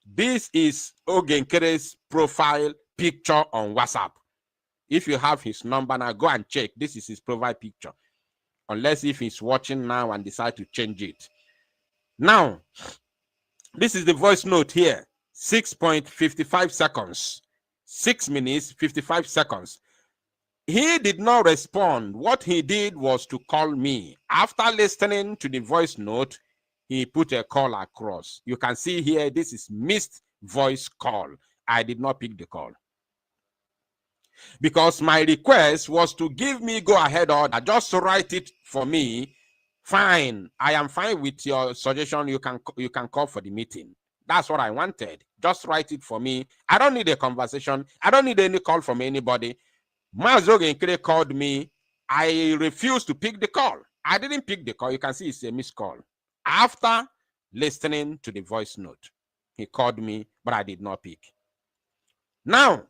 This is Ogenkere's profile picture on WhatsApp. If you have his number now, go and check. This is his profile picture. Unless if he's watching now and decide to change it. Now, this is the voice note here. 6.55 seconds. 6 minutes, 55 seconds. He did not respond. What he did was to call me. After listening to the voice note, he put a call across. You can see here, this is missed voice call. I did not pick the call. Because my request was to give me go-ahead order. Just write it for me. Fine. I am fine with your suggestion. You can call for the meeting. That's what I wanted. Just write it for me. I don't need a conversation. I don't need any call from anybody. Mazo Genkere called me. I refused to pick the call. I didn't pick the call. You can see it's a missed call. After listening to the voice note, he called me, but I did not pick. Now,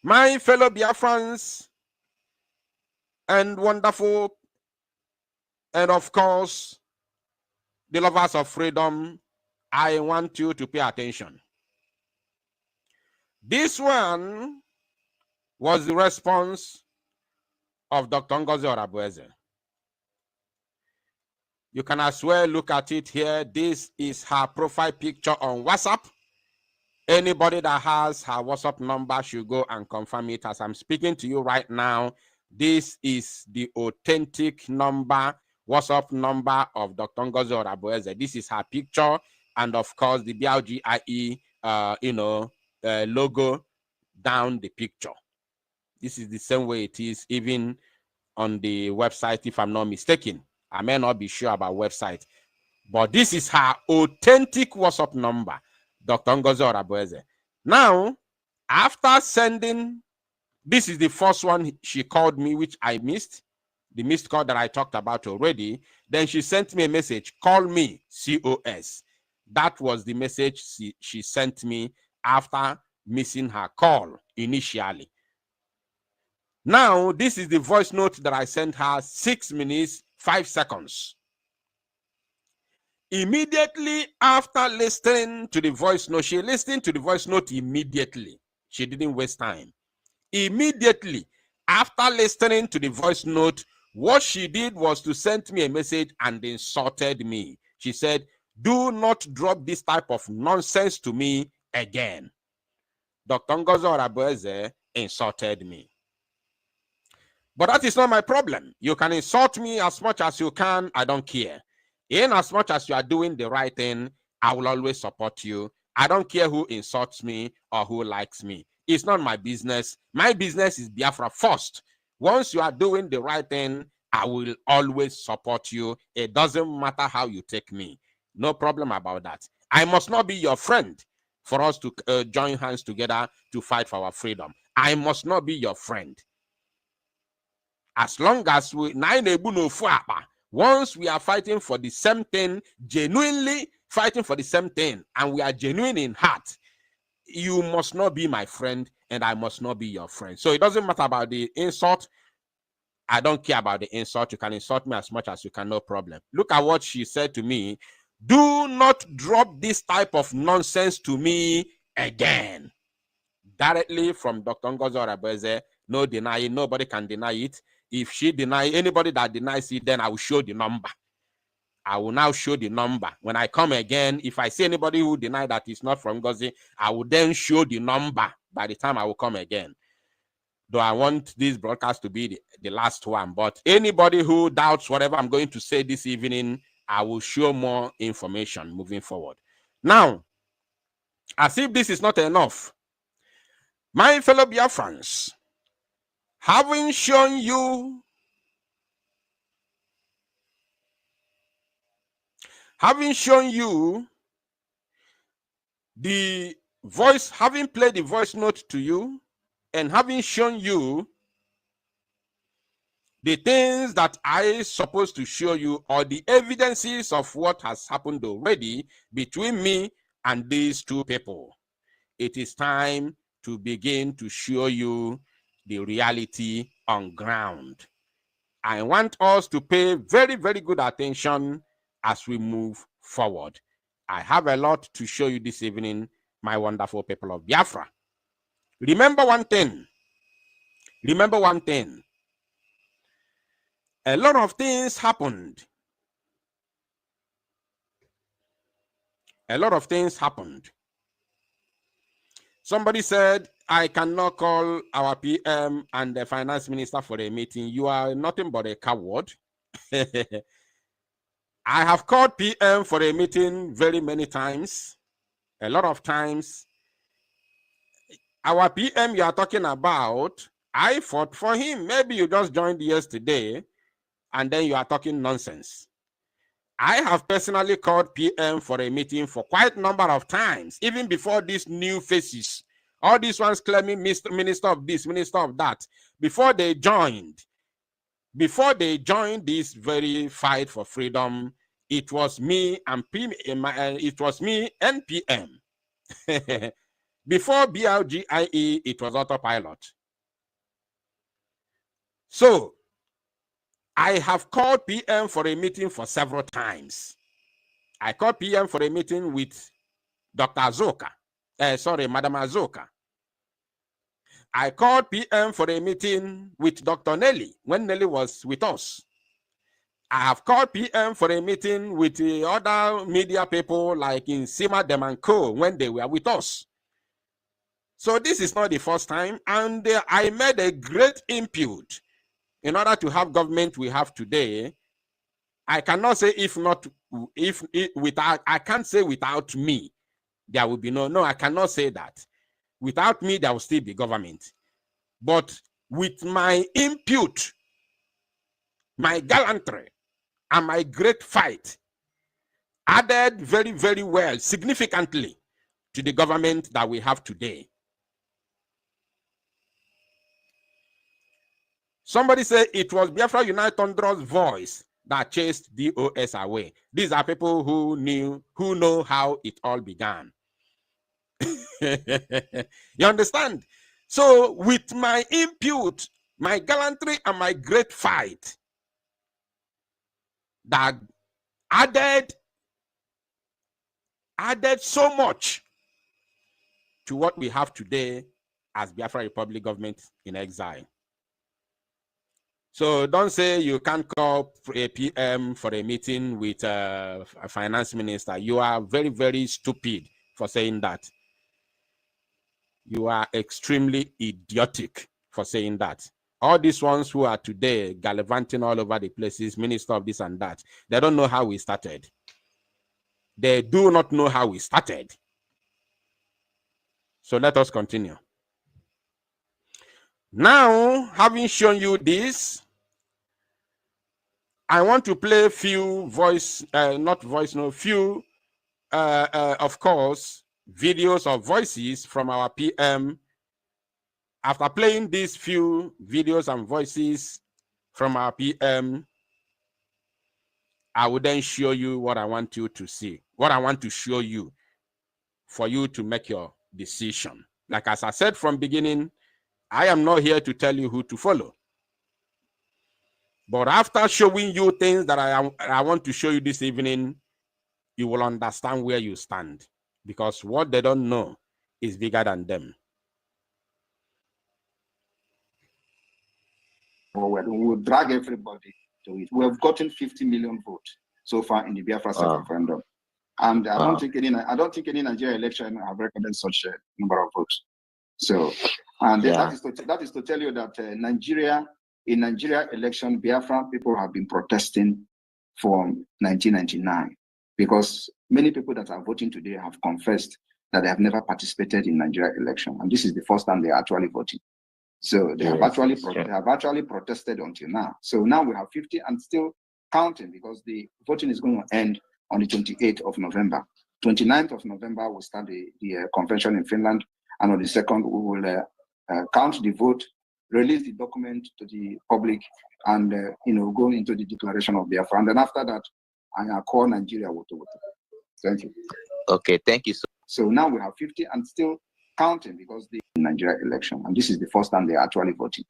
my fellow Biafrans and wonderful, and of course, the lovers of freedom, I want you to pay attention. This one was the response of Dr. Ngozi Orabueze. You can as well look at it here. This is her profile picture on WhatsApp. Anybody that has her WhatsApp number should go and confirm it. As I'm speaking to you right now, this is the authentic number, WhatsApp number of Dr. Ngozi Orabueze. This is her picture, and of course the BLGIE, logo down the picture. This is the same way it is even on the website, if I'm not mistaken. I may not be sure about website, but this is her authentic WhatsApp number, Dr. Ngozi Orabueze. Now, after sending, this is the first one she called me, which I missed, the missed call that I talked about already. Then she sent me a message, call me, COS. That was the message she sent me after missing her call initially. Now, this is the voice note that I sent her, 6 minutes, 5 seconds. Immediately after listening to the voice note, she listened to the voice note immediately. She didn't waste time. Immediately after listening to the voice note, what she did was to send me a message and insulted me. She said, do not drop this type of nonsense to me again. Dr. Ngozi Orabueze insulted me. But that is not my problem. You can insult me as much as you can. I don't care. In as much as you are doing the right thing, I will always support you. I don't care who insults me or who likes me. It's not my business. My business is Biafra first. Once you are doing the right thing, I will always support you. It doesn't matter how you take me. No problem about that. I must not be your friend for us to join hands together to fight for our freedom. I must not be your friend. As long as once we are fighting for the same thing, genuinely fighting for the same thing, and we are genuine in heart, you must not be my friend, and I must not be your friend. So it doesn't matter about the insult. I don't care about the insult. You can insult me as much as you can, no problem. Look at what she said to me. Do not drop this type of nonsense to me again. Directly from Dr. Ngozi Orabueze. No denying. Nobody can deny it. If she denies, anybody that denies it, then I will show the number. I will now show the number. When I come again, if I see anybody who denies that it's not from Ngozi, I will then show the number by the time I will come again. Though I want this broadcast to be the last one. But anybody who doubts whatever I'm going to say this evening, I will show more information moving forward. Now, as if this is not enough, my fellow Biafrans, having shown you the voice, having played the voice note to you, and having shown you the things that I supposed to show you, or the evidences of what has happened already between me and these two people, it is time to begin to show you the reality on ground. I want us to pay very, very good attention as we move forward. I have a lot to show you this evening, my wonderful people of Biafra. Remember one thing. Remember one thing. A lot of things happened. A lot of things happened. Somebody said, I cannot call our PM and the finance minister for a meeting. You are nothing but a coward. I have called PM for a meeting very many times. A lot of times. Our PM you are talking about, I fought for him. Maybe you just joined yesterday and then you are talking nonsense. I have personally called PM for a meeting for quite a number of times, even before these new faces. All these ones claiming minister of this, minister of that. Before they joined this very fight for freedom, it was me and it was me and PM. Before BLGIE, it was autopilot. So I have called PM for a meeting for several times. I called PM for a meeting with Dr. Azoka. Madam Azoka. I called PM for a meeting with Dr. Nelly when Nelly was with us. I have called PM for a meeting with the other media people like in Sima Demanco when they were with us. So this is not the first time, and I made a great input in order to have government we have today. I cannot say I can't say without me, there will be no, I cannot say that. Without me, there will still be government. But with my input, my gallantry, and my great fight added very, very well, significantly to the government that we have today. Somebody said it was Biafra Unite Thunder's voice that chased DOS away. These are people who know how it all began. You understand? So with my input, my gallantry, and my great fight, that added so much to what we have today as Biafra Republic government in exile. So don't say you can't call a PM for a meeting with a finance minister. You are very, very stupid for saying that. You are extremely idiotic for saying that. All these ones who are today gallivanting all over the places, minister of this and that, they don't know how we started. They do not know how we started. So let us continue. Now, having shown you this, I want to play few of course, videos or voices from our PM. After playing these few videos and voices from our PM, I will then show you what I want you to see, what I want to show you for you to make your decision. Like as I said from beginning, I am not here to tell you who to follow. But after showing you things that I want to show you this evening, you will understand where you stand. Because what they don't know is bigger than them. We will drag everybody to it. We have gotten 50 million votes so far in the Biafra referendum. And I don't think any Nigerian election have recorded such a number of votes. So, and that is to tell you that in Nigeria election, Biafra people have been protesting from 1999, because many people that are voting today have confessed that they have never participated in Nigeria election, and this is the first time they are actually voting. So they have actually protested until now. So now we have 50 and still counting, because the voting is going to end on the 28th of November. 29th of November will start the convention in Finland, and on the 2nd we will count the vote, release the document to the public, and go into the declaration of Biafra. And then after that, I call Nigeria vote. Thank you. Okay, thank you. So now we have 50 and still counting, because the Nigeria election, and this is the first time they are actually voting.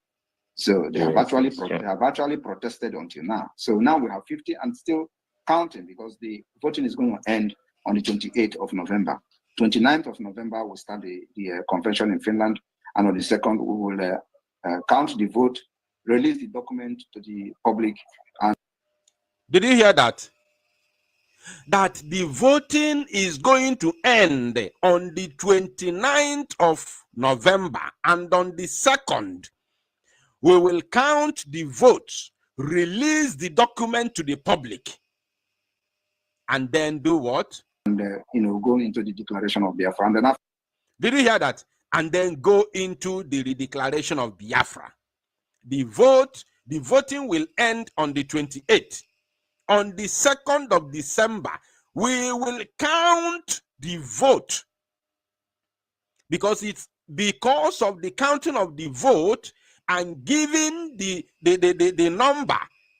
So they have actually protested until now. So now we have 50 and still counting, because the voting is going to end on the 28th of November. 29th of November, we'll start the convention in Finland. And on the 2nd, we will count the vote, release the document to the public. And did you hear that? That the voting is going to end on the 29th of November, and on the 2nd, we will count the votes, release the document to the public, and then do what? And go into the declaration of Biafra. And then after, did you hear that? And then go into the declaration of Biafra. The voting will end on the 28th. On the 2nd of December, we will count the vote, because it's because of the counting of the vote and giving the number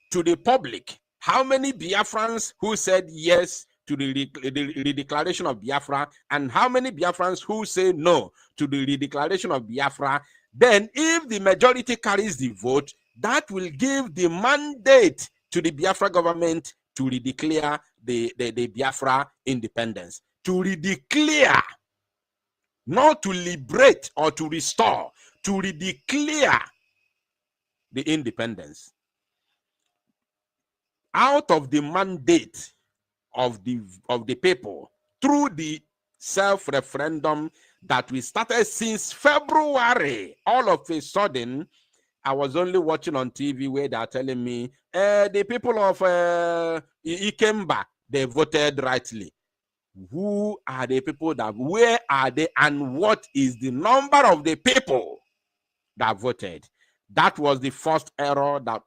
to the public. How many Biafrans who said yes to the declaration of Biafra, and how many Biafrans who say no to the declaration of Biafra? Then if the majority carries the vote, that will give the mandate to the Biafra government to redeclare the Biafra independence. To redeclare, not to liberate or to restore, to redeclare the independence. Out of the mandate of the people through the self-referendum that we started since February, all of a sudden, I was only watching on TV where they are telling me the people of Ikemba, they voted rightly. Who are the people that, where are they, and what is the number of the people that voted? That was the first error that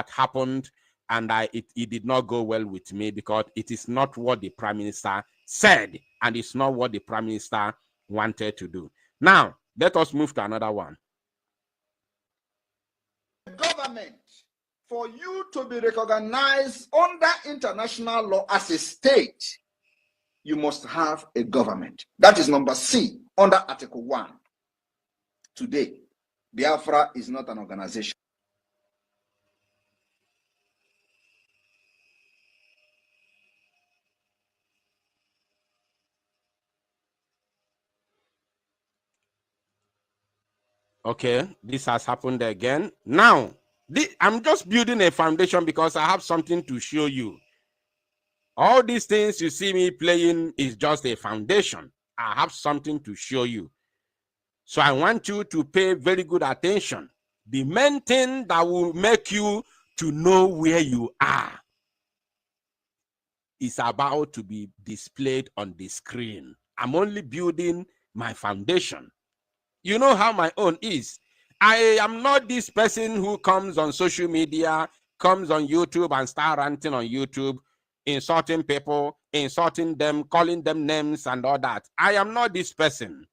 happened, and it did not go well with me, because it is not what the Prime Minister said, and it's not what the Prime Minister wanted to do. Now, let us move to another one. Government, for you to be recognized under international law as a state, you must have a government. That is number C under Article 1. Today, Biafra is not an organization. Okay, this has happened again. Now, I'm just building a foundation because I have something to show you. All these things you see me playing is just a foundation. I have something to show you. So I want you to pay very good attention. The main thing that will make you to know where you are is about to be displayed on the screen. I'm only building my foundation. You know how my own is. I am not this person who comes on social media, comes on YouTube and start ranting on YouTube, insulting people, insulting them, calling them names and all that. I am not this person.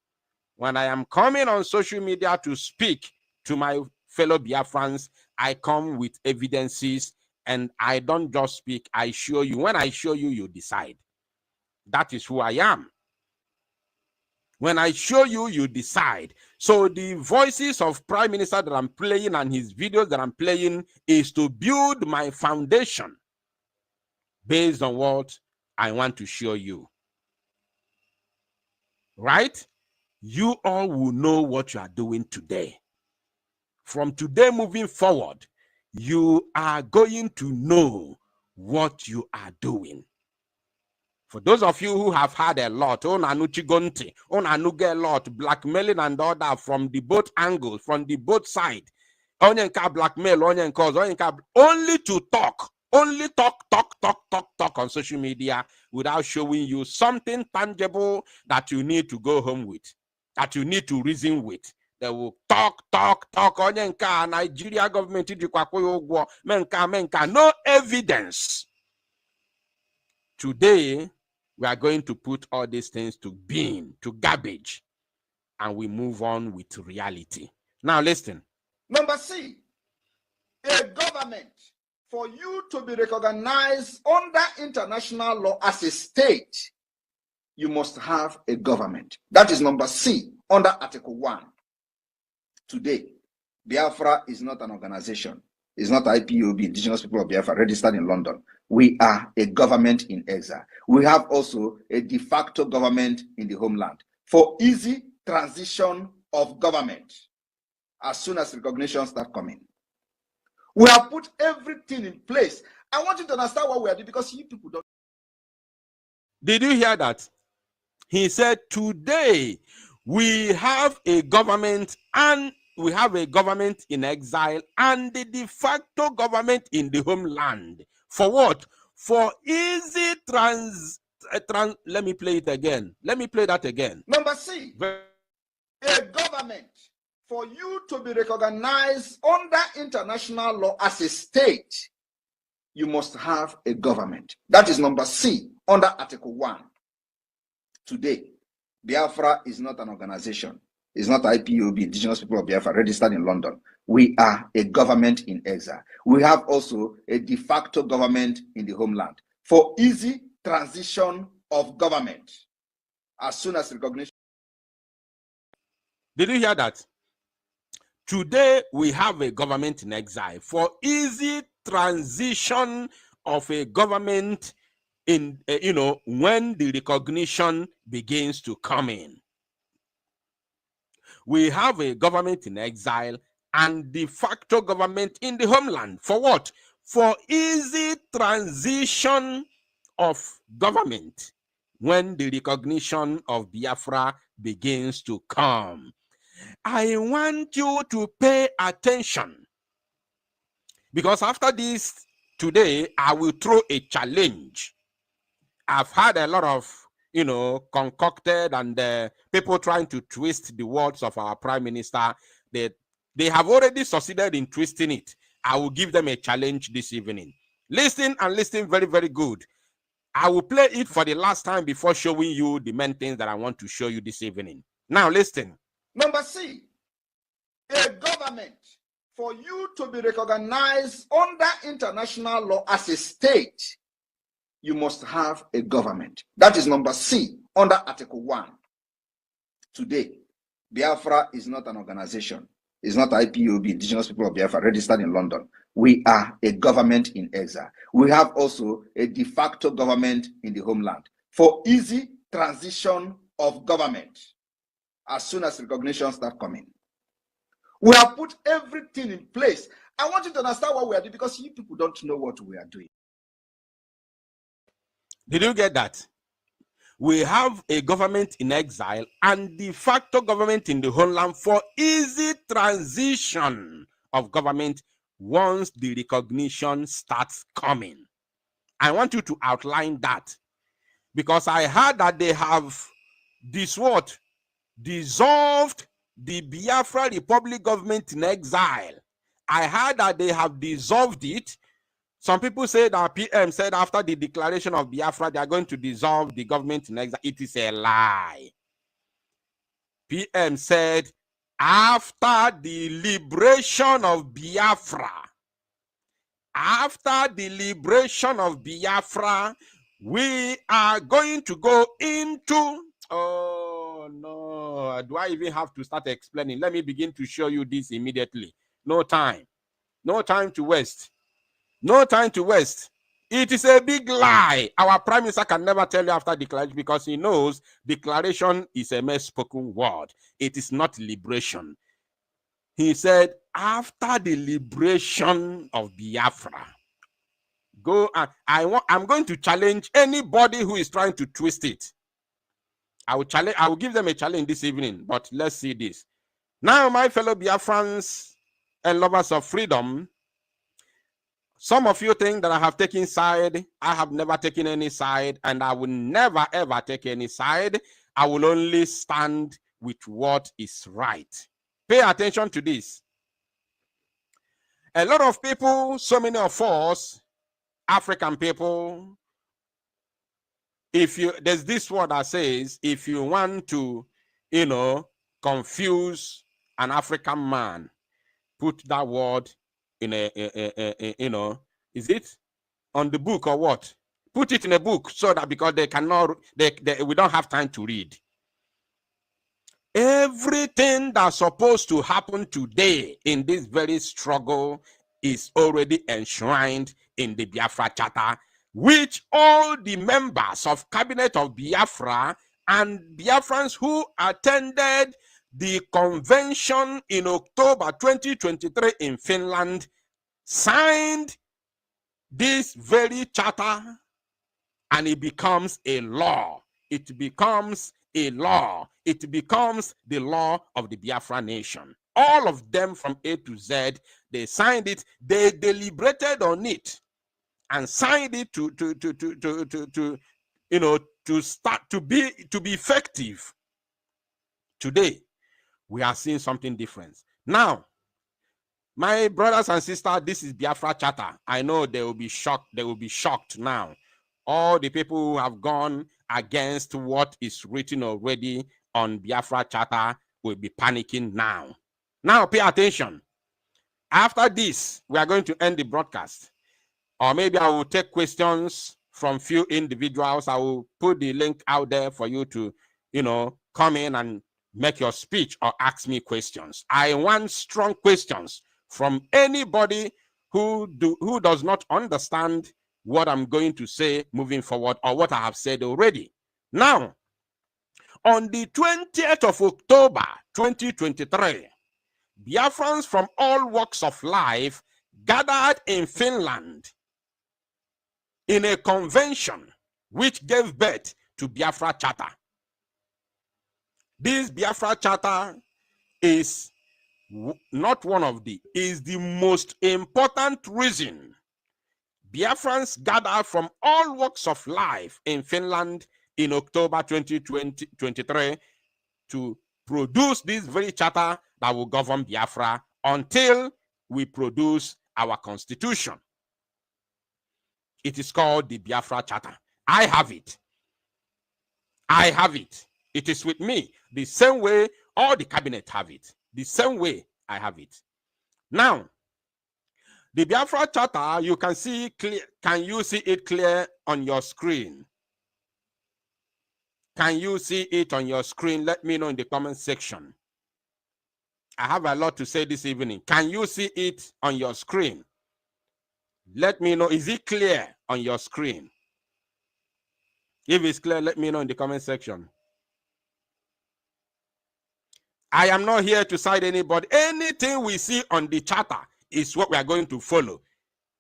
When I am coming on social media to speak to my fellow Biafrans, I come with evidences, and I don't just speak, I show you. When I show you, you decide. That is who I am. When I show you, you decide. So the voices of Prime Minister that I'm playing and his videos that I'm playing is to build my foundation based on what I want to show you. Right? You all will know what you are doing today. From today moving forward, you are going to know what you are doing. For those of you who have had a lot, blackmailing and all that from the both angles, from the both side, only to talk, only talk on social media without showing you something tangible that you need to go home with, that you need to reason with. They will talk. Nigeria government, no evidence. Today, we are going to put all these things to bin, to garbage, and we move on with reality. Now, listen. Number C, a government, for you to be recognized under international law as a state, you must have a government. That is number C under Article 1. Today, Biafra is not an organization. is not IPOB, Indigenous People of Biafra, registered in London. We are a government in exile. We have also a de facto government in the homeland for easy transition of government as soon as recognition starts coming. We have put everything in place. I want you to understand what we are doing because you people don't. Did you hear that? He said, today we have a government, and we have a government in exile and the de facto government in the homeland. For what? For easy let me play it again. Let me play that again. Number C, a government for you to be recognized under international law as a state, you must have a government. That is number C under Article 1. Today, Biafra is not an organization. It's not IPOB, Indigenous People of Biafra, registered in London. We are a government in exile. We have also a de facto government in the homeland for easy transition of government as soon as recognition. Did you hear that? Today we have a government in exile for easy transition of a government in, when the recognition begins to come in. We have a government in exile and de facto government in the homeland. For what? For easy transition of government when the recognition of Biafra begins to come. I want you to pay attention, because after this today, I will throw a challenge. I've had a lot of, concocted and people trying to twist the words of our prime minister. They have already succeeded in twisting it. I will give them a challenge this evening. Listen and listen very, very good. I will play it for the last time before showing you the main things that I want to show you this evening. Now listen. Number C, a government for you to be recognized under international law as a state, you must have a government. That is number C under Article 1. Today, Biafra is not an organization. It's not IPOB, Indigenous People of Biafra, registered in London. We are a government in exile. We have also a de facto government in the homeland for easy transition of government as soon as recognition starts coming. We have put everything in place. I want you to understand what we are doing because you people don't know what we are doing. Did you get that? We have a government in exile and de facto government in the homeland for easy transition of government once the recognition starts coming. I want you to outline that, because I heard that they have dissolved the Biafra Republic government in exile. I heard that they have dissolved it. Some people say that PM said after the declaration of Biafra, they are going to dissolve the government in exile. It is a lie. PM said after the liberation of Biafra, we are going to go into, oh no, do I even have to start explaining? Let me begin to show you this immediately. No time to waste. No time to waste. It is a big lie. Our prime minister can never tell you after declaration, because he knows declaration is a mere spoken word. It is not liberation. He said, after the liberation of Biafra, I'm going to challenge anybody who is trying to twist it. I will give them a challenge this evening, but let's see this. Now, my fellow Biafrans and lovers of freedom, some of you think that I have taken side. I have never taken any side, and I will never ever take any side. I will only stand with what is right. Pay attention to this. A lot of people, so many of us, African people, there's this word that says, if you want to, confuse an African man, put that word in is it on the book or what? Put it in a book, so that, because we don't have time to read. Everything that's supposed to happen today in this very struggle is already enshrined in the Biafra Charter, which all the members of Cabinet of Biafra and Biafrans who attended the convention in October 2023 in Finland signed this very charter, and it becomes a law. It becomes a law. It becomes the law of the Biafra nation. All of them from A to Z, they signed it, they deliberated on it and signed it to start to be effective. Today, we are seeing something different. Now, my brothers and sisters, this is Biafra Charter. I know they will be shocked. They will be shocked now. All the people who have gone against what is written already on Biafra Charter will be panicking now. Now, pay attention. After this, we are going to end the broadcast. Or maybe I will take questions from few individuals. I will put the link out there for you to, come in and make your speech or ask me questions. I want strong questions from anybody who does not understand what I'm going to say moving forward or what I have said already. Now, on the 20th of October, 2023, Biafrans from all walks of life gathered in Finland in a convention which gave birth to Biafra Charter. This Biafra Charter is not one of is the most important reason Biafrans gathered from all walks of life in Finland in October 2023 to produce this very charter that will govern Biafra until we produce our constitution. It is called the Biafra Charter. I have it. I have it. It is with me. The same way all the cabinet have it. The same way I have it. Now, the Biafra Charter, you can see clear. Can you see it clear on your screen? Can you see it on your screen? Let me know in the comment section. I have a lot to say this evening. Can you see it on your screen? Let me know. Is it clear on your screen? If it's clear, let me know in the comment section. I am not here to side anybody. Anything we see on the charter is what we are going to follow.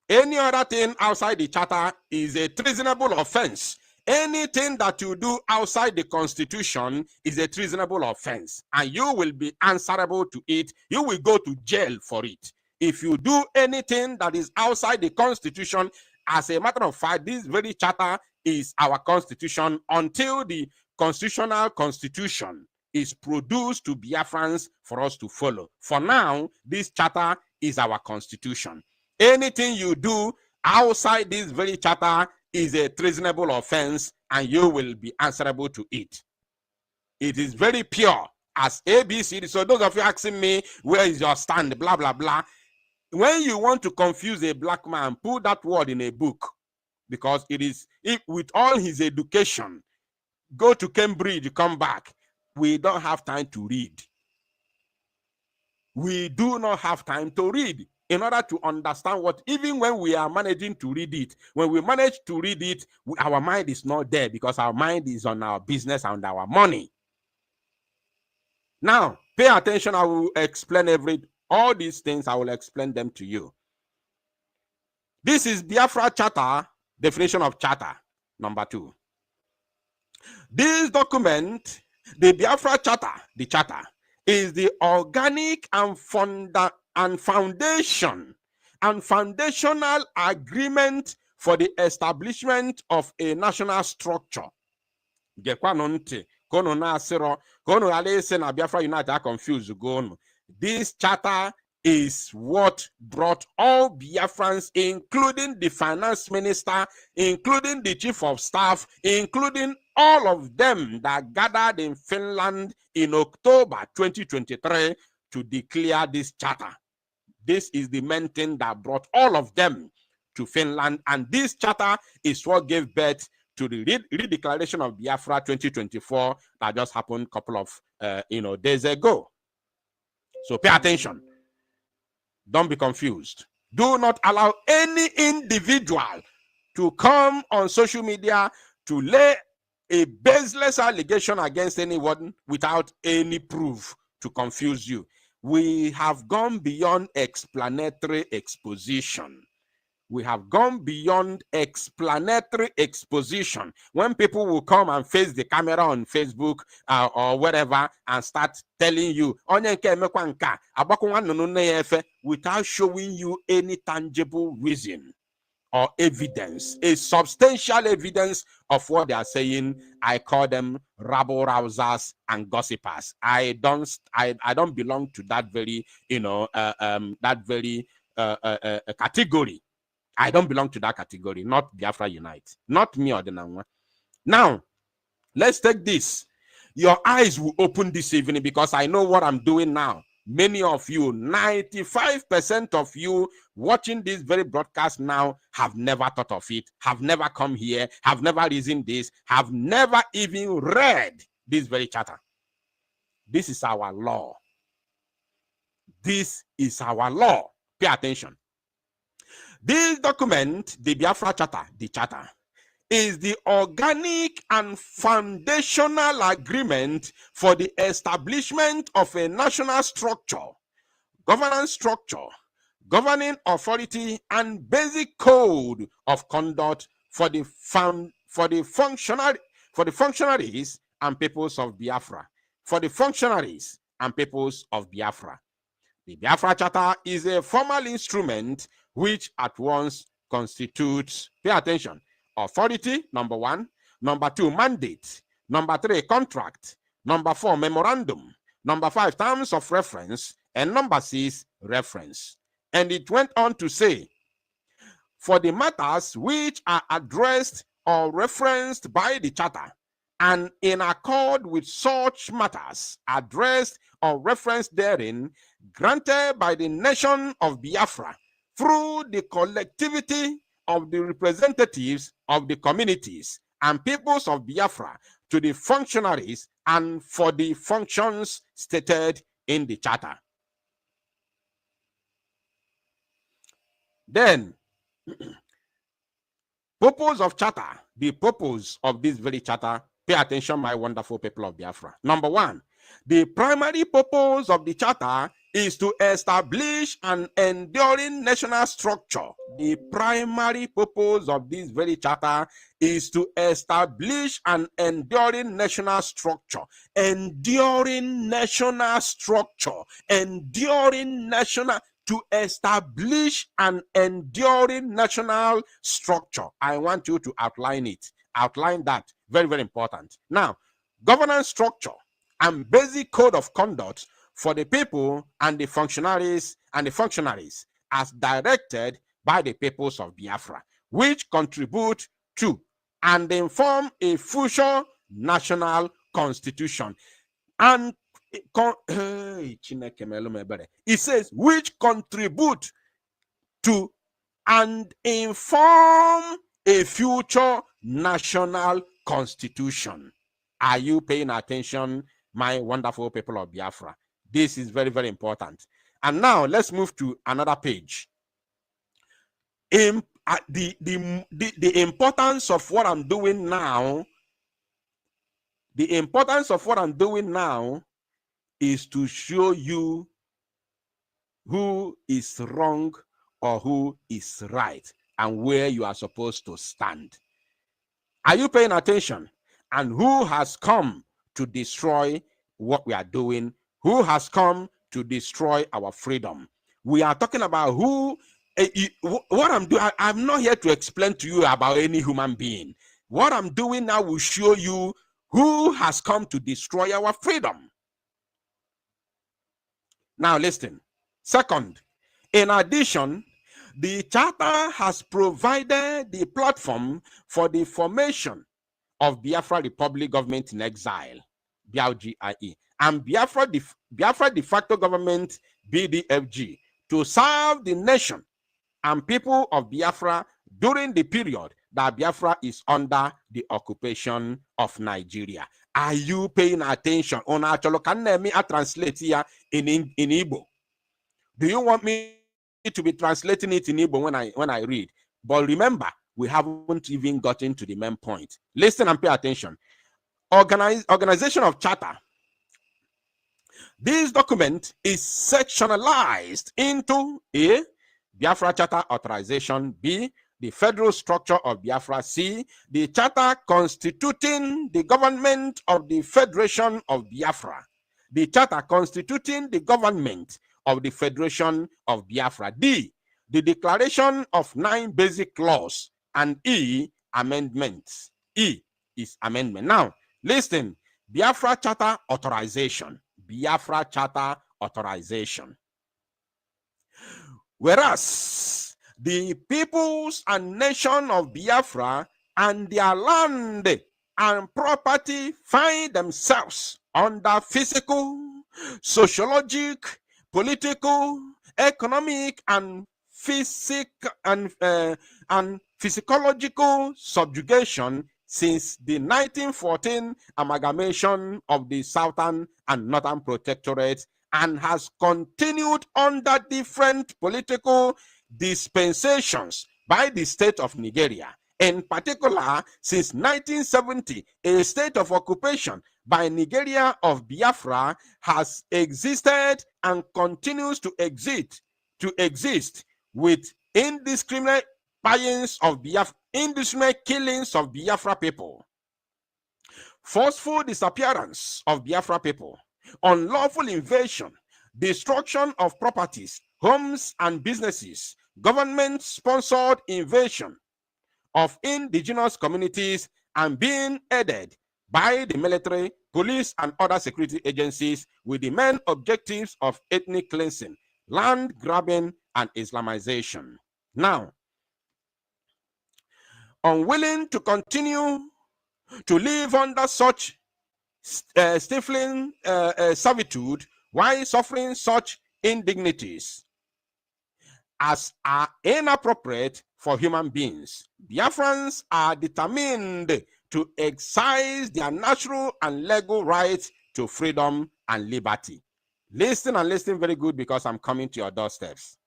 Any other thing outside the charter is a treasonable offense. Anything that you do outside the constitution is a treasonable offense, and you will be answerable to it. You will go to jail for it. If you do anything that is outside the constitution, as a matter of fact, this very charter is our constitution until the constitutional constitution is produced to Biafrans for us to follow. For now, this charter is our constitution. Anything you do outside this very charter is a treasonable offense, and you will be answerable to it. It is very pure as ABC. So those of you asking me, where is your stand, blah, blah, blah. When you want to confuse a black man, put that word in a book, because it is, with all his education, go to Cambridge, come back. We don't have time to read. We do not have time to read in order to understand what, even when we are managing to read it, when we manage to read it, our mind is not there because our mind is on our business and our money. Now, pay attention. I will explain all these things. I will explain them to you. This is Biafra Charter, definition of charter, number 2. This document, the Biafra Charter, the charter, is the organic and foundation and foundational agreement for the establishment of a national structure. This charter is what brought all Biafrans, including the finance minister, including the chief of staff, including all of them that gathered in Finland in October 2023 to declare this charter. This is the main thing that brought all of them to Finland, and this charter is what gave birth to the redeclaration of Biafra 2024 that just happened a couple of days ago. So pay attention. Don't be confused. Do not allow any individual to come on social media to lay a baseless allegation against anyone without any proof to confuse you. We have gone beyond explanatory exposition. We have gone beyond explanatory exposition. When people will come and face the camera on Facebook or whatever and start telling you without showing you any tangible reason or evidence, a substantial evidence of what they are saying, I call them rabble rousers and gossipers. I don't belong to that very, category. I don't belong to that category, not Biafra Unite, not me or the Nangwa. Now, let's take this. Your eyes will open this evening because I know what I'm doing now. Many of you, 95% of you watching this very broadcast now have never thought of it, have never come here, have never reasoned this, have never even read this very charter. This is our law. This is our law. Pay attention. This document, the Biafra Charter, the charter, is the organic and foundational agreement for the establishment of a national structure, governance structure, governing authority, and basic code of conduct for the functionaries and peoples of Biafra. For the functionaries and peoples of Biafra. The Biafra Charter is a formal instrument which at once constitutes, pay attention, authority, number 1, number 2, mandate, number 3, contract, number 4, memorandum, number 5, terms of reference, and number 6, reference. And it went on to say, for the matters which are addressed or referenced by the charter, and in accord with such matters addressed or referenced therein, granted by the nation of Biafra, through the collectivity of the representatives of the communities and peoples of Biafra to the functionaries and for the functions stated in the charter. Then, purpose of charter, the purpose of this very charter, pay attention, my wonderful people of Biafra. Number 1, the primary purpose of the charter is to establish an enduring national structure. The primary purpose of this very to establish an enduring national structure. Enduring national structure. Enduring national, to establish an enduring national structure. I want you to outline it. Outline that. Very, very important. Now, governance structure and basic code of conduct for the people and the functionaries as directed by the peoples of Biafra, which contribute to and inform a future national constitution. And it says, which contribute to and inform a future national constitution. Are you paying attention, my wonderful people of Biafra? This is very, very important. And now let's move to another page. The importance of what I'm doing now, the importance of what I'm doing now is to show you who is wrong or who is right and where you are supposed to stand. Are you paying attention? And who has come to destroy what we are doing? Who has come to destroy our freedom? We are talking about who, what I'm doing. I'm not here to explain to you about any human being. What I'm doing now will show you who has come to destroy our freedom. Now listen. Second, in addition, the charter has provided the platform for the formation of Biafra Republic Government in Exile, BRGIE, and Biafra de facto government, BDFG, to serve the nation and people of Biafra during the period that Biafra is under the occupation of Nigeria. Are you paying attention? Can I translate here in Igbo? Do you want me to be translating it in Igbo when I read. But remember, we haven't even gotten to the main point. Listen and pay attention. Organization of charter. This document is sectionalized into A, Biafra Charter Authorization, B, the federal structure of Biafra, C, the charter constituting the government of the Federation of Biafra, the charter constituting the government of the Federation of Biafra, D, the declaration of 9 basic laws, and E, amendments. E is amendment. Now, listen, Biafra Charter Authorization. Biafra Charter Authorization. Whereas the peoples and nation of Biafra and their land and property find themselves under physical, sociological, political, economic, and physiological subjugation since the 1914 amalgamation of the Southern and Northern Protectorates, and has continued under different political dispensations by the state of Nigeria. In particular, since 1970, a state of occupation by Nigeria of Biafra has existed and continues to exist with indiscriminate indiscriminate killings of Biafra people, forceful disappearance of Biafra people, unlawful invasion, destruction of properties, homes and businesses, government-sponsored invasion of indigenous communities, and being aided by the military, police, and other security agencies with the main objectives of ethnic cleansing, land grabbing, and Islamization. Now, unwilling to continue to live under such stifling servitude while suffering such indignities as are inappropriate for human beings, Biafrans are determined to exercise their natural and legal rights to freedom and liberty. Listen and listen very good, because I'm coming to your doorsteps.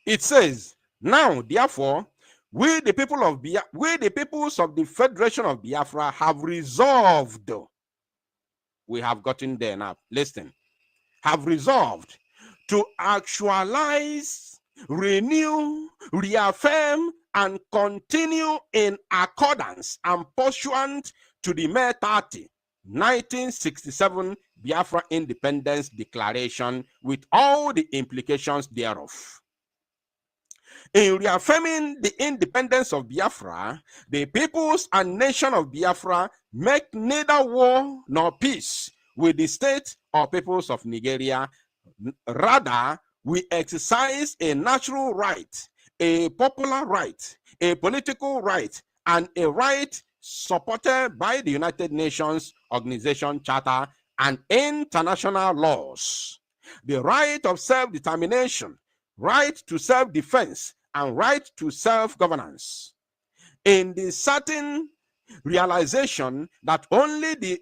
It says, now, therefore, we the peoples of the Federation of Biafra have resolved. We have gotten there now. Listen. Have resolved to actualize, renew, reaffirm, and continue in accordance and pursuant to the May 30, 1967 Biafra Independence Declaration with all the implications thereof. In reaffirming the independence of Biafra, the peoples and nation of Biafra make neither war nor peace with the state or peoples of Nigeria. Rather, we exercise a natural right, a popular right, a political right, and a right supported by the United Nations Organization Charter and international laws. The right of self-determination, right to self-defense, and right to self-governance. In the certain realization that only the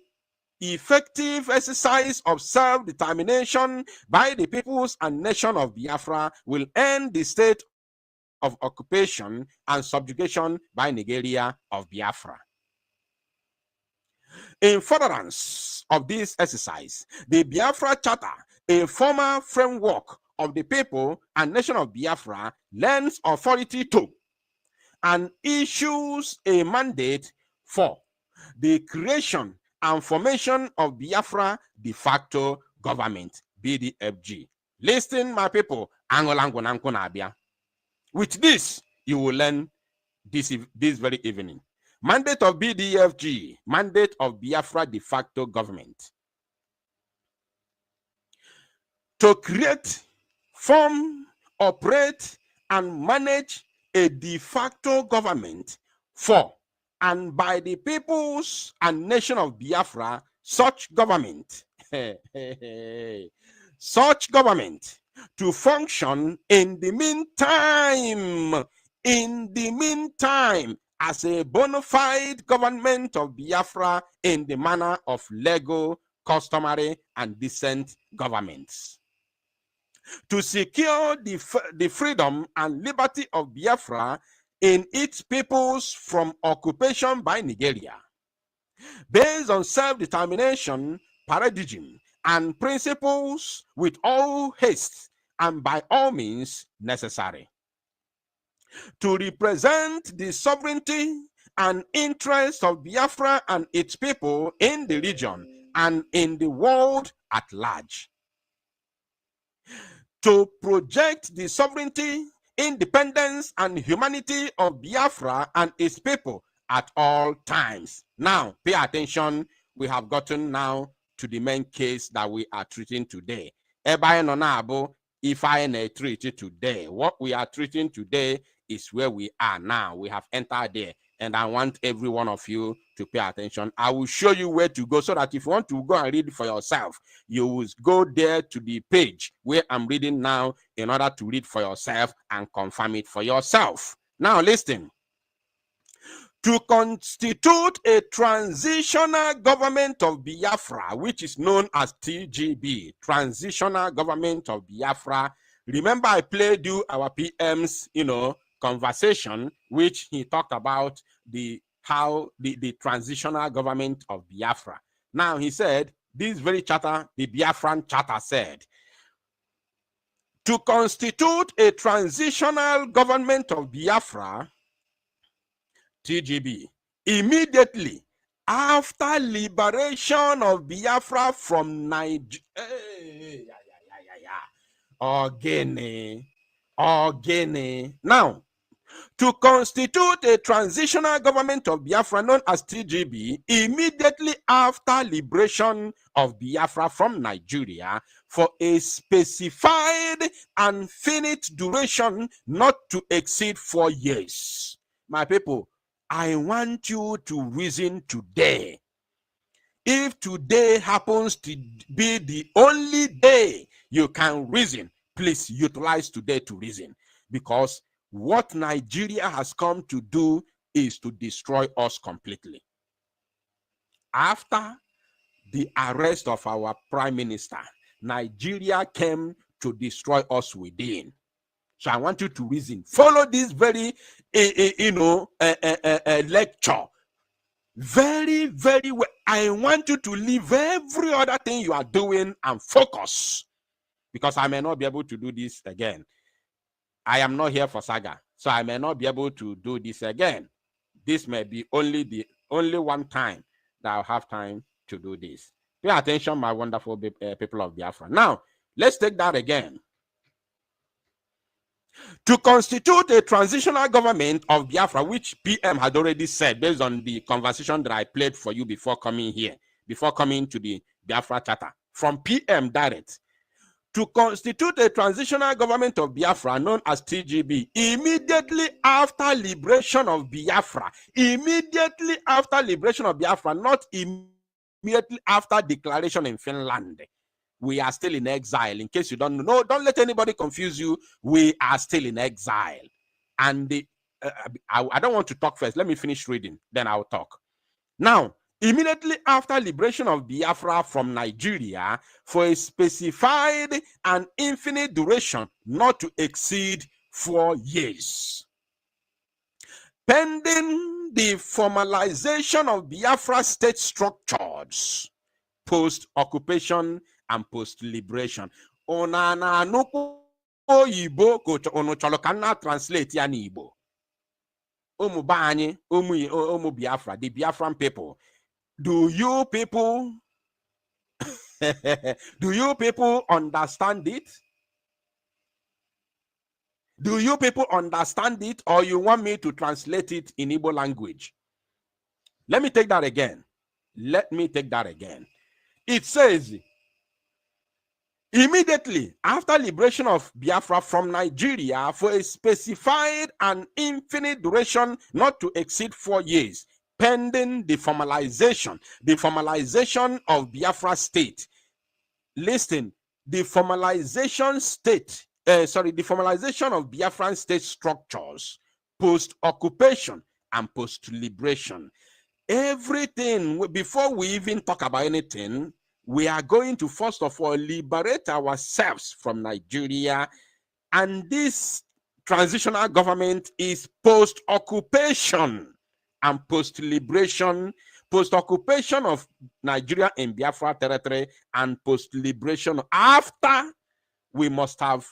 effective exercise of self-determination by the peoples and nation of Biafra will end the state of occupation and subjugation by Nigeria of Biafra. In furtherance of this exercise, the Biafra Charter, a formal framework of the people and nation of Biafra, lends authority to and issues a mandate for the creation and formation of Biafra de facto government, BDFG. Listen, my people, with this, you will learn this very evening. Mandate of BDFG, mandate of Biafra de facto government. To create, form, operate, and manage a de facto government for and by the peoples and nation of Biafra, such government, such government to function in the meantime, as a bona fide government of Biafra in the manner of legal, customary, and decent governments. To secure the freedom and liberty of Biafra in its peoples from occupation by Nigeria, based on self-determination, paradigm, and principles with all haste and by all means necessary. To represent the sovereignty and interests of Biafra and its people in the region and in the world at large. To project the sovereignty, independence, and humanity of Biafra and its people at all times. Now, pay attention. We have gotten now to the main case that we are treating today. If I treat it today, what we are treating today is where we are now. We have entered there, and I want every one of you to pay attention. I will show you where to go so that if you want to go and read for yourself, you will go there to the page where I'm reading now in order to read for yourself and confirm it for yourself. Now listen. To constitute a transitional government of Biafra, which is known as TGB, Transitional Government of Biafra. Remember, I played you our PM's, conversation, which he talked about how the transitional government of Biafra. Now he said, this very charter, the Biafran charter said, to constitute a transitional government of Biafra, TGB, immediately after liberation of Biafra from Nigeria. Now, to constitute a transitional government of Biafra known as TGB immediately after liberation of Biafra from Nigeria for a specified and finite duration not to exceed 4 years. My people, I want you to reason today. If today happens to be the only day you can reason, please utilize today to reason. Because what Nigeria has come to do is to destroy us completely. After the arrest of our prime minister, Nigeria came to destroy us within. So I want you to reason. Follow this very, lecture very, very well. I want you to leave every other thing you are doing and focus, because I may not be able to do this again. I am not here for saga, so I may not be able to do this again. This may be only one time that I'll have time to do this. Pay attention, my wonderful people of Biafra. Now, let's take that again. To constitute a transitional government of Biafra, which PM had already said based on the conversation that I played for you before coming here, before coming to the Biafra charter, from PM direct. To constitute a transitional government of Biafra known as TGB immediately after liberation of Biafra. Immediately after liberation of Biafra, not immediately after declaration in Finland. We are still in exile. In case you don't know, don't let anybody confuse you. We are still in exile. And I don't want to talk first. Let me finish reading, then I'll talk. Now, immediately after liberation of Biafra from Nigeria for a specified and infinite duration not to exceed 4 years. Pending the formalization of Biafra state structures, post-occupation and post-liberation. Onana nuku oyibo kocho ono cholo kana translate ya n'Igbo. Omu bani, omu Biafra, the Biafran people. Do you people understand it? Do you people understand it, or you want me to translate it in Igbo language? Let me take that again. It says, immediately after liberation of Biafra from Nigeria for a specified and infinite duration not to exceed 4 years, pending the formalization of Biafra state. Listen, the formalization of Biafran state structures, post-occupation and post-liberation. Everything, before we even talk about anything, we are going to first of all liberate ourselves from Nigeria. And this transitional government is post-occupation and post-liberation, post-occupation of Nigeria and Biafra territory, and post-liberation after we must have,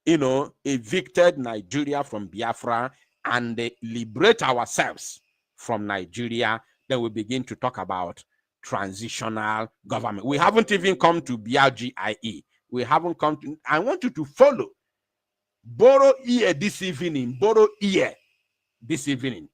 evicted Nigeria from Biafra and liberate ourselves from Nigeria. Then we begin to talk about transitional government. We haven't even come to BRGIE. We haven't come to, I want you to follow. Borrow ear this evening. Borrow ear this evening.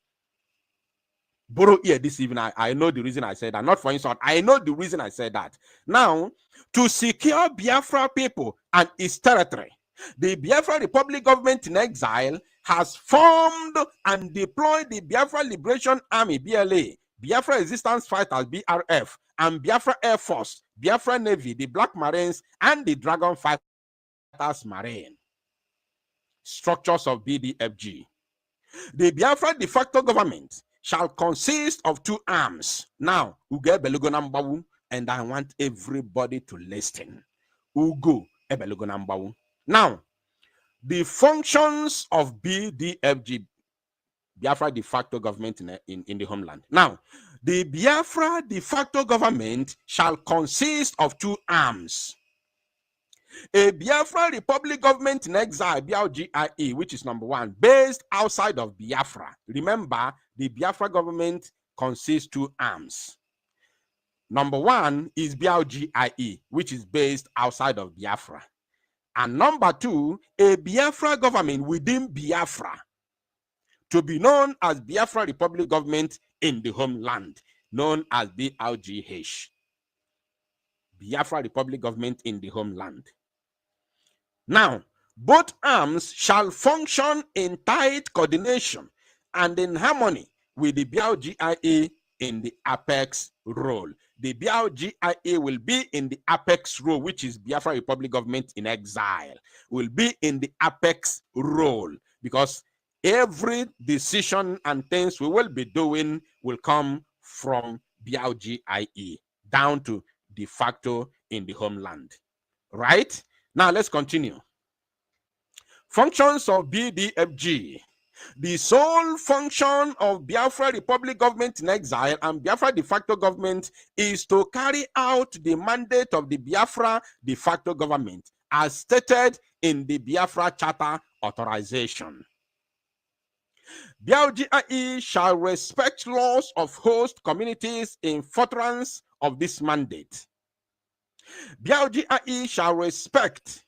Borrow ear this evening. I know the reason I said that. Not for insult. I know the reason I said that. Now, to secure Biafra people and its territory, the Biafra Republic government in exile has formed and deployed the Biafra Liberation Army, BLA, Biafra Resistance Fighters, BRF, and Biafra Air Force, Biafra Navy, the Black Marines, and the Dragon Fighters Marine. Structures of BDFG. The Biafra de facto government shall consist of two arms. Now, Ugo Belugonambawu, and I want everybody to listen. Ugo Belugonambawu. Now, the functions of BDFG, Biafra de facto government in the homeland. Now, the Biafra de facto government shall consist of two arms. A Biafra Republic government in exile, BRGIE, which is number one, based outside of Biafra. Remember, the Biafra government consists two arms. Number one is BRGIE, which is based outside of Biafra. And number two, a Biafra government within Biafra, to be known as Biafra Republic government in the homeland, known as BRGH. Biafra Republic government in the homeland. Now, both arms shall function in tight coordination and in harmony with the BRGIA in the apex role. The BRGIA will be in the apex role, which is Biafra Republic government in exile, will be in the apex role, because every decision and things we will be doing will come from BRGIA down to de facto in the homeland. Right? Now, let's continue. Functions of BDFG. The sole function of Biafra Republic government in exile and Biafra de facto government is to carry out the mandate of the Biafra de facto government as stated in the Biafra Charter Authorization. BRGIE shall respect laws of host communities in furtherance of this mandate. BRGIE shall respect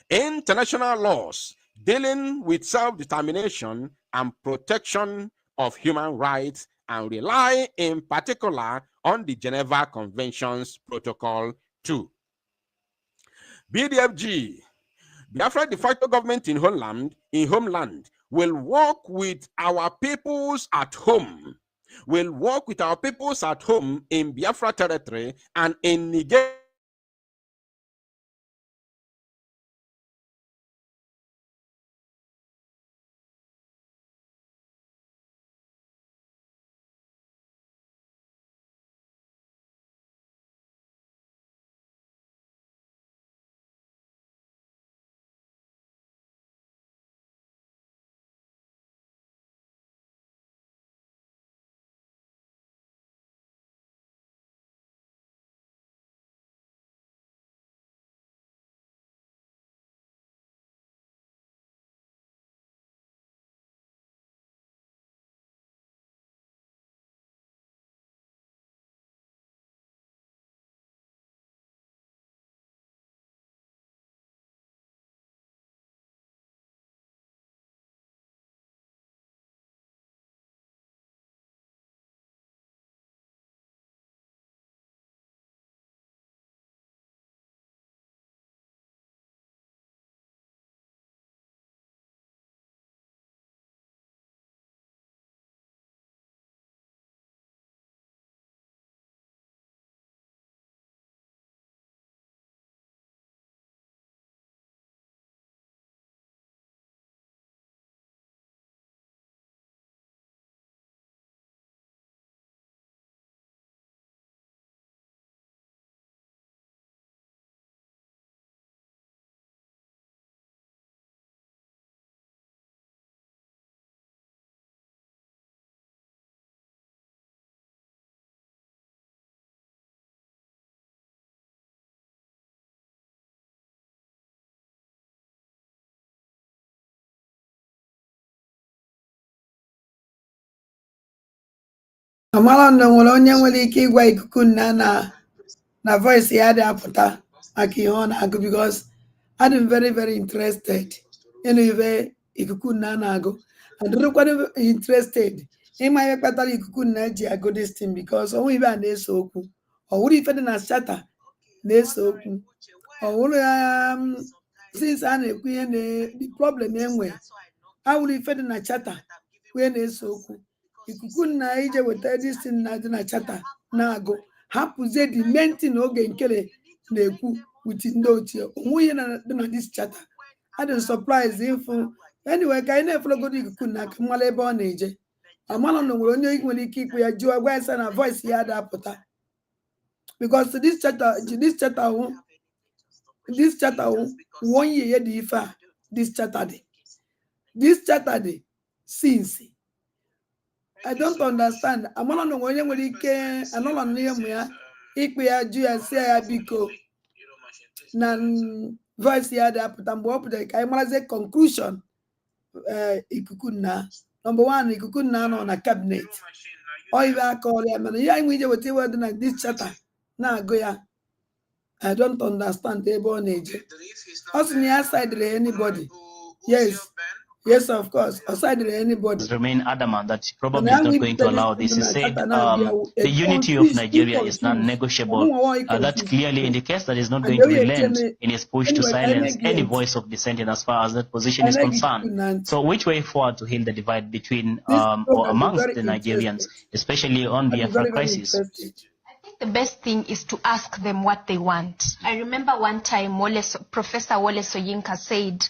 international laws dealing with self-determination and protection of human rights and rely in particular on the Geneva Conventions Protocol 2. BDFG, Biafra de facto government in homeland will work with our peoples at home, will work with our peoples at home in Biafra territory and in Nigeria Amala no nwere onye nwere ike ịgwa ikuku na voice ya dị apụta maka ihe ọ na-agụ because I'm very very interested ịnụ ife ikuku na-agụ. Adịrịkwana interested ịma ihe kpatara ikuku ji agụ this thing because ọnwụ ibe a na-ese okwu. Ọ wụrụ ife dị na chata na-ese okwu. Ọ wụrụ since a na-ekwu ihe the problem enwe awụrụ ife dị na chata wee na-ese okwu. Ikuku ije weta this thing na-adị na chata na-agụ hapụzie the main thing oge nkele na-ekwu with ndị ochie onwe ihe dị na this chata. Adị surprise ịfụ anyway ka anyị na-efologoro ikuku ka mmalụ ebe ọ na-eje. Amalụ na nwere onye nwere ike ikwu ya jụọ gwa ya na voice ya dị apụta because this chata 1 year dị ife a this chata dị since I don't understand. Amalụ na onye nwere ike anọlọ n'ihe mụ ya ikpe ya jụ ya si ya biko na voice ya dị apụta mgbe ọ pụtara ka anyị marazie conclusion ikuku number 1 ikuku nọ na cabinet ọ ibe aka ọrịa mana ihe anyị nwe ije weta iwe dị na this chata na-agụ ya I don't understand ebe ọ na-eje. Ọ sị na ya sidere anybody. Yes, of course. Aside anybody remain adamant that probably is not going to allow this. He said the unity of Nigeria is non-negotiable. That clearly indicates that he's not going to relent in his push to silence any voice of dissenting as far as that position is concerned. So which way forward to heal the divide between or amongst the Nigerians, especially on the Biafra crisis? The best thing is to ask them what they want. I remember one time Professor Wole Soyinka said,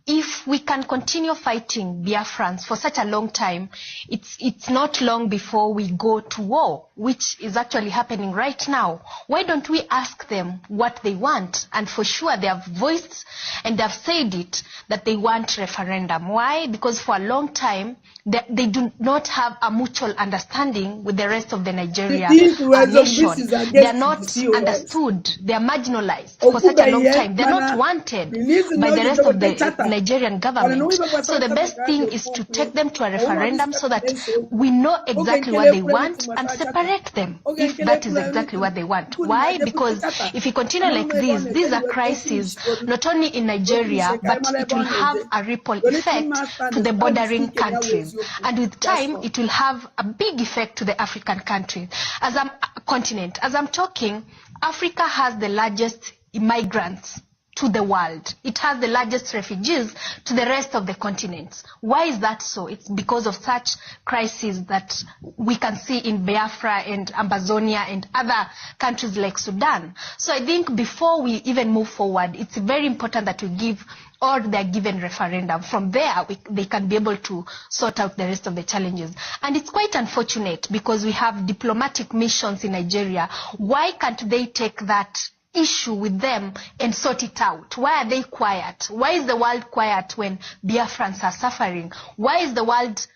if we can continue fighting Biafrans for such a long time, it's not long before we go to war, which is actually happening right now. Why don't we ask them what they want? And for sure they have voiced and they have said it, that they want referendum. Why? Because for a long time, they do not have a mutual understanding with the rest of the Nigeria nation. They are not understood. They are marginalized for such a long time. They are not wanted by the rest of the Nigerian government. So the best thing is to take them to a referendum so that we know exactly what they want and separate them if that is exactly what they want. Why? Because if we continue like this, these are crises not only in Nigeria, but it will have a ripple effect to the bordering countries. And with time, it will have a big effect to the African countries. As a continent, as I'm talking, Africa has the largest immigrants to the world. It has the largest refugees to the rest of the continents. Why is that so? It's because of such crises that we can see in Biafra and Amazonia and other countries like Sudan. So I think before we even move forward, it's very important that we give or they're given referendum. From there, they can be able to sort out the rest of the challenges. And it's quite unfortunate because we have diplomatic missions in Nigeria. Why can't they take that issue with them and sort it out? Why are they quiet? Why is the world quiet when Biafrans are suffering? Why is the world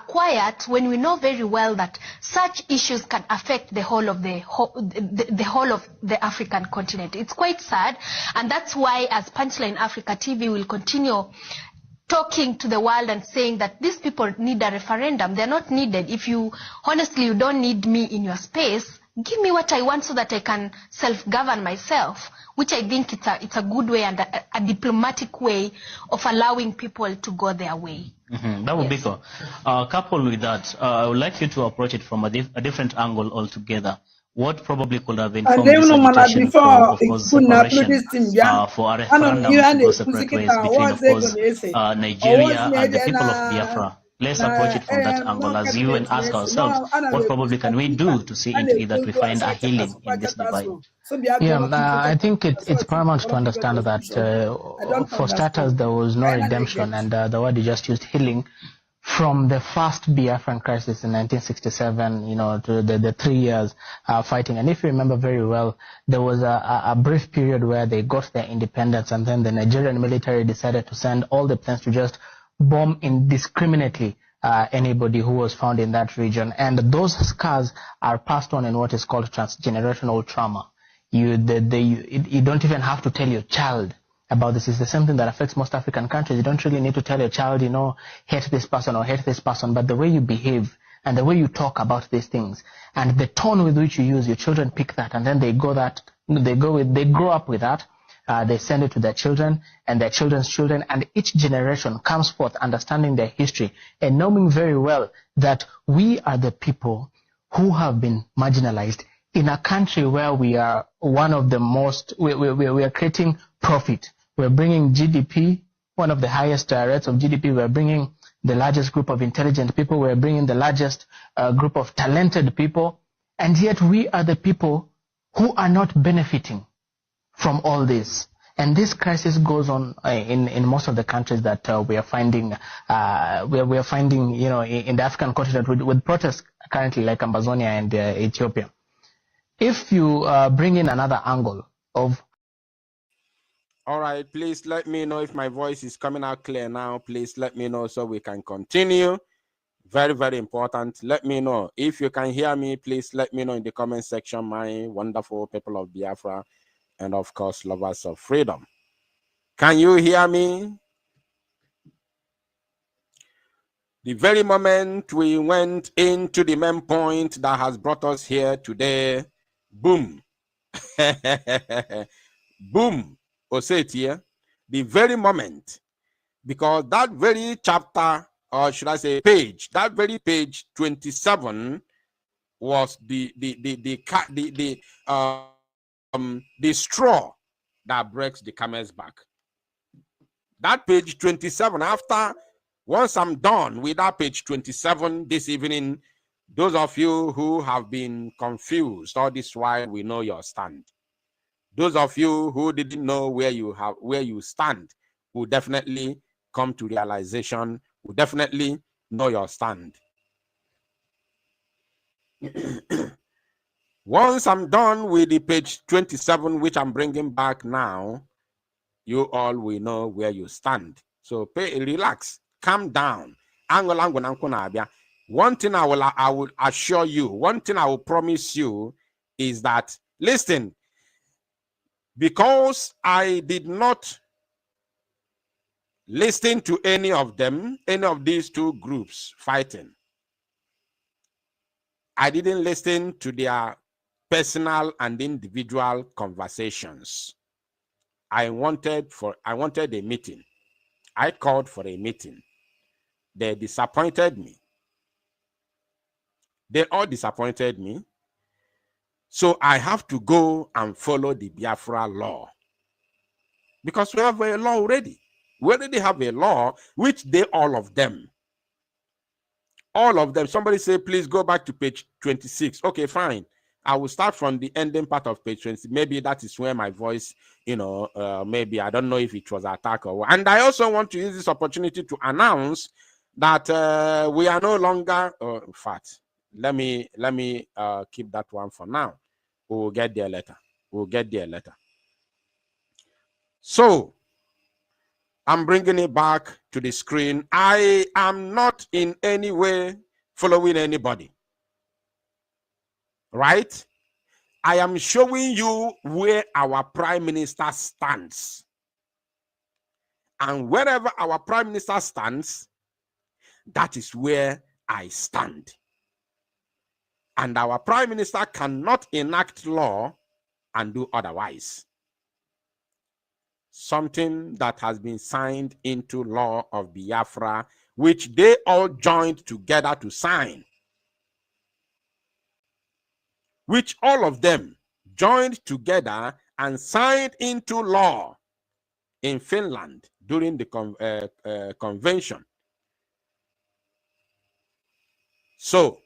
quiet when we know very well that such issues can affect the whole of the whole of the African continent? It's quite sad, and that's why as Punchline Africa TV will continue talking to the world and saying that these people need a referendum. They're not needed. If you honestly you don't need me in your space, give me what I want so that I can self-govern myself, which I think it's a good way and a diplomatic way of allowing people to go their way. That would be cool. Coupled with that, I would like you to approach it from a different angle altogether. What probably could have been formed this agitation for, of course, separation, for a referendum to go separate ways between, of course, Nigeria and the people of Biafra. Let's approach it from that angle as you and ask ourselves, what probably can we do to see into it that we find a healing in this divide? Yeah, I think it's paramount to understand that for starters, there was no redemption, and the word you just used, healing, from the first Biafran crisis in 1967, to the 3 years fighting. And if you remember very well, there was a brief period where they got their independence, and then the Nigerian military decided to send all the planes to just bomb indiscriminately anybody who was found in that region. And those scars are passed on in what is called transgenerational trauma. You don't even have to tell your child about this. It's the same thing that affects most African countries. You don't really need to tell your child, hate this person or hate this person, but the way you behave and the way you talk about these things, and the tone with which you use, your children pick that, and then they grow up with that. They send it to their children and their children's children, and each generation comes forth understanding their history and knowing very well that we are the people who have been marginalized in a country where we are one of the most, we are creating profit. We're bringing GDP, one of the highest rates of GDP. We're bringing the largest group of intelligent people. We're bringing the largest group of talented people. And yet we are the people who are not benefiting from all this. And this crisis goes on in most of the countries that we are finding, we are finding, in the African continent with protests currently like Amazonia and Ethiopia. If you bring in another angle of... All right, please let me know if my voice is coming out clear now. Please let me know so we can continue. Very, very important. Let me know. If you can hear me, please let me know in the comment section, my wonderful people of Biafra, and of course, lovers of freedom. Can you hear me? The very moment we went into the main point that has brought us here today, boom. Boom. Osetia. The very moment. Because that very chapter, or should I say page, that very page 27 was the straw that breaks the camel's back. That page 27, once I'm done with that page 27 this evening, those of you who have been confused all this while, we know your stand. Those of you who didn't know where you stand will definitely come to realization, will definitely know your stand. Once I'm done with the page 27, which I'm bringing back now, you all will know where you stand. So relax, calm down. One thing I will assure you, one thing I will promise you is that, listen, because I did not listen to any of them, any of these two groups fighting, I didn't listen to their personal and individual conversations. I wanted a meeting. I called for a meeting. They disappointed me. They all disappointed me. So I have to go and follow the Biafra law. Because we have a law already. We already have a law, which all of them, somebody say, please go back to page 26. Okay, fine. I will start from the ending part of page 20. Maybe that is where my voice, maybe, I don't know if it was attack or what. And I also want to use this opportunity to announce that we are no longer, in fact, let me keep that one for now. We will get there later. We'll get there later. So, I'm bringing it back to the screen. I am not in any way following anybody. Right? I am showing you where our Prime Minister stands. And wherever our Prime Minister stands, that is where I stand. And our Prime Minister cannot enact law and do otherwise. Something that has been signed into law of Biafra, which they all joined together to sign. Which all of them joined together and signed into law in Finland during the convention. So,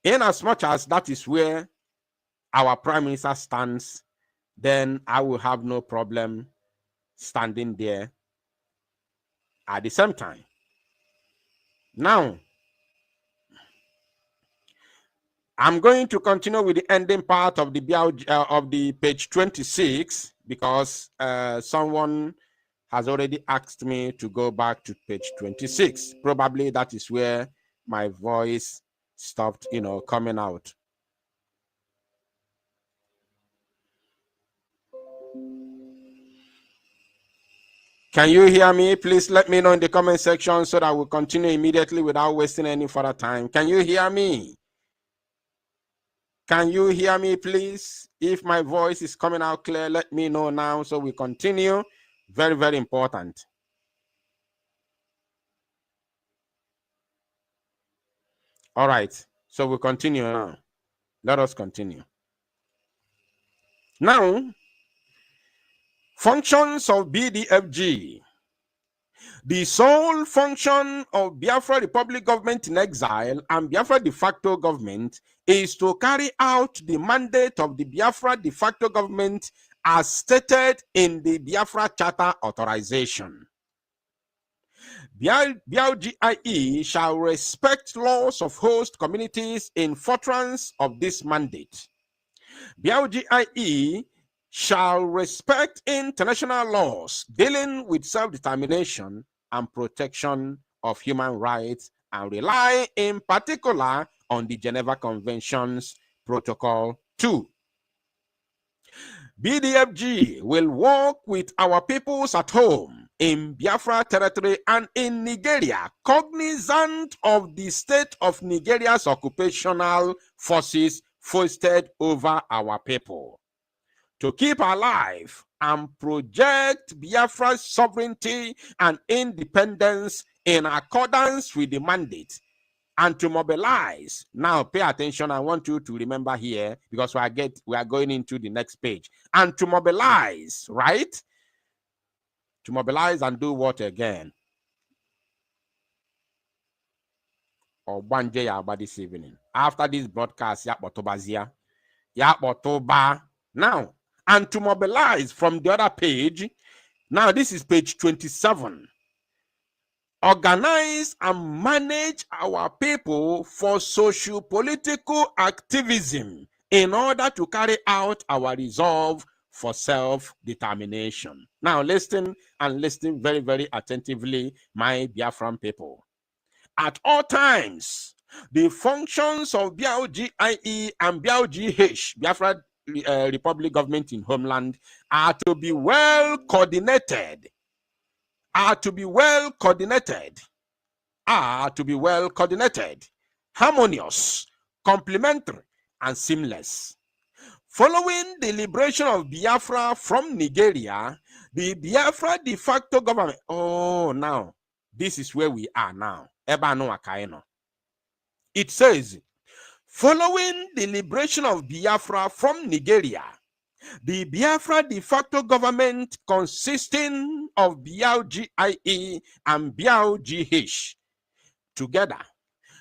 in as much as that is where our Prime Minister stands, then I will have no problem standing there at the same time. Now, I'm going to continue with the ending part of the page 26 because someone has already asked me to go back to page 26. Probably that is where my voice stopped, coming out. Can you hear me? Please let me know in the comment section so that we'll continue immediately without wasting any further time. Can you hear me? Can you hear me, please? If my voice is coming out clear, let me know now so we continue. Very, very important. All right, so we'll continue now. Let us continue. Now, functions of BDFG. The sole function of Biafra Republic Government in Exile and Biafra de facto government is to carry out the mandate of the Biafra de facto government as stated in the Biafra Charter Authorization. BLGIE shall respect laws of host communities in furtherance of this mandate. BLGIE shall respect international laws dealing with self-determination and protection of human rights and rely in particular on the Geneva Convention's Protocol 2. BDFG will work with our peoples at home in Biafra territory and in Nigeria, cognizant of the state of Nigeria's occupational forces foisted over our people, to keep alive and project Biafra's sovereignty and independence in accordance with the mandate, and to mobilize. Now, pay attention. I want you to remember here because we are going into the next page. And to mobilize, right? To mobilize and do what again? Or one day about this evening. After this broadcast, now, and to mobilize from the other page. Now, this is page 27. Organize and manage our people for socio-political activism in order to carry out our resolve for self-determination. Now listen, and listen very, very attentively, my Biafran people. At all times, the functions of BLGIE and BLGH, Biafra Republic Government in Homeland, are to be well coordinated, harmonious, complementary, and seamless. Following the liberation of Biafra from Nigeria, the Biafra de facto government, now, this is where we are now. It says, following the liberation of Biafra from Nigeria, the Biafra de facto government consisting of BLGIE and BLGH together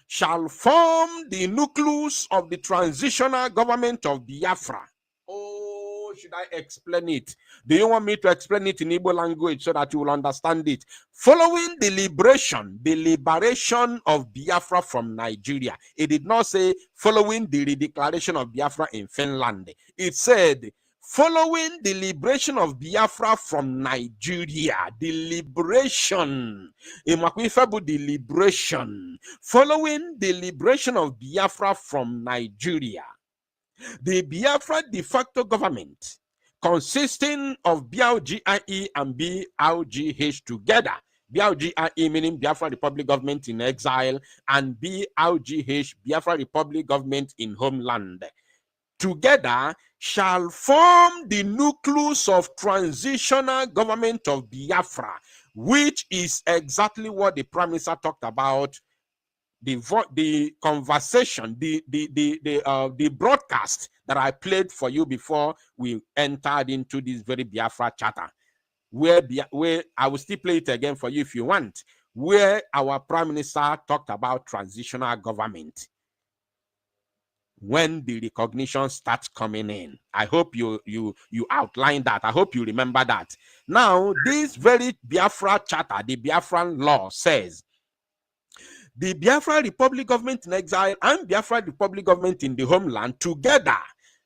shall form the nucleus of the transitional government of Biafra. Oh, should I explain it? Do you want me to explain it in Igbo language so that you will understand it? Following the liberation of Biafra from Nigeria. It did not say following the redeclaration of Biafra in Finland. It said following the liberation of Biafra from Nigeria, the liberation, following the liberation of Biafra from Nigeria, the Biafra de facto government, consisting of BLGIE and BLGH together, BLGIE meaning Biafra Republic Government in Exile, and BLGH, Biafra Republic Government in Homeland, together shall form the nucleus of transitional government of Biafra, which is exactly what the Prime Minister talked about. The conversation, the broadcast that I played for you before we entered into this very Biafra charter, where I will still play it again for you if you want, where our Prime Minister talked about transitional government. When the recognition starts coming in, I hope you outline that. I hope you remember that. Now, this very Biafra charter, the Biafran law, says the Biafra Republic Government in Exile and Biafra Republic Government in the Homeland together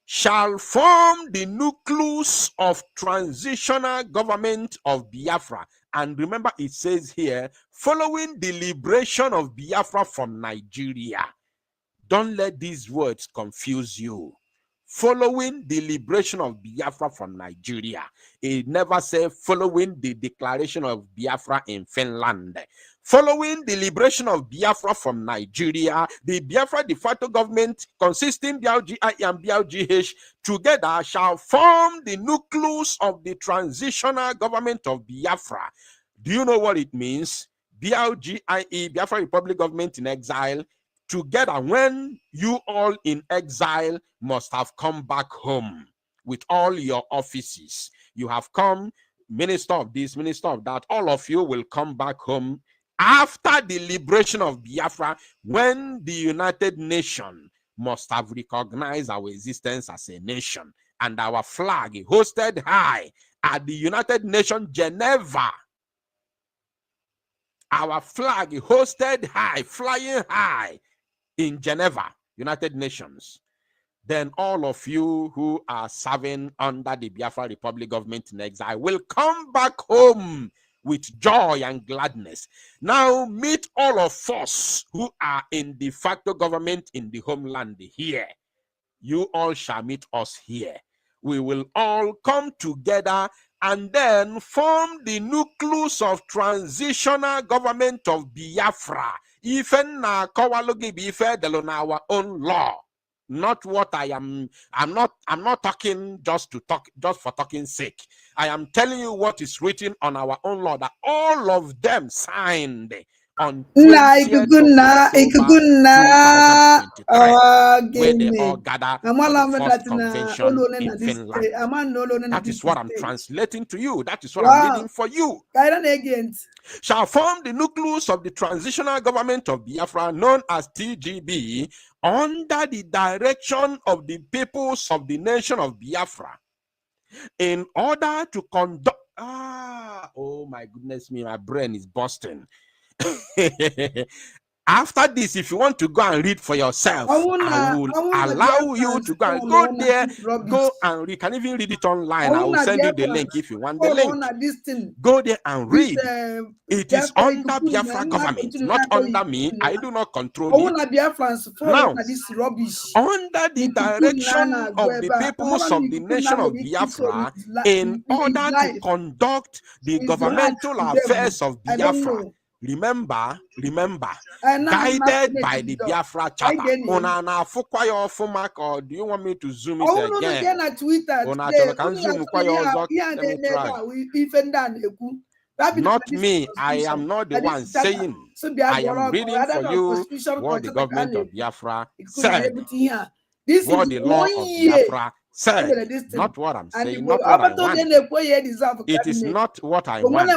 shall form the nucleus of transitional government of Biafra. And remember, it says here, following the liberation of Biafra from Nigeria. Don't let these words confuse you. following the liberation of Biafra from Nigeria. It never said following the declaration of Biafra in Finland. Following the liberation of Biafra from Nigeria, the Biafra de facto government, consisting BLGI and BLGH, together shall form the nucleus of the transitional government of Biafra. Do you know what it means? BLGIE, Biafra Republic Government in Exile, together, when you all in exile must have come back home with all your offices. You have come, minister of this, minister of that, all of you will come back home after the liberation of Biafra, when the United Nations must have recognized our existence as a nation, and our flag hosted high at the United Nations Geneva. Our flag hosted high, flying high in Geneva, United Nations. Then all of you who are serving under the Biafra Republic government in exile will come back home with joy and gladness. Now meet all of us who are in de facto government in the homeland here. You all shall meet us here. We will all come together and then form the nucleus of transitional government of Biafra. Even na kowalogi bife delon our own law. Not what I'm not talking just to talk, just for talking sake. I am telling you what is written on our own law, that all of them signed on 20th of October 2023, where they all gather for the first convention in Finland. That is what I'm translating to you. That is what I'm reading for you. Shall form the nucleus of the transitional government of Biafra, known as TGB, under the direction of the peoples of the nation of Biafra, in order to conduct. Oh my goodness me, my brain is busting. After this, if you want to go and read for yourself, I will allow you to go and go there, go and read. You can even read it online. I will send you the link if you want the link. Go there and read. It is under Biafra government, not under me. I do not control it. Now, under the direction of the peoples of the nation of Biafra, in order to conduct the governmental affairs of Biafra. Remember, guided by the Biafra Charter. Or do you want me to zoom it again? Not me. I am not the one saying. I am reading for you what the government of Biafra said. What the law of Biafra said. Not what I'm saying. Not what I want. It is not what I want.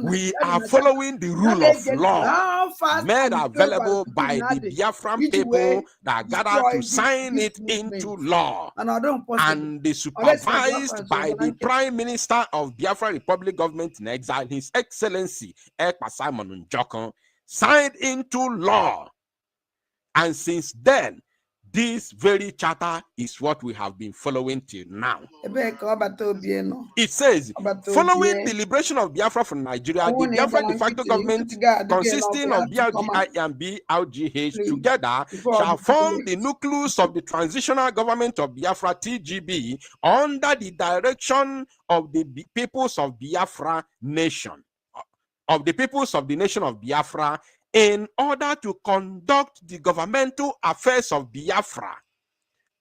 We are following the rule of law made available by the Biafran people that gathered to sign it into law, and supervised by the Prime Minister of Biafra Republic Government in Exile, His Excellency Ekpa Simon Njoko, signed into law. And since then, this very charter is what we have been following till now. It says, following the liberation of Biafra from Nigeria, the Biafra de facto government, consisting of BLGI and BLGH, together shall form the nucleus of the transitional government of Biafra, TGB, under the direction of the peoples of Biafra nation, of the peoples of the nation of Biafra, in order to conduct the governmental affairs of Biafra.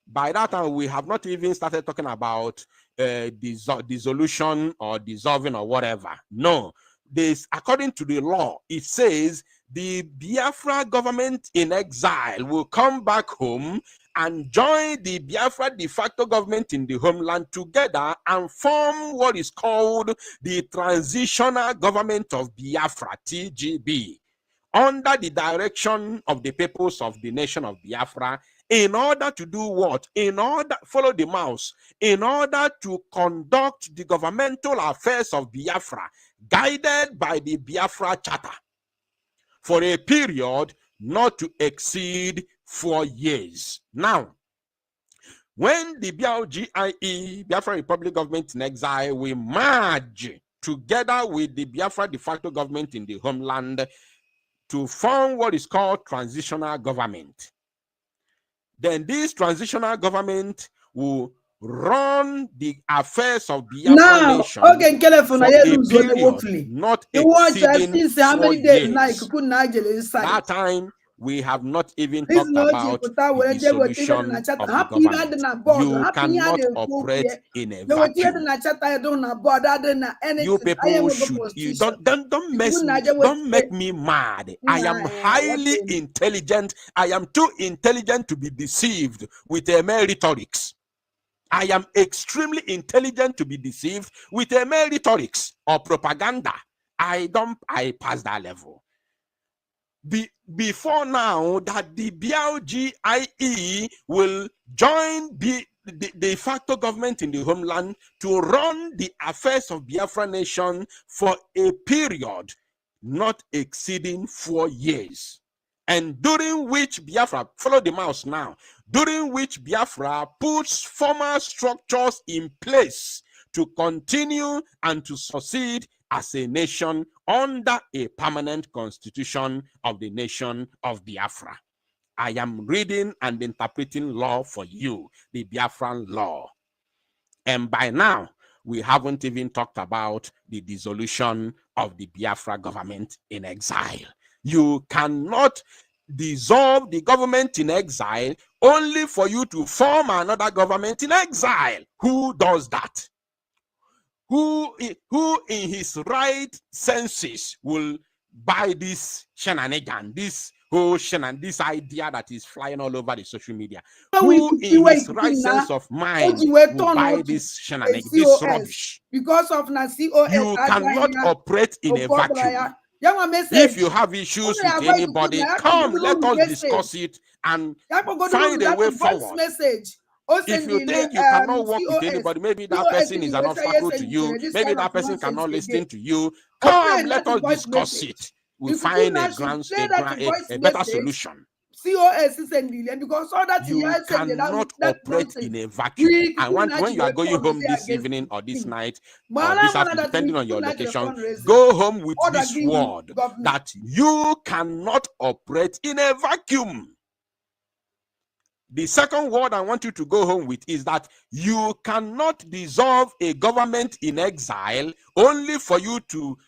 By that time, we have not even started talking about dissolution or dissolving or whatever. No, this, according to the law, it says the Biafra government in exile will come back home and join the Biafra de facto government in the homeland together and form what is called the Transitional Government of Biafra, TGB, under the direction of the peoples of the nation of Biafra, in order to do what? In order, follow the mouse, in order to conduct the governmental affairs of Biafra, guided by the Biafra Charter, for a period not to exceed 4 years. Now, when the BLGIE, Biafra Republic Government in Exile, will merge together with the Biafra de facto government in the homeland to form what is called transitional government, then this transitional government will run the affairs of Biafra Now, nation okay, for a period not exceeding 4 years. That time, we have not even talked about the dissolution of the government. You cannot operate in a vacuum. You people should don't mess me, don't make me mad. I am highly intelligent. I am too intelligent to be deceived with a mere rhetorics. I am extremely intelligent to be deceived with a mere rhetorics or propaganda. I pass that level. Before now, that the BLGIE will join the de facto government in the homeland to run the affairs of Biafra nation for a period not exceeding 4 years. And during which Biafra, follow the mouse now, during which Biafra puts formal structures in place to continue and to succeed as a nation under a permanent constitution of the nation of Biafra. I am reading and interpreting law for you, the Biafran law. And by now, we haven't even talked about the dissolution of the Biafra government in exile. You cannot dissolve the government in exile only for you to form another government in exile. Who does that? Who in his right senses will buy this shenanigan, this whole this idea that is flying all over the social media? Who in his right sense of mind will buy this shenanigan, this rubbish? Because of you cannot operate in a vacuum. If you have issues with anybody, come, let us discuss it and find a way forward. If you think you cannot work with anybody, maybe that person is an obstacle to you, maybe that person cannot listen to you, come, let us discuss it. We'll find a better solution. You cannot operate in a vacuum. And when you are going home this evening or this night or this afternoon, depending on your location, go home with this word that you cannot operate in a vacuum. The second word I want you to go home with is that you cannot dissolve a government in exile only for you to,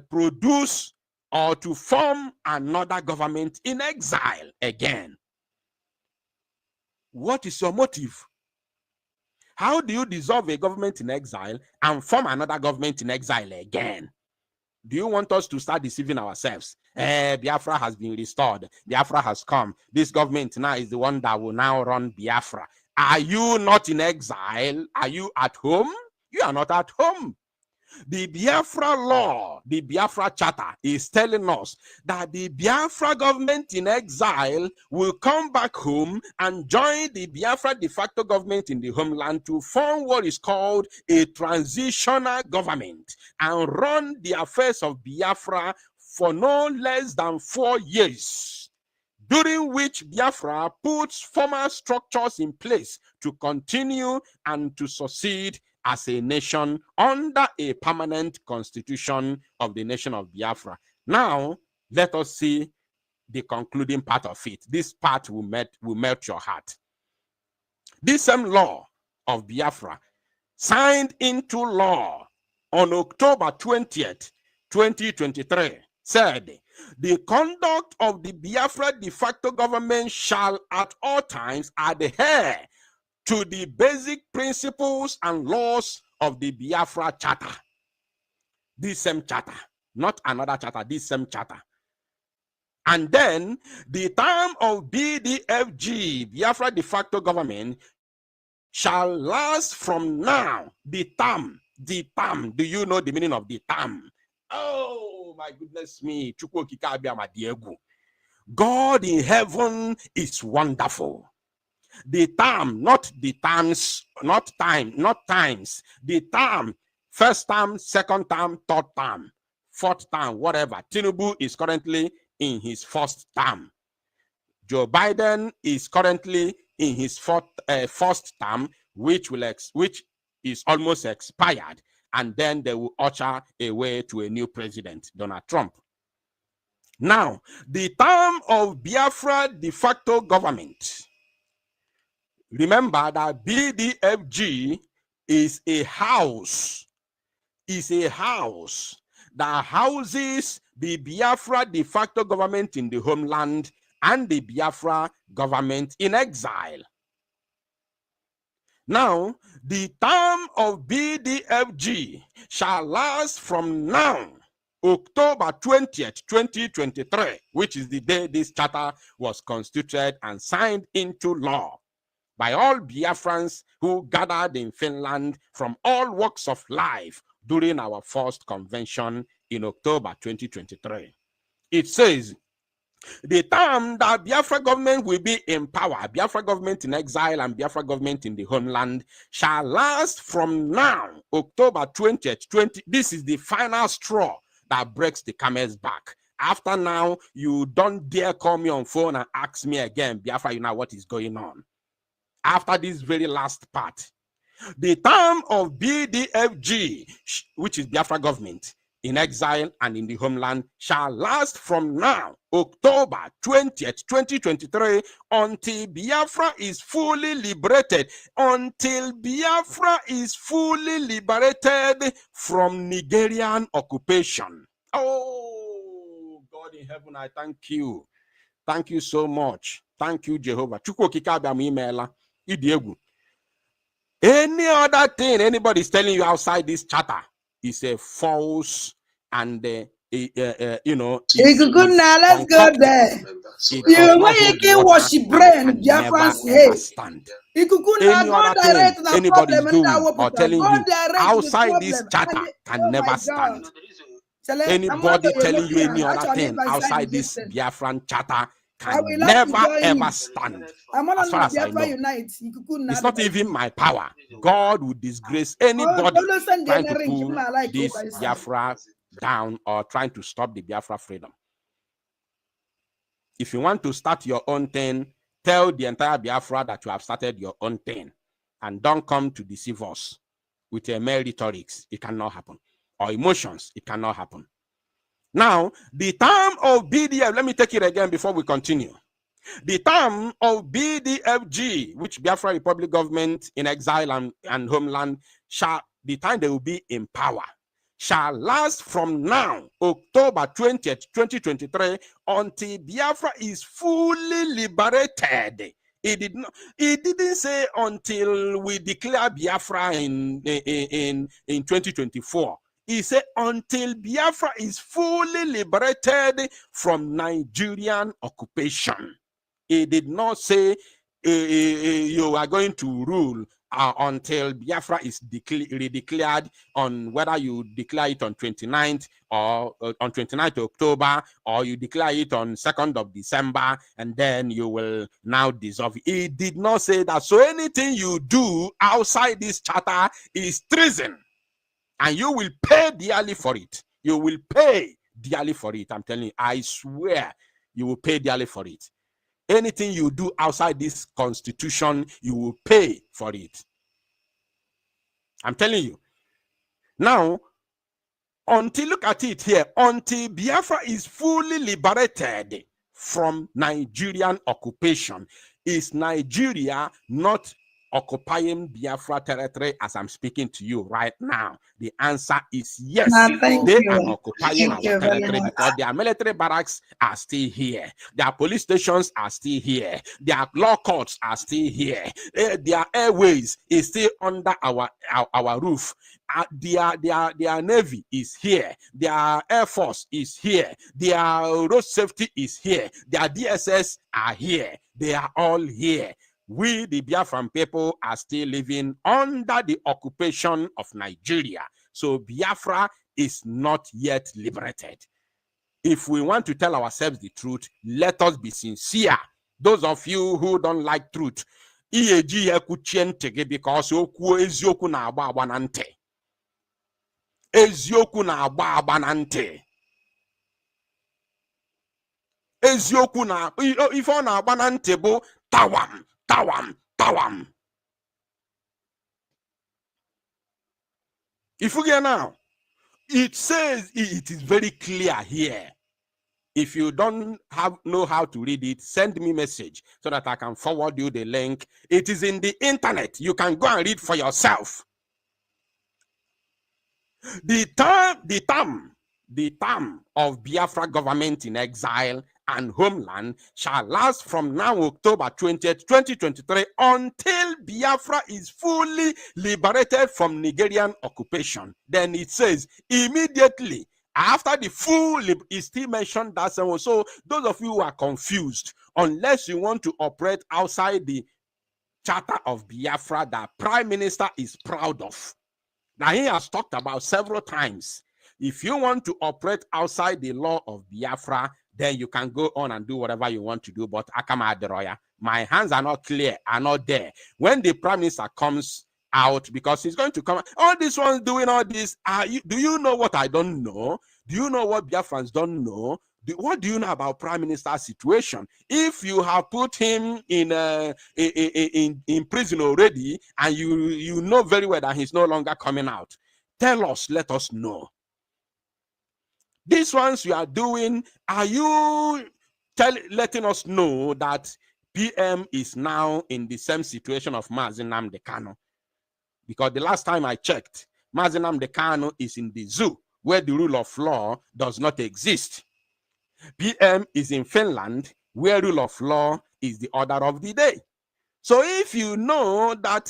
produce or to form another government in exile again. What is your motive? How do you dissolve a government in exile and form another government in exile again? Do you want us to start deceiving ourselves? Biafra has been restored. Biafra has come. This government now is the one that will now run Biafra. Are you not in exile? Are you at home? You are not at home. The Biafra law, the Biafra charter is telling us that the Biafra government in exile will come back home and join the Biafra de facto government in the homeland to form what is called a transitional government and run the affairs of Biafra for no less than 4 years, during which Biafra puts formal structures in place to continue and to succeed as a nation under a permanent constitution of the nation of Biafra. Now, let us see the concluding part of it. This part will melt your heart. This same law of Biafra, signed into law on October 20th, 2023, said, the conduct of the Biafra de facto government shall at all times adhere to the basic principles and laws of the Biafra Charter. This same charter, not another charter, this same charter. And then the term of BDFG, Biafra de facto government, shall last from now. The term. Do you know the meaning of the term? Oh my goodness me. God in heaven is wonderful. The term, not the times, not times. The term, first term, second term, third term, fourth term, whatever. Tinubu is currently in his first term. Joe Biden is currently in his first term, which is almost expired, and then they will usher a way to a new president, Donald Trump. Now, the term of Biafra de facto government. Remember that BDFG is a house. That houses the Biafra de facto government in the homeland and the Biafra government in exile. Now, the term of BDFG shall last from now, October 20th, 2023, which is the day this charter was constituted and signed into law by all Biafrans who gathered in Finland from all walks of life during our first convention in October 2023. It says, the term that Biafra government will be in power, Biafra government in exile and Biafra government in the homeland, shall last from now, October 20th, 20. This is the final straw that breaks the camel's back. After now, you don't dare call me on phone and ask me again, Biafra, you know what is going on. After this very last part, the term of BDFG, which is Biafra government in exile and in the homeland, shall last from now, October 20th, 2023, until Biafra is fully liberated. Until Biafra is fully liberated from Nigerian occupation. Oh, God in heaven, I thank you. Thank you so much. Thank you, Jehovah. Any other thing anybody is telling you outside this charter is a false and you know, let's go there. You can worship brain, Biafran's head. Any other thing anybody is doing or telling you outside this charter can never stand. Anybody telling you any other thing outside this Biafran charter can never ever stand. As far as I know, it's not even my power. God would disgrace anybody trying to pull this Biafra down or trying to stop the Biafra freedom. If you want to start your own thing, tell the entire Biafra that you have started your own thing, and don't come to deceive us with a mere rhetorics. It cannot happen. Or emotions. It cannot happen. Now, the term of BDF, let me take it again before we continue. The term of BDFG, which Biafra Republic government in exile and homeland, the time they will be in power, shall last from now, October 20th, 2023, until Biafra is fully liberated. It didn't say until we declare Biafra in 2024. He said until Biafra is fully liberated from Nigerian occupation. He did not say you are going to rule until Biafra is redeclared, on whether you declare it on 29th or on 29th October, or you declare it on 2nd of December, and then you will now dissolve. He did not say that. So anything you do outside this charter is treason. And you will pay dearly for it. You will pay dearly for it. I'm telling you, I swear you will pay dearly for it. Anything you do outside this constitution, you will pay for it. I'm telling you. Now, look at it here, until Biafra is fully liberated from Nigerian occupation. Is Nigeria not occupying Biafra territory as I'm speaking to you right now? The answer is yes. They are occupying our territory because their military barracks are still here. Their police stations are still here. Their law courts are still here. Their airways is still under our roof. Their navy is here. Their air force is here. Their road safety is here. Their DSS are here. They are all here. We, the Biafran people, are still living under the occupation of Nigeria. So Biafra is not yet liberated. If we want to tell ourselves the truth, let us be sincere. Those of you who don't like truth, because eziokwu na-agba agba na ntị. Eziokwu na-agba agba na ntị. Eziokwu na ife ọ na-agba na ntị bụ tawam. Tawam. If you get now, it says, it is very clear here. If you don't know how to read it, send me a message so that I can forward you the link. It is in the internet. You can go and read for yourself. The term of Biafra government in exile and homeland shall last from now, October 20th, 2023, until Biafra is fully liberated from Nigerian occupation. Then it says immediately after the full, it still mentioned that. So those of you who are confused, unless you want to operate outside the charter of Biafra that Prime Minister is proud of, now he has talked about several times. If you want to operate outside the law of Biafra, then you can go on and do whatever you want to do. But Akama Aderoya, my hands are not clear, are not there. When the Prime Minister comes out, because he's going to come, all these ones doing all this, do you know what I don't know? Do you know what Biafrans don't know? What do you know about Prime Minister's situation? If you have put him in prison already, and you know very well that he's no longer coming out, tell us, let us know. These ones you are doing, are you letting us know that PM is now in the same situation of Mazi Nnamdi Kanu? Because the last time I checked, Mazi Nnamdi Kanu is in the zoo where the rule of law does not exist. PM is in Finland where rule of law is the order of the day. So if you know that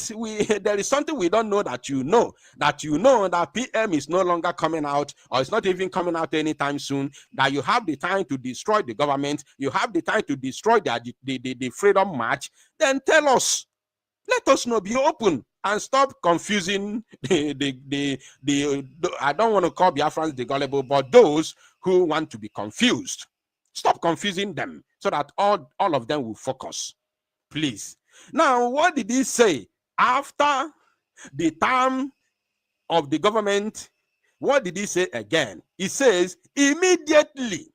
there is something we don't know, that you know that PM is no longer coming out, or it's not even coming out anytime soon, that you have the time to destroy the government, you have the time to destroy the freedom march, then tell us. Let us know, be open, and stop confusing the I don't want to call Biafrans the gullible, but those who want to be confused. Stop confusing them so that all of them will focus, please. Now, what did he say after the term of the government? What did he say again? He says immediately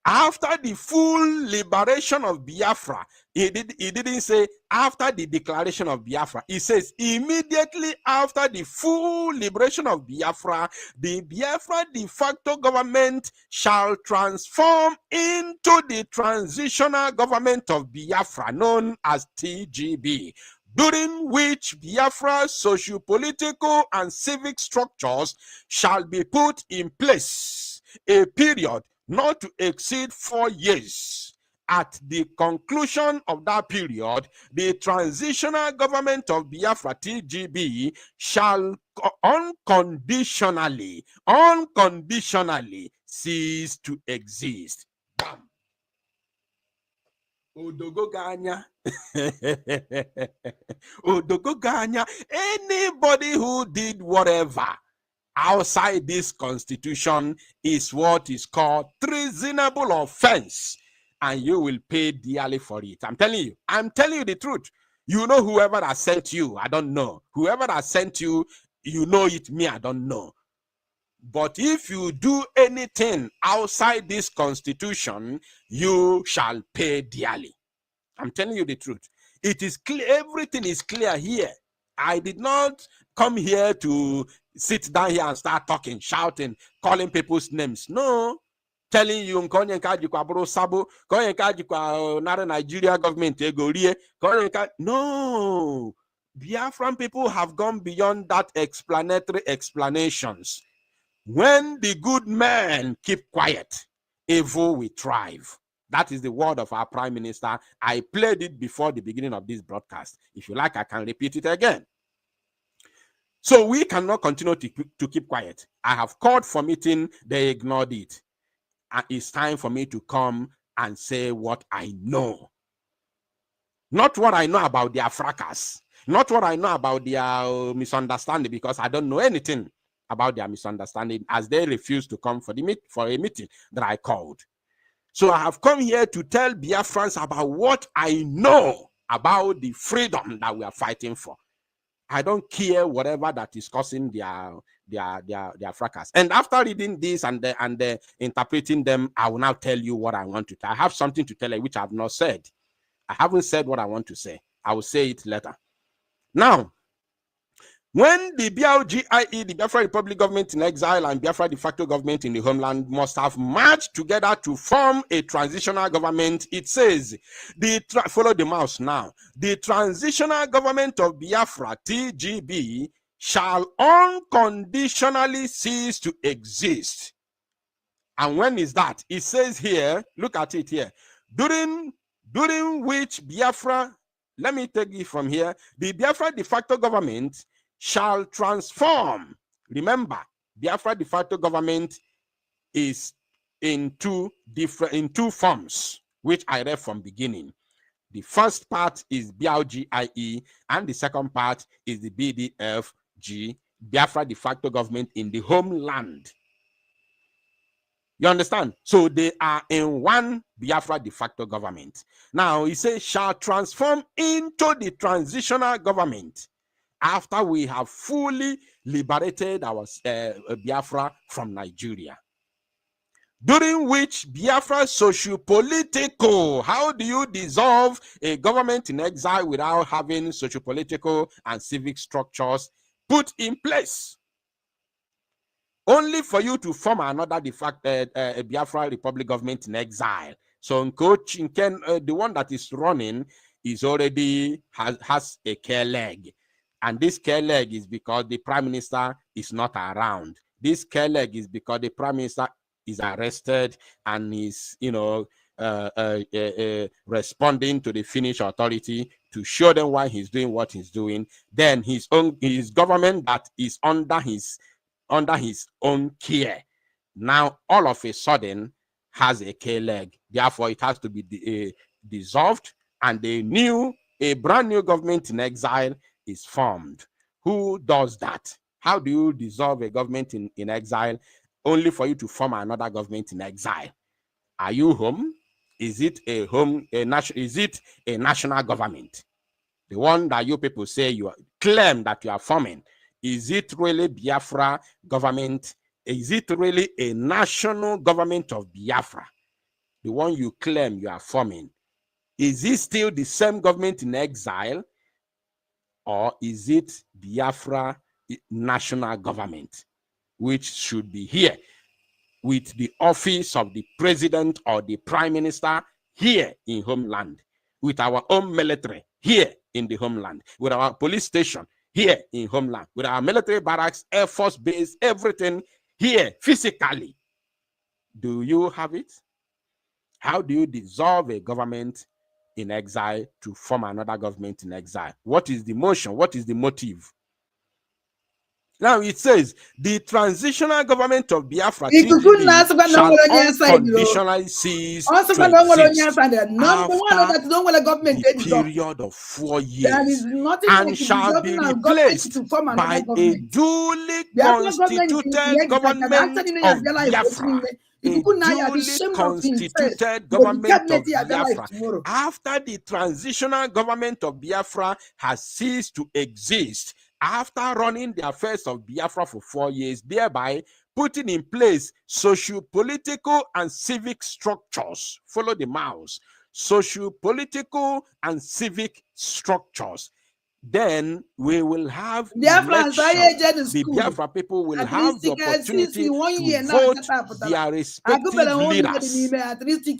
after the full liberation of Biafra. He didn't say after the declaration of Biafra. He says immediately after the full liberation of Biafra, the Biafra de facto government shall transform into the transitional government of Biafra, known as TGB, during which Biafra's socio-political and civic structures shall be put in place, a period not to exceed 4 years. At the conclusion of that period, the transitional government of Biafra, TGB, shall unconditionally cease to exist. Bam. Odogoganya. Odogoganya. Anybody who did whatever outside this constitution is what is called treasonable offense, and you will pay dearly for it. I'm telling you the truth. You know whoever has sent you, I don't know. Whoever has sent you, you know it, me, I don't know. But if you do anything outside this constitution, you shall pay dearly. I'm telling you the truth. It is clear, everything is clear here. I did not come here to sit down here and start talking, shouting, calling people's names. No. Telling you, Nigeria government, no. Biafran people have gone beyond that explanatory explanations. When the good men keep quiet, evil will thrive. That is the word of our Prime Minister. I played it before the beginning of this broadcast. If you like, I can repeat it again. So we cannot continue to keep quiet. I have called for meeting, they ignored it. It's time for me to come and say what I know. Not what I know about their fracas. Not what I know about their misunderstanding, because I don't know anything about their misunderstanding, as they refused to come for a meeting that I called. So I have come here to tell Biafrans about what I know about the freedom that we are fighting for. I don't care whatever that is causing their fracas. And after reading this and interpreting them, I will now tell you what I want to tell. I have something to tell you which I have not said. I haven't said what I want to say. I will say it later. Now, When the BLGIE, the Biafra Republic Government in Exile, and Biafra de facto government in the homeland must have marched together to form a transitional government, it says, follow the mouse now, the transitional government of Biafra, TGB, shall unconditionally cease to exist. And when is that? It says here, look at it here, during which Biafra, let me take it from here, the Biafra de facto government shall transform. Remember, Biafra de facto government is in two forms, which I read from beginning. The first part is BLGIE, and the second part is the BDFG, Biafra de facto government in the homeland. You understand? So they are in one Biafra de facto government. Now, he says, shall transform into the transitional government after we have fully liberated our Biafra from Nigeria. During which Biafra socio-political, how do you dissolve a government in exile without having socio-political and civic structures put in place? Only for you to form another de facto Biafra Republic government in exile. So the one that is running is already has a care leg. And this care leg is because the prime minister is not around. This care leg is because the prime minister is arrested and is, responding to the Finnish authority to show them why he's doing what he's doing. Then his government that is under his own care now all of a sudden has a care leg. Therefore, it has to be dissolved, and a brand new government in exile is formed. Who does that? How do you dissolve a government in exile only for you to form another government in exile? Are you home? Is it is it a national government? The one that you people say you claim that you are forming, is it really Biafra government? Is it really a national government of Biafra? The one you claim you are forming, is it still the same government in exile? Or is it Biafra national government, which should be here with the office of the president or the prime minister here in homeland, with our own military here in the homeland, with our police station here in homeland, with our military barracks, air force base, everything here physically? Do you have it? How do you dissolve a government in exile to form another government in exile? What is the motion? What is the motive? Now it says the transitional government of Biafra shall unconditionally cease to exist after the period of 4 years and shall be replaced by a duly constituted government of Biafra. A duly constituted government of Biafra. After the transitional government of Biafra has ceased to exist, after running the affairs of Biafra for 4 years, thereby putting in place socio-political and civic structures. Follow the mouse. Socio-political and civic structures. Then we will have elections. The Biafra people will have the opportunity to vote their respective leaders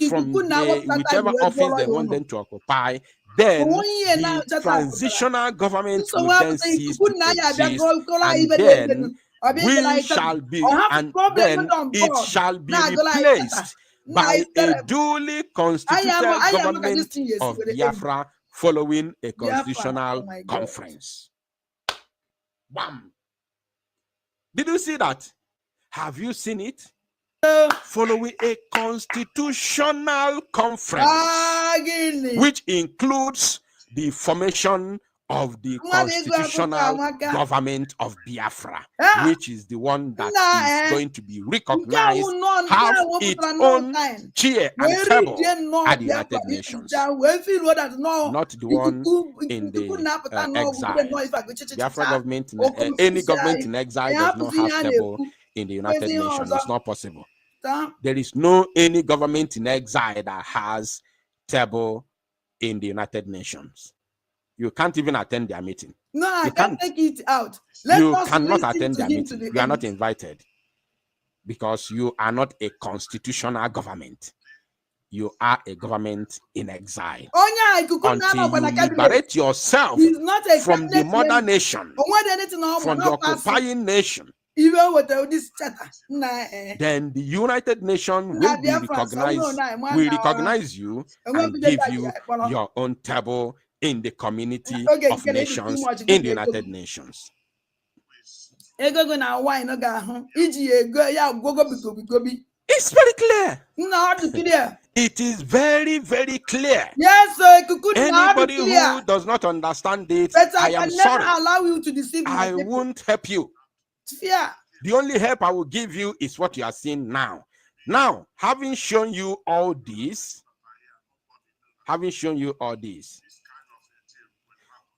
from whichever office they want them to occupy. Then the transitional government will then cease to exist, and then we shall be, and then it shall be replaced by a duly constituted government of Biafra following a constitutional conference. Bam! Did you see that? Have you seen it? Following a constitutional conference, which includes the formation of the constitutional government of Biafra, which is the one that is going to be recognized, have its own chair and table at the United Nations, not the one in the exile. Biafra government, any government in exile does not have table in the United Nations. It's not possible. There is no any government in exile that has table in the United Nations. You can't even attend their meeting. No, I You can't take it out. You Let us cannot listen attend to their him meeting. to the You are not end. invited because you are not a constitutional government. You are a government in exile. Until you liberate yourself from the mother nation, from the occupying nation, then the United Nations will recognize you and give you your own table in the community of nations in the United Nations. It's very clear. It is very, very clear. Yes, anybody who does not understand it, I am sorry. Allow you to deceive I won't help you. Yeah. The only help I will give you is what you are seeing now. Now, having shown you all this,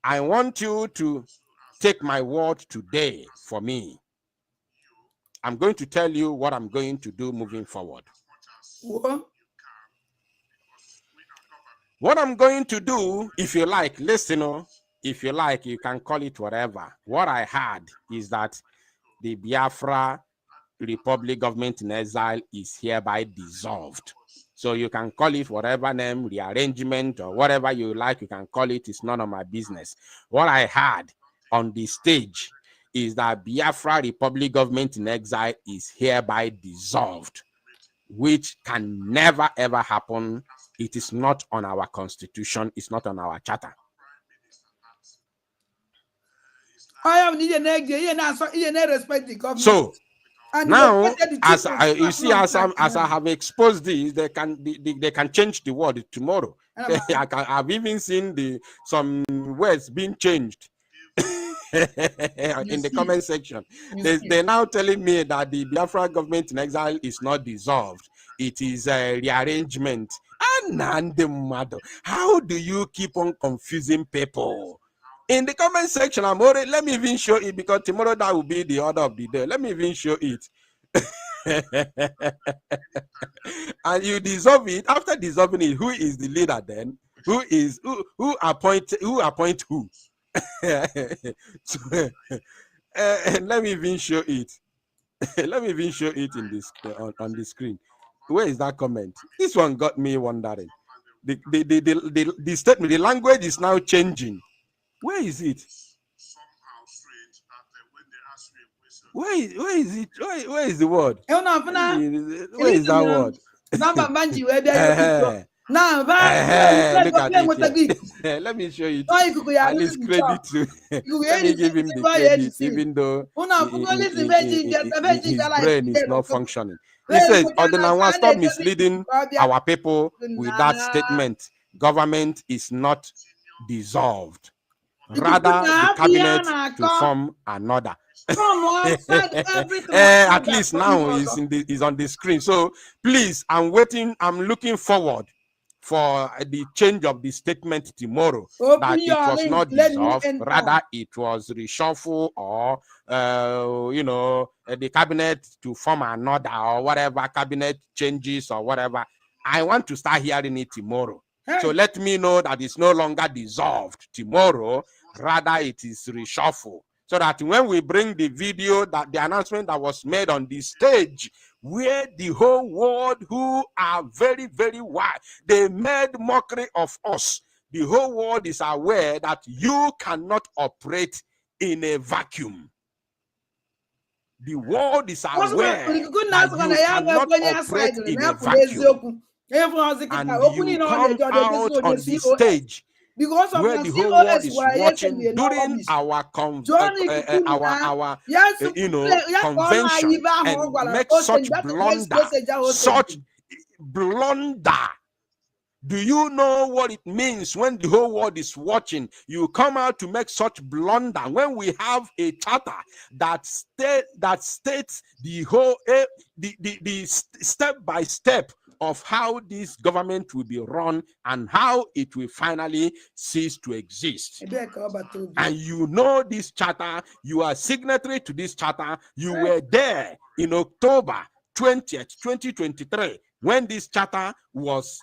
I want you to take my word today for me. I'm going to tell you what I'm going to do moving forward. What I'm going to do, if you like, listen, if you like, you can call it whatever. What I heard is that the Biafra Republic government in exile is hereby dissolved. So you can call it whatever name, rearrangement, or whatever you like, you can call it. It's none of my business. What I heard on the stage is that Biafra Republic government in exile is hereby dissolved, which can never ever happen. It is not on our constitution. It's not on our charter. So now, as I have exposed this, they can change the word tomorrow. I've even seen some words being changed in the comment section. They're now telling me that the Biafra government in exile is not dissolved. It is a rearrangement. How do you keep on confusing people? In the comment section, let me even show it, because tomorrow that will be the order of the day. Let me even show it. And you dissolve it. After dissolving it, who is the leader then? Who appoint who? So, let me even show it. Let me even show it in this on the screen. Where is that comment? This one got me wondering. The statement, the language is now changing. Where is it? Where is it? Where is the word? Where is that word? Look at it here. Let me show you. At least credit to. Let me give him the credit, even though his brain is not functioning. He says, Odinawa, stop misleading our people with that statement. Government is not dissolved. Rather, the cabinet to form another. At least now is on the screen. So please, I'm waiting. I'm looking forward for the change of the statement tomorrow, that it was not dissolved, rather it was reshuffled, or the cabinet to form another, or whatever, cabinet changes or whatever. I want to start hearing it tomorrow. So let me know that it's no longer dissolved tomorrow, rather it is reshuffled. So that when we bring the video, that the announcement that was made on the stage, where the whole world, who are very, very wide, they made mockery of us. The whole world is aware that you cannot operate in a vacuum. The world is aware that you cannot operate in a vacuum. And you come out on the stage where the whole world is watching during our convention, and make such blunder. Do you know what it means when the whole world is watching? You come out to make such blunder when we have a charter that states the whole the step by step of how this government will be run and how it will finally cease to exist. And you know this charter, you are signatory to this charter, you were there in October 20th, 2023, when this charter was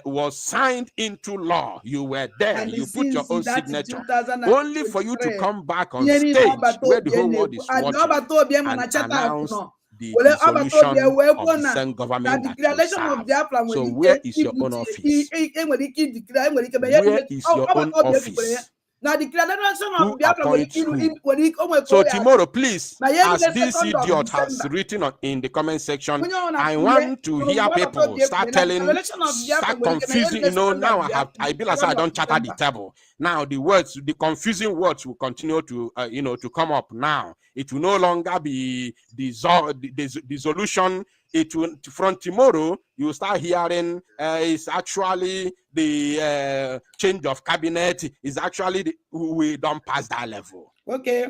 was signed into law. You were there. And You put your own since that signature. 2023, Only for you to come back on ihe stage niile ọbata where the obi whole na-ekwu, world is and watching ọbata obi ma and na chata akụ announce nọ the were ọbata obi dissolution wee of kwuo the na same na government that you declaration of serve. Biafra So nwere where ike is your own ibute office? enwere ike idikira enwere ike menye Where is your ọbata own obi ekwukwere ya office? na declaration Who of Biafra nwere appoints ike who? nwere ike o nwere ka So o ya tomorrow, please, na ya as niile this 2nd of idiot has December written in the comment section, onye ọbụla I kwuye want to hụrụ hear mgbe ọbata people obi ekwukwere start na telling, declaration of Biafra start nwere ike na ya confusing. niile Now 2nd of I feel as I don't chatter the table. Now the confusing words will continue to, to come up. Now it will no longer be dissolution. It will, from tomorrow, you will start hearing it's actually the change of cabinet. Is actually we don't pass that level. Okay.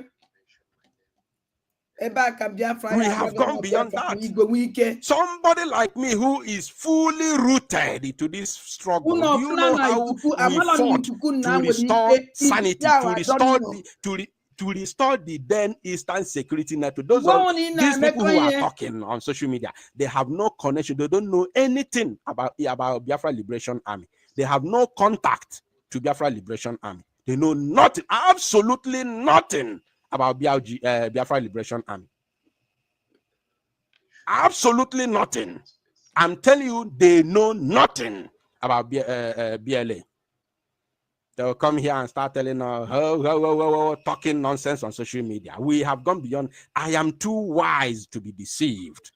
We have gone beyond that. Somebody like me who is fully rooted into this struggle. Do you know how we fought to restore sanity, to restore the then Eastern security network? These people who are talking on social media, they have no connection. They don't know anything about Biafra Liberation Army. They have no contact to Biafra Liberation Army. They know nothing, absolutely nothing about Biafra Liberation Army. Absolutely nothing. I'm telling you, they know nothing about BLA. They'll come here and start telling us, talking nonsense on social media. We have gone beyond. I am too wise to be deceived.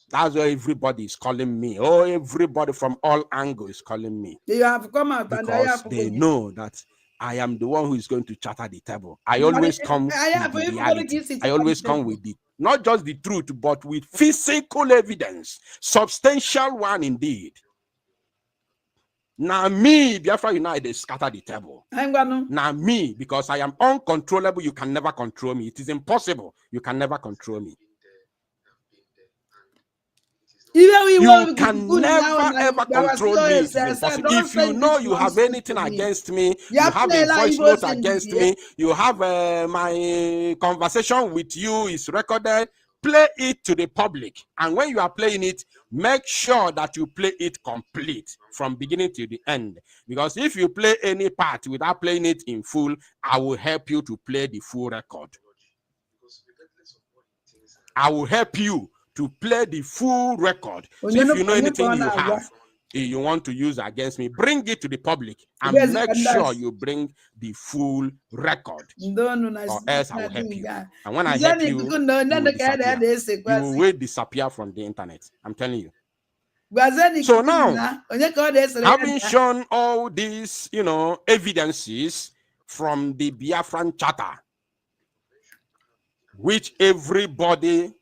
That's why everybody is calling me. Oh, everybody from all angles is calling me. They have come out because they know that I am the one who is going to chatter the table. I always come with the reality. I always come with the, not just the truth, but with physical evidence, substantial one indeed. Now me, Biafra United, scatter the table. Now me, because I am uncontrollable, you can never control me. It is impossible. You can never control me. You can never ever control me. It is impossible. If you know you have anything against me, you have a voice note against me, you have my conversation with you is recorded, play it to the public. And when you are playing it, make sure that you play it complete from beginning to the end. Because if you play any part without playing it in full, I will help you to play the full record. I will help you to play the full record. So if you know anything you have, you want to use against me, bring it to the public and make sure you bring the full record. Or else I will help you. And when I help you, you will disappear from the internet. I'm telling you. So now, having shown all these, evidences from the Biafran Charter, which everybody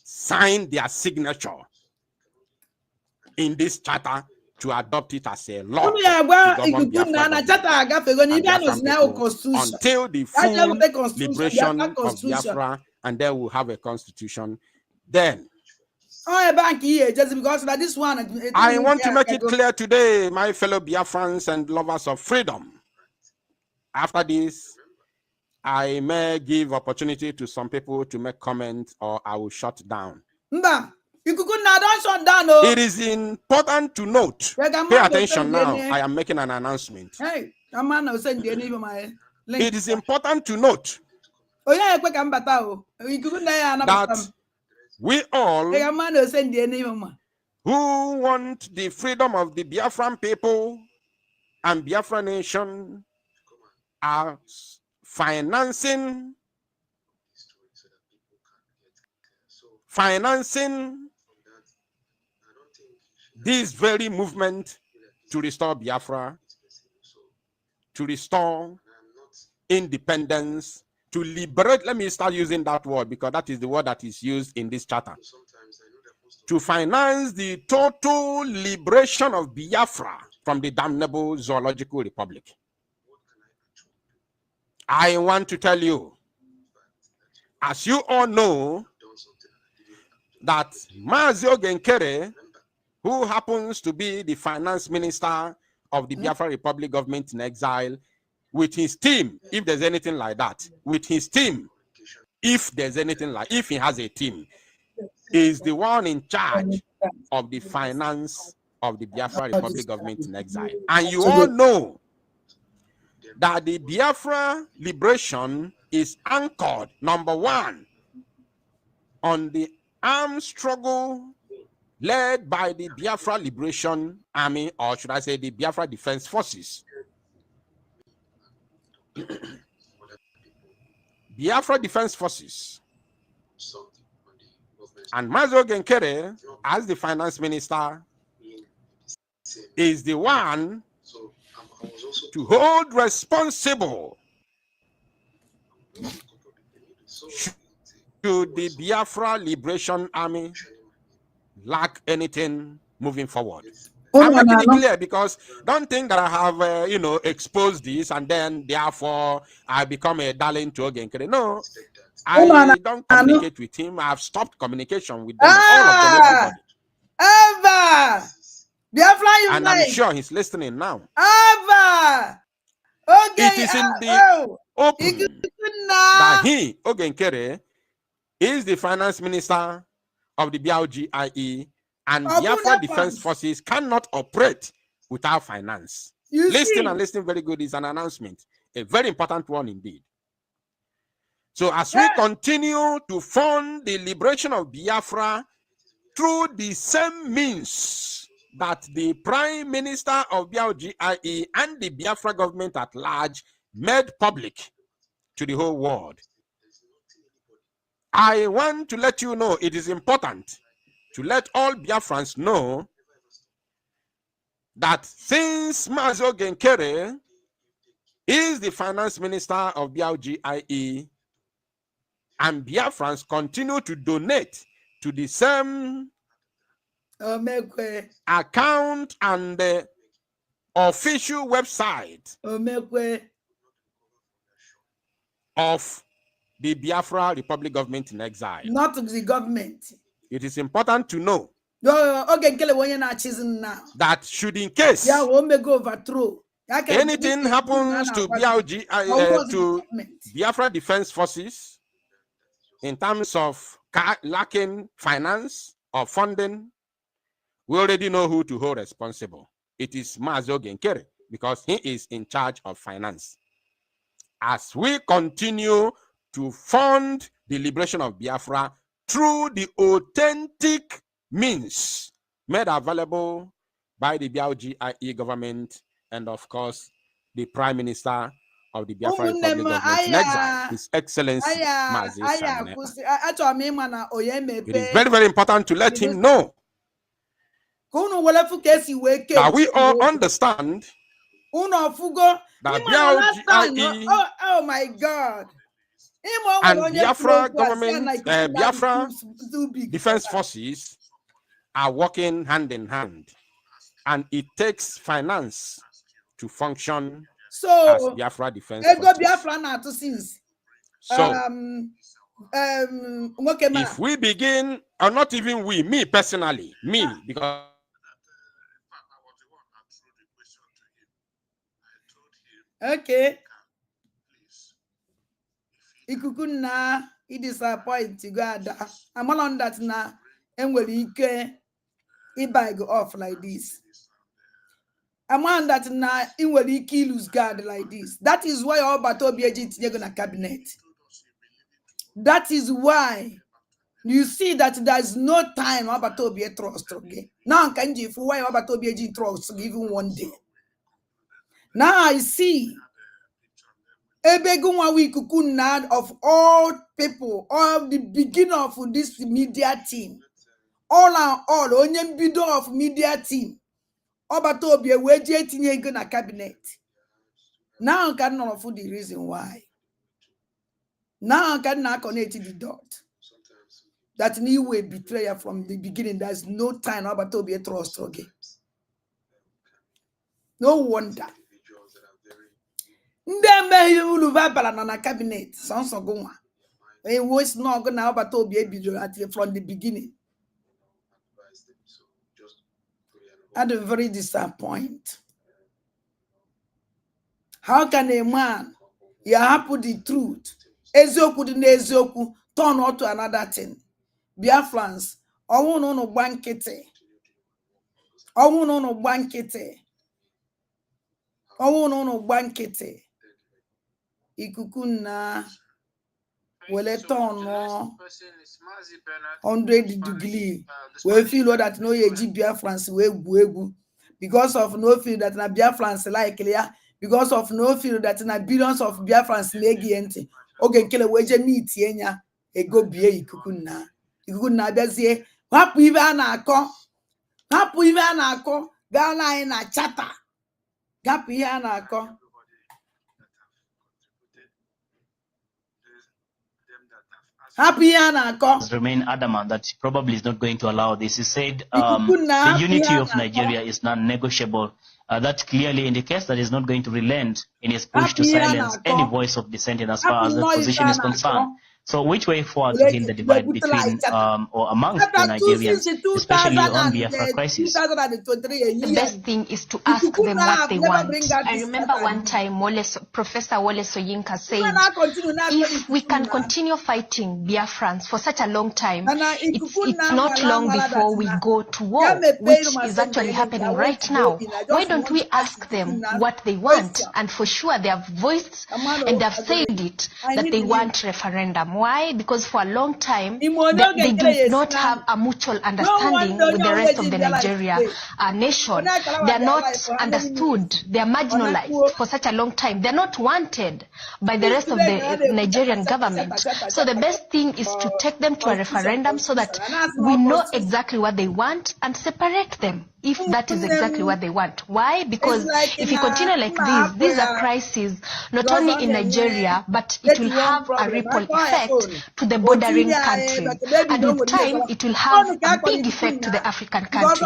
signed their signature in this charter to adopt it as a law until the full liberation of Biafra, and then we'll have a constitution. Then I want to make it clear today, my fellow Biafrans and lovers of freedom. After this, I may give opportunity to some people to make comments, or I will shut down. It is important to note. Pay attention now. I am making an announcement. It is important to note that we all who want the freedom of the Biafran people and Biafra nation are financing this very movement to restore Biafra, to restore independence, to liberate. Let me start using that word because that is the word that is used in this charter. To finance the total liberation of Biafra from the damnable zoological republic. I want to tell you, as you all know, that Mazio Genkere, who happens to be the finance minister of the Biafra Republic government in exile, with his team, if there's anything like that, with his team, if there's anything like, if he has a team, is the one in charge of the finance of the Biafra Republic government in exile. And you all know that the Biafra liberation is anchored, number one, on the armed struggle led by the Biafra Liberation Army, or should I say the Biafra Defense Forces. Biafra Defense Forces. And Mazo Genkere, as the finance minister, is the one to hold responsible should the Biafra Liberation Army lack anything moving forward. I'm making it clear because don't think that I have, exposed this and then therefore I become a darling to Ogenkere. No, I don't communicate with him. I've stopped communication with them, all of them, everybody. Ava! Biafra, and I'm sure he's listening now. Ava! Okay, it is in the open that he, Ogenkere, is the finance minister of the BLGIE, and Biafra Defense Forces cannot operate without finance. Listen and listen very good is an announcement, a very important one indeed. So as we continue to fund the liberation of Biafra through the same means that the Prime Minister of BLGIE and the Biafra government at large made public to the whole world, I want to let you know it is important to let all Biafrans know that since Mazo Genkere is the finance minister of BLGIE and Biafrans continue to donate to the same account and the official website of the Biafra Republic government in exile. Not the government. It is important to know that should in case anything happens to to Biafra Defense Forces in terms of lacking finance or funding, we already know who to hold responsible. It is Mazo Genkere, because he is in charge of finance. As we continue to fund the liberation of Biafra through the authentic means made available by the BLGIE government and, of course, the Prime Minister of the Biafra Republic government in exile, His Excellency Mazi Samne. It is very, very important to let him know that we all understand that BLGIE oh my God. and Biafra government, Biafra Defense Forces are working hand in hand, and it takes finance to function as Biafra Defense Forces. So, if we begin, or not even we, me personally, because okay. Ikuku na I disappoint God. I'm on that now and will ike I go off like this. I'm on that now in will ike lose God like this. That is why all Batobieji gonna cabinet. That is why you see that there's no time about Batobie trust again. Now can you for why about Batobieji trust even one day. Now I see of all people, all the beginning of this media team, all and all, only middle of media team, Obatobie weje tinye na cabinet. Now can not for the reason why. Now can not connect the dot. That new way betrayer from the beginning. There's no time Obatobie trust again. No wonder. Na cabinet it was not gonna from the beginning. I'm very disappointed. How can a man put the truth ezoku turn out to another thing? Biafrans ọnwụ na ụnụ gba nkịtị ọnwụ na ụnụ gba nkịtị ọnwụ na ụnụ gba nkịtị ikuku na wele tọnụ 100 degree we feel that no ye ji Biafrans we egwu because of no feel that na Biafrans like ya because of no feel that na billions of Biafrans na-egi ntị oge nkele we je meet enya ego bie ikuku na abịazie hapụ ibe a na-akọ gaa na anyị na chata gapụ ihe a na-akọ remain adamant that he probably is not going to allow this. He said the unity of Nigeria is non-negotiable. That clearly indicates that he's not going to relent in his push to silence any voice of dissenting as far as that position is concerned. So which way forward to heal the divide between or amongst the Nigerians, especially on Biafra crisis? The best thing is to ask them what they want. I remember one time Professor Wole Soyinka said, if we can continue fighting Biafrans for such a long time, it's not long before we go to war, which is actually happening right now. Why don't we ask them what they want? And for sure they have voiced and have said it, that they want referendum. Why? Because for a long time, they do not have a mutual understanding with the rest of the Nigeria nation. They are not understood. They are marginalized for such a long time. They are not wanted by the rest of the Nigerian government. So the best thing is to take them to a referendum so that we know exactly what they want and separate them, if that is exactly what they want. Why? Because if you continue like this, these are crises not only in Nigeria, but it will have a ripple effect to the bordering countries. And with time, it will have a big effect to the African country.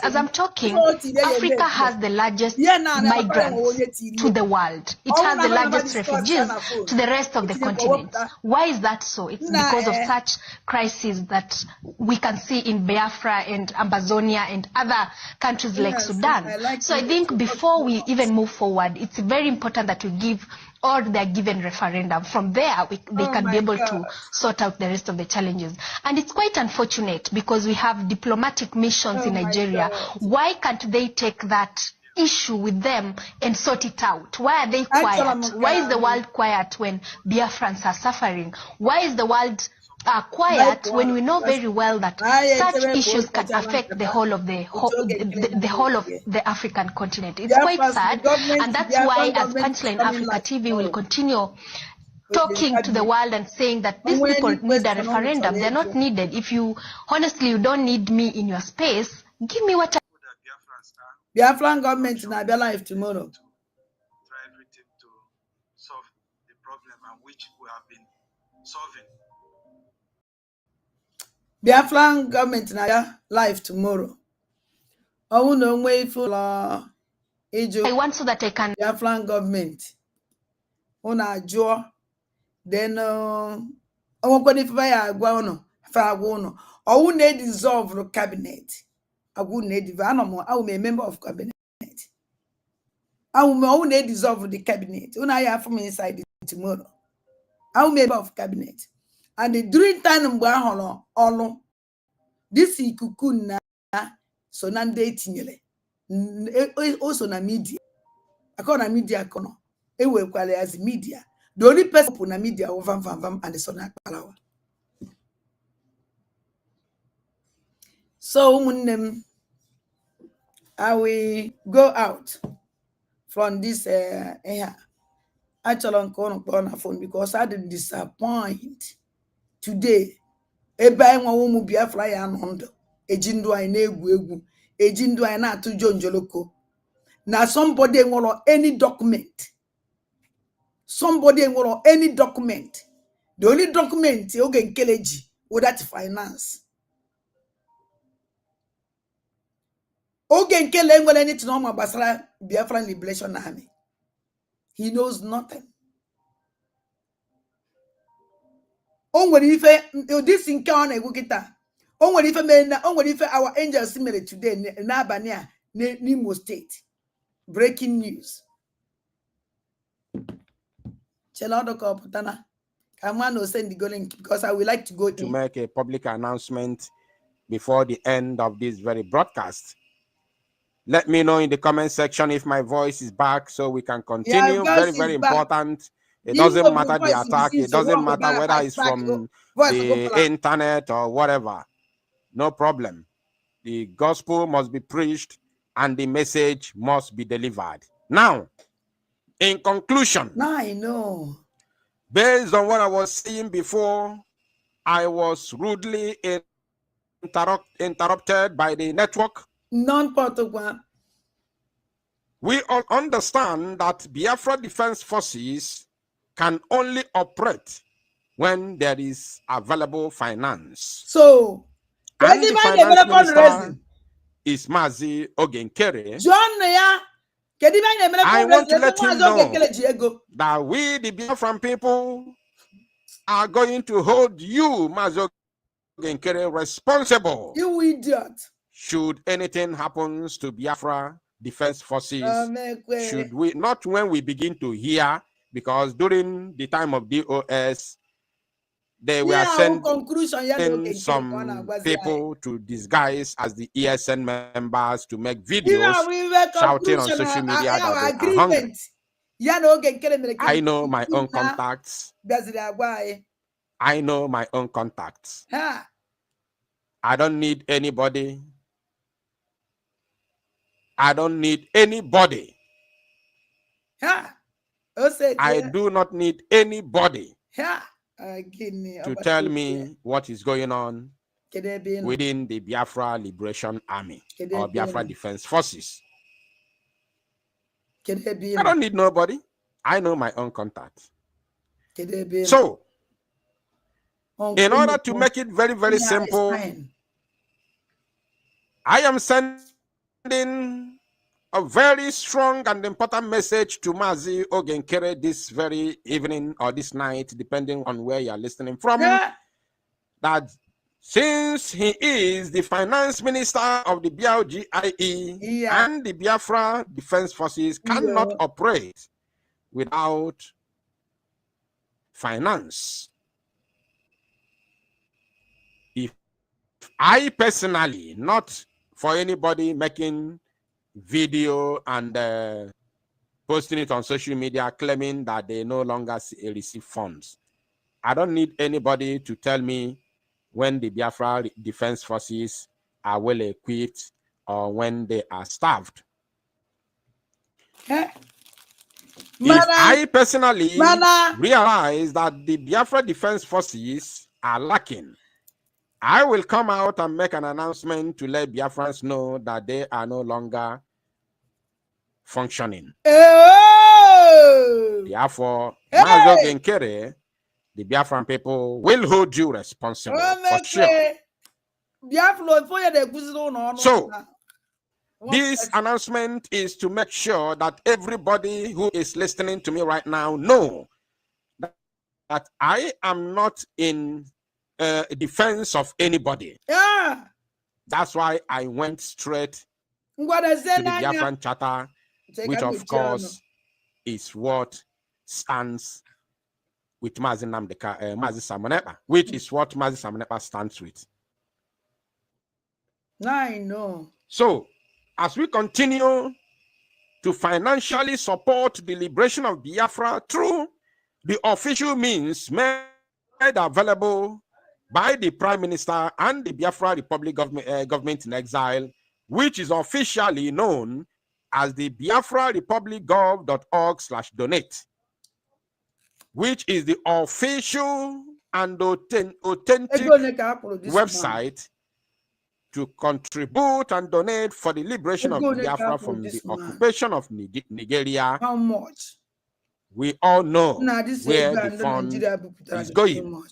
As I'm talking, Africa has the largest migrants to the world. It has the largest refugees to the rest of the continent. Why is that so? It's because of such crises that we can see in Biafra and Amazonia and other countries like Sudan. So I think before we even move forward, it's very important that we give or they're given referendum. From there, they can be able to sort out the rest of the challenges. And it's quite unfortunate because we have diplomatic missions in Nigeria. Why can't they take that issue with them and sort it out? Why are they quiet? Why is the world quiet when Biafrans are suffering? Why is the world quiet when we know very well that such issues can affect the whole of the African continent? It's quite sad, and that's why as Punchline Africa TV will continue talking to the world and saying that these people need a referendum. They're not needed. If you honestly you don't need me in your space, give me what Biafran government in their life tomorrow. Try everything to solve the problem and which we have been solving. Biafran government in their life tomorrow. Oh no way for I want so that I can Biafran government. Una jaw then when if I go no or need dissolve the cabinet. I would need I will be a member of cabinet. I will need dissolve the cabinet. When I have from inside tomorrow. I will be a member of cabinet. And the during time all this ikuku na so na nde tinyele also na media akona media kono e we kwale as media the only person na media over vam and so na kpalawa. So umunnem I will go out from this actually on phone because I didn't disappoint today. Ebe anyị nwa ụmụ Biafra ya nọ eji ndụ anyị na-egwu egwu eji ndụ anyị na-atụ jonjoloko na somebody nwere any document the only document oge nkele ji without finance oge nkele nwere anything ọma gbasara Biafran Liberation Army. He knows nothing. Onwere ife this nke ọ na-egwu kita onwere ife mere na onwere ife our angels mere today n'abalị a n'Imo State. Breaking news. Chelodo ka ọpụtana Kamano send the go link because I would like to go to in. make a public announcement before the end of this very broadcast. Let me know in the comment section if my voice is back so we can continue. Yeah, Very, very important. It doesn't matter the attack. It doesn't matter whether it's from the internet or whatever. No problem. The gospel must be preached and the message must be delivered. Now, in conclusion, now I know. Based on what I was saying before, I was rudely interrupted by the network. Non-Portugal. We all understand that Biafra Defense Forces can only operate when there is available finance. So, and the finance minister is Mazi Ogenkere. I want to let him know that we, the Biafran people, are going to hold you, Mazi Ogenkere, responsible. You idiot. Should anything happens to Biafra Defense Forces, should we, not when we begin to hear, because during the time of DOS, they were sending some people to disguise as the ESN members to make videos shouting on social media that they are hungry. I know my own contacts. I know my own contacts. I don't need anybody. I don't need anybody. I do not need anybody to tell me what is going on within the Biafra Liberation Army or Biafra Defense Forces. I don't need nobody. I know my own contacts. So, in order to make it very, very simple, I am sending a very strong and important message to Mazi Ogenkere this very evening or this night, depending on where you are listening from, that since he is the finance minister of the BLGIE and the Biafra Defense Forces cannot operate without finance. If I personally, not for anybody making video and posting it on social media claiming that they no longer receive funds, I don't need anybody to tell me when the Biafra Defense Forces are well equipped or when they are starved. If I personally realize that the Biafra Defense Forces are lacking, I will come out and make an announcement to let Biafrans know that they are no longer functioning. Therefore, Mazi Ogenkere, the Biafran people will hold you responsible for sure. So, this announcement is to make sure that everybody who is listening to me right now know that I am not in defense of anybody. That's why I went straight to the Biafran Charter, which of course is what stands with Mazi Samonepa, which is what Mazi Samonepa stands with. I know. So, as we continue to financially support the liberation of Biafra through the official means made available by the Prime Minister and the Biafra Republic government in exile, which is officially known as the Biafra Republic Gov.org/donate, which is the official and authentic website to contribute and donate for the liberation of Biafra from the occupation of Nigeria. How much? We all know where the fund is going.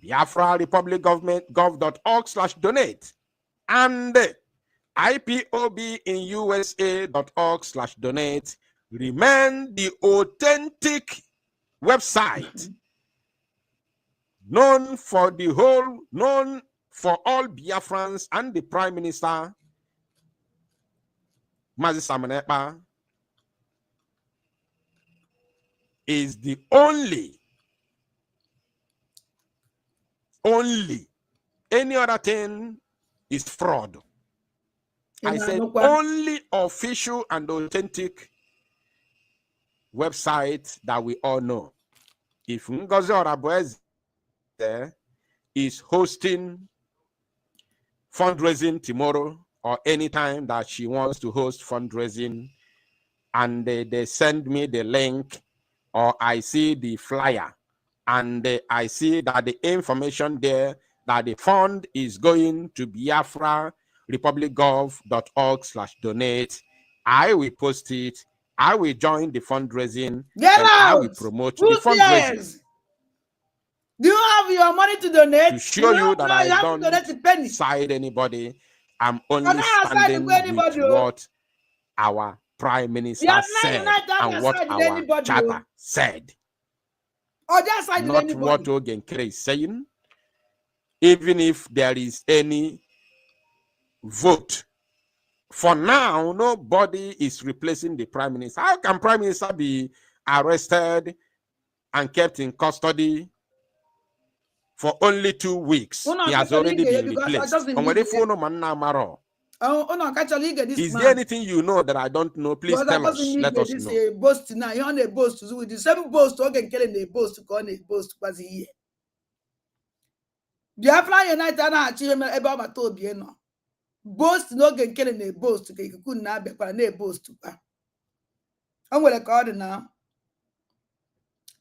Biafra Republic Gov.org/donate and IPOB in USA.org/donate remain the authentic website known for all Biafrans and the Prime Minister Mazi Samonepa is the only only. Any other thing is fraud. I said Inanukwa. only official and authentic website that we all know. If Ngozi Orabueze is hosting fundraising tomorrow or anytime that she wants to host fundraising, and they send me the link, or I see the flyer, and I see that the information there that the fund is going to Biafra republicgov.org/donate, I will post it. I will join the fundraising. Get and out! I will promote Who the fundraising. cares? Do you have your money to donate? To show you that I you have don't to donate a penny. side anybody. I'm only You're not standing siding with anybody, with what our Prime Minister said and what our anybody, charter said. Or just siding Not anybody. what Ogenkere is saying. Even if there is any vote, for now, nobody is replacing the Prime Minister. How can Prime Minister be arrested and kept in custody for only 2 weeks? He has already been replaced. Is there anything you know that I don't know? Please tell us. Let us know. A boast now. You're on a boast with the same boast. Okay, killing a boast to call a boast was here. Biafra United na achime ebe ọ bata obi no. Boast no get killing a boast ka ikuku na abekwa na boast pa. O nwere ka ọ dị na.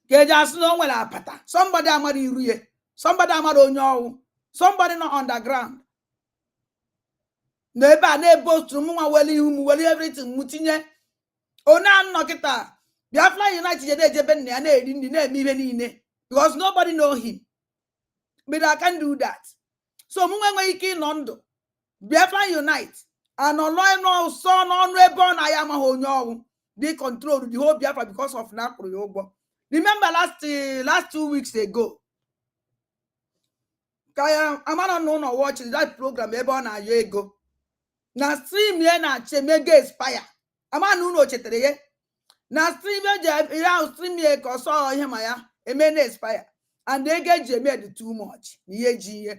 Ke just no nwere apata. Somebody amara iru ye. Somebody amara onye owu. Somebody no underground. No ebe a na boast mu nwa weli ihu mu weli everything mutinye. Ona nno kita. Biafra United je ejebe nne ya na eri ndi na eme ihe niile because nobody know him. But I can't do that. So Mungwe Iki Nondo, Biafra Unite, and online no son on reborn I am a honyo. They control the whole Biafra because of Nakuru. Remember last 2 weeks ago. I'm not known or watching that program ebon a year ago. Now stream ye na chemege expire. I'm not no chetere. Now stream ye stream ye cause all him a men expire. And they get made too much. Maybe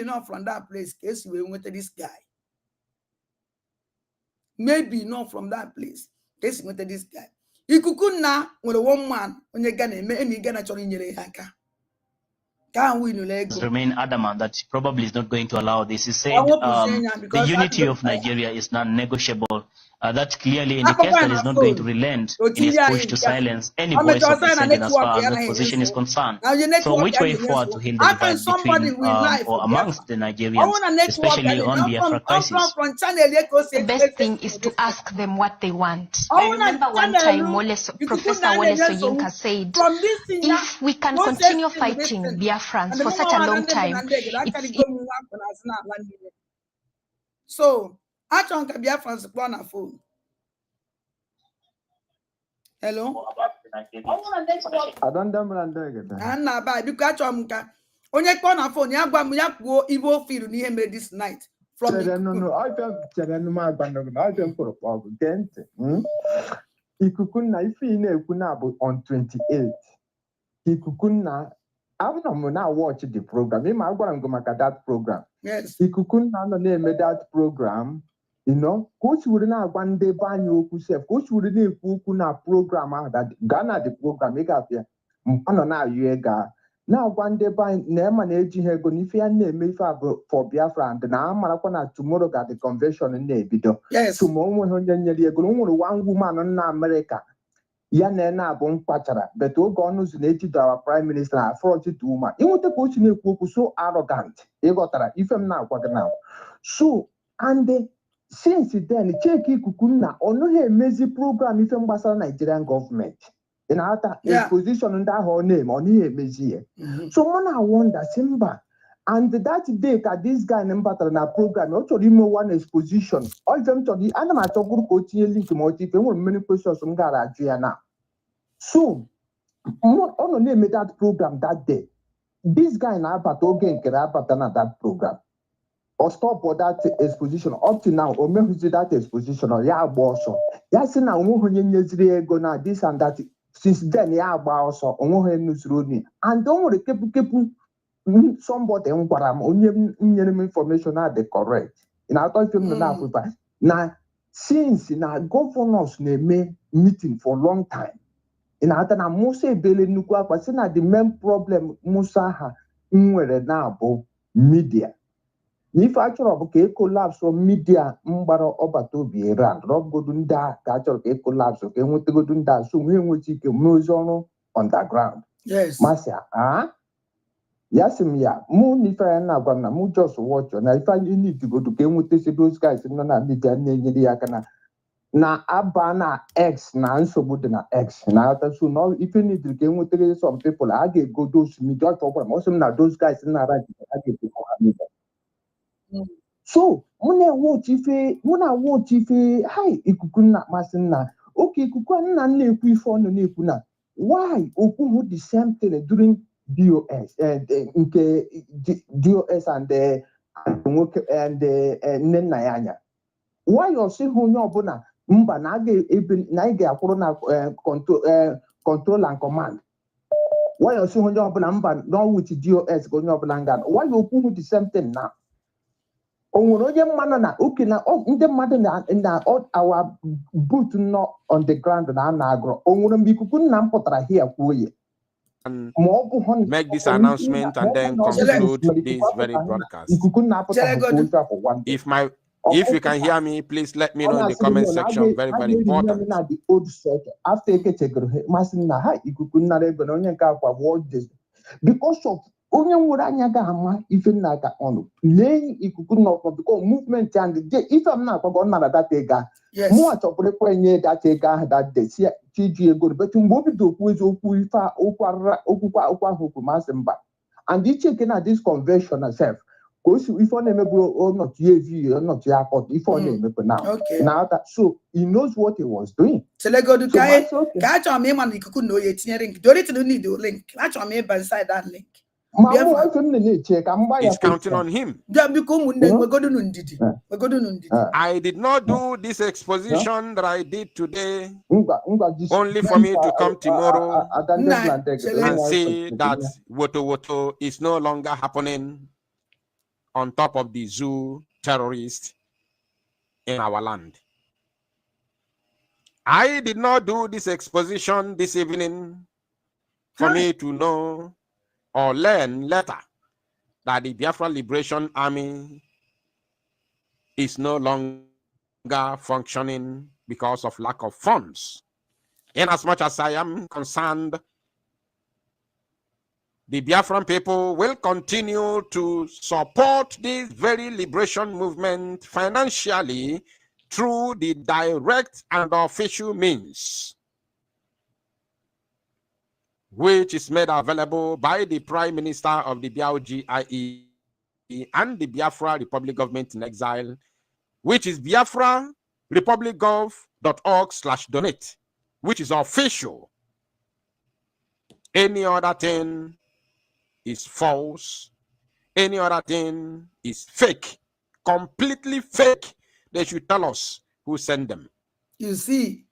not from that place. Case we went to this guy. Maybe not from that place. Case we went to this guy. You could na with a 1 man when you're gonna make any gonna join in your haka. Can't we remain adamant that probably is not going to allow this. He said the unity of Nigeria is non-negotiable. That clearly indicates that he's not going to relent in his push to silence any voice of dissent as far as that position is concerned. So which way forward to heal the divide between or amongst the Nigerians, especially on the Biafra crisis? The best thing is to ask them what they want. I remember one time Professor Wole Soyinka said, if we can continue fighting Biafrans for such a long time, so I don't have Biafrans on a phone. Hello? I don't know. Anna by because on your corner phone, Yago Ivo feel near me this night. From no, I don't for a problem. Ikukuna, if you know, on 28th. Ikukuna, I'm not watching the program. I'm going to go that program. Yes. Ikukuna name that program. You know, coach would not one day ban you yourself. Coach would not program that Ghana the program make up here. Now you ga now one day by name and age here go if you name for Biafra and now Maracona tomorrow got the convention in the yes. Tomorrow one woman in America. Yanena bon patara, but all gone to our prime minister, 42 woman. You want to coach in a so arrogant. You got that if I'm now what now. So and since then, Cheki Kukuna, or no amazing program if I'm Basel Nigerian government. In our exposition under her name, on here, Mezie. So, one I wonder, Simba, and that day, this guy named Batana program, also remove one exposition. All them to the animal talk coaching link motive, and many questions from Garajana. So, on name that program that day. This guy now, but again, Kerapatana that program. Or stop for that exposition up to now, or maybe that exposition or yeah, boss. Yes, now, go now this and that since then ya agba ọsọ onweghị nusoro ni and o nwere kepu somebody gwara m onye nyere m information na the correct na atọ ife m na afụfa na since na governors na-eme meeting for long time ata na Musa ebele nnukwu akwa si na the main problem Musa ha nwere na abụ media n'ife achọrọ bụ ka e collapse media mgbara ọbata obi Iran rọgodu ndị a ka achọrọ ka e collapse ka enwetagodu ndị a so nwee nweta ike mee ozi ọrụ underground masị ya sị m ya mụ na ife ya na-agwa m na mụ just watch na ife anyị nidigodu ka enwetasi those guys nọ na media na-enyere ya aka na aba na X na nsogbu dị na X na atasu na ife nidiri ka enwetara some people a ga-ego those media ọchọkwara ma ọ sị m na those guys na right a ga-ego ha media so mụ na-watch ife hai ikuku na-amasị nna oke ikuku nna na-ekwu ife ọnụ na-ekwu na why okwuhu the same thing during DOS nke DOS and nwoke and nne nna ya anya why ọsịghị onye ọbụla mba na anyị ga-akwụrụ na control and command why ọsịghị onye ọbụla mba not with DOS ka onye ọbụla nga why okwuhu the same thing now o nwere onye mmadụ na oke na ndị mmadụ na our boot nọ on the ground na na-agụrụ o nwere mgbe ikuku nna m pụtara here kwuo ya make this announcement and then conclude this very broadcast. If you can hear me, please let me know in the comment section. Very, very important. Because of onye nwere anya ga-ama ife na-aka ọnụ lee ikuku n'ọkụ because movement and ife m na-akwago nara data ego mụ achọpụrụ ekwenye data ego ahụ that day si chiji ego but mgbe o bido okwu eziokwu ife okwu ahụ okwu masị mba and icheke na this convention herself ka o si ife ọ na-emebu ọnọtụ ya evi ọnọtụ ya akọtụ ife ọ na-emebu na so he knows what he was doing. Telegodu ka achọrọ m ịma na ikuku na oye tinyere link doritin need the link achọrọ m ịba inside that link. He's counting on him. I did not do this exposition that I did today only for me to come tomorrow and see that Woto is no longer happening on top of the zoo terrorists in our land. I did not do this exposition this evening for me to know or learn later that the Biafra Liberation Army is no longer functioning because of lack of funds. In as much as I am concerned, the Biafran people will continue to support this very liberation movement financially through the direct and official means, which is made available by the Prime Minister of the BIOGIE and the Biafra Republic Government in Exile, which is biafrarepublicgov.org/donate, which is official. Any other thing is false. Any other thing is fake, completely fake. They should tell us who sent them. You see,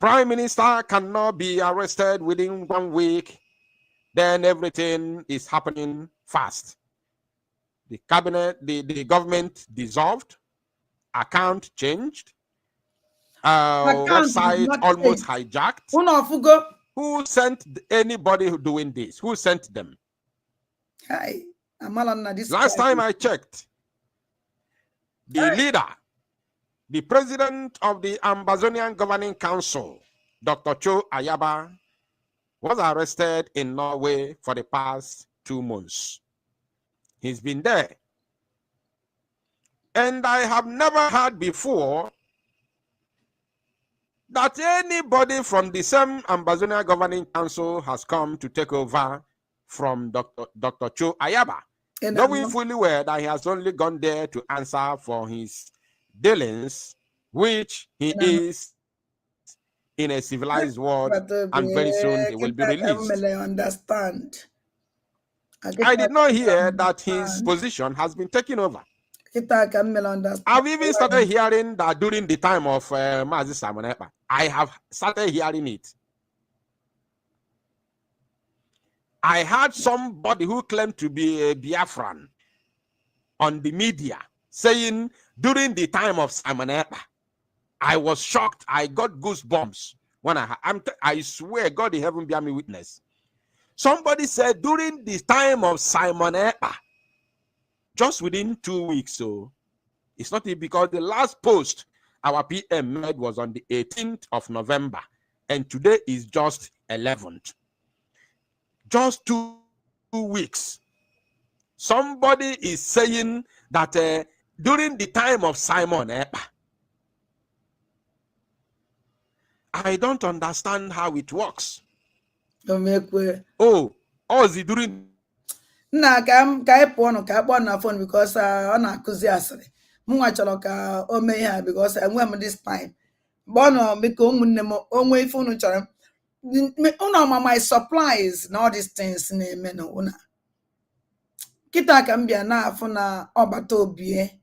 Prime Minister cannot be arrested within 1 week. Then everything is happening fast. The cabinet, the government dissolved, account changed, website almost hijacked. Who sent anybody doing this? Who sent them? Hi, last time I checked, the leader, the president of the Ambazonian Governing Council, Dr. Cho Ayaba, was arrested in Norway for the past 2 months. He's been there. And I have never heard before that anybody from the same Ambazonian Governing Council has come to take over from Dr. Cho Ayaba, knowing fully well that he has only gone there to answer for his dealings, which he is in a civilized world, and very soon he will be released. I did not hear that his position has been taken over. I've even started hearing that during the time of Mazi Samonepa. I have started hearing it. I had somebody who claimed to be a Biafran on the media saying during the time of Simon Ekpa, I was shocked. I got goosebumps when I swear, God in heaven bear me witness. Somebody said during the time of Simon Ekpa, just within 2 weeks, so it's not because the last post our PM made was on the 18th of November, and today is just 11th. Just 2 weeks. Somebody is saying that during the time of Simon Ekpa, I don't understand how it works. Oh, is it during? Nah, ka I pon na phone because on akuzi asịrị. Mụnwa chọrọ ka o mee ya because enwe m this time. Bono biko ụmụnne m onwe ife unu chọrọ. Unu ma my supplies and all these things na-eme na una. Kita ka m bịa na afụ na ọbata obie.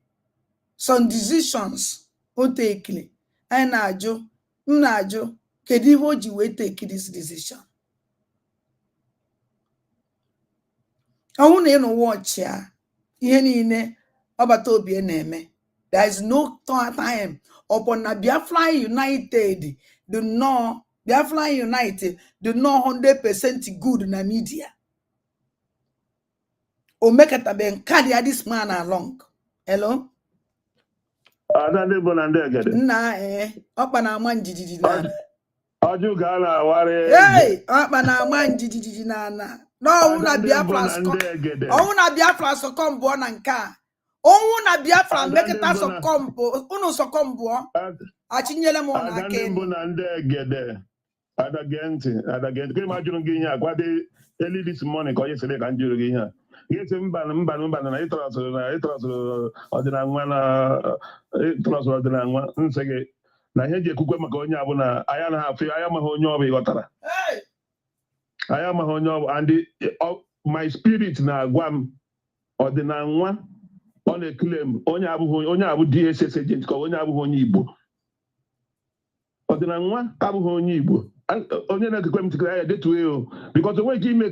Some decisions o take. Anyị na-ajụ kedu ihe o ji wee take this decision. Ọnwụ na ịnụ watch ya ihe niile ọbata obie na-eme. There is no time upon na Biafra United do not 100% good na media. O make it a carry this man along. Hello? Ada ndị bụ na ndị egede. Nna ọkpa na-ama njijiji n'ala. Ọjụ ga na awari. Hey, ọkpa na-ama njijiji n'ala. No, ọnwụ na Biafra sọkọmbụọ na nke a. Ọnwụ na Biafra mekịta sọkọmbụ, unu sọkọmbụọ. Achinyela m na aka enu. Ada ndị bụ na ndị egede. Ada gee ntị. Ka ịma jụrụ gị ihe a gwa dị early this morning ka onye sịrị ka m jụrụ gị ihe a. Gịsị mba na ịtọrọsụrụ ọdịnanwa nsị gị na ihe ji ekwukwe maka onye abụ na anyị anaghị afụ anyị amaghị onye ọ bụ ịghọtara. Anyị amaghị onye ọ bụ and my spirit na-agwa m ọdịnanwa ọ na-eklem onye abụ DSS agent ka onye abụghị onye Igbo. Ọdịnanwa abụghị onye Igbo. Onye na-ekekwe m tikere ya detuo o because onwe ike ime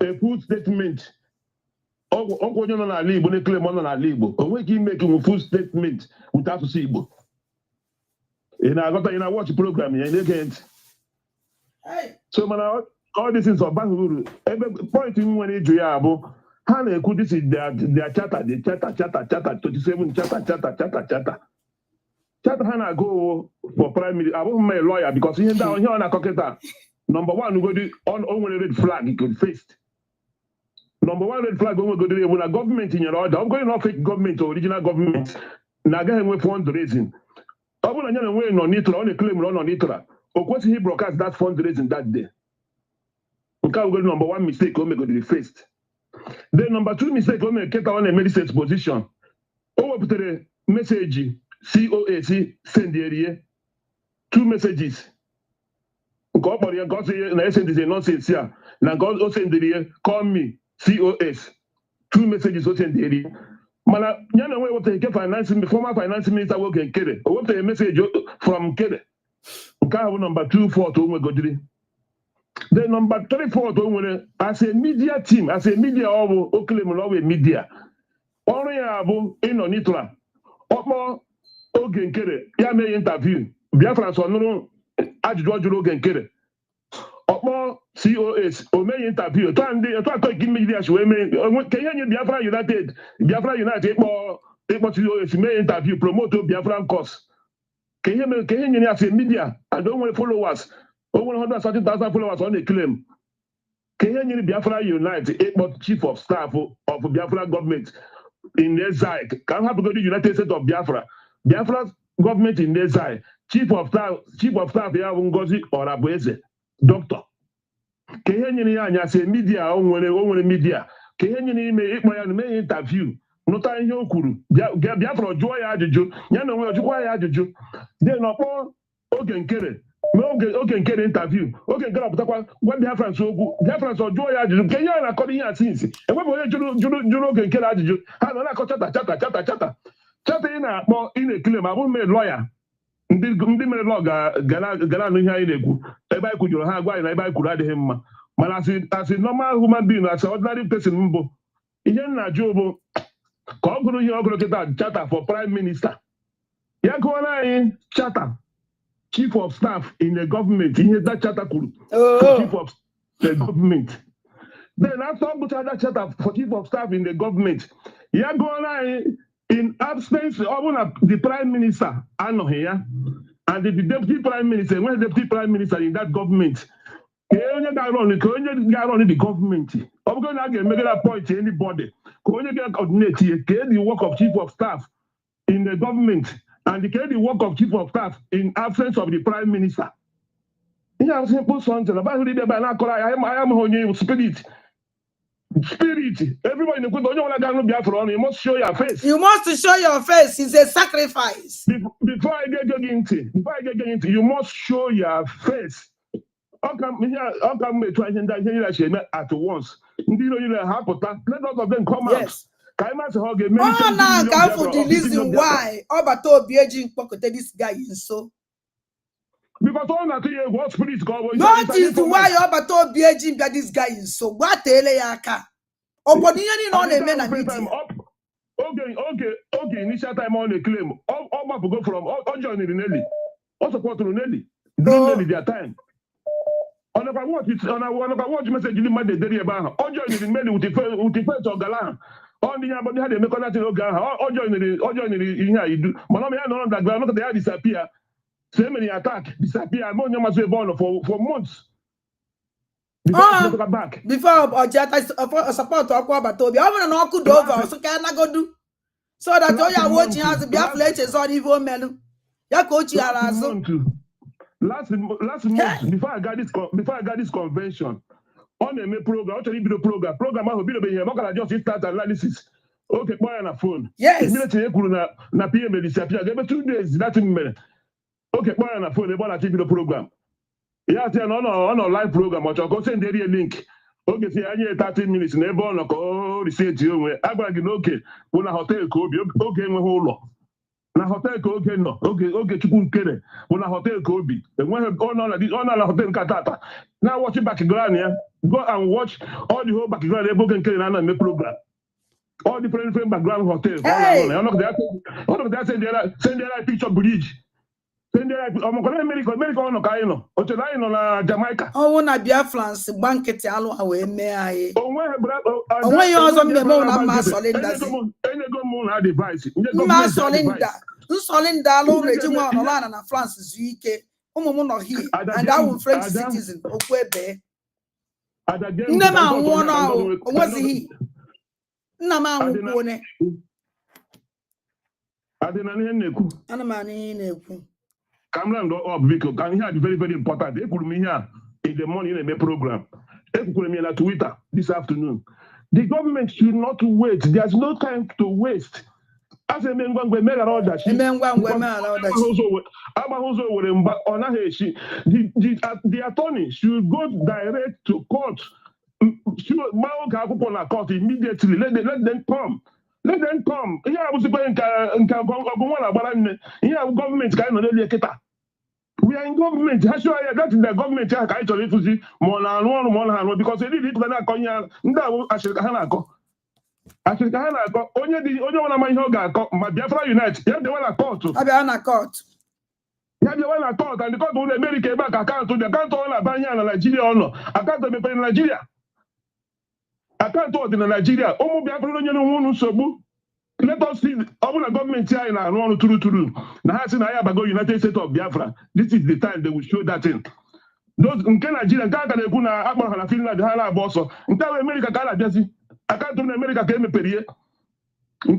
a full statement. Ọkwa onye nọ n'ala Igbo na-eklem ọ nọ n'ala Igbo onwe ike ime ka full statement wute asụsụ Igbo. Ị na-aghọta ị na-watch program ya ị na-ege ntị. So mana all this is ọbaghị uru ebe point m nwere ịjụ ya abụ ha na-ekwu this is their charter 27 charter ha na-agụ for primary abụghị m a lawyer because ihe ndị ihe ọ na-akọ kịta number one ugodi o nwere red flag could face. Number one red flag o nwegodiri ewu na gọọmenti nyere ọda ọ bụrụ na fake gọọmenti original gọọmenti na-agaghị enwe fundraising. Ọ bụrụ na ya na-enwe nọ n'itra ọ na-ekele mgbe ọ nọ n'itra o kwesịghị broadcast that fundraising that day. Nke a wugodi number one mistake o megodiri first. Then number two mistake o mere kịta ọ na-eme this exposition o wepụtara meseji COAC sendierie 2 messages nke ọ kpọrọ ya nke ọ sị na esendizie nonsense a na nke o sendirie call me COS 2 messages o sendierie mana ya na enwe wepụtara nke former finance minister Nwoke Nkere o wepụtara message from Nkere nke ahụ bụ number 2 fault o nwegodiri. The number 3 fault o nwere as a media team as a media ọ bụ o kelemụrụ ọwụ media ọrụ ya bụ ịnọ n'itra ọkpọ Oge Nkere ya mee interview Biafra sọ nụrụ ajụjụ ọ jụrụ Oge Nkere ọkpọ COS o meghị interview etu atọ ike media si wee mee ka ihe nye Biafra United ịkpọ COS mee interview promote Biafran cause ka ihe nyere ya si media and o nwere followers o nwere 130,000 followers ọ na-eklem ka ihe nyere Biafra United ịkpọ chief of staff of Biafra government in exile ka m hapụgodi United States of Biafra government in exile chief of staff ya bụ Ngozi Orabueze doctor ka ihe nyere ya anya sị media o nwere media ka ihe nyere ime ịkpọ ya na mee interview nụta ihe o kwuru Biafra jụọ ya ajụjụ ya na onwe ojụkwa ya ajụjụ de n'ọkpọ Oge Nkere mee Oge Nkere interview Oge Nkere ọpụtakwa gwa Biafra okwu Biafra jụọ ya ajụjụ nke ihe a na-akọrọ ihe asịnsị enweghị onye jụrụ Oge Nkere ajụjụ ha nọ na-akọ chata ị na-akpọ ị na-ekele ma abụghị mee lọya ndị mere lọ ga na-anụ ihe anyị na-ekwu ebe anyị kwujuru ha agwa anyị na ebe anyị kwuru adịghị mma But as a normal human being, as an ordinary person, even na job, come here, get a charter for prime minister. Yeah, go on, charter, chief of staff in the government. In that charter, chief of the government. Then after that charter for chief of staff in the government, yeah, go on in absence of the prime minister, I know here, and the deputy prime minister. When the deputy prime minister in that government. The government. I'm going to make a point to anybody. Coordinate the work of chief of staff in the government and the work of chief of staff in absence of the prime minister. Yeah, simple something about I am spirit. Spirit. Everybody in the good, you must show your face. You must show your face. It's a sacrifice. Before I get into, you must show your face. How come we try at once? Let us of them come out. Now come for the reason why Obato Biejin pocketed this guy in so. Because all that what spirit God was. That is why Obato Biejin got this guy in so. What Eleaka? Oponion on a men Okay, initial time on the claim. All map go from all joining in Nelly. All support to Nelly. Bring their time. On a watch message in the day about all joining in Nelly with the first of Galan. On the Yabon had a mechanical all joining in here you do. Monomy no underground, look at they disappear. So many attack, disappear. Ammonia must be born for months. Before Ojata support to Aqua Toby, I want to know over, so can I go do? So that all you are watching has to be a fletches on evil melu. Ya coach last month, before I got this convention, on the program, actually be the program I will be here. Not gonna just start analysis. Okay, boy on a phone. Yes. Na PM disappear. Give me 2 days. That's minute. Okay, boy on a phone. They want to the program. Yeah, on a live program. But go send a link. Okay, see, I need 30 minutes. Never on a call. Research you. I bring okay. When a hotel could be okay, my whole lot. Na hotel okay no. Okay, Chukwu Nkere. When a hotel could be. And when on a hotel Katata. Now watch it background here. Go and watch all the whole background. They book and carry on the program. All the different background hotel. Hey. All of that send their picture bridge. Send their America on Okaino. Ochelaino na Jamaica. Oh, na Biafrans banket alo awe me aye. When you also me mo na ma solinda. Device. Ma solinda lo reji wa no na France zuike. Umu no here and that will French citizen okwebe. Nne ma anwụ na o onwezighị. Nna m anwụkwuo ne. Adịna n'ihe na-ekwu. Ana m ihe na-ekwu. Camland up Vico, can hear very, very important. They put me here in the morning in a program. They put me on Twitter this afternoon. The government should not wait. There's no time to waste. As a man, we made all that. The attorney should go direct to court. Court immediately. Let them come. Let them come. Here I was going government kind of we are in government. That is the government. Because they did it when I come here. My Biafra Unite. You have the one at court. You have the one at court. You have the one at court. And the court will America back account to the account on Nigeria or no. Account to in Nigeria. Account to in Nigeria. Let us see all the government here in our own true. Now, I have a United States of Biafra. This is the time they will show that in. Those in Nigeria, Canada, Kuna, Abraham, Finland, Hala, Bosso, in America, Canada, I can't do America came a period. In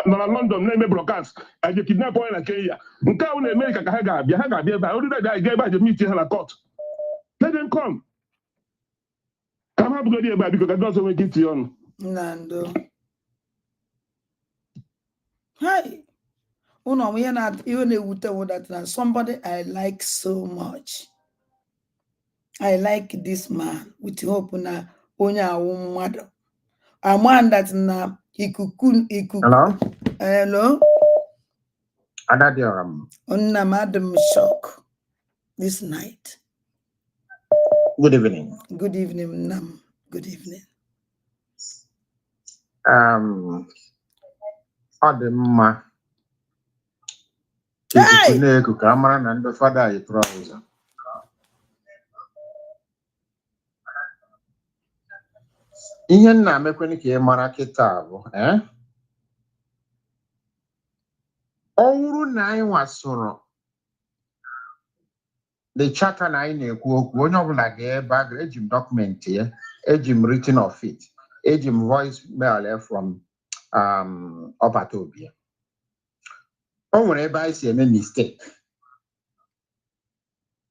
London, name broadcast, and you kidnap oil in Kenya. In America, Haga, I gave by the meeting in a court. Let them come. Come up good here, because I don't make it on. Nando. Hi. Oh no, we are not even a that somebody I like so much. I like this man with hope na onya mother. A man that na ikuku. Hello. Adadiram. Onna madam shock this night. Good evening. Good evening, Nam. Good evening. Ademma. Hey! Kamara and the father is trouser. Ihe nna mekweni ka ị mara kịta bụ ọ wụrụ na anyị nwasoro the charter na anyị na-ekwu okwu onye ọbụla ga-ebe a eji m dọkụmentị ya eji m written of it eji m voice mail from ọbata obi o nwere ebe anyị si eme mistake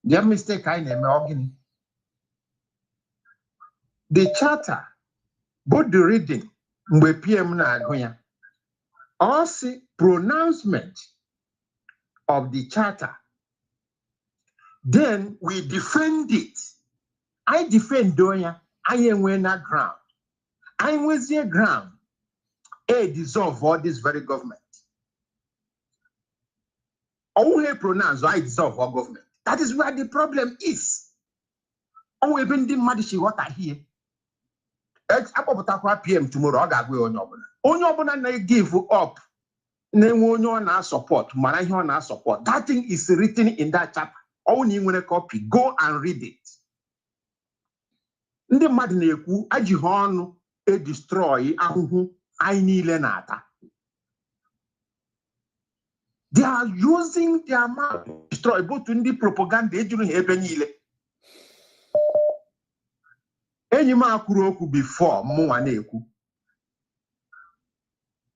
the mistake anyị na-eme ọ gịnị the charter both the reading mgbe PM na-agụ ya ọ si pronouncement of the charter then we defend it. I defend ya I enwe na ground I nwezie ground dissolve all this very government only pronounce I dissolve all government. That is where the problem is. Onwe ebe ndị mmadụ chi ghọta here akpọpụtakwa PM tomorrow ọ ga-agwa onye ọbụla na-give up na-enwe onye ọ na-support mara ihe ọ na-support. That thing is written in that chapter. Only when a copy, go and read it. Ndị mmadụ na-ekwu aji ha ọnụ destroy ahụhụ anyị niile na-ata. They are using their mouth to destroy both ndị propaganda ejuru ha ebe niile. Enyi m akwuru okwu before mụnwa na-ekwu.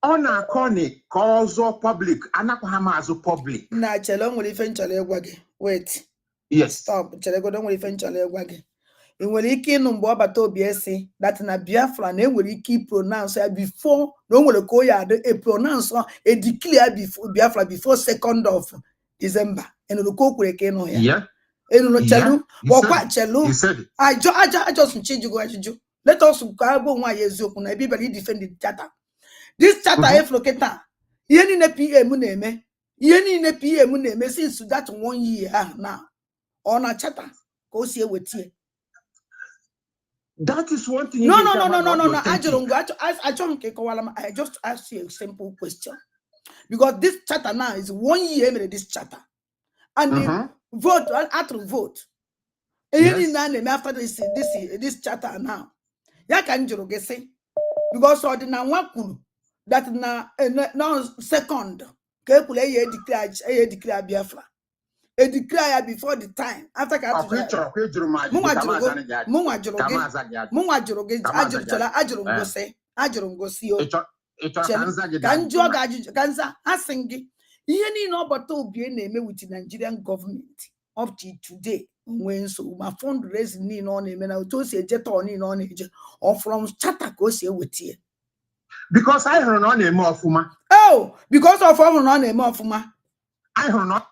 Ọ na-akọ ni ka ọzọ public anakwa ha mazụ public. Na chelo nwere ife nchọrọ ịgwa gị. Wait. Yes. Stop. Chere go nwere ife nchọrọ ịgwa gị. I nwere ike ịnụ mgbe ọbata obi esi that na Biafra na enwere ike pronounce ya before na o nwere ka o ya a pronounce a declare before Biafra before 2nd of December. Enụrụ ka o kwere ka ịnụ ya. Yeah. Enụrụ chelu. Wakwa chelu. He said it. I just nchijugo ajụjụ. Let us go agbo nwa ya eziokwu na ebibali defend the charter. This charter efroketa. Ihe niile PM na-eme. Ihe niile PM na-eme since that 1 year now. On a charter. Ka o si ewetie. That is one thing. No. I just ask you a simple question. Because this charter now is 1 year this charter. And the vote, after vote. Yes. After this charter now. Ya can you say? Because ordinary one that now second. Declare Biafra. A declare before the time after with the Nigerian government up to today when so my fundraising on or from charter with here. Because I heard on a more fuma. Oh, because of on a more fuma. I heard not.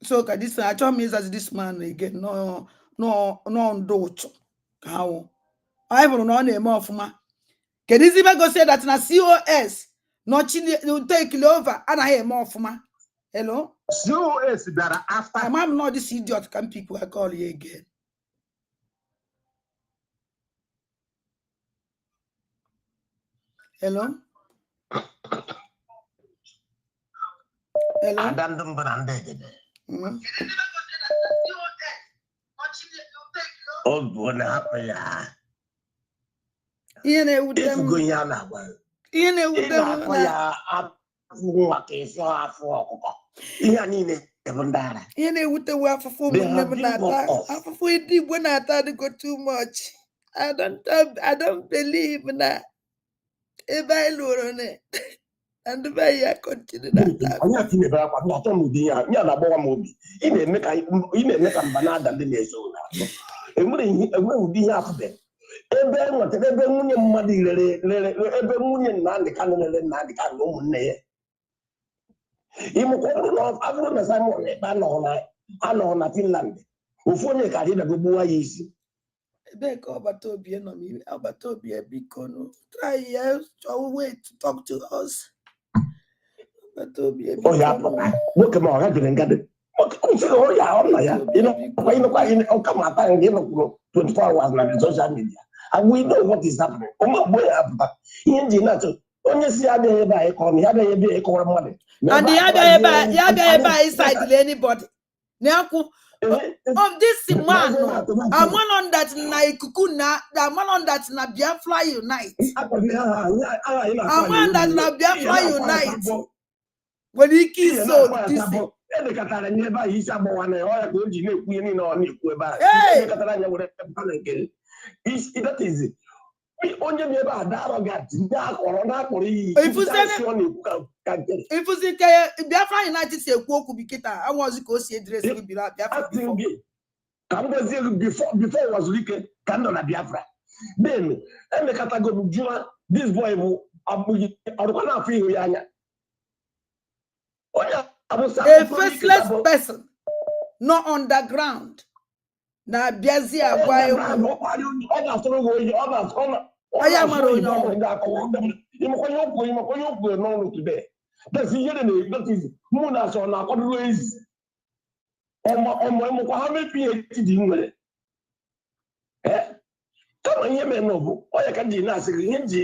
So this I told me as this man again no doubt how I will not name of ma. Can this even go say that na COS not will take over and I am more for ma. Hello? COS better after I'm not this idiot can people I call you again. Hello? Hello? Oh, what happened? In a wood, when I thought it got too much. I don't believe in that. If I learn it. And the way I continue that. I'm not thinking about what I'm doing. You're not born movie. You may make a banana than the zone. And when be after them. Every money, every million man, the cannon and man, the cannon there. Even I've run as I'm on it, I know nothing land. Before you got it, a good boy is. Beg Obatobia, no me, Obatobia, Bicono. Try yes, or wait to talk to us. Oh, yeah, look at my husband and got it. social media, and we know what is happening. And the other inside anybody. This man, I'm one on that na ikukuna, I'm one on that na Biafra Unite. I'm one that na Biafra Unite. When he kills so this thing. That is it. If you say Biafra United say Kubikita, I was go see dress Biafra before it was leaking, Kandona Biafra. Then this boy a faceless person, not underground. Na Biazia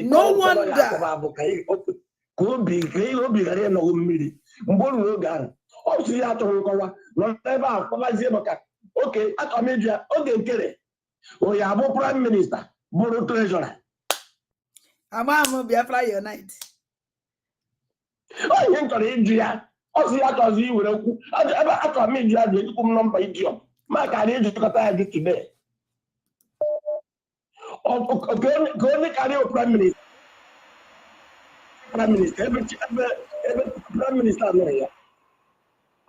no wonder. Okay, Akamedia, okay, oh, you have a prime minister, Boro treasurer. I'm Biafra Unite. Oh, you enter India. Oh, see, I told you, Akamedia, you come number idiom. My carriage is got I did today. Oh, go carry a prime minister. Prime minister, every prime minister, no, yeah.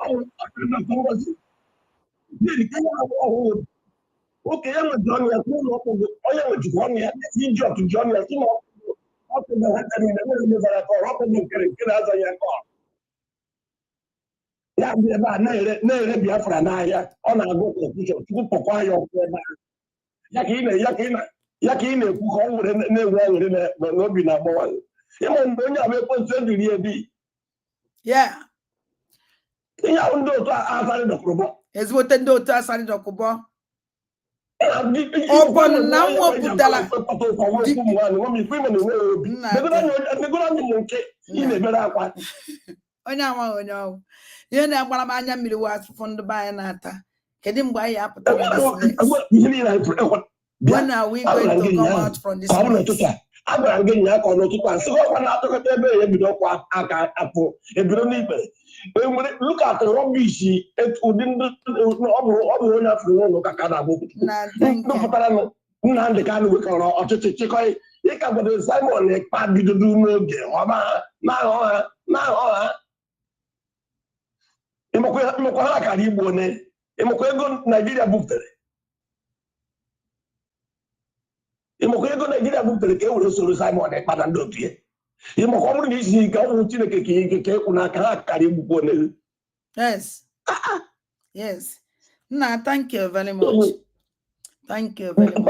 Oh, okay, I'm a John. I'm a John. You job to John. You know, after the happening, the never happened. You can answer your call. Yeah, be about no Biafra now. Yeah, on our go to Papa. Yakina, who hold no wrong in it, but no be number one. You know, when you have a concern to yeah. You know, outside the Kubo. Is what the daughter outside the Kubo. Open now, what put that? Oh, no. You know what I'm was from the Bayanata. Can him buy up when are we going to come out from this place? I'm getting that on the so when I took a look at the rubbish, it wouldn't the kind of or to check. You can go to Simon, like Paddy to do no game. Now, Nigeria booked it. Nigeria booked the Simon, like Paddy do it. Yes. Yes. Nah, thank you very much. Thank you very much.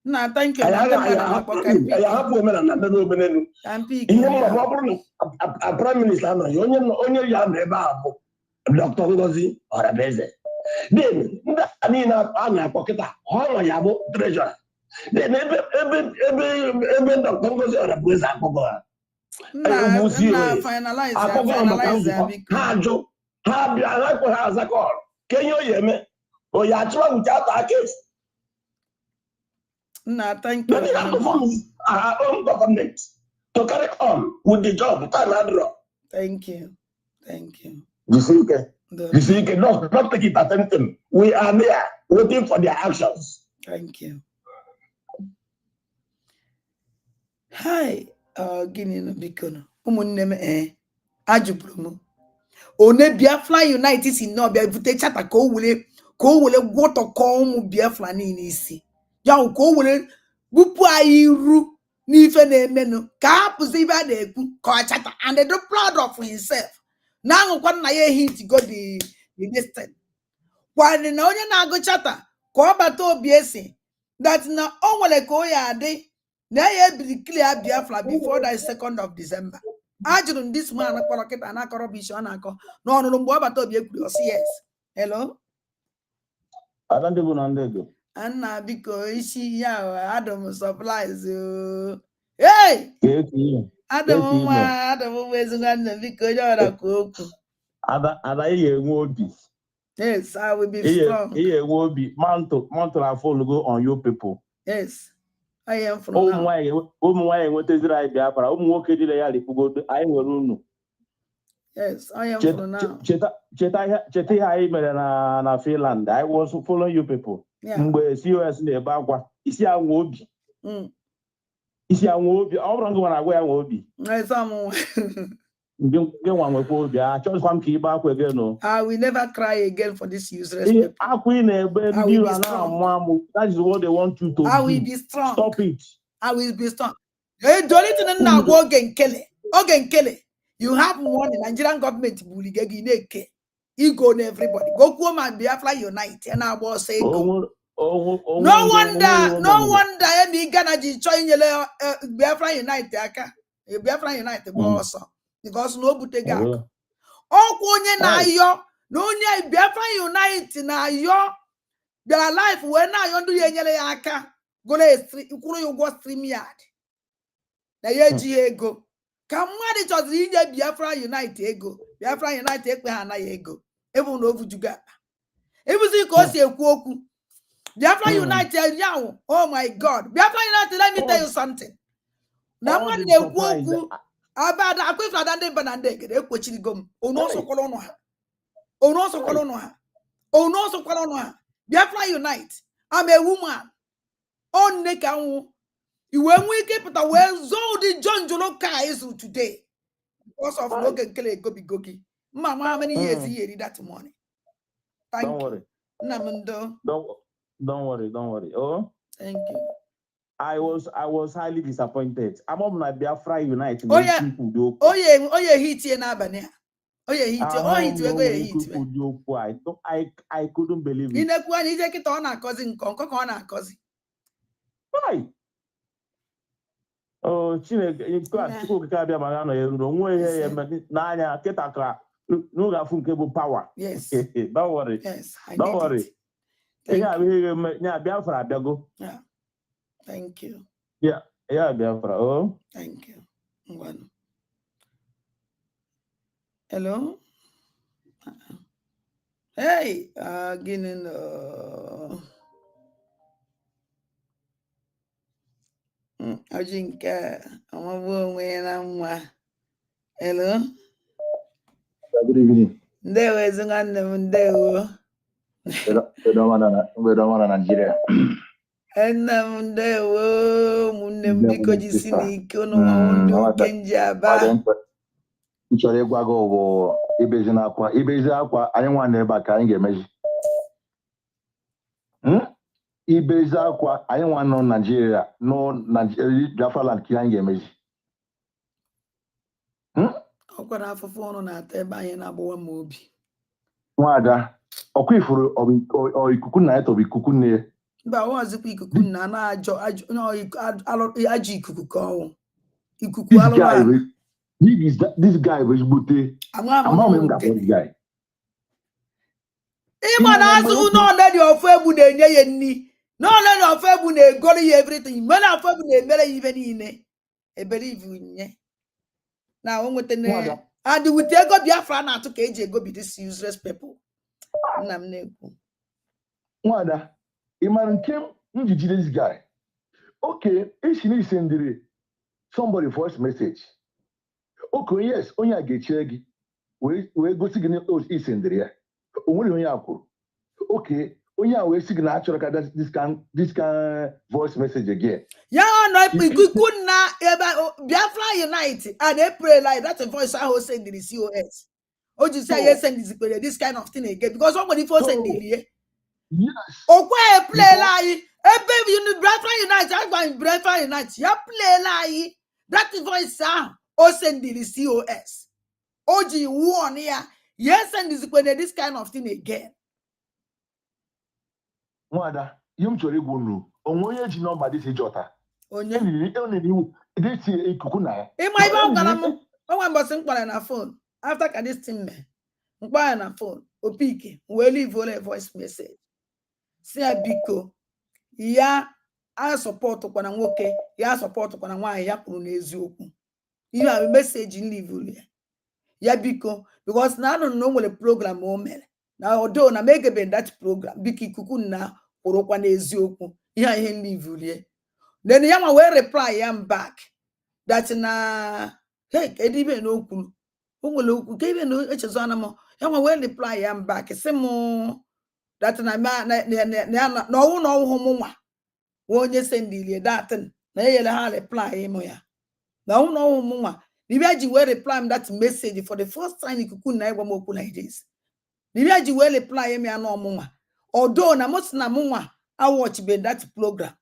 Nah, thank you. Prime Minister, Dr. Ngozi or a beze. Then, I mean, I'm a pocket, how I have treasure. Then, every Dr. Ngozi or a beze. Finalize. Can you hear me? Oh, you are trying without our case. Nah, thank you. Our own government to carry on with the job. Thank you. Thank you. You see, not take it attention. We are there waiting for their actions. Thank you. Hi, Guinea no Bicono. Umuneme Ajupromo. One Biafra United in no Biafra chata ko wule water ko Biafra ni isi. Ya ko wule bupu ayiru ni ife na emenu ka apuzi ba na ekwu ka chata and they do proud of himself. Now kwa na ye hit go the distance. Kwa na onye na ago chata ko bata obi ese that na onwere ko ya dey na ya be clear Biafra before that 2nd of December. Ajụrụ this man akpọrọ kịta na akọrọ bishi ọ na-akọ na ọnụrụ mgbe ọ bata obi ekwuru ọsị yes. Hello. Anna biko isi ya Adam supplies. Hey! Adam ezigbo nna biko onye ọra ka okwu. Ada ihe enwe obi. Yes, I will be strong. Ihe enwe obi. Mantle are follow on you people. Yes. I am from now. Ụmụ nwaanyị enwetaziri anyị Biafra, ụmụ nwoke dị ya ripụgodo anyị nwere unu. Yes, I am from now. Cheta ihe anyị mere na Finland. I was following you people. Mgbe COS na-ebe akwa isi anwụ obi. Isi anwụ obi ọ bụrụ ngwa na-agwa ya nwe obi. I will never cry again for this useless people. That is what they want you to do. I will be strong. Stop it. I will be strong. Hey, Nkele. You have one in Nigerian government. Ego on everybody. Go come and Biafra unite. And I was saying, no wonder. Any Ghana join Biafra unite. Biafra unite. Because no butega. Oh, onye na yo. No onye Biafra unite na yo. Their life when I undo yenyele aka. Go le you go stream yard. Na ye ego. Kamwadi chozi inye Biafra unite ego. Biafra unite ekwe hana ego. Even over juga. Even si ko si ekwu okwu. Biafra unite yawo. Oh my God. Biafra unite, let me tell you something. Na mwadi ekwu okwu. Abada akwefra dande banande gede ekwochiri gom. Ono sokolo no ha. Biafra unite. I'm a woman. On neka wu. Iwe nwe ike pụta wee zo di John Jolo ka isu today. Because of Logan Kele Gogi. Mama, how many years he did that morning? Don't worry. Don't worry. Oh, thank you. I was highly disappointed. I'm on my Biafra Unite. Oh yeah, heat here now, Bania. Oh yeah, heat. I couldn't believe it. In a one, he take it on a cousin, cousin. Why? Oh, Chile, you got to carry a banana. Nanya, Ketakra. No, I think cable power. Yes. Don't worry. Yes. Don't worry. Yeah, Biafra, go. Yeah. Thank you. Yeah, Biafra. Oh. Thank you. One. Hello. Hey, Guinea. I think I'm a woman. Hello. Good evening. There was an unknown day. We don't want Nigeria. And there were because you see me, Kenjaba. Uchore gwago wo ibezi akwa anyị nwa na ebe ka anyị ga-emeji. Ibezi akwa anyị nwa nọ Nigeria no Biafra land ka anyị ga-emeji. Ọkwara afụfụ ọnụ na-ata ebe anyị na-agbawa m obi. Nwada, ọkwa ifuru ikuku na eto ikuku nne. Mba wazikwa ikuku na ajọ ikuku ka ọnwụ. Ikuku alụrụ. This guy was booty. I'm not this guy. Even as who know that your fabu de nye no let your fabu de go everything. When our fabu de mere even in I believe you. Now on with the name. And we take up Biafra now to KJ go be this useless people. Wada, Iman came into this guy. Okay, if she needs to send somebody voice message. Okay, yes, onye ga-eche gị wee gosi gị na isendere ya. O nwere onye akwụrụ. Okay, onye a wee sị gị na achọrọ ka this can voice message again. Ya no ikuku na Biafra unite and they pray like that's a voice I was send the COS. O just say yes send this kind of thing again because somebody force send the Yes. Okwe play like ebe you Biafra unite I go Biafra unite. Ya play like that voice sound. O send the COS. OG one here. Yes, and this kind of thing again. Wada, yum chori gwunu onwe ji number this jota onye iwu this ikuku na ya ịma ibe ọ gwara m onwe mbọsị mkpara na phone after ka this thing me mkpara na phone opike wee leave ole voice message si ya biko ya a support kwa na nwoke ya support kwa na nwaanyị ya kwuru n'eziokwu ihe a message leave ya biko because na anụ na o nwere program o mere na odo na megebe that program biko ikuku na kwurukwa n'eziokwu ihe leave then ya ma wee reply ya back that na hey edibe no okwu o nwere okwu ka ibe no echezo ana m ya ma wee reply ya back sị m that na ọwụ na ọwụ mụ nwa onye sendilie that na eyele ha reply m ya na ọwụ na ọwụ mụ nwa Libya ji wee reply that message for the first time ikuku na igwa m okwu like this. Libya ji wee reply me ano ọmụnwa. Although na most na mụnwa I watch be that program.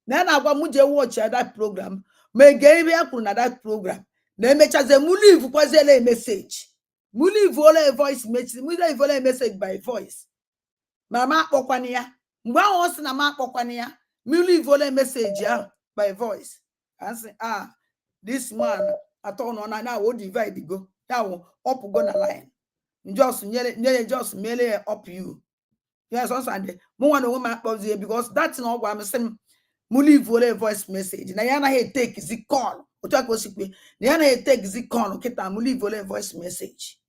Na na agwa mu je watch that program. Me ge ibe ya kwuru na that program. Na emechaze mu leave kwazele message. Mu leave ole voice message. Mu leave ole message by voice. Mama akpọkwana ya. Mgbe ahụ ọ sị na ma akpọkwana ya. Mu leave ole message ya by voice. I say this man at all no now we divide go now up go na line just nyere just merely up you yes also and mo wan woman akpọ because that's not what I'm saying mo leave ole voice message na ya na he take the call otu aka osikwe na ya na he take the call kita mo leave ole voice message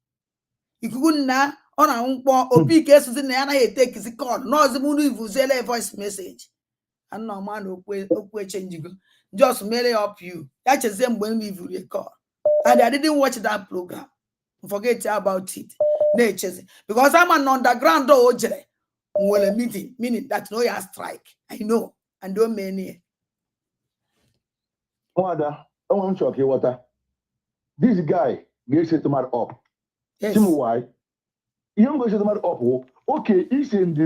ikuku na ọ na nkpọ opike esuzi na ya na he take the call no zi mo leave ole voice message and no man okwe change go just merely up you that is them when we record and I didn't watch that program forget about it because I'm an underground ojere a meeting meaning that no ya strike I know and don't many Wada I want to water this guy gets it up yes why you go set up okay he send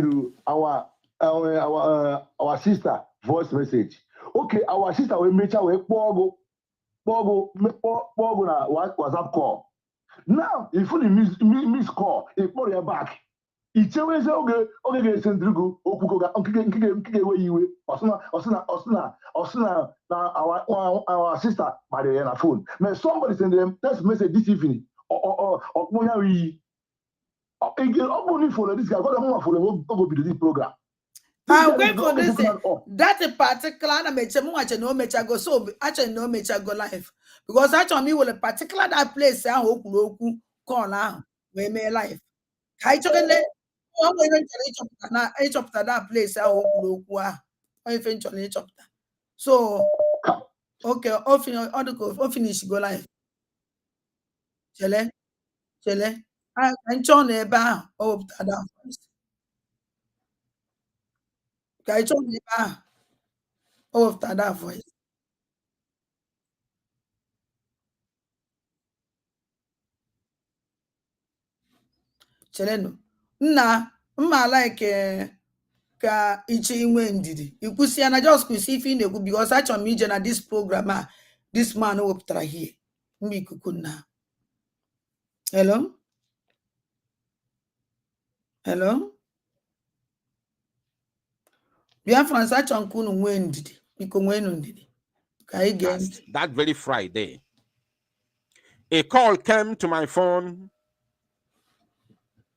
our sister voice message. Okay, our sister will make our pogo na WhatsApp call. Now, if you miss call, if call your back, it's always okay, send through okuko nkige we iwe. Osuna our sister by the phone. May somebody send them text message this evening or we again follow this guy. God follow go be this program. I'm going for this. That a particular no mecha go so actually no mecha go live because actually me will a particular that place I hope call now we may live. I took it. Each of that place I hope eventually each of that. So okay, all finish go live. Chele. And John eba hope that first. I told you after that voice. Cheleno. Nna mma like ka ichi inwe ndidi. Ikusi na just kusi if in egu because I chọrọ m ije na this program this man wepụtara here. Mma ikuku na. Hello? Hello? Bia France achọ nkunu nwe ndidi. Biko nwe ndidi. That very Friday, a call came to my phone,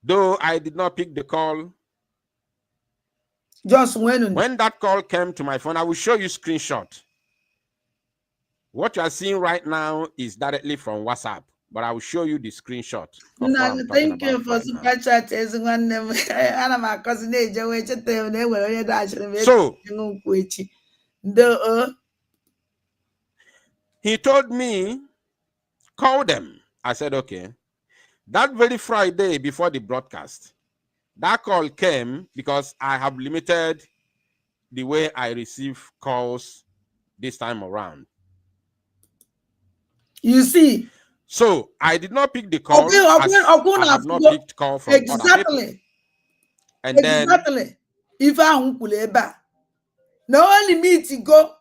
though I did not pick the call. Just when that call came to my phone, I will show you screenshot. What you are seeing right now is directly from WhatsApp, but I will show you the screenshot. Thank you for super chat. So he told me, call them. I said, okay. That very Friday before the broadcast, that call came because I have limited the way I receive calls this time around. You see? So I did not pick the call. I have not picked call from other people. And then if I no only me to go.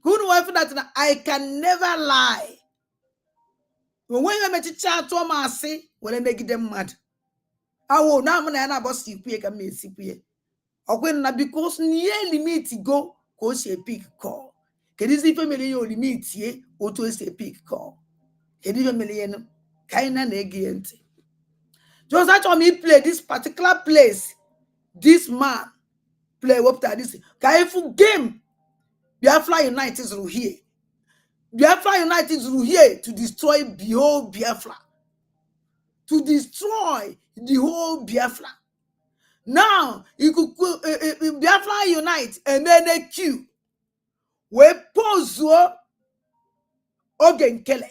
Good wife that I can never lie. When you make a chat to my say, when I make them mad. I will now when I boss you can make CPA. When na because near limit go she pick call. Can you see family your limit ye or to a pick call? Can you million kind of negate? Just that on me play this particular place. This man play up to this. Kaifu game. Biafra United is here. Biafra United is here to destroy the whole Biafra. To destroy the whole Biafra. Now, you could Biafra Unite and then a queue. We pose Ogen Kele.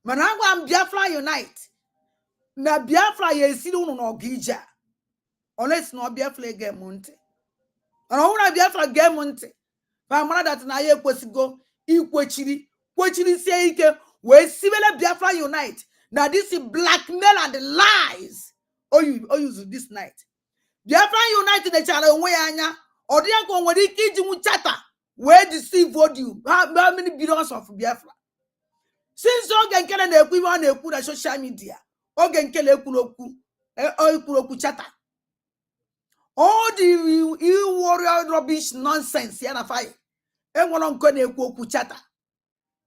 Managwa Biafra Unite. Na Biafra yesiru no gija. Unless no Biafra game monte. And I Biafra game monte. Famara that na ye kwesigo ikwechiri. Kwechiri say ike we sibele Biafra Unite. Now this is blackmail and lies. Oh you this night. Biafra United the channel way anya. Odianko nwere ike iji mu chata we deceive you. How many billions of Biafra? Since Ogen Kele na ekwu iwe na ekwu na social media. Ogen Kele ekwuru okwu chata. All the warrior rubbish nonsense ya na fire. Enwere nko na ekwu okwu chata.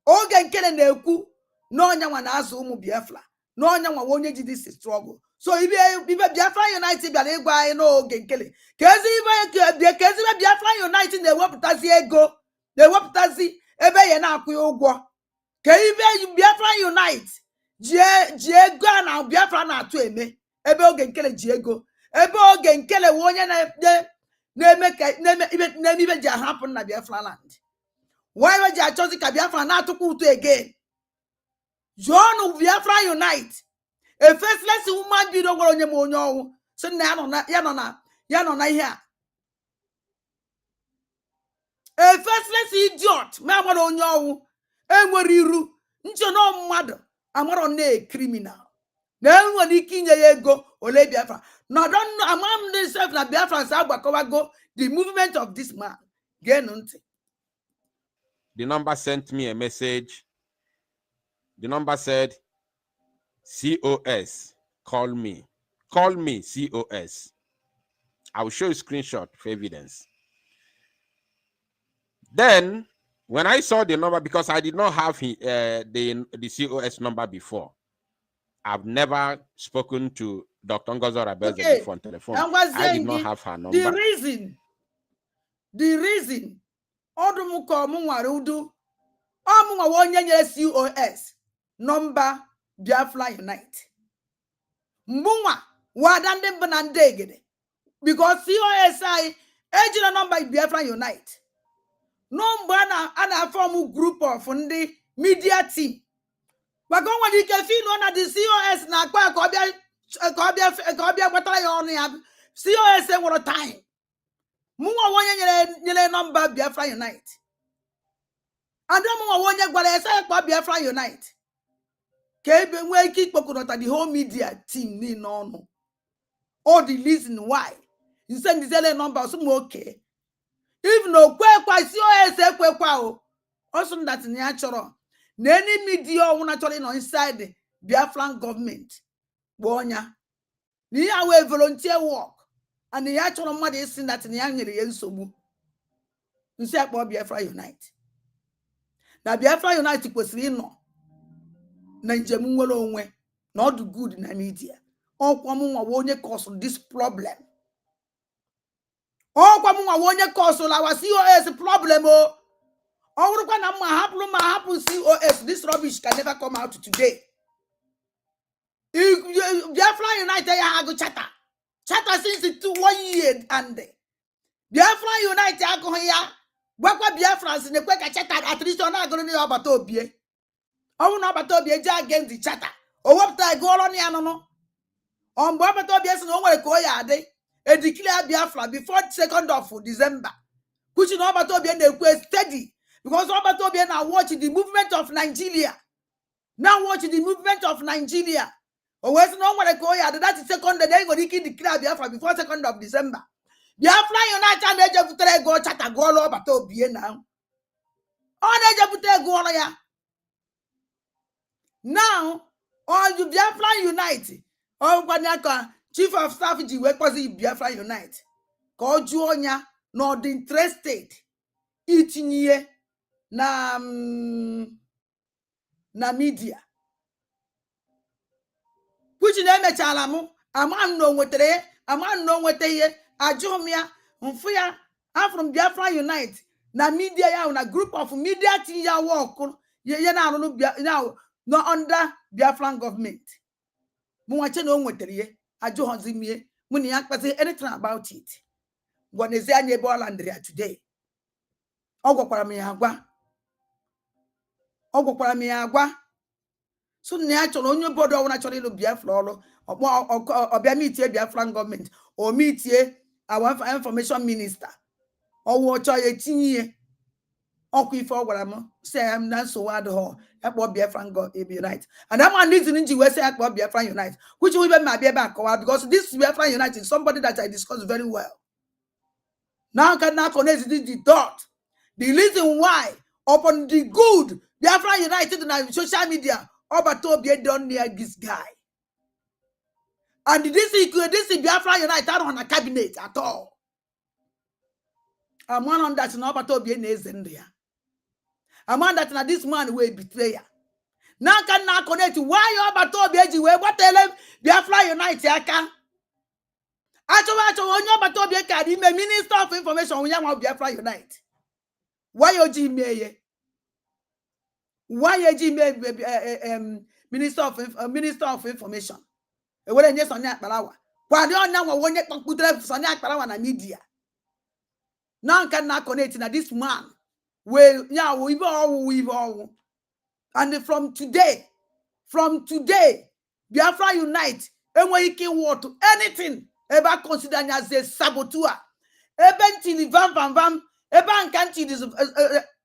Ogen Kele na ekwu no nyanwa na azu umu Biafra. No nyanwa wonye ji this struggle. So if Biafra United bịara ịgwa anyị n'oge nkele kezi Biafra United na-ewepụtazi ego na-ewepụtazi ebe ya na-akwụ ụgwọ ka ibe Biafra United ji ego a na Biafra na-atụ eme ebe oge nkele ji ego ebe oge nkele we onye na-eme ibe ji ahapụ na Biafra land wee ji achọzi ka Biafra na-atụkwa ụtụ again jụọnụ Biafra United. A faceless woman be don't go on your monyo. So now, Yanona here. A faceless idiot, mamma on you. Emoriru, no mother. I'm on a criminal. Then when he king go or lay Biafra. Now don't know among themselves that Biafra Sabaka go the movement of this man. The number sent me a message. The number said, COS, call me, COS. I will show you a screenshot for evidence. Then, when I saw the number, because I did not have the COS number before, I've never spoken to Dr. Ngozo Rabeza before on telephone. I did not have her number. The reason, Odumuko Mungwarudu, Omunga COS number. Biafra Unite. Mbunwa wadande banandegede because COSI ejina number Biafra Unite. Number ana form group of the media team. Wagonwa di kefi no na the COS na kwa kobia kwatara ya onu ya COS e woro time. Munwa wonye nyele number Biafra Unite. Ando munwa wonye gwara ese kwa Biafra Unite. Kebe we keep the whole media team ni no. All the reason why you send the number some okay. If no kwa COS kwa also that natural. Any media will naturally no inside the Biafran government. Bonya. Ni awe volunteer work. And the actual mother is saying that in young sobu. You say about Biafra Unite. Now Biafra Unite was no. Nanjamu onwe not good in the media. All kwamu wonye cause this problem. All kwamu wonye cause our COS problem. All ma happen COS. This rubbish can never come out today. Biafra United ya go chata since 1 year and Biafra United ya go ya. Wakwa Biafra ne kweka chata at least ona go ni abato bie. I will not be against the chatter. Or what I go on the on Babatobia, no way Koya a declare Biafra before 2nd of December. Which in Obatobia they were steady because Obatobia now watching the movement of Nigeria. Now watching the movement of Nigeria. Or where's no one Koya that is 2nd day when he can declare Biafra before 2nd of December. Biafra United and Edge of go chatter go all Obatobia now. On Edge of go on ya. Now, all you Biafra Unite, all Banyaka, Chief of Staff, Biafra Unite. ka ọ jụọ ya na ọ dị interested itinye na na media which na emechala m ama na o nwetara ya ama na o nweta ihe ajụ m ya mfu ya afrom Biafra Unite na media ya na group of media tinye ya work ya na arụ no under Biafran government mụ nwache na o nwetara ihe ajụghọzi m ihe mụ na ya kpazi anything about it gwanezi anya ebe ọ landịrị ya today ọ gwakwara m ya agwa so na ya chọrọ onye obodo ọbụla chọrọ ịlụ Biafra ọrụ ọbịa mitie Biafran gọọmenti o mitie our information minister ọwụ ọchọ ya etinye ihe ọkụ ife ọ gwara m si ya na nsogbu adịghị akpọ Biafran Unite and I'm on reason ji wee say akpọ Biafran Unite which we even might be able to because this Biafran Unite is somebody that I discuss very well. Now can now connect the dot. The reason why upon the good Biafra United on social media Obatobie done near this guy. And this is Biafra United on a cabinet at all. I'm one on that no Obatobie is in there. I'm on that this man will betray. Now can now connect why Obatobie what tell him Biafra United aka. Actually, Obatobie can be Minister of Information when you Biafra Unite. Why you me? Why you Minister of Information? E were nye Sonia Akparawa. Kwa di ona wo wonye kputere Sonia Akparawa na media. Now can now connect na this man. We all. And from today, Biafra Unite, enwe ike what anything ever consider as a saboteur. Eben tili vam. Eba nkanti this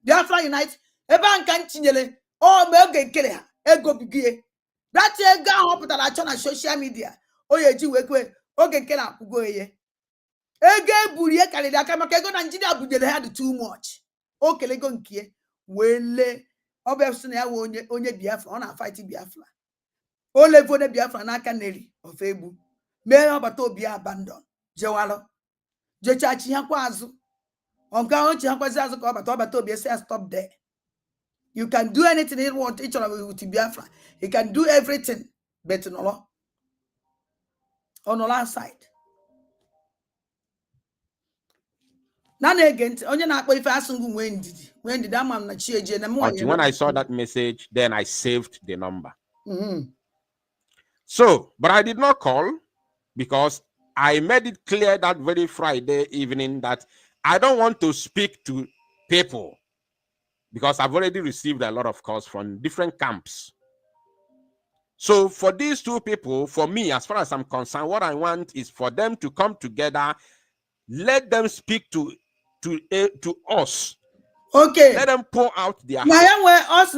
Biafra Unite. Eba nkanti nyele. Oh me oge nkele ha. Ego bigie. That ega hopụtara achọ na social media. Oye ji wekwe oge nkele akwugo ye. Ege buri e karịrị aka maka ego Nigeria bujere ha too much. O kelego nkie wele obefsi na ya onye Biafra ọ na fight Biafra. O levone Biafra n'aka neri of egbu. Mee ọbata obi abandon. Jewalo. Jechachi ha kwa azụ. Onka ochi ha kwazi azụ ka ọbata obi say stop there. You can do anything you want each other with Biafra. You can do everything. But no. On the last side. When I saw that message, then I saved the number. So, but I did not call because I made it clear that very Friday evening that I don't want to speak to people because I've already received a lot of calls from different camps. So for these two people, for me, as far as I'm concerned, what I want is for them to come together. Let them speak to us. Okay. Let them pour out their heart.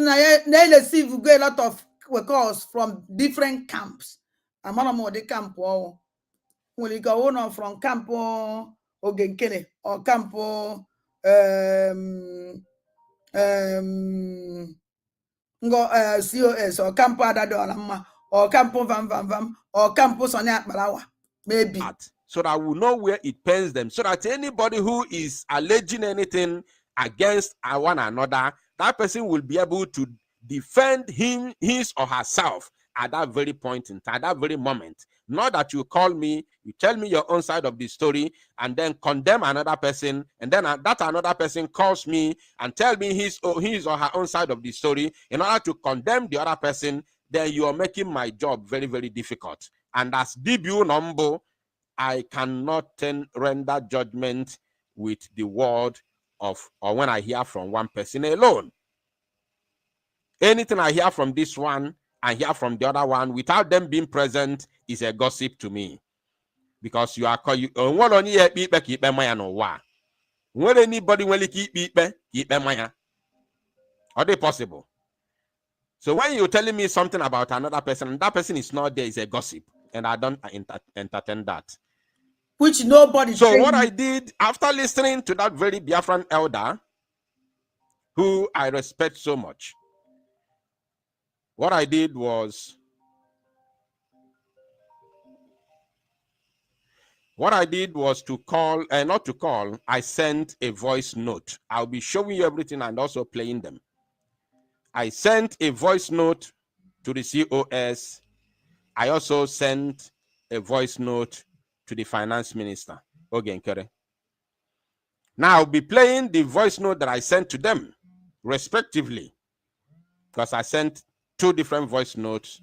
They receive a lot of calls from different camps. I'm on the camp. When you go on from camp Ogenkele or camp COS or camp Adadolama or camp Vam or camp Sonia Akparawa. Maybe. So that we know where it pains them. So that anybody who is alleging anything against one another, that person will be able to defend his or herself at that very point in time, at that very moment. Not that you call me, you tell me your own side of the story, and then condemn another person, and then that another person calls me and tell me his or her own side of the story in order to condemn the other person. Then you are making my job very, very difficult. And as debut number, I cannot render judgment with the word of, or when I hear from one person alone. Anything I hear from this one and hear from the other one without them being present is a gossip to me. Because you are calling one on here, keep maya no wa. When anybody will keep maya. Are they possible? So when you're telling me something about another person, and that person is not there, is a gossip. And I don't entertain that. Which nobody. So what I did after listening to that very Biafran elder, who I respect so much, what I did was What I did was to call, not to call, I sent a voice note. I'll be showing you everything and also playing them. I sent a voice note to the COS. I also sent a voice note to the finance minister, Ogenkere. Now I'll be playing the voice note that I sent to them, respectively, because I sent 2 different voice notes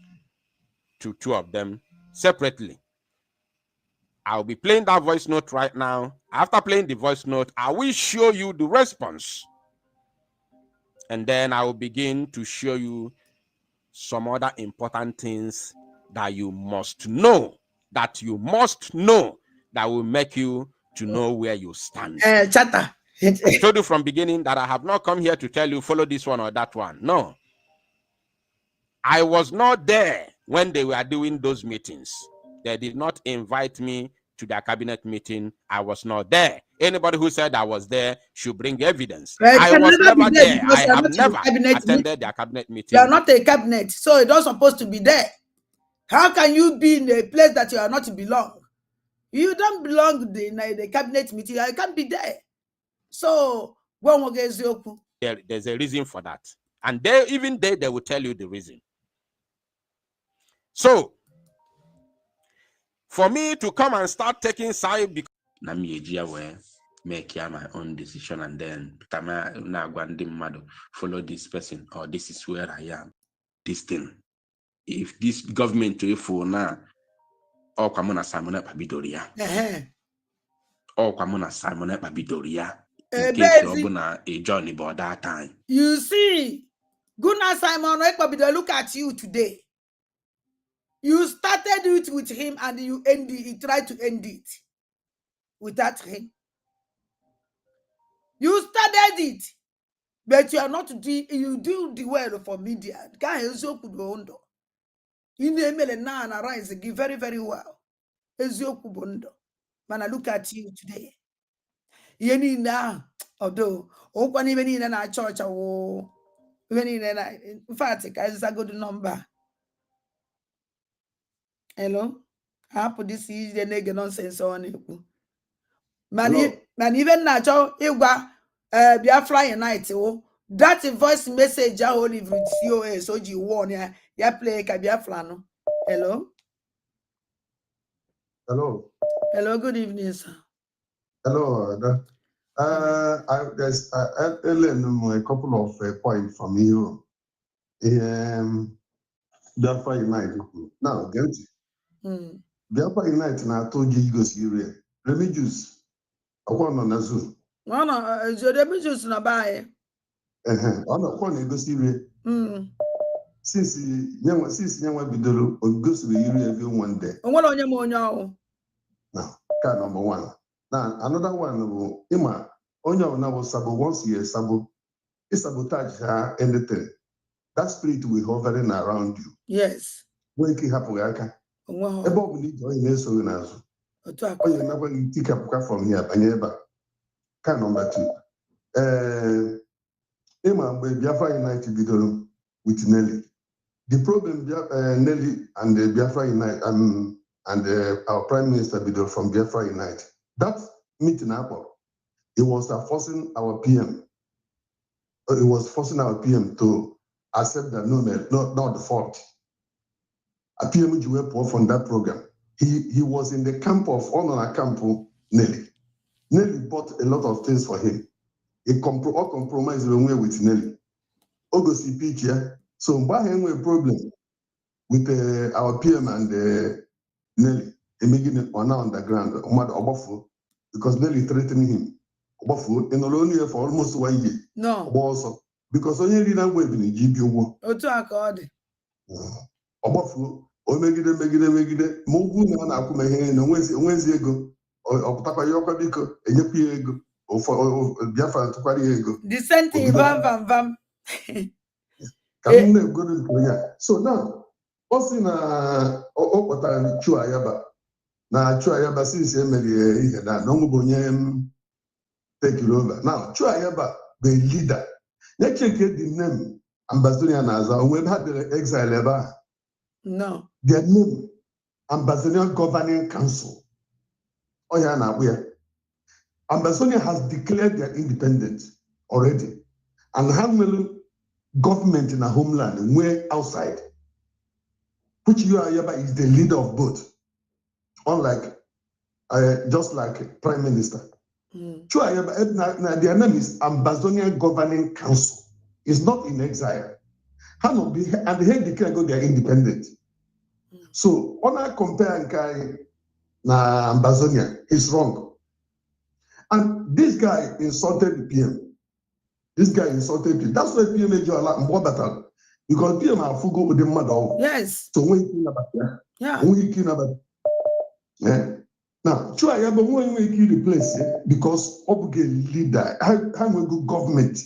to 2 of them separately. I'll be playing that voice note right now. After playing the voice note, I will show you the response. And then I will begin to show you some other important things that you must know, that will make you to know where you stand. Chata. I told you from beginning that I have not come here to tell you follow this one or that one. No. I was not there when they were doing those meetings. They did not invite me to their cabinet meeting. I was not there. Anybody who said I was there should bring evidence. I was never there. I have never attended their cabinet meeting. You are not a cabinet, so you're not supposed to be there. How can you be in a place that you are not to belong? You don't belong in the cabinet meeting. I can't be there. So, there's a reason for that. And they will tell you the reason. So, for me to come and start taking side, because make my own decision and then follow this person, or this is where I am. This thing. If this government to for now, or come on Simon Pabidoria. Or come on Simon Pabidoria. In case you're a journey by that time. You see, Gunnar Simon Pabidoria, look at you today. You started it with him and you tried to end it without him. You started it, but you are not you do the well for media. In the email and now arise very, very well. Man, I look at you today. Yeni na although one even in a church or even in fact, it's a good number. Hello? I put this is the nigga nonsense on it. Man, even now, Biafra Unite. That voice message I will leave with COS or G1. Ya play Biafra. No? Hello? Hello. Hello, good evening, sir. Hello. There's a couple of points from you. Biafra Unite. Now, get it. Biafra Unite na told you go see you. Religious. I want on a Zoom. No, the religious na buy. On a corner go see you. Since you bidoro, or go to the every one day. What on your money? Now, card number 1. Now, another one, Ima, on your now sabo once year sabo, it sabotage her anything. That spirit will hovering around you. Yes. When it happen, Ebo need join us so nazo. Oh, you never take up from here, Banyeba. Card number 2. Ima, Biafra United bidoro with Nelly. The problem, Nelly and the Biafra Unite and our Prime Minister Bido from Biafra Unite, that meeting happened. It was forcing our PM. It was forcing our PM to accept that not the fault. A PM you were from that program. He was in the camp of Honor Campo Nelly. Nelly bought a lot of things for him. He compromised with Nelly. August picture. So why have a problem with our PM and Nelly making it on underground, because Nelly threatened him. In only for almost 1 year. No. Also, because only didn't wait in GPO. Megide, Mogu na akumehe na onwezi ego, oputapa yokwa biko, enyepi ego, Biafra tukwari ego. The same thing, vam. So now, also na okpotara Chuayaba. Na Chuayaba since emeli ihe na no bonye take it over. Now Chuayaba the leader. You check the name Ambassador Naza when had the exile ever. No. Their name Ambassador Governing Council. Ambazonia has declared their independence already. And Hamelu government in a homeland and we're outside. Which Ayaba is the leader of both. Unlike just like Prime Minister. Their name is Ambazonian Governing Council. It's not in exile. And they declare their independence. So when I compare Nkai na Ambazonia, it's wrong. And this guy insulted the PM. This guy insulted PM. That's why PM made you a lot more battle. Because PM have fugo with the mother. Yes. So when you kill about that. Yeah. When you kill about yeah. Now, sure, yeah, but when you replace it, because of the leader, how we go government,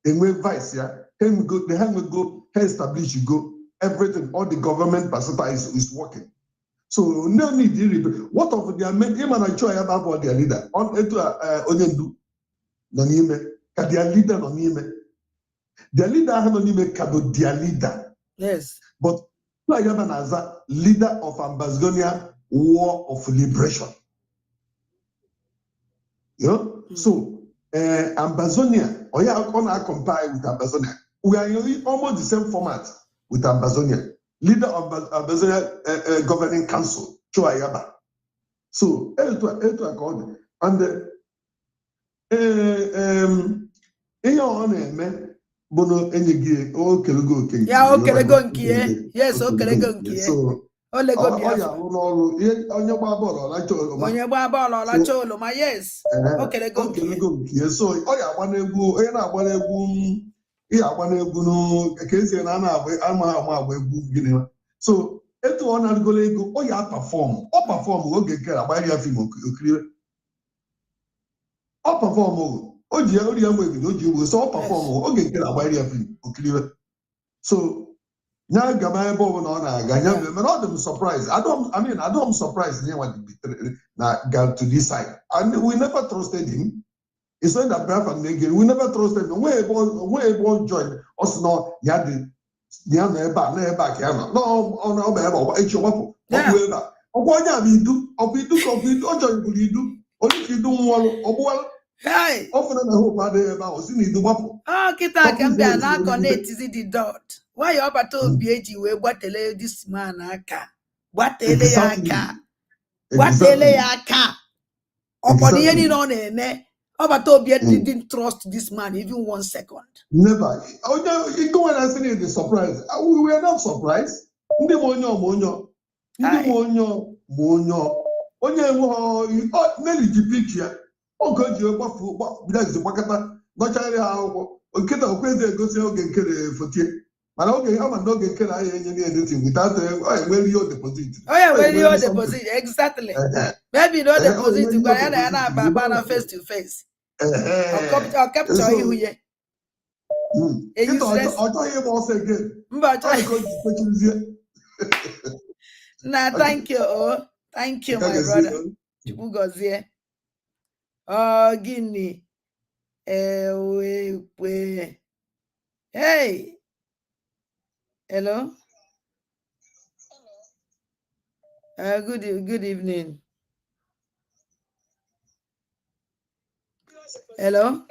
and we vice, yeah, then we go, establish, you go, everything, all the government personnel is working. So no need to replace. What of their men? Even I try about their leader. On eto onyendu, no nime. Ka their leader no nime. Their leader no nime kado their leader. Yes. But Ayaba Naza, leader of Ambazonia War of Liberation. You know? So, Ambazonia, or yeah, I'm gonna compare with Ambazonia. We are in almost the same format with Ambazonia. Leader of Ambazonia Governing Council, Ayaba. So, and Bono enyegi o kelego kenki. Yeah, o kelego nkie. Yes, o kelego nkie. So, Olego Biafra. Onye gba bọọlụ ọlacha oloma. Onye gba bọọlụ ọlacha oloma, yes. O kelego nkie. So, ọ ya agba n'egwu, onye na-agba n'egwu, ihe agba n'egwu no ka esi na agba egwu gịnị. So, etu ọ na-agụla ego, ọ ya perform. Ọ perform oge nke agba ya film okiri. Ọ perform Oji ori amwe bi oji wo so perform oge nke agba area film okiriwe. So nya gaba ebe ọ na aga nya me not them surprised. I don't surprised nya what na got to this side. And we never trusted him. It's not that Biafra again. We never trusted him. We able join us no ya di ya na ebe ka ya no. No on ebe ọ echi wapo. Ọ ebe. Ọ nya bi du, ọ bi du ọ join bu du. Only if you do one ọ hey! Often I hope I about was in the waffle. Oh, Kita can be an connect is the dot. Why you about to BG we what this man aka? What aka? What aka? Upon the end on ne? About to be didn't trust this man even 1 second. Never. Oh no, you go and say the surprise. We were not surprised. Ndi monyo. Onye wo Nelly picture. Oge ji gbafu bilazi gbakata gbachara ha akwụkwọ oketa okweze egosi oge nkere fotie mana oge ha ma n'oge nkere ahụ enye na editing without enwere ihe deposit. Enwere ihe deposit exactly. Maybe no deposit gwara ya na aba na face to face. Ọ capture ihu ye. Ọjọọ ihe ma ọsọ again. Mba ọjọọ. Na thank you. Oh, thank you my brother. Chukwu gozie. Gini. Hey. Hello. Good evening. Hello.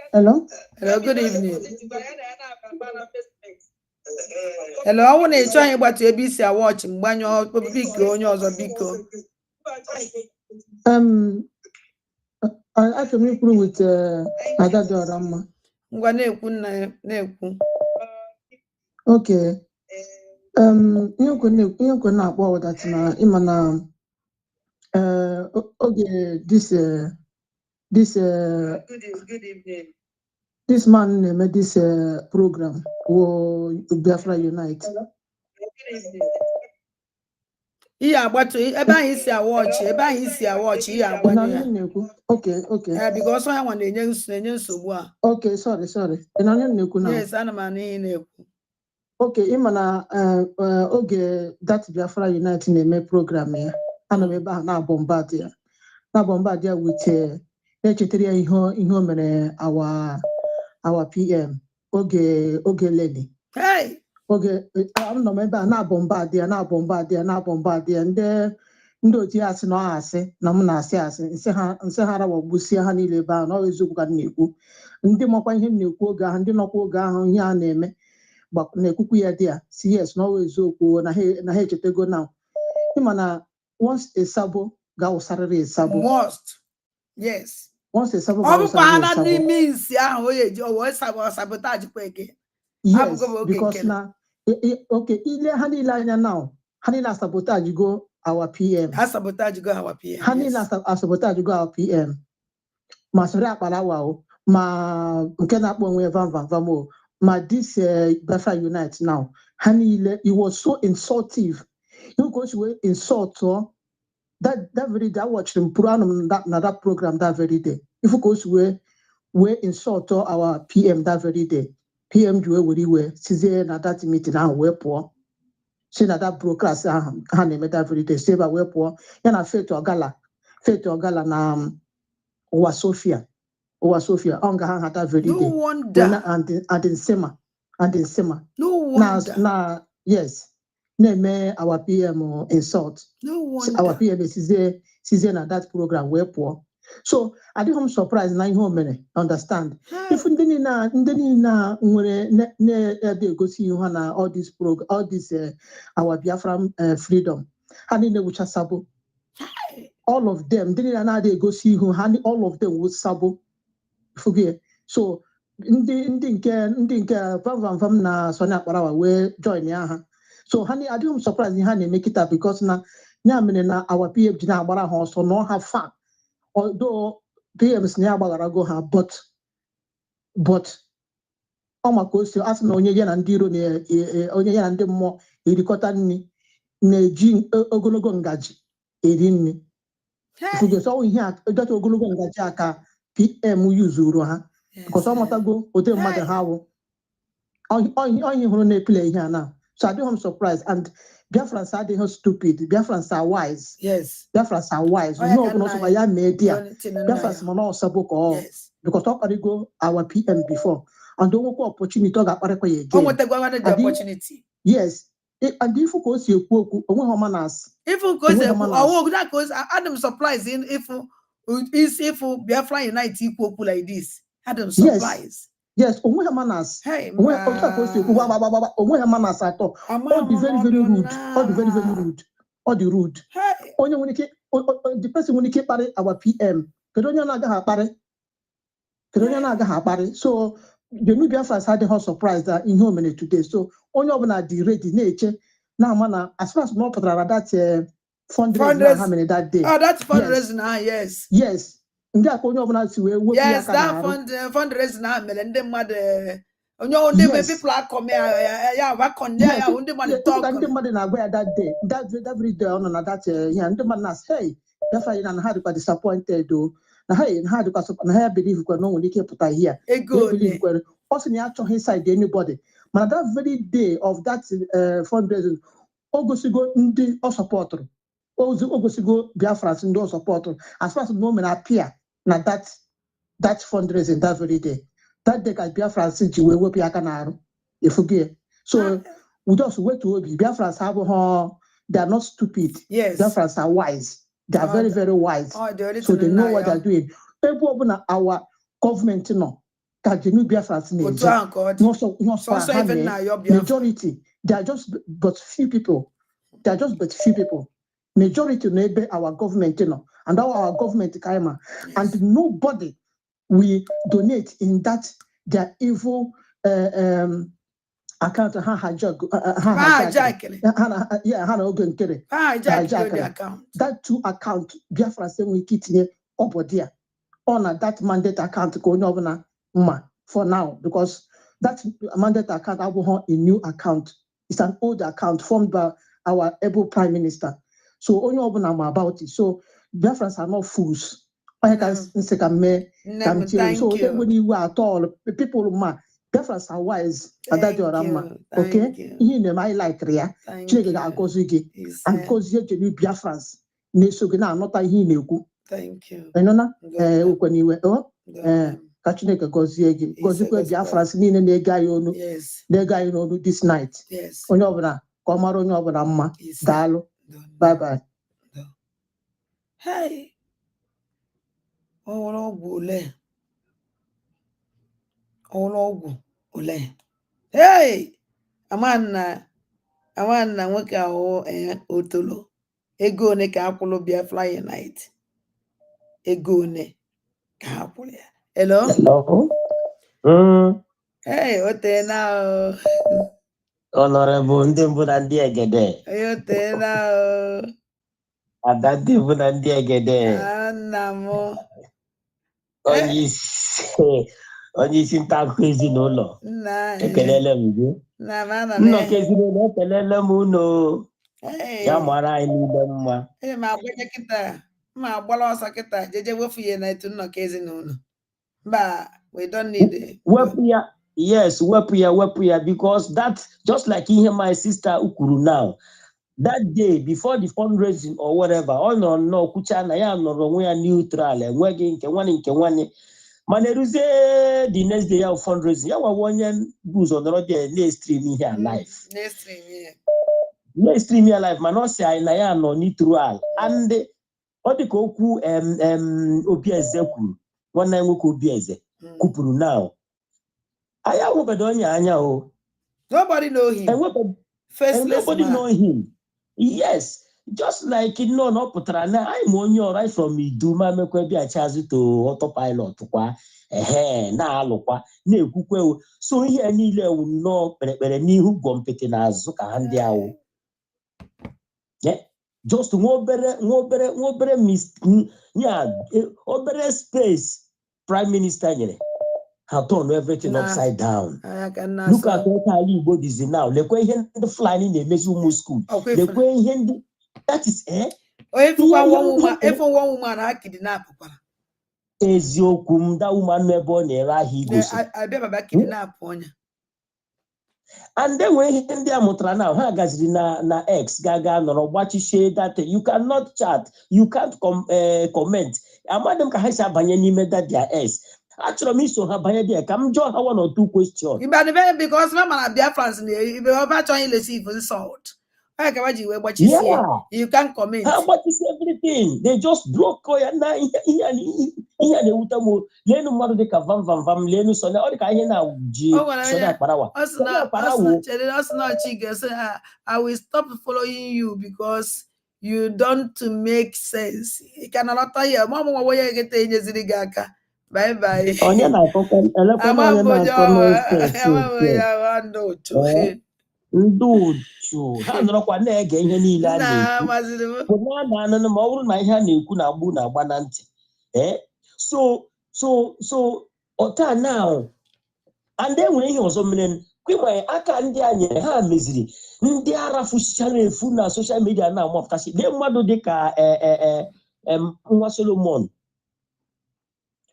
Good evening. Hello. I want to try about to ABC watch mgbanyo biko onye ọzọ biko. I can make with Adadorama. Okay. You can not go that na imana okay this good evening. This man made this program for Biafra Unite. Yeah, but ebe ahụ isi watch ihe agba ya. Okay. Because I want enye nsogbu a. Okay, sorry. Yes, ana m anụ ihe na-ekwu. Okay, ịma na oge that Biafra Unite na-eme program ya. Ana m ebe ahụ na bombard ya with na-echetara ya ihe o mere our PM oge Lady. Hey. Oge anọ m ebe a na-abọmbardị ya ndị ndị otu ya asị na ọ asị na m na-asị asị nsị ha rawagbusie ha niile ebe ahụ na ọ eziokwu ka m na-ekwu ndị makwa ihe m na-ekwu oge ahụ ndị nọkwa oge ahụ ihe a na-eme na-ekwukwu ya dị ya si yes na ọ eziokwu na ha echetego na ịma na once esabo ga-awụsarịrị esabo yes once esabo ọ bụkwa ha na ga-awụsarịrị n'ime isi ahụ onye ji ọwụ sabotage kwa eke yes because na okay ile ha niile anya now ha niile sabotage go our PM ha sabotage go our PM ha niile sabotage go our PM ma sori akparawa o ma nke na-akpọ onwe vam ma this Biafra Unite now ha niile it was so insultive you go to insult that very day I watched him put on that program that very day if you go to we insult our PM that very day PM juwe we size na that meeting ahụ wee pụọ si na that broadcast ha na-eme that very day si ebe wee pụọ ya na Faith Ogala na Ụwa Sofia ọ ga ha that very day and in Sema no wonder na yes na-eme our PM insult our PM size na that program wee pụọ so adịghị m surprise na ihe o mere understand if ndị niile nwere na-ede egosi ihe ha na all this our Biafra freedom ha niile wucha sabo all of them ndị niile na-adị egosi ihu ha all of them would sabo so ndị nke vam na Sonia Akparawa wee join ya ha so ha adịghị m surprise ihe ha na-eme kịta because na ya mere na our PM ji na-agbara ha ọsọ na ọha fa although PMs na agbaghara go ha but ọ maka o si asị na onye ya na ndị iro onye ya na ndị mmụọ erikọta nri na-eji ogologo ngaji eri nri so ihe edocha ogologo ngaji aka PM yuzuru ha because ọ matago ote mmadụ ha wụ onye hụrụ na-epile ihe a na so I don't surprised and Biafrans adịghị stupid Biafrans are wise yes Biafrans are wise you know also ya media Biafrans mana ọsabụ ka ọ because ọ kparigo our PM before and onwekwa opportunity ọ ga-akparịkwa ya again o nwetegwa the opportunity yes and if ka o si ekwu okwu onweghị ọmanas if ka o si ekwu ọwụ that goes Adam surprised if Biafra Unite ikwu okwu like this Adam surprised yes onweghị manas onweghị manas atọ ọ dị very very rude ọ dị very very rude ọ dị rude onye nwere ike the person nwere ike ịkparị our PM kedu onye na-agaghị akparị so the new Biafrans adịghị surprised that ihe o mere today so onye ọbụla dị ready na-eche na-ama na as far as no pụtara that fundraising ha mere that day that fundraising yes ndị aka onye ọbụla si wee wepụ yes that fundraising ha mere ndị mmadụ onye ndị people akọme ya wakọnde ya ndị mmadụ talk ndị mmadụ na-agwa ya that day that very day ọ nọ na that ya ndị mmadụ na-asị hey Biafra ya na ha dịkwa disappointed o na ha dịkwa na ha believe kwa na o nwere ike pụta ihe ọ sị na ya achọghị side anybody mana that very day of that fundraising o gosigo ndị ọ sọpọtụrụ o gosigo Biafrans ndị ọ sọpọtụrụ as far as na o mere appear na that fundraising that very day that day ka Biafrans ji wee wepụ aka n'arụ efugie so we just wait to obi Biafrans abụghị they are not stupid Biafrans are wise they are very very wise so they know what they are doing ebe ọbụla our government nọ ka Genu Biafrans na-eje majority they are just but few people majority na ebe our government nọ and our government kaima and nobody will donate in that their evil account ha oge nkere that two account Biafrans enwe ike itinye ọbọdị ya ọ na that mandate account ka onye ọbụla mma for now because that mandate account abụghị a new account it's an old account formed by our able prime minister so onye ọbụla ma about it so Biafrans are not fools onye ka nsị ka mee ka m tiere so enwere iwu atọ people ma Biafrans are wise adadị ọra mma okay ihe na-eme anyị likere ya Chineke ga-agọzi gị agọzie Genu Biafrans na-eso gị na-anọta ihe ị na-ekwu ịnụna okwe n'iwe ka Chineke gọzie gị gọzikwa Biafrans niile na-ege anyị n'onu this night onye ọbụla ka ọ mara onye ọbụla mma daalụ bye bye Hey, ole. Hey, amanna nwoke ahụ otolo. Ego one ka akwụlụ Biafra Unite. Ego one ka akwụlụ ya. Hello? Hey, ote na Honorable ndị mbụ na ndị egede. ote na Ada ndị mbụ na ndị egede. nna m. Onye isi nta akụkọ ezinụlọ. Ekelele m gị. Nnọkọ ezinụlọ ekelele m unu. Ya mara anyị niile mma. Ma agbaje kịta, ma agbala ọsọ kịta, jeje wefu ya na etu nnọkọ ezinụlọ. Mba, we don't need it. Wepụ ya, yes, wepụ ya, because that, just like ihe my sister kwuru now, that day before the fundraising or whatever, ọ nọrọ nnọọ kwucha na ya nọrọ onwe ya neutral, enweghị nke nwanne. Mana eruzie the next day ya fundraising, ya nwawa onye bụ ụzọ nọrọ dị na-stream ihe a live. Na-stream ya live, mana ọ sị anyị na ya nọ neutral. And ọ dị ka okwu Obieze kwuru, nwanne anyị nwoke Obieze kwupụrụ now. I ahụbedo onye anya o. Nobody know him. Nobody know him. Yes, just like no pụtara na I'm onye right from Iduma mekwe bịa chazi to autopilot kwa na-alụkwa na-ekwukwe. So ihe niile wu nnọọ kperekpere n'ihu gọmpete n'azụ ka ha ndị ahụ. Just obere space Prime Minister nyere. Have turned everything upside down. Look at what Ali Igbo is now. Lekwe ihe ndị flying in the Mesu school. Lekwe ihe ndị, that is if one woman I kidnap. Eziokwu that woman ebe ọ na-ere ahịa Igbo so. I be baba kidnap onye. And then when he ndị amụtara now, ha gaziri na X gaga nọrọ gbachishie that you cannot chat, you can't comment. Amadam ka ha si abanye n'ime that their S. Achọrọ m iso ha banye there ka m jụọ ha one or two questions. Because mama na Biafrans if you ever try to receive insult. You can't comment. How about this everything? They just block ya na ihe na-ewute m. Lenu mmadụ dị ka vam lenu so na ọ dị ka ihe na ji so na akparawa. I will stop following you because you don't make sense. You cannot tell you mama wa ya get enyeziri gị aka. Bye bye. Onye na-akọkọ elekwana onye na-akọ ndị uchu ha nọrọkwa na-ege ihe niile a na-ekwu ma ọ bụrụ na ihe a na-ekwu na-agbụ na-agba na ntị. So ọta now and enwere ihe ọzọ mere kwigbe aka ndị a nyere ha meziri ndị arafusichara efu na social media na-amapụtasị ndị mmadụ dịka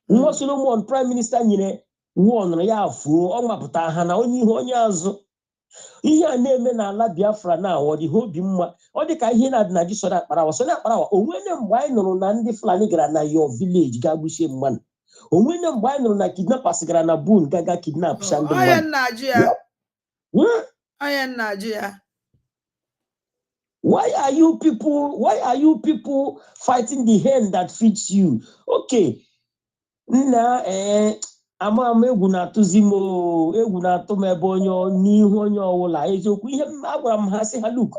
nwa Solomon Prime Minister nyere won ya afọ ọ mapụta ha na onye ihe onye azụ. Ihe a na-eme n'ala Biafra na ọ dị obi mma. Ọ dị ka ihe na-adị na ji so na akparawa onwene mgbe anyị nụrụ na ndị Fulani gara na your village ga gbuchie mmadụ. Onwene mgbe anyị nụrụ na kidnappers gara na Boone gaga kidnap shandụ mmadụ. Why are you people fighting the hand that feeds you? Okay. Nna ama egwu na-atụzi m egwu na-atụ m ebe onye n'ihu onye ọwụla eziokwu ihe agwara m ha sị ha look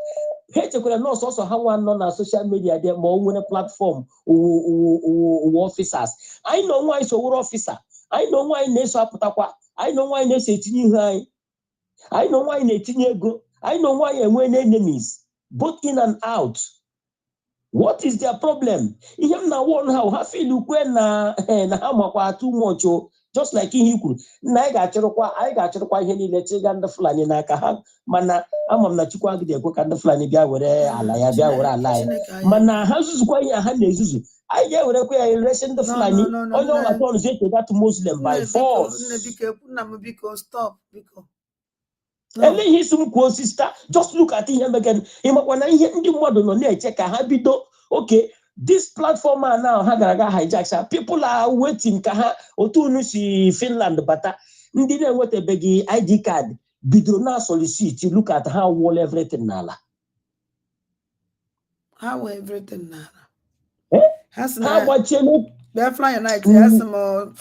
ha echekwara na ọsọsọ ha nwa nọ na social media dị ma o nwere platform uwe officers anyị na onwe anyị so wụrụ officer anyị na onwe anyị na-eso apụtakwa anyị na onwe anyị na-eso etinye ihe anyị na onwe anyị na-etinye ego anyị na onwe anyị enwe enemies both in and out. What is their problem? Ihe m na won ha feel ukwe na ha makwa too much just like ihe kwuru na anyị ga-achọrọkwa ihe niile chiga ndị Fulani n'aka ha mana ama m na Chukwu agide ekwe ka ndị Fulani bịa were ala ya bịa were ala ya mana ha zuzukwa ihe ha na-ezuzu anyị ga-ewerekwa ya eresi ndị Fulani onye ọ ga-atọ ọnụzi eke that Muslim by force. Eleghị isi m kwuo sister, just look at ihe megana ịmakwa na ihe ndị mmadụ nọ na-eche ka ha bido. Okay, this platform now ha gara hijack. People are waiting ka ha otu unu si Finland bata ndị na-enwetabeghị ID card bidoro na solicit. Look at how wall everything n'ala. How about you? Biafra Unite, yes,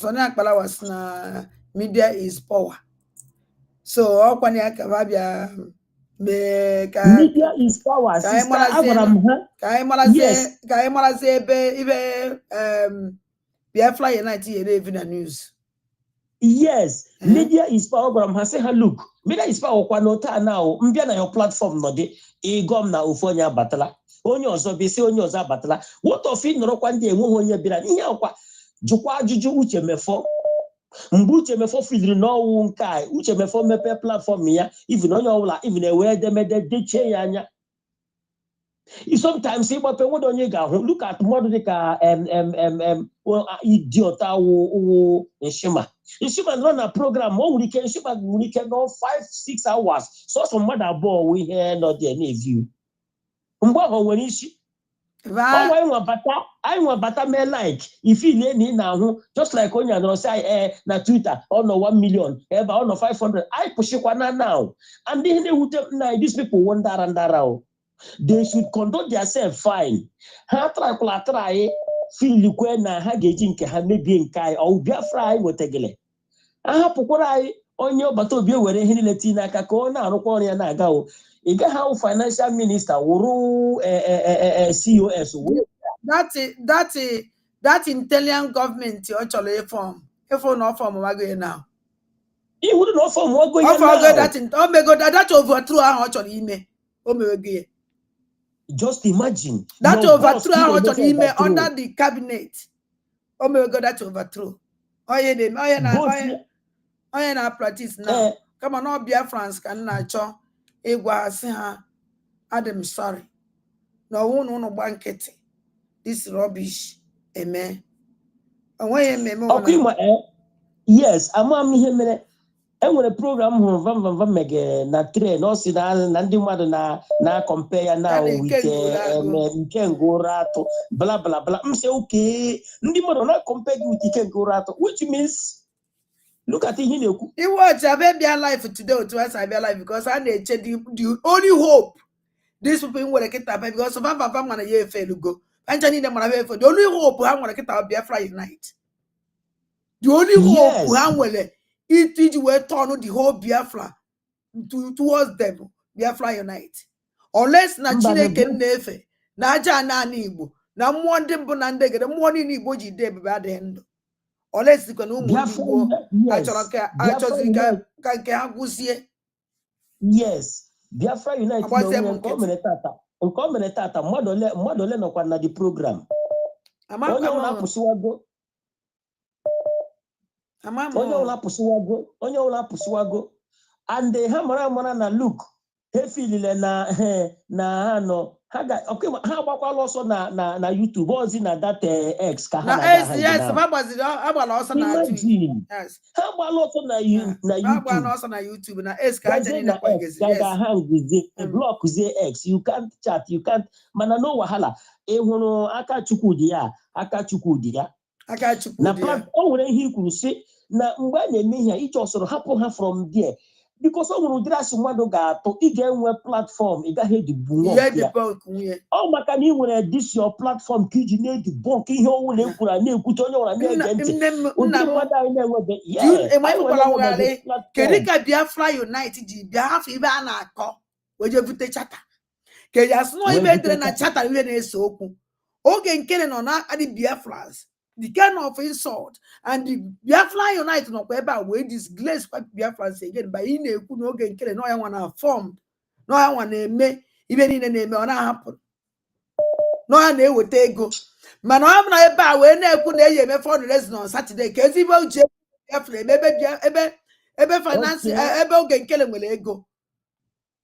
Sonia Akpala was na media is power. So, all when you have media is power, sister. Yes. Biafra Unite, even a news. Yes, media is power. But say, look, media is power. Kwanota now. Mbia na your platform no de. Igom na ufonya batala. Onyo ozo bisi onyo ozo batala. What of it no kwandi enwo onye bira. Ihe akwa jukwa ajuju uche mefo. Mgbe uche mefo fidiri n'ọnwụ nke uche mefo mepe platform ya even onye ọbụla even ewe edemede dechie ya anya. Sometimes ịgbape nwere onye ga-ahụ look at mmadụ dịka idiot awụ Nshima nọ na program o nwere ike Nshima nwere ike nọ 5-6 hours sọsọ mmadụ abụọ wụ ihe nọ dị na-eviu mgbe ahụ nwere isi anyị nwa bata mee like ifile na ị na-ahụ just like onye anọrọ si na Twitter ọ nọ 1 million ebe ọ nọ 500 anyị pụshikwana now and ihe na-ewute na these people wọ ndara they should conduct themselves fine. Ha try feel kwe na ha ga-eji nke ha mebie nke anyị ọ Biafra anyị wetegele aha pụkwara anyị onye ọbata obi were ihe niile tinye aka ka ọ na-arụkwa ọrụ ya na-aga o ị gaghị ahụ financial minister wụrụ COS that Italian government ọ chọrọ ịfọ na ọfọm wago now ihuru na ọfọm wago ya that overthrow ahụ ọ chọrọ ime o mewego ya. Just imagine that overthrow under the cabinet. Oh my God, that overthrow. Oh na practice now. Come on, not Biafrans can not show. It was Adam sorry. No banquet. This rubbish. Amen. Yes, I'm here. Enwere program hụrụ vam mege na train ọ si na ndị mmadụ na compare ya now with nke ngụra atụ bla bla bla m say okay ndị mmadụ na compare with nke ngụra atụ which means look at ihe na-ekwu watch abịa life today to us abịa life because I na-eche the only hope these people nwere kita because vam mana ya efelugo anja niile mara efe the only hope ha nwere kita Biafra Unite the only hope ha nwere it will turn the whole Biafra towards them, Biafra Unite. Unless na Chineke nefe, na aja na Igbo, na mmụọ ndị mbụ na ndị gere mmụọ niile Igbo ji dee ebe adị ndụ. Unless ka na ụmụ Igbo achọrọ ka nke ha gwụzie. Yes, Biafra Unite nke o mere tata mmadụ ole nọkwa na the program. Onye ọ na-apụsịwago onye ụlọ apụsịwago and ha mara na look ha filile na ha nọ ha agbakwala ọsọ na YouTube ozi na that X ka ha na agbala ọsọ na YouTube ha agbala ọsọ na YouTube na X ka ha jere na ha nguzie blockzie X you can't chat you can't mana no wahala ị hụrụ Akachukwu Di Ya na o nwere ihe ikwuru si na mgbe a na-eme ihe ije ọsọrọ hapụ ha from there because o nwere ụdịrị asị mmadụ ga-atụ ị ga-enwe platform ị gaghị edibunwe ọ maka na ị nwere this your platform ka iji na-edibunk ihe ọnwụla ekwuru na-ekwuche onye ọra na-ege ntị ụdị mmadụ anyị na-enwebe kedu ka Biafra Unite ji bịa hafụ ibe a na-akọ weje bute chata ka eji asị na ibe edere na chata ihe na-ese okwu oge nkene nọ na adị Biafras the kind of insult and the Biafra Unite no kweba we disgrace Biafra again by in ekwu no oge nkele no ya nwa na formed no ya nwa na eme ibe niile na eme ọ na happen no ya na eweta ego mana ọ na ebe a we na ekwu na eye eme fundraising on Saturday ka ezigbo uche Biafra ebe finance ebe oge nkele nwere ego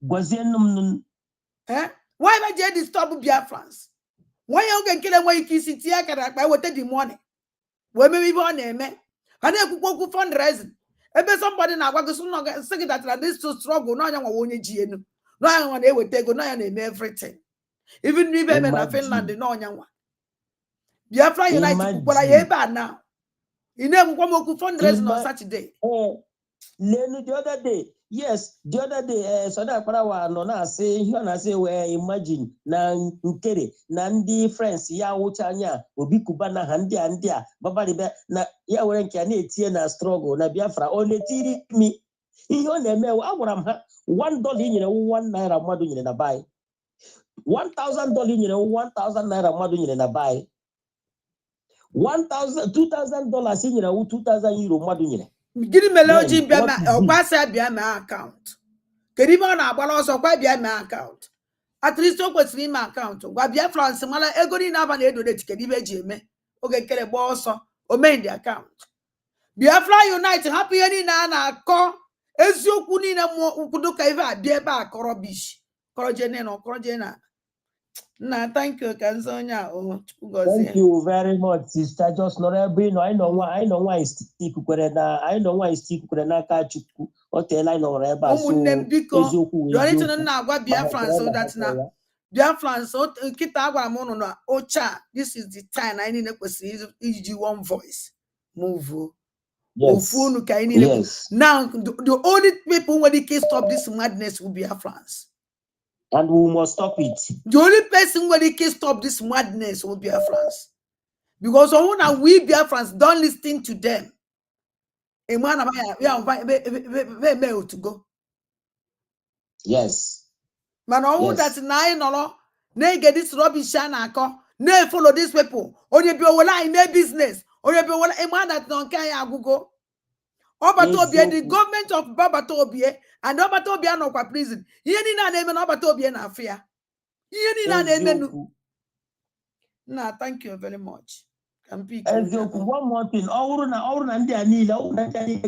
gwazie nnum why be je disturb Biafrans why oge nkele nwe ike isi tie akara akpa weta the money we maybe ibe ọ na-eme ha na-ekwukwa okwu fundraising ebe somebody na-agwa gị sị gị that this to struggle no anya nwa onye ji enu no anya nwa na-eweta ego no anya na-eme everything even ibe eme na Finland no anya nwa Biafra Unite kwukwara ya ebe a now ị na-ekwukwa m okwu fundraising on Saturday Lenu the other day, yes, the other day, so that parawa no na say, you na say, well, imagine na nkere na ndi friends ya wuchanya obi kubana handia baba ribe na ya were nke na etie na struggle na Biafra o letiri mi ihe ọ na-eme agwara m ha $1 nyere $1 mmadụ nyere na buy $1,000 nyere $1,000 mmadụ nyere na buy $2,000 nyere €2,000 mmadụ nyere. Gịnị mere o ji bịa ma ọgbasa bịa ma akaụntụ? Kedu ibe ọ na-agbara ọsọ kwa bịa ma akaụntụ? At least o kwesịrị ime akaụntụ. Gwa Biafra nsị mara ego niile aba na edonate kedu ibe eji eme oge nkere gba ọsọ o mee ndị akaụntụ. Biafra Unite hapụ ihe niile a na-akọ eziokwu niile kwudo ka ibe a bịa ebe a kọrọ bish kọrọ jena. Nah, thank you, Kanzonya. Thank you very much, sister. Just not every no. I know why I stick Kurena. I know why I stick Kurena Akachukwu. Hotel I know Reba. So you need to know what Biafran so that's now. Biafran so kita agwa mono na ocha. This is the time I need to one voice. Move. Yes. Yes. Now the only people when they can stop this madness will be Biafrans. And we must stop it. The only person where they can stop this madness will be Biafrans. Because when we Biafrans don't listen to them, a man to go. Yes. Man, that's nine or they get this rubbish and they follow these people. Or you be in their business. Or you be a man that don't care Google. Obatobie, the government of Babatobie and Obatobie no kwa prison. Yeni na name no Obatobie na fear. Yeni na name. Nah, thank you very much. One more thing. All na ndị anile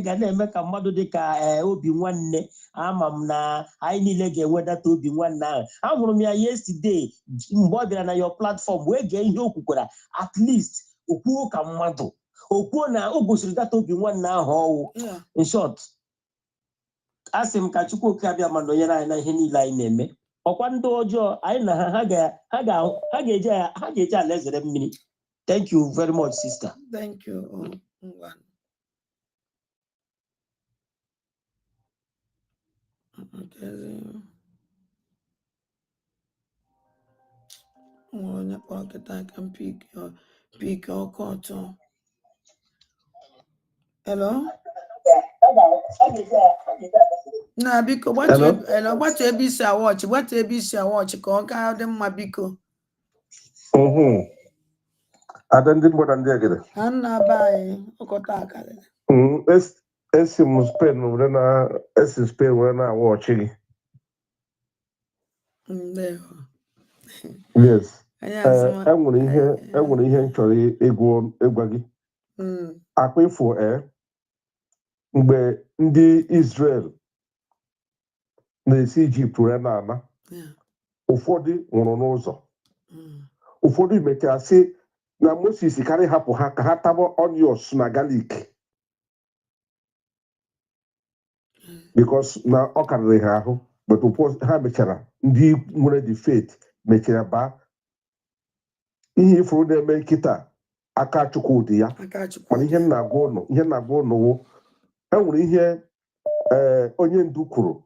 ga na-eme ka mmadụ dị ka obi nwanne ama m na anyị niile ga-enwedata obi nwanne ahụ. Ahụrụ m ya yesterday mgbe ọ bịara na your platform wee gee ihe o kwukwara at least okwuo ka mmadụ. Okwuo na o gosiri data obi nwanne ahụ ọwụ. In short, asị m ka Chukwu oke abịa ma nọnyere anyị na ihe niile anyị na-eme. Ọkwa ndị ọjọọ anyị na ha ga-eji ala ezere mmiri. Thank you very much, sister. Thank you. I can pick your cotton. Hello? Nah, Biko, what ABC I watch? What ABC I watch? Can I them my Biko? I don't think what I'm there. Anna by Okotaka. Esim Spain when I watching. Yes. I want to hear actually Egwagi. I pay for air. Mgbe ndị Israel na-esi Egypt wee na-ana ụfọdụ nwụrụ n'ụzọ ụfọdụ mechara sị na Moses karị hapụ ha ka ha taba onions na garlic because na ọ karịrị ha ahụ but ha mechara ndị nwere the faith mechara baa ihe ifuru na-eme nkịta Akachukwu Di Ya mana ihe na-agwa ụnụ enwere ihe onye ndu kwuru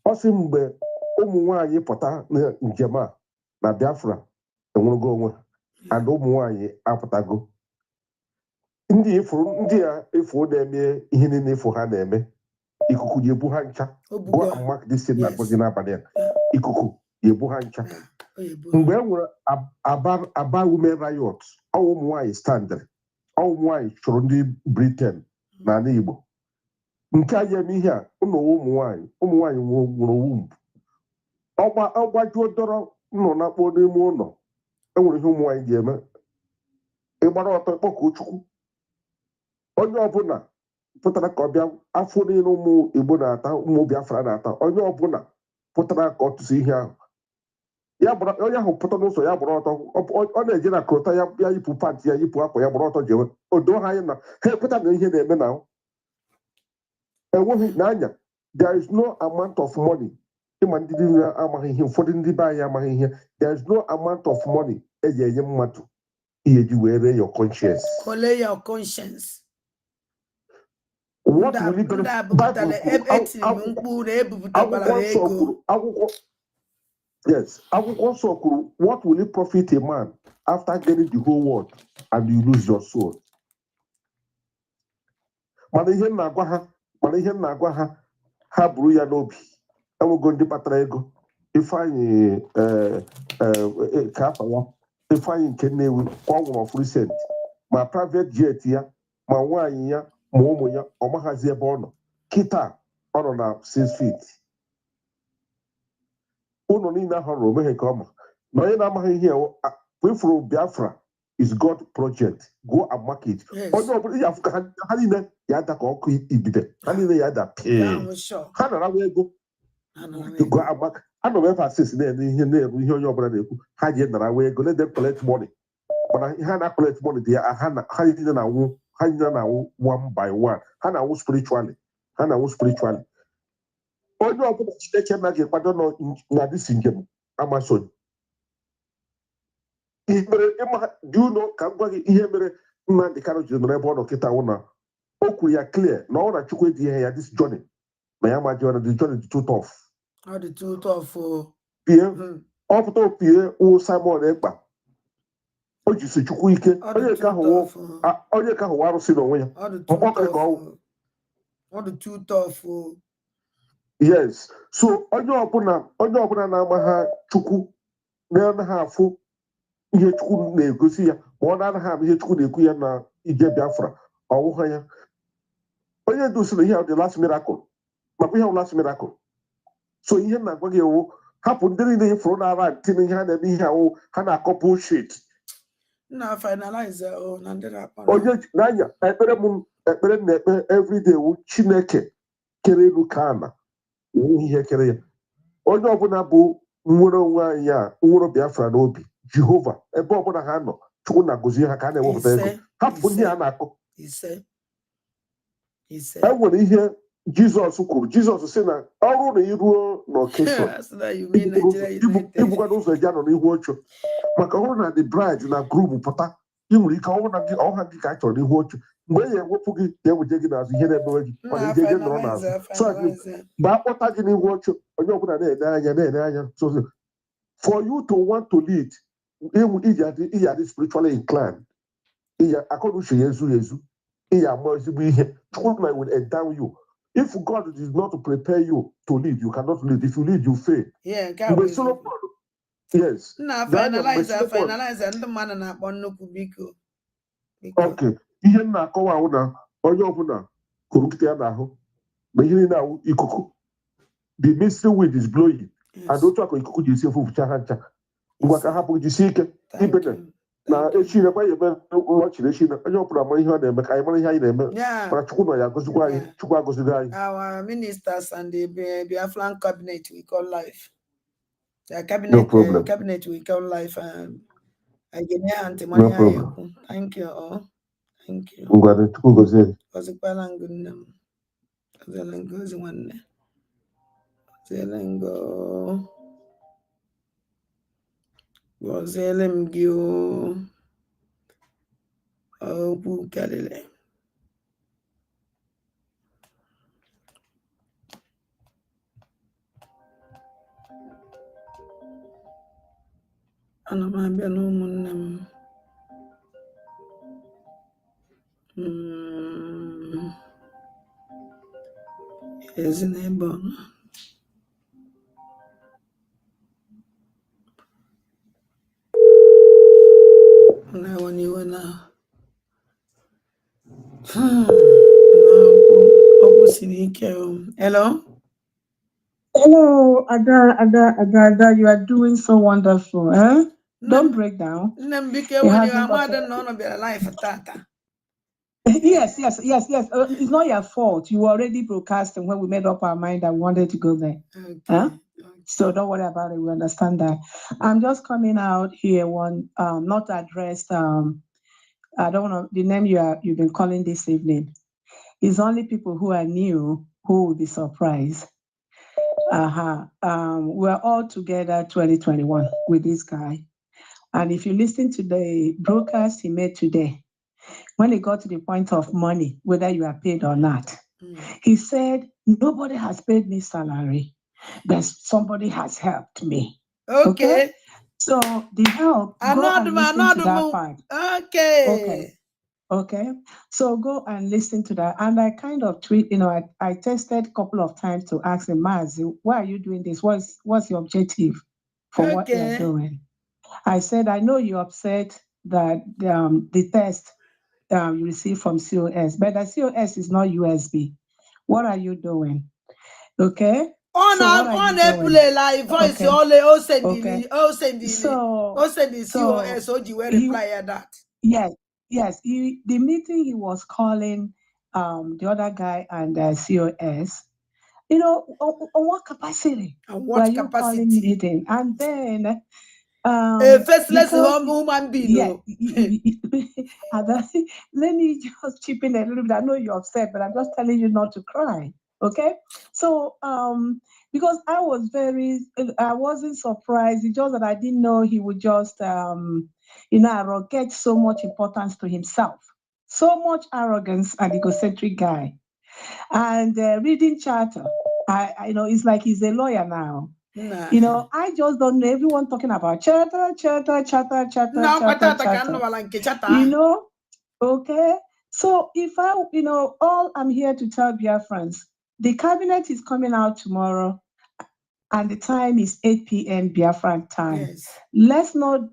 ọ sị mgbe ụmụ nwanyị pụta njem a na Biafra enwerego onwe and ụmụ nwanyị apụtago ndị a efu na-eme ihe niile efu ha na-eme ikuku ga-ebu ha ncha go and mark this thing na gozi n'abalị a ikuku ga-ebu ha ncha mgbe e nwere aba women riot ụmụ nwanyị standịrị ụmụ nwanyị chụrụ ndị Britain n'ala Igbo nke a ga-eme ihe a ụmụ nwanyị nwụrụ wumb ọgbajuo dọrọ nnọ na-akpọ n'ime ụlọ enwere ihe ụmụ nwanyị ga-eme ịgbara ọtọ ịkpọkọ Chukwu onye ọbụla pụtara ka ọ bịa afọ niile ụmụ Igbo na-ata ụmụ Biafra na-ata onye ọbụla pụtara ka ọ tụsị ihe ahụ onye ahụ pụta n'ụzọ ya gbara ọtọ ọ na-eje na krota ya yipụ pantị ya yipụ akwa ya gbara ọtọ jewe odo ha anya na ha ekweta na ihe na-eme na enweghị n'anya there is no amount of money ịma ndị niile amaghị ihe ụfọdụ ndị be anyị amaghị ihe there is no amount of money eji enye mmadụ ihe ji wee ree your conscience. Call your conscience. What will it Yes, what will it profit a man after getting the whole world and you lose your soul? Mana ihe na-agwa ha buru ya n'obi. Enwego ndị kpatara ego. Ifeanyị ka afa ya. Ifeanyị nke Nnewi kwa nwụrụ of recent. Ma private jet ya, ma nwaanyị ya, ma ụmụ ya, ọ maghazi ebe ọ nọ. Kịta ọ nọ na 6 feet. Ụnụ niile ahụ omeghe ka ọma. Na onye na-amaghị ihe wefuru Biafra is God project. Go and market. Onye ọbụla ihe afụ ka ha niile ya ada ka ọkụ ibide. Ha niile ya ada pee. Ha nara ego. Anọ m ebe asịsị na-eme ihe onye ọbụla na-ekwu. Ha ji nara ego. Let them collect money. Mana ha na collect money dị ya ha niile na-anwụ one by one. Ha na-anwụ spiritually. Onye ọbụla Chineke anaghị ekwado na disi njem Amazon. Do you know ka m gwa gị ihe mere Nnamdi Kanu jiri nọrọ ebe ọ nọ kịta na o kwuru ya clear na ọ na-achụkwa edi ihe ya this journey na ya maji na the journey dị too tough. Ọ dị too tough. Ọ pụta opie wụ Simon Ekpa. O jisi chukwu ike. Onye ka ahụ arụsị n'onwe ya. Ọ dị too tough. Yes. So onye ọbụla na-ama ha chukwu na-anaghị afụ ihe chukwu na-egosi ya ma ọ na-anaghị ama ihe chukwu na-ekwu ya na ije Biafra ọwụha ya. Onye ndu si na ihe the last miracle makwa ihe last miracle. So ihe na-agwa gị ewu hapụ ndị niile ifuru na-ara tinye ihe ha na-eme ihe awụ ha na-akọ bullshit. Na finalize onye n'anya ekpere na-ekpe everyday wu Chineke kere elu ka ana ihe kere ya. Onye ọbụla bụ nwere onwe anyị ya nwere Biafra n'obi Jehova ebe ọbụla ha nọ Chukwu na-agọzi ha ka a na-ewepụta ego. Hapụ ihe a na-akọ. Enwere ihe Jizọs kwuru. Jizọs sị na ọrụ na iruo n'okeshọn ibukwana ụzọ eji anọ n'ihu oche maka ọrụ na the bride na groom pụta ị nwere ike ọha gị ka a chọrọ n'ihu oche mgbe e ya ewepụ gị ka eweje gị n'azụ ihe na-emewe gị mana ije nọrọ n'azụ so mgbe akpọta gị n'ihu oche onye ọbụla na-ene anya so for you to want to lead iji adị spiritually inclined akọna uche ya ezu ezu iji ama ezigbo ihe Chukwu na will endow you. If God did not prepare you to lead, you cannot lead. If you lead, you fail. Yeah, yes. Finalize ndị mmadụ na-akpọ nnukwu biko. Okay. Ihe m na-akọwa ahụ na onye ọbụla kụrụ nkịta ya n'ahụ ma ihe niile ahụ ikuku. The mystery wind is blowing. And otu aka ikuku ji esi ofufucha ha ncha. Ngwa ka hapụ jisi ike ibene na echi na kwaye ebe ụlọchiri echi na onye ọbụla mara ihe ọ na-eme ka anyị mara ihe anyị na-eme mana Chukwu nọ ya agọzikwa anyị Chukwu agọziri anyị. Our ministers and the Biafran cabinet we call life. The cabinet we call life. No problem. Thank you all. Thank you. Ngwade Chukwu gozie. Gozikwala ngunne m. Gozi nwanne. Zelengo. Goziele m gị okwu karịrị. Ana m abịa n'ụmụnne m ezi n'ebe ọ nọ. Hello. Hello, Ada, you are doing so wonderful. Don't break down. Yes. It's not your fault. You were already broadcasting when we made up our mind that we wanted to go there. Okay. So don't worry about it. We understand that. I'm just coming out here not addressed. I don't know the name you've been calling this evening. It's only people who are new who will be surprised. We're all together 2021 with this guy. And if you listen to the broadcast he made today, when it got to the point of money, whether you are paid or not, He said, nobody has paid me salary, but somebody has helped me. Okay? So the help, go and listen to that part. Okay. So go and listen to that. And I kind of tweet, I tested a couple of times to ask him, Mazi, why are you doing this? What's your objective for what you're doing? I said, I know you're upset that the test you received from COS, but the COS is not USB. What are you doing? Okay. On April live voice all send the COS so you will reply at that. Yes. The meeting he was calling the other guy and COS, on what capacity? What capacity? Meeting? And then a faceless human being. Yeah, let me just chip in a little bit. I know you're upset, but I'm just telling you not to cry. Okay. So because I wasn't surprised. It's just that I didn't know he would just arrogate so much importance to himself. So much arrogance and egocentric guy. And reading charter, I know it's like he's a lawyer now. Nah. I just don't know. Everyone talking about charter. Okay. So if all I'm here to tell Biafrans, the cabinet is coming out tomorrow, and the time is 8 p.m. Biafran time. Yes. Let's not,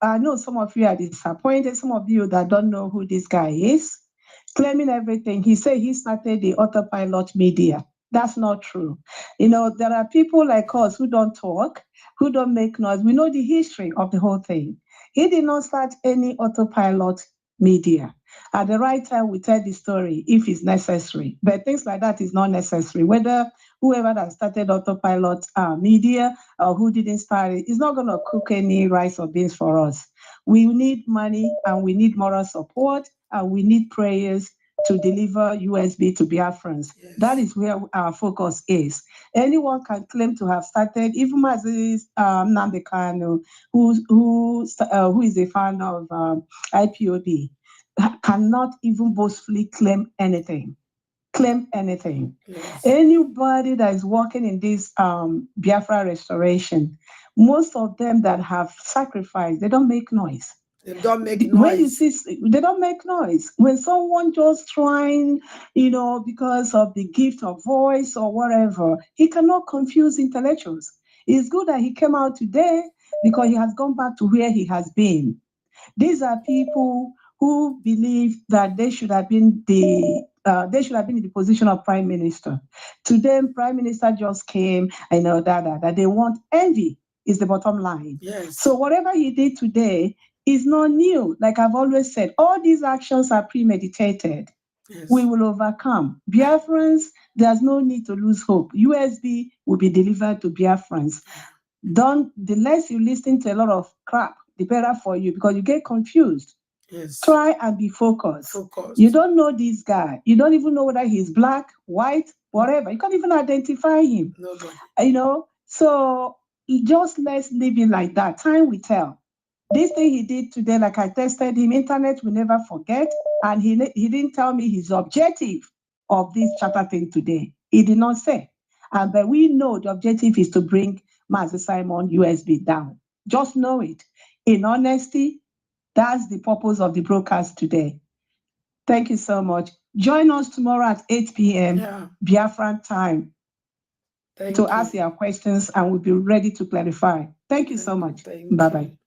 I know some of you are disappointed. Some of you that don't know who this guy is, claiming everything. He said he started the autopilot media. That's not true. There are people like us who don't talk, who don't make noise. We know the history of the whole thing. He did not start any autopilot media. At the right time, we tell the story if it's necessary. But things like that is not necessary. Whether whoever that started autopilot media or who didn't start it is not going to cook any rice or beans for us. We need money and we need moral support and we need prayers to deliver USB to Biafrans. Yes. That is where our focus is. Anyone can claim to have started, even Mazi Nnamdi Kanu, who is a fan of IPOB, cannot even boastfully claim anything. Yes. Anybody that is working in this Biafra restoration, most of them that have sacrificed, they don't make noise. They don't make noise. When you see, they don't make noise. When someone just trying, because of the gift of voice or whatever, he cannot confuse intellectuals. It's good that he came out today because he has gone back to where he has been. These are people who believe that they should have been in the position of prime minister. To them, prime minister just came, that they want envy is the bottom line. Yes. So whatever he did today is not new. Like I've always said, all these actions are premeditated. Yes. We will overcome. Biafrans, there's no need to lose hope. USB will be delivered to Biafrans. The less you listen to a lot of crap, the better for you because you get confused. Yes. Try and be focused. You don't know this guy. You don't even know whether he's black, white, whatever. You can't even identify him. Nobody. So just let's leave it like that. Time will tell. This thing he did today, like I tested him, internet will never forget. And he didn't tell me his objective of this charter thing today. He did not say. But we know the objective is to bring Mazi Simon USB down. Just know it. In honesty, that's the purpose of the broadcast today. Thank you so much. Join us tomorrow at 8 p.m. Biafran time to ask your questions and we'll be ready to clarify. Thank you so much. Bye-bye.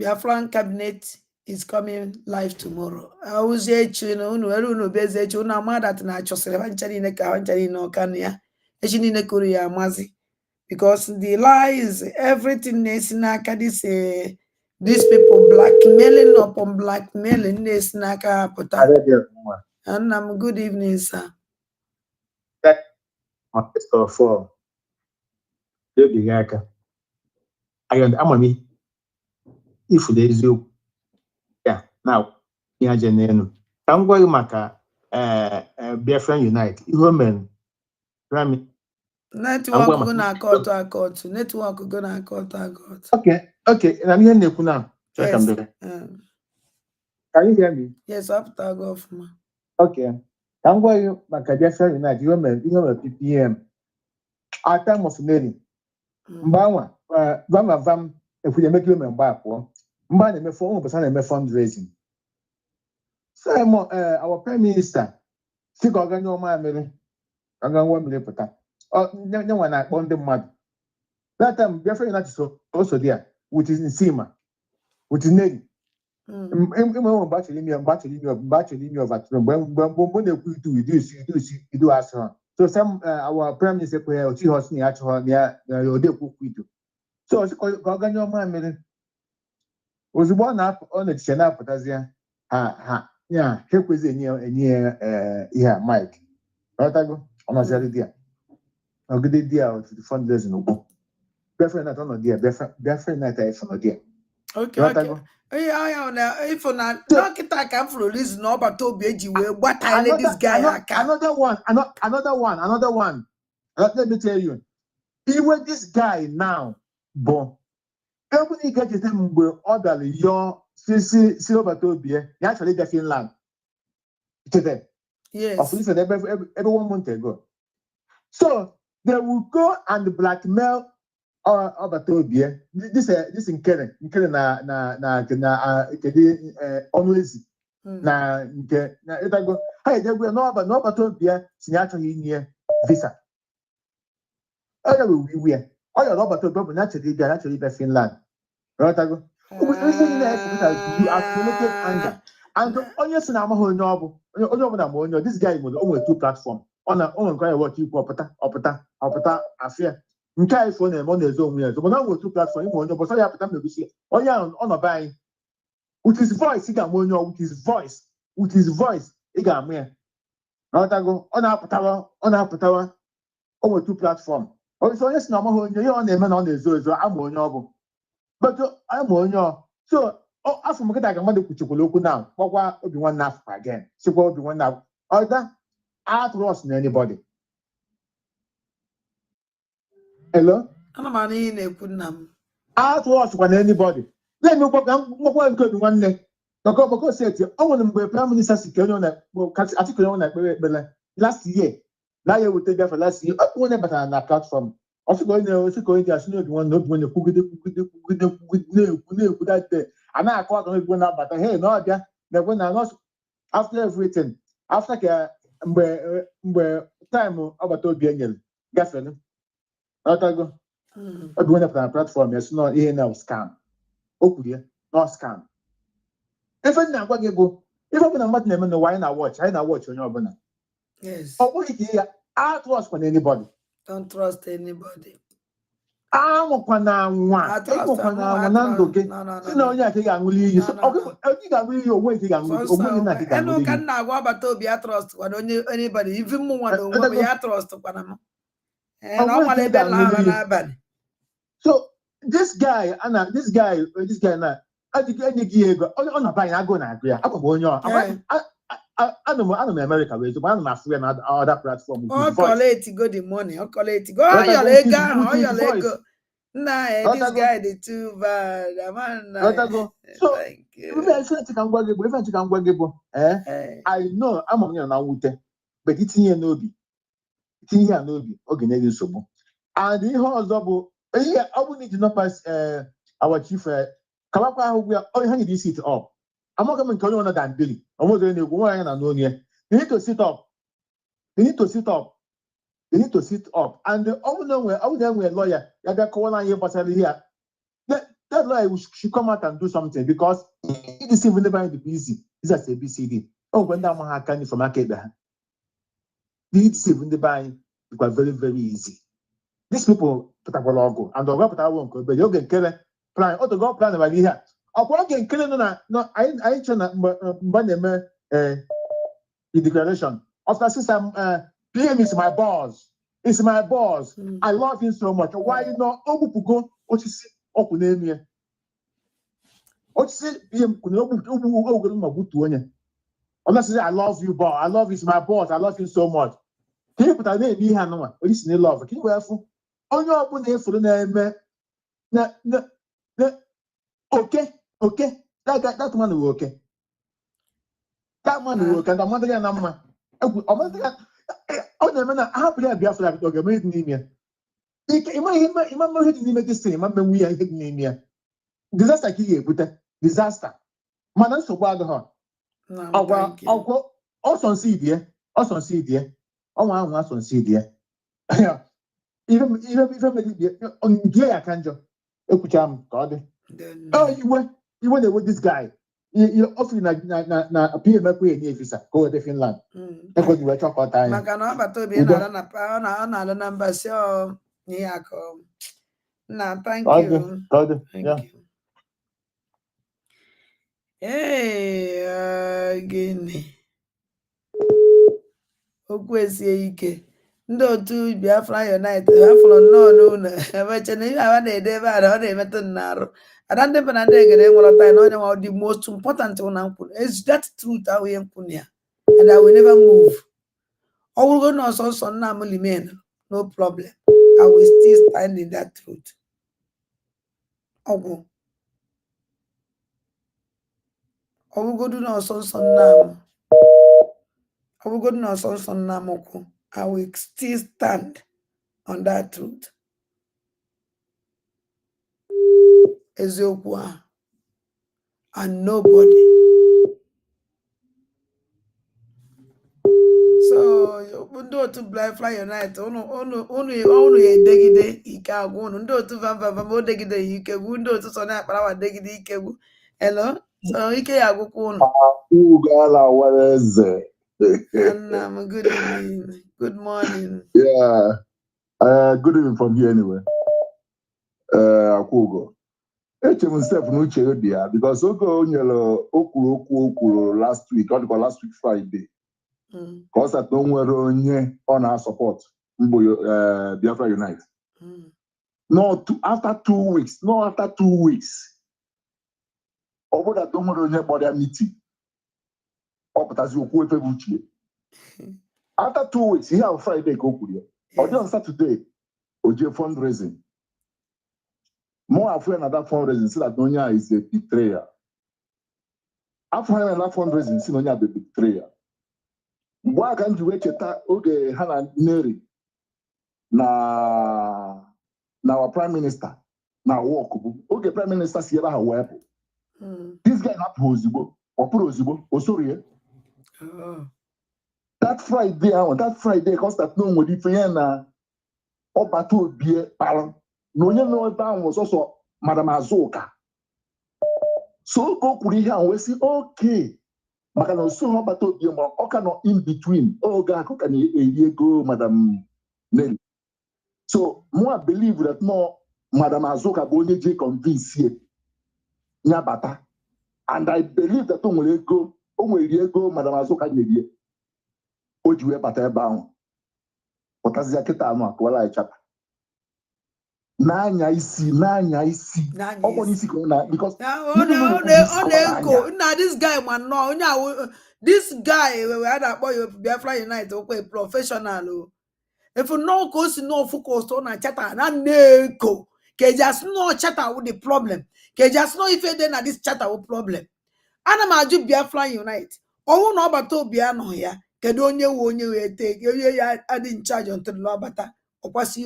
Biafran cabinet is coming live tomorrow. I was here, because the lies, everything is these people blackmailing upon blackmailing is and good evening, sir. If there's you, now, Yajanenu. I'm going Maka, Biafran Unite, women, Grammy. Network gonna call to a court. Network gonna call to a court. Okay, and I'm here now. Can you hear me? Yes, after go off. Okay. I'm going to Biafra Unite. You remember PPM. At time of Mary. Mbawa, Vam, if we make you back, Mbana me 4% me fundraising. So our Prime Minister, Sick organ your man, I'm going 1 million per time. Oh, no one I want the mud. That time, Biafra Unite so also there, which is in Sima, which is Navy. Battery of when you do as so some our prime minister or she has near near so Gorgon man was one up on the channel potassium. Yeah, help was near yeah, Mike. Rotago, on a idea. A good idea of the fundraising no book. Definitely not on dear, definitely not a fun idea. Okay. If not, knock it I can for release no but to be what I let this guy another one. Let me tell you. Even this guy now, bon. Everybody get his name will order your silver to be actually the Finland. Today. Yes. Of least every 1 month ago. So they will go and blackmail Obatobia. This in Kenya always na itago hey they will no Obatobia actually near visa. We all your Obatobia naturally be Finland. Rotago. We say that you accumulated anger. And onye si na amaghị onye ọ bụ onye ọbụla ma onye this guy nwere onwe two platform ọ nke ya work ikwu ọpụta afịa nke a ifo na-eme ọ na-ezo onwe ya ezo mana ọ nwere two platform ịma onye ọbụla ya pụta megosi onye ahụ ọ nọ be anyị with his voice ị ga-ama onye ọ with his voice ị ga-ama ya ọtago ọ na-apụtawa o nwere two platform onye si na amaghị onye ihe ọ na-eme na ọ na-ezo ezo ama onye ọ bụ but ama onye ọ so afọ m kịta ka mmadụ kwuchikwala okwu na kpọkwa obi nwanne afọ again sikwa obi nwanne afọ ọda trust na anybody. Hello? Ana m ihe na-ekwu nna m. Trust kwa na anybody. Na-eme mkpọkwa nke obi nwanne bako seti ọ nwere mgbe prime minister si kenye onye na-ekpere ekpere last year na ya ewute Biafra last year onye batara na platform ọsịka onye ji asị n'obi nwanne kwugide na-ekwu that a na-akọ aka n'obi na-abata hey na ọbịa na-ekwe na nọs after everything after ka mgbe time ọgbata obi enyere gafere ọtago obi nwanne pụtara na platform ya si nọ ihe na scam o kwuru ya nọ scam ife ndị na-agwa gị bụ ife ọbụla mmadụ na-eme n'ụwa anyị na-watch onye ọbụla ọ bụghị ka ihe trust kwa na anybody. Don't trust anybody. Anwụkwana nwa na ndụ gị si na onye a ka ị ga-aṅụli iyi ị ga-aṅụli iyi onwe gị onwe gị na gị ga-aṅụli iyi. Ka nna agwa agbata obi ya trust kwana onye anybody even mụ nwa na onwe ya trust kwana m na ọ nwale ebe lahara n'abalị. So this guy na adịghị enye gị ego ọ na banye agụ na-agụ ya akwa m onye anọ m America wee zụba anọ m afụ ya na other platform. Ọ collect go the money ọ collect go ọ yọrọ ego ahụ ọ yọrọ ego nna this guy dị too bad so ife ka ngwa gị bụ I know ama m ya na nwute but itinye ya n'obi ọ ga-enye gị nsogbu and ihe ọzọ bụ ihe ọ bụ na iji nọpas our chief kabakwa ahụ ya ha nyere sit up amaghị m nke onye ọnọ dan bili ọmụzọ na-egwu nwa anya na n'onye you need to sit up and ọ bụ na enwe lawyer ya bịa kọwara anyị gbasara ihe a that lawyer should come out and do something because it is even never the busy is as ABCD ọ ndị amaghị aka ndị from aka ekpe ha deceive ndị be anyị dịkwa very very easy. These people pụtakwara ọgụ and ọgụ pụtara nke obere oge nkele plan otogo plan bara ihe a ọkwa oge nkele nọ na anyị chọ na mgbe na-eme the declaration after system PM is my boss. I love him so much. Why not ogbupụgo osisi ọkwụ n'elu ya osisi PM kwụ ogbugoro ma gbutuo onye honestly I love you boss. I love you, my boss. I love him so much. Ka ị pụtara na-eme ihe anụnwa orisi na love ka ị wee fụ onye ọbụla efuru na-eme na okay that man will okay That man will work and I'm not going to ọ na-eme na ahapụrụ ya Biafra ọ ga-eme ihe dị n'ime ya. Ịma ihe dị n'ime dị sịrị ma mmenwu ya ihe dị n'ime ya. Disaster ka ị ga-ebute. Disaster. Mana nsogbu adịghị. Ọgwụ ọsọ nsị idie. Ọnwa ahụ asọ nsị idie. Ihe nke ya ka njọ. Ekwucha m ka ọ dị. Iwe na-ewe this guy. Often na PM ekwe nye visa go to Finland. Ekwe diwe chọkọta anyị. Maka na ọbata obi na-ala na mba si nye akọ. Na thank you. Thank you. Gịnị. Okwu esie ike. Ndị otu Biafra United ha fọrọ nnọọ n'ụlọ emeche na ihe a na-ede ebe a ọ na-emetụ n'arụ. Ada ndị na ndị egere nwere na onye nwa the most important one na mkpụrụ is that truth ahụ ihe mkpụrụ ya and I will never move. Ọ bụrụgo na ọsọ nna m limen no problem. I will still stand in that truth. Ọgwụ ọ bụrụgodu na ọsọ nna m kwụ I will still stand on that truth. Eziokwu ahụ. And nobody. So, ndị otu Biafra United, unu edegide ike agwụ unu. Ndị otu Vam o degide ike gwu, ndị otu so na-akparawa degide ike gwu. Hello? So, ike ya agwụkwa unu. Annam, good evening. Good morning. Yeah. Good evening from here anyway. Akwugo. Eche myself n'uche Di Ya because ogo nyelo okwu last week Friday. Because that no nwere onye ọ na-support mbo Biafra Unite. After 2 weeks. Obodo that no nwere onye kpọrọ meeting. Ọ pụtazi okwu efe bụ uche. After 2 weeks, ihe on Friday ka o kwuru ya. Ọ dị on Saturday, o je fundraising. More after another fundraising, see that Nonya is a betrayer. After another fundraising, see Nonya be betrayer. Why can't you wait oge Hana Neri na our prime minister na work oge prime minister si ebe ha wepu. This guy na ozigbo, opuru ozigbo, osori. That Friday, cause that no nwere ife ya na ọbata obie para. Na onye nọ ebe ahụ ọsọsọ Madam Azuka. So go kwuru ihe ahụ wee sị okay. Maka na oso ọbata obie ma ọ ka nọ in between. Oge akụ ka na-eri ego Madam Nelly. So I believe that no Madam Azuka bụ onye je convince ye nyabata. And I believe that o nwere ego Madam Azuka nyere o ji wee bata ebe ahụ. Pụtazịa kịta anụ akụwala anyị chapa. N'anya isi. Ọkwa n'isi ka ọ na because this guy man no onye this guy we had akpọ ya Biafra Unite okwe professional. If you know cause no focus on a chata na neko ke just no chata with the problem. Ke just no if dey na this chata with problem. Ana ma aju Biafra Unite. Owu na ọbata obi anọ ya. Kedu onye we take ya adi in charge until no ọbata. COS.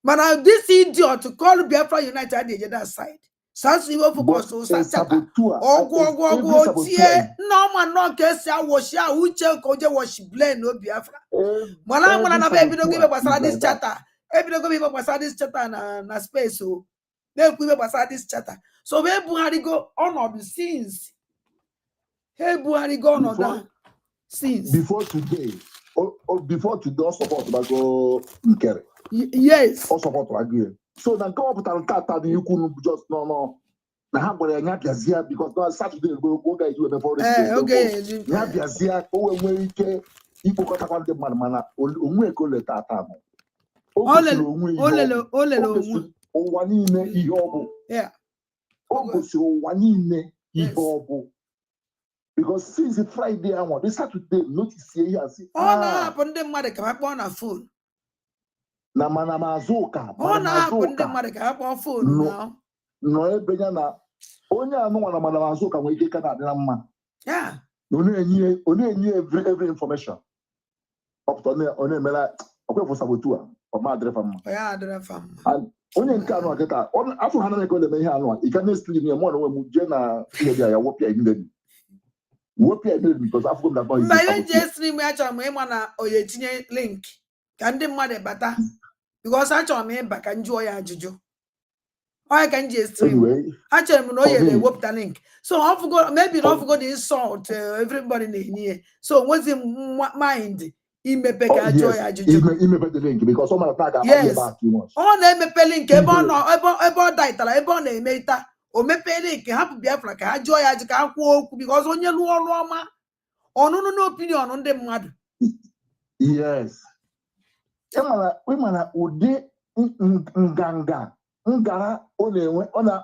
Man, this idiot to call Biafra United at the other side. Sans even focus on Sachapa. Oh, no man, no case. I was here. Who check Koja was blame no Biafra. Man, I'm gonna baby don't give up this chatter. Every don't give up this chatter na space. So they give up this chatter. So we Buhari go on of the scenes. Hey, Buhari go on of the scenes. Before today, all support about go Nkere. Yes. All support agree. So now come up with Tata, you couldn't just no. Now how about Nyabia because now Saturday go guys do before this. Okay. Nyabia when we got about the man onwe ko le Tata. Olelo. Owanine ihobo. Yeah. Owanine ihobo. Because since the Friday I want this Saturday notice here and see. Na happen the mother can happen on a phone. Na Madam Azuka. Na happen the mother can happen on phone now. No ebenya na onye anu na Madam Azuka we ike kana adị na mma. Yeah. Only every information. Up to on a mela, okay for sabotua, or madre fam. Yeah, the fam. And only in Kano, on after Hannah go to Mayano, you can still be a more when Jenna, Wopia immediately. Wopia immediately because I've got that boy. My just rematch on my mana or your link. Can the mother better? Because I told me back and enjoy a juju. I can just stream. Anyway, actually, no, they whoop the link. So I forgot, maybe not forgot the insult everybody in here. So what's in mind? He may pick a joy a juju. He may put the link because some of the time yes. too much. On a link, about title, about a meta, or me pay link, happy Biafra, I joy as you can't walk because on your Roma, or no opinion on them mad. Yes. Women are Ude Nganga. Ngara ona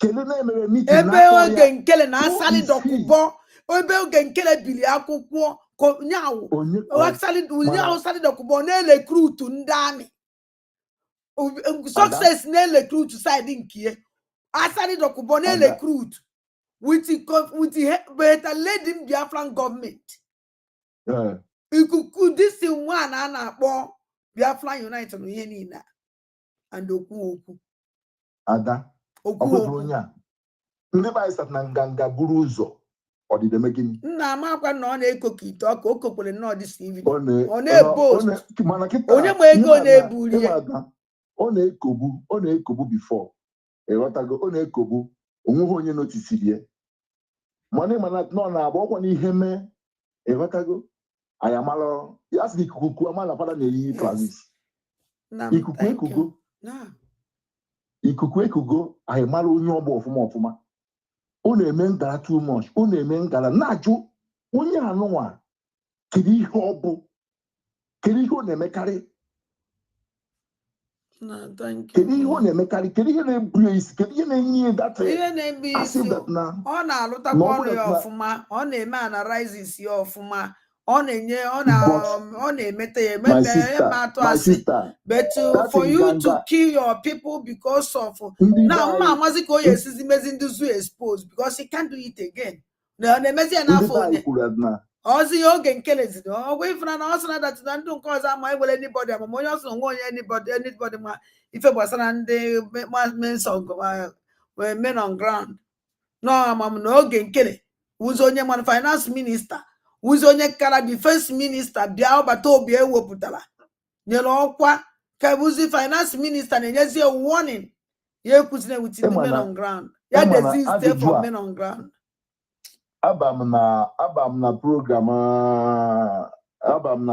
kelene meeting ebe oge nkele na asali dokubo ebe oge nkele bili akwụkwọ nyawo sali dokubo na recruit ndị amị success na recruit side nke asali dokubo na recruit with better lady Biafran government ikuku this one a na-akpọ Biafran United no ihe niile and okwu ada okwu ndị ba isat na nganga buru ụzọ ọdịde megini nna amakwa na ọ na-ekoka ite ọka o kokwere na ọdị CV ọ na-ebost onye ma ego na-ebuli ya ọ na-ekobu before ịghọtago ọ na-ekobu onweghị onye notisiri ya mana nọ na-agba ọkwa n'ihe mee ịghọtago anyị amalụ ya sị ikuku amala fada na-eyi transis ikuku ekugo anyị mara onye ọgba ọfụma ọ na-eme ngara too much ọ na-eme ngara na-ajụ onye anụnwa kedu ihe ọ bụ kedu ihe ọ na-emekarị kedu ihe ọ na-emekarị kedu ihe na-ebu ya isi kedu ihe na-enye data ihe na-ebu isi ọ na-alụtakwa ọrụ ya ọfụma ọ na-eme analysis ya ọfụma ọ na-emete ya atụ asị but for you to kill your people because of now mma amazi ka o ya esizi mezi ndị zu expose because he can't do it again na-emezi ya n'afọ onye ọzi ya oge nkeleziri ọgwụ ifena na ọ sị na dat na ndị nke ọzọ ama ewere anybody amama onye ọsọ nwe onye anybody ma ife gbasara ndị men on ground no amam na oge nkele ụzọ onye mana finance minister ụzọ onye kara defense minister bịa ọbata obi ewepụtara nyere ọkwa ka bụzi finance minister na-enyezi warning ya ekwuzina with the men on ground ya desist from men on ground abam na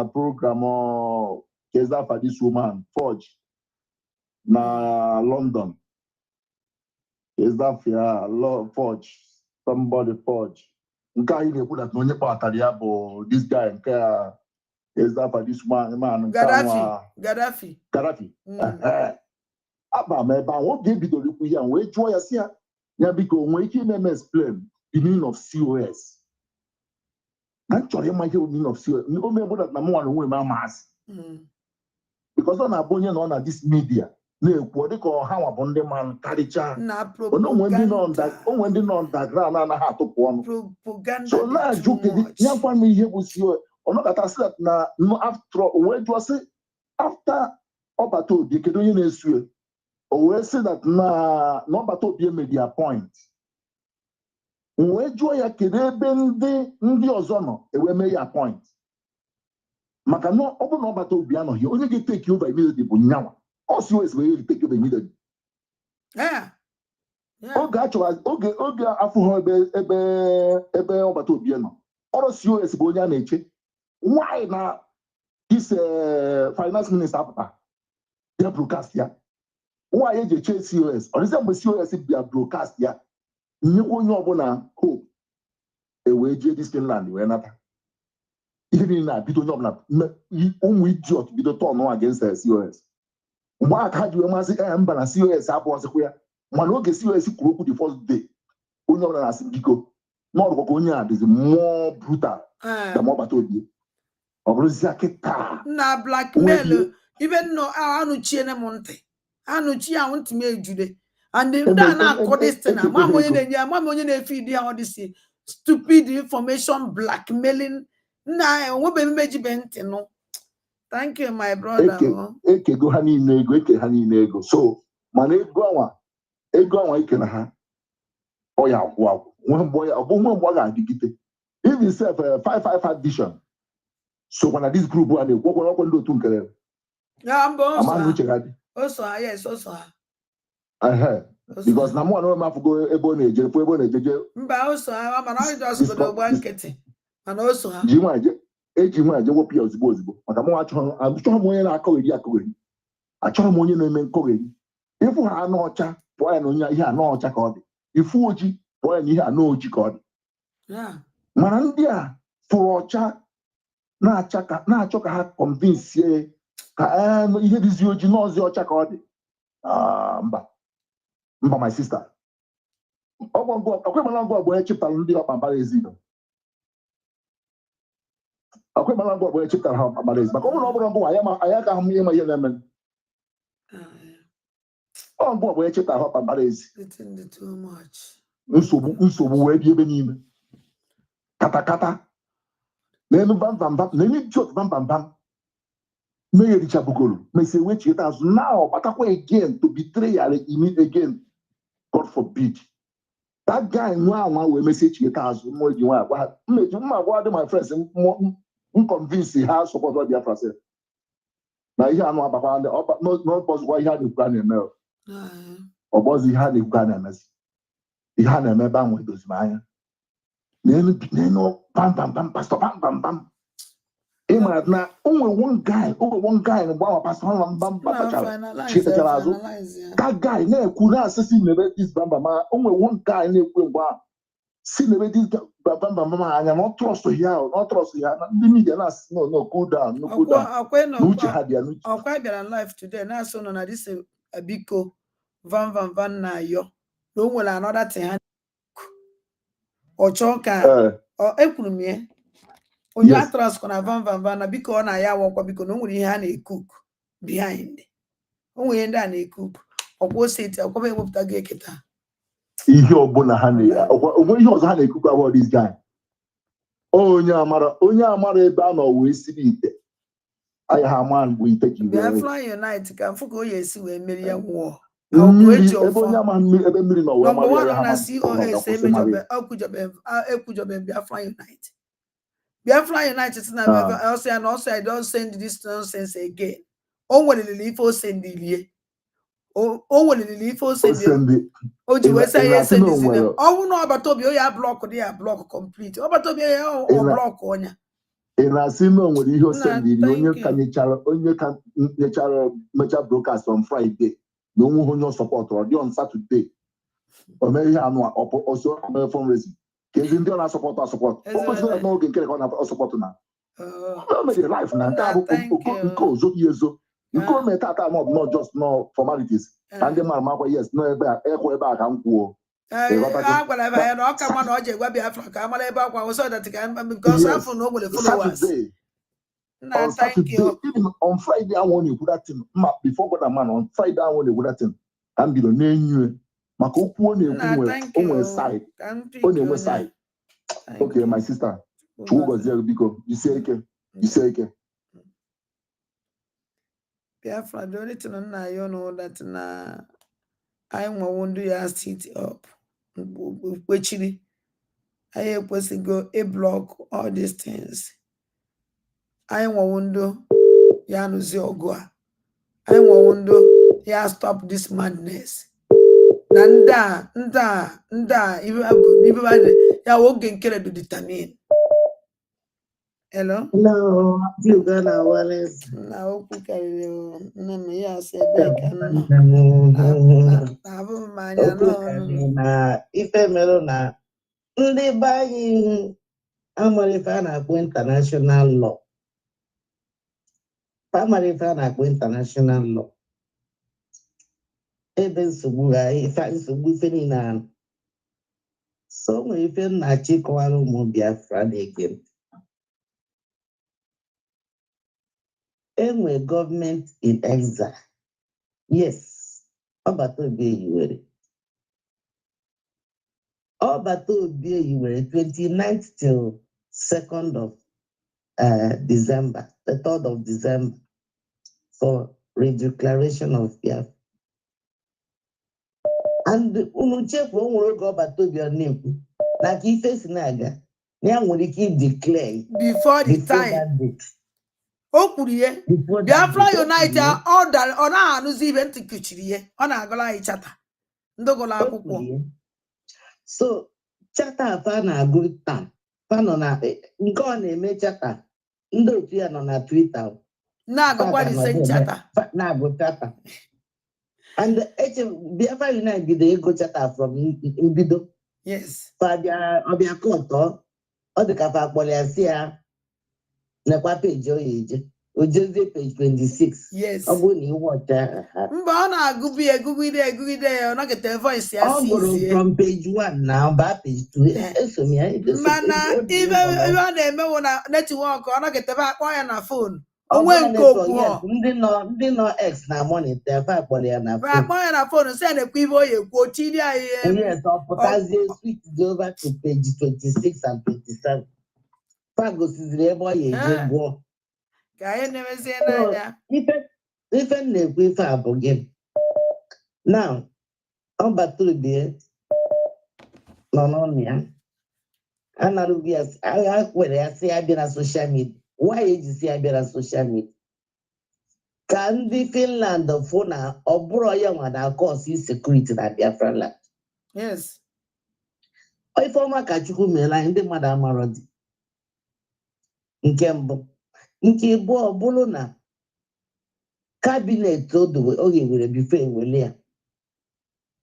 program Keza for this woman Forge na London Keza Forge somebody Forge nke anyị na-ekwu na onye kpatara ya bụ this guy nke Keza for this man Gaddafi abam ebe ahụ oge bidoro ikwu ya wee jụọ ya si ya biko onwe ike ime explain the meaning of COS. I'm sorry, my meaning of COS. O me boda na mo onwe ma mass. Because on abonye na on this media na-ekwu dị ka ha nwa bụ ndị man karicha. Ono ndị nọ underground na ha atụpụ ọnụ. So na ajụ kedu ya kwa m ihe bụ COS. Ono kata say that na no after we do say after ọbata obi kedu onye na-esu o we say that na ọbata obi media point. Wee jụọ ya kedu ebe ndị ọzọ nọ ewe mee ya point maka na ọ bụ na ọbata obi anọghị onye ga-eteki over immediately bụ nyanwa ọ si wes wee take over immediately oge achọrọ oge afụghị ebe ọbata obi nọ ọrụ COS bụ onye a na-eche nwanyị na this finance minister apụta ya broadcast ya nwanyị eji eche COS ọ dịzị mgbe COS bịa broadcast ya nyekwa onye ọbụla hope ewee jee dis Finland wee nata ihe niile na-abido onye ọbụla ụmụ idiot bido tọnụ against COS mgbe aka ha ji wee masị mba na COS abụọzikwa ya mana oge COS kwuru okwu the first day onye ọbụla na-asị biko n'ọrụkwa ka onye a dịzi mmụọ brutal ka ma ọbata obi ọ bụrụzia kịta na blackmail ibe nnọọ anụchiene m ntị anụchi ahụ ntị m ejude and ndị a na-akọ destin ama m onye na-enye ama m onye na-efe idi ahụ dịsi stupid information blackmailing. Thank you, my brother. Ego ha niile ego, eke ha niile ego. So, mana ego anwa eke na ha. Ọ ya agwụ agwụ. Nwe mgbe ọ ga-adịgide. Even self 555 vision. So when this group one what ndị otu nkere. Yeah, Amanu chegadi. Also, yes, also. Because na mo na ma fugo ebo na eje, ebo na ejeje. Mba also, I'm not just go to blanketi. And also, eji nwa aje wopia ozugbo. Maka mo achọrọ m onye na-akọgheri. Achọrọ m onye na-eme nkọgheri. Ifu ha anọ ọcha, pụọ ya na onye ihe anọ ọcha ka ọ dị. Ifu oji, pụọ ya na ihe anọ oji ka ọ dị. Yeah. Mana ndị a fụrụ ọcha na-achọ ka ha convince ka ihe dịzi oji n'ọzi ọcha ka ọ dị. Mba my sister. Akwemala ngwa bụ echepụtara ndị ọkpambara ezi. Akwemala ngwa bụ echepụtara ha ọkpambara ezi. Maka ọ bụrụ na ọ bụrụ ngwa anyị agaghị m ịma ihe na-eme. Ọ ngwa bụ echepụtara ha ọkpambara ezi. Nsogbu wee bi ebe niile. Katakata. N'elu bambambam, n'elu jok bambambam. May Richard Bugolo, may say which it has now, but again to betray again. God forbid. That guy now we message it has more than what my friends convinced he has support what the Afro said. Now he had no about not why he had the plan in mail. Or was he had a plan he had a member with those Maya. Then bam bam bam pastor bam bam bam. Na only one guy in one pastor that guy could not assassin this bamba. Only one guy in a see this bamba and I'm not trust to hear, not trust to hear. No, go down, no, go down. I'll quite be alive today. Now, so no, this is a biko van na yo. No one another thing. Or choka or economy. Onye atras kona van na biko na ya wokwa biko no nwere ihe a na-ekuk behind. O nwere ndị a na-ekuk. Okwo seti okwo ewepụta gị eketa. Ihe ọbụla ha na onwe ihe ọzọ ha na-ekuk about this guy. Onye amara ebe a nọ wee siri ite. Aya ha man bụ ite ki. Biafra Unite ka mfu ka o yesi wee meri ya war. Ebe onye ama ebe mmiri nọ wee mara ya ha. Na COS emejobe Biafra Unite. Biafra United is also and also I don't send this nonsense again. Oh, when the leaf or send the when the leaf or send the you say send this in them. Oh, no, but Toby, you block or they are block complete. Oh, but Toby, or block on you. And I see no when you send the only can broadcast on Friday. No one who support or on Saturday. Or maybe I'm also a fundraising. Kezi ndị na support. Okwesịrị na oge nke ọ support na. O mere life na nke abụ ozo yezo. Nke o mee tata ma not just no formalities. Ka ndị mmadụ makwa yes no ebe a ekwe ebe a ka m kwuo. Agwara ebe ya na ọ ka mma na ọ ji egwa Biafra ka amara ebe akwa so that can because afọ na o nwere followers. On Saturday, even on Friday I want to put that thing. Before God man on Friday I want to put that thing. I'm be the name maka okwu onwe side onwe side. Okay, my sister. Chukwu gozie biko. Jisie ike. Biafra, the only thing I know that na I want to ya sit up. Whichly I supposed to go a block all these things. I want to ya no ziogoa. I want to ya stop this madness. Nda even ya woge nkere do determine. Hello you gonna Wallace na okwu karịrị nne m ya sị ebe ka abụ mmanya na ife merụ na ndị be anyị amara ife a na-akpọ international law ebe nsogbu ife niile ahụ so nwere ife nna-achị kọwara ụmụ Biafra na-ege enwe gọọmenti in exile yes ọbata obi eyiwere All but you were 29th till 2nd of December, the 3rd of December, for redeclaration of Biafra. And Unuche for Urugo Batobia name, like if it's Naga, now would keep declare before the time. That date. Okurie Biafra Unite order ona anuzi event kuchirie ona agola ichata ndogola akwụkwọ. So chata fa na agụ taa fa nọ na nke ọ na-eme chata ndị otu ya nọ na Twitter na-agụkwa the same chata na-agụ chata and Biafra Unite bido ego chata from mbido. Yes. Ọbịa kọtọ ọ dị ka fa kpọrọ ya si ya nekwa peji o eje ojezie page 26. Yes. Ọ bụ na ịwọcha mba ọ na-agụbi egugide ya ọ nọkete voice ya si izie from page 1 na ba page 2 eso m ya mana ibe ọ na-eme wụ na network ọ nọkete ba akpọ ya na phone onwe nke okwu ndị nọ X na monitor fa akpọrọ ya na phone akpọ ya na phone si na-ekwu ibe oyi ekwu otiri anyị yes ọ pụtazie switch over to page 26 and 27 fa gosiziri ebe ọ ya eje gụọ ka anyị na-emezie n'anya ife m na-ekwu ife a bụ gị now ọ batụrụbie nọ n'ọnụ ya anarụbi ya agha kwere ya si ya bịa na soshal midia nwaanyị eji si ya bịa na soshal midia ka ndị Finland fụ na ọ bụrụ ya nwa na akọsi sekuriti na Biafra land. Yes. Ifeọma Akachukwu mere anyị ndị mmadụ amarọ dị nke mbụ. Nke abụọ bụrụ na kabinet oge were bifo ewele ya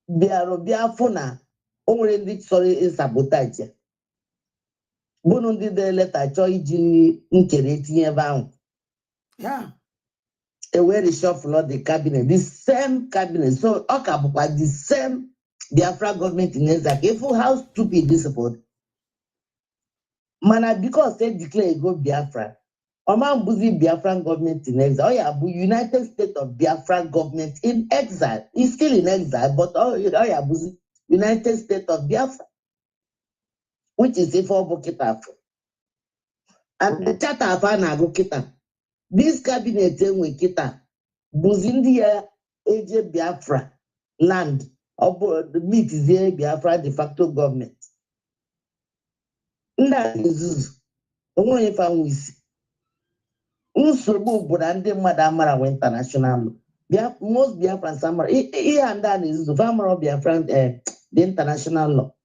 bịa fụ na o nwere ndị chọrọ ịsabotaji ya bụrụ ndị dere leta chọọ iji nkere tinye ebe ahụ. Ewere reshuffle the cabinet, the same cabinet, so ọ ka bụkwa the same Biafra government in Ezak. Ifu how stupid this about. Mana because they declare go Biafra, Oma Mbuzi Biafran government in exile. Oh yeah, United States of Biafra government in exile. He's still in exile, but oh yeah, United States of Biafra, which is Ifo Bokita. And the charter of Anago Kita. This cabinet with Kita, Buzindia AJ Biafra land, or the meet is the Biafra de facto government. That is only if I was. Unsobu Burande Madamara international. Most Biafran Samara, he and that is the farmer of Biafran, the international law.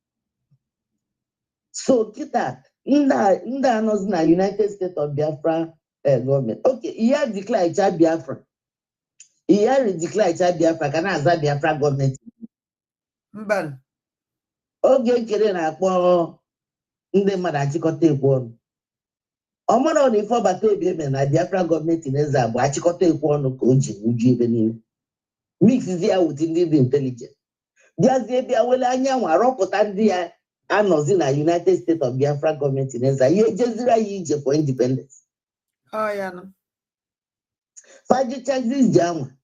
So, Kita, in the United States of Biafra government. Okay, he had declared Biafra. He had declared Biafra, can I say Biafra government? Mban. Okay, Keren, I call the Madachikote one. Omara on the four battle na Biafra government in Ezab, Achikote one coaching, even mix is here with Indian intelligence. Just they be a well, I know a rock and the United States of Biafra government in Ezab. You just for independence. Oh, yeah. No. Faji this jam.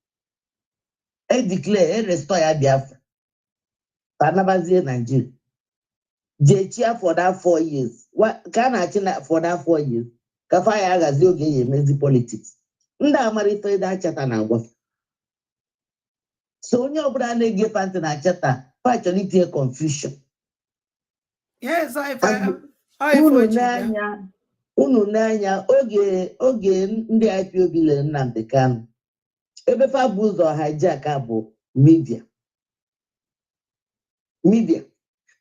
I declare, I restore Biafra. Panabazi Nigeria. They cheer for that 4 years. What can I tell for that 4 years? Kafaya Gazio gave mezi politics. Nda Marito da chata na go. So onye obra na give pant na chata, actually tear confusion. Yes, I unu n'anya oge ndị IPOB lere Nnamdi Kanu. Ebe fa bụ ụzọ hijack bụ media.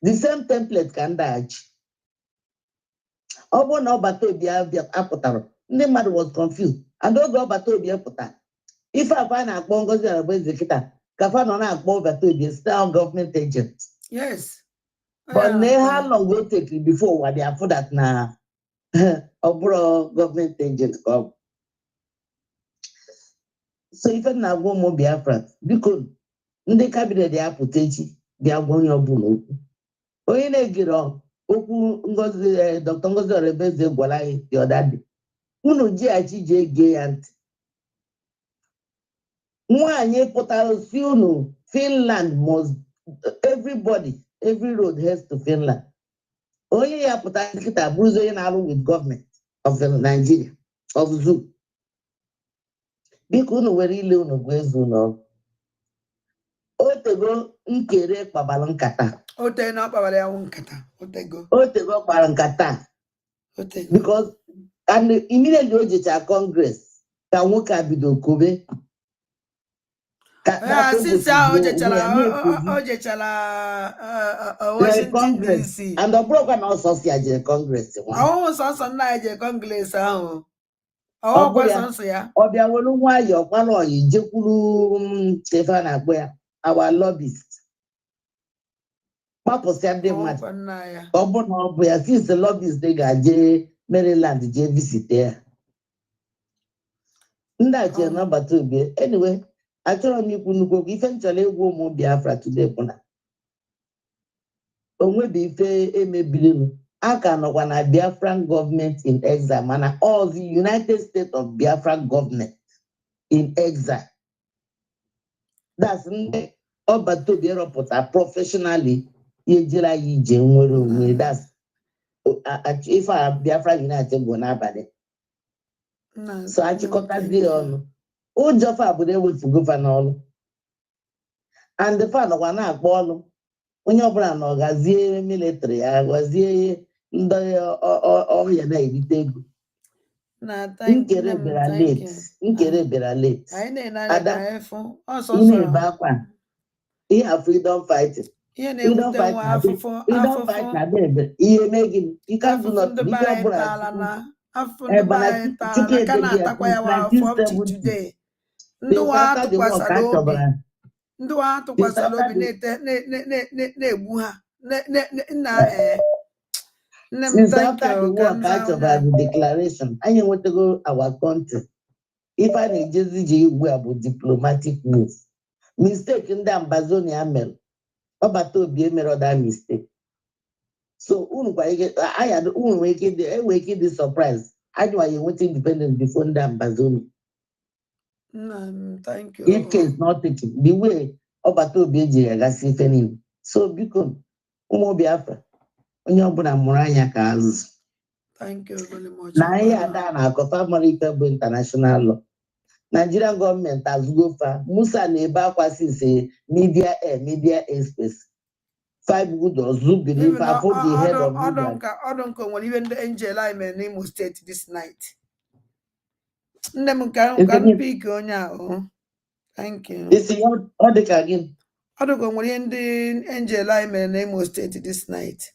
The same template can dachi. Ọ bụ na ọbata obi apụtara, ndị mmadụ was confused. And oge ọbata obi apụtara, ife afa na-akpọ Ngozi Arabeze kịta, ka fa nọ na-akpọ ọbata obi still government agent. Yes. But how long will it take before what they afford that na obro government agent come? So if na go mo Biafra, because ndị cabinet dey apụtechi bịa gwa onye ọbụla okwu. Onye na-egere okwu Ngozi Dr. Ngozi Arabeze gwara anyị the other day. Unu ji je ege ya ntị. Nwaanyị pụtara si unu Finland must everybody every road heads to Finland. Only ya pụta nkịta bụrụzi onye na-arụ with government of Nigeria, of zoo. Biko unu were ile unu gwa eze unu. Otego nkere kpabara nkata. Ote na kpabara ya nkata. Otego kpabara nkata. Because and immediately o jecha Congress ka nwoke a bido kobe. Since o jechala Washington DC. And the program also see a Congress. Oh, so na je Congress ahụ. Oh, kwa sonso ya. Obia wolu nwayo kwalo yi jekwuru Stefan Agboya, our lobbyist. Papa said them much. Obo no Agboya since the lobbyist they gaje Maryland je visit there. Nda je number 2 be. Anyway, achọrọ m ikwu nnukwu okwu ife nchọrọ egwu ụmụ Biafra today bụ na onwebi ife emebilinu aka nọkwa na Biafran government in exile mana all the United States of Biafran government in exile. That's Obatobi rọpụta professionally yejela ya ije nwere onwe. That's if Biafra United bụ n'abalị. So achịkọtazi ọnụ. Ụjọ fa bụ na-ewefu gọvanọ ọrụ. And the fan ọkwa na-akpọ ọrụ. Onye ọbụla na ọgazie military ya gwazie ndị ọhịa na-erite ego. Nkere bịara late. Ada ị akwa ihe freedom fighting. Freedom fight na debe ihe megị ike do not ike ọbụla ndị wa tụkwasara obi na-egbu ha since after the war ka chọbara the declaration anyị enwetago our country ife a na-ejezi ije ugbu a bụ diplomatic move mistake ndị Ambazonia mere ọbata obi emere ọda mistake so unu nwere ike dị surprise anyị nwa ya enweta independence before ndị Ambazonia. Thank you. If case not taken, the way ọbata obi eji agasi ife niile. So biko ụmụ Biafra onye ọbụla mụrụ anya ka azụ. Thank you very much. Na ihe ada na-akọfa mara ife bụ international law. Nigerian gọọmenti azụgo fa Musa na-ebe akwa since media airspace. 5 good ozu believe for the head of media. Ọdụnka nwere ihe ndị angel anyị mere n'Imo State this night. Nne m ka mpik onye ahụ. Thank you. Isi ọ dị ka gị. Ọdụnka nwere ihe ndị angel anyị mere n'Imo State this night.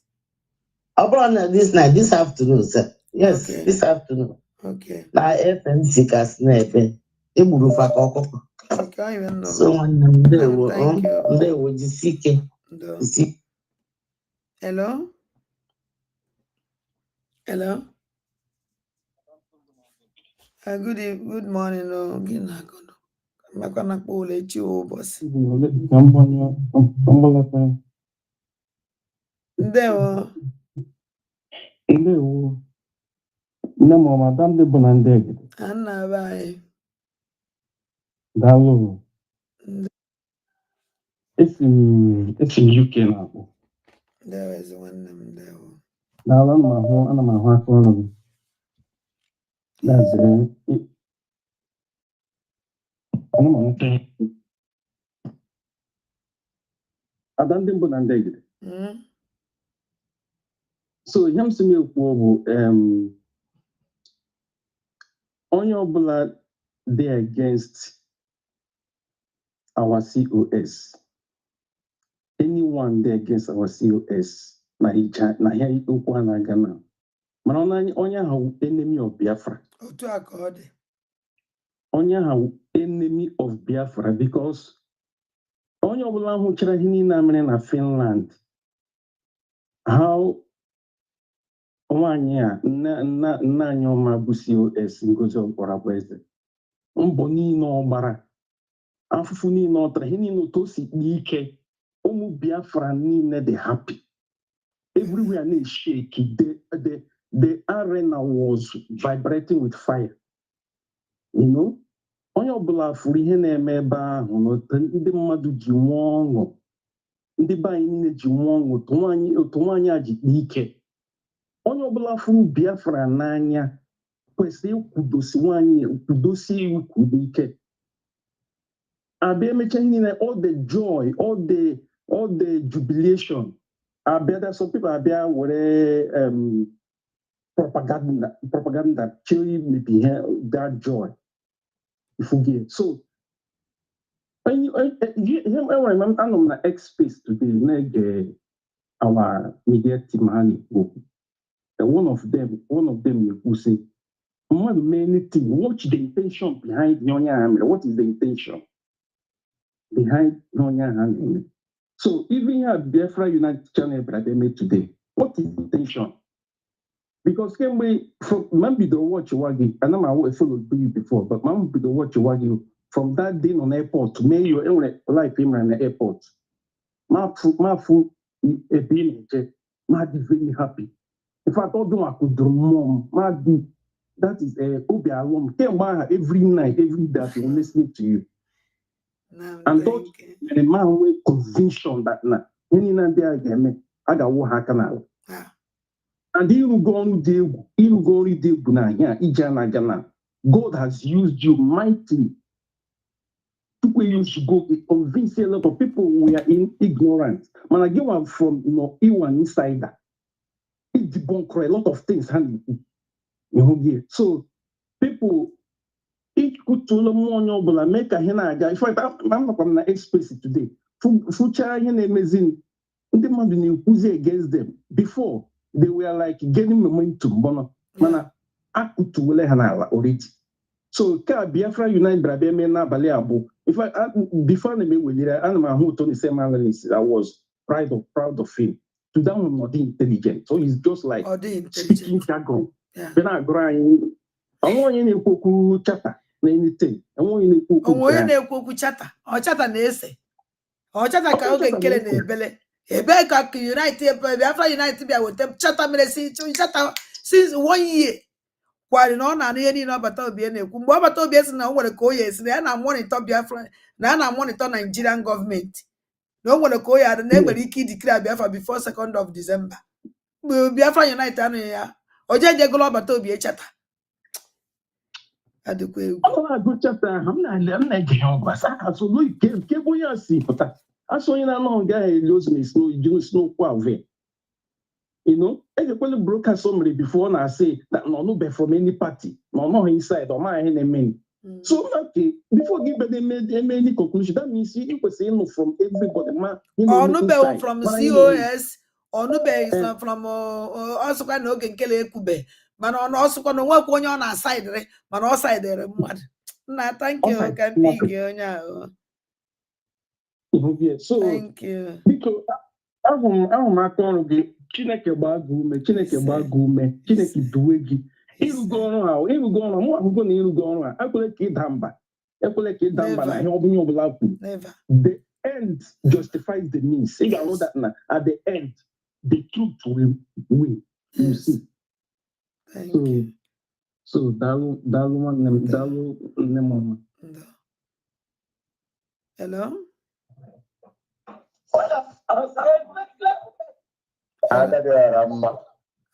Ọ bụrụ na this night, this afternoon, sir. Yes, okay. This afternoon. Okay. Na FNC ka na-efe. Egburu fa ka ọkụkọ. Okay, so nwanne m ndewo jisi ike. Hello? Hello? Good morning. I'm going to pull it you, boss. Ndewo. Nemo madame de Bonandeg. Anna bai. Dalo. It's in UK now. There is one name there. Now I'm my home. That's it. I'm okay. Madame de Bonandeg. So him to me on your blood they against our COS. Anyone there against our COS na here ukwa na Ghana. Mana onya ha enemy of Biafra. Otu akode. Onya ha enemy of Biafra because onya obula hu chira hini na mere na Finland. How Omanya na nyoma bu COS ngozi okpora bụ eze. Mbọ niile ọgbara afụfụ niile ọtara ihe niile otu o si kpee ike ụmụ Biafra niile dị happy everywhere na-shake the arena was vibrating with fire onye ọbụla fụrụ ihe na-eme ebe ahụ na ndị mmadụ ji nwee ọṅụ ndị be anyị niile ji nwụọ ọnwụ otu nwaanyị a ji ike onye ọbụla fụrụ Biafra n'anya kwesịrị ịkwudosi nwaanyị kwudosi ukwu ike abịa emecha niile all the joy all the jubilation abịa some people abịa were propaganda chiri maybe that joy ifugie so anọ m na X space today na-ege our media team ha na-ekwu one of them na-ekwu sị mmadụ mee anything watch the intention behind ihe onye ahụ mere what is the intention behind ihe onye ahụ na-eme so even here Biafra United Channel brother made today what is the intention because kemgbe man bido watch wagi and I follow you before but man bido watch wagi from that day on airport to may your life in the airport ma fu e be ma be very happy in fact all do I could mom ma be that is obi alum every night every day I'm listening to you and thought the man with conviction that na any na there again I got wo ha kana and you go on the na here ijana gana God has used you mightily to you should go convince a lot of people we are ignorant man I get one from one insider it debunk a lot of things so people each could to the morning but make a hena in fact I'm not on the express today future amazing the man who's against them before they were like getting momentum mana akutu wele hana already so ka Biafra United brabe me na bale abu in fact before me welira and my who Tony same analyst I was proud of him to that one not intelligent so he's just like speaking jargon when I grind I want you to koku chata na anything I want you to koku chata o chata na ese o chata ka oge nkele na ebele ebe ka United Biafra United bia with them chata mere si chata since 1 year kwari na ọ na ihe niile ọbata obi na-ekwu mgbe ọbata obi esi na o nwere ka o ya esi na ya na monitor Biafra na ya na monitor Nigerian government na o nwere ka o ya na enwere ike declare Biafra before 2nd of December Biafra United anụghị ya ojeje gụlọ ọbata obi echata adịkwa egwu ọ na-agụ chata ha m na-ege ya ọgwa saka so no ke bụ ya si pụta asọ onye na-anọ nga elios na snow kwa ave you know ejekwele broker summary before na say that no be from any party no inside or my enemy so okay before give them any conclusion that means you kwesịrị ịnụ from everybody ma no be from COS or no be from ọsụkwa na oge nkele ekube mana ọ ọsụkwa na nwekwa onye ọ na side mana ọ side mmadụ nna thank you ka big onye ahụ so thank you because ahụ m aka ọrụ gị Chineke gbago ume Chineke duwe gị ịrụgo ọrụ mụ ahụgo na ịrụgo ọrụ a ekwele ka ịda mba na ihe ọbụla ọbụla kwuru the end justifies the means ị ga-ahụ that na at the end the truth will win you see so daalụ nwanne m daalụ nne m ọma hello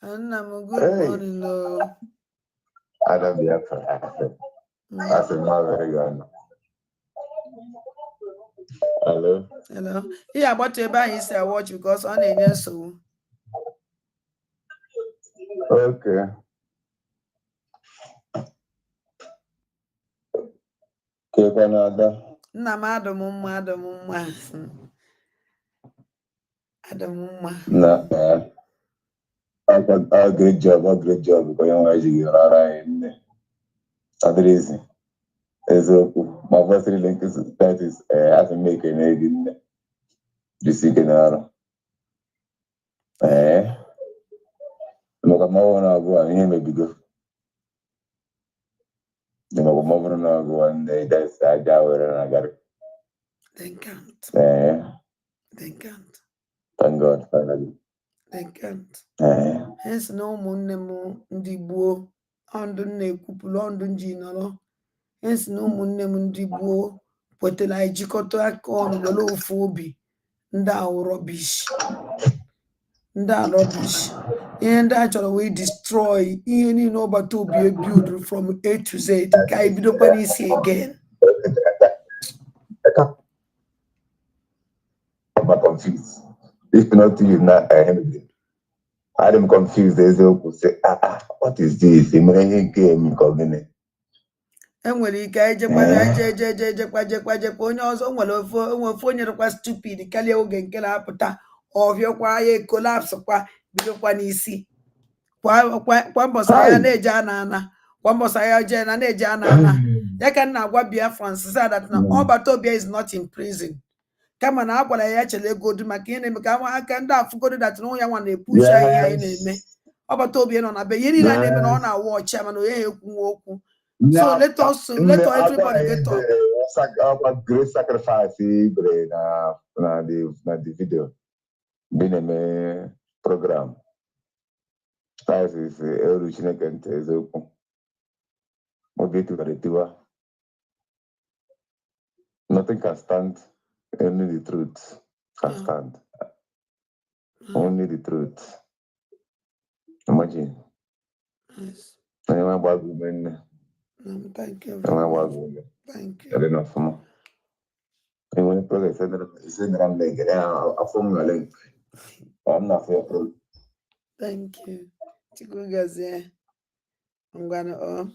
Nna m good morning Ada Biafra. That's a very good. Hello. Yeah, but ebe anyị si watch because ọ na-enye nsogbu. Okay. Kekwana Ada. Nna m adụm mma. Great job because you know you are in Adresi. My first link is that is as a make an egg in the second hour. Look at my own go and him maybe go. You know, my own go and that's I got it. Thank God finally. Hence na ụmụnne m ndị gboo ọndụ na-ekwupụrụ ọndụ nji nọrọ hence na ụmụnne m ndị gboo kwetara anyị jikọta aka ọnụ were ofu obi rubbish. Rubbish. And actually we destroy any number to be built from A to Z. Kai bidopani see again. I'm confused. If not you not I'm confused. There's a say, what is this? Enwere ike ejekwa onye ọzọ nwere ofe onye rụkwa stupid karịa oge nke na-apụta ọhịọkwa ya collapse kwa bidokwa n'isi kwa mbọsa ya na-eje ana kwa mbọsa ya je na-eje ana ya ka na-agwa Biafrans say that na Obatobia is not in prison kama na agwara ya chele godu maka ihe na-eme ka aka ndị afụgodo dat na ya nwa na-epusha ihe anyị na-eme Obatobia nọ na be ihe niile na-eme na ọ na-awa ọcha mana onye ha ekwu okwu. So let everybody get talk. Great sacrifice na the video. Been a program. That is Chineke ntị eziokwu. Oge tiwa. Nothing can stand. Only the truth can stand. Only the truth. Imagine. Yes. Thank you. Thank you. I don't know from. And when the said that I'm like, I form your link. I'm not for your. Thank you. Chikugazie. I'm gonna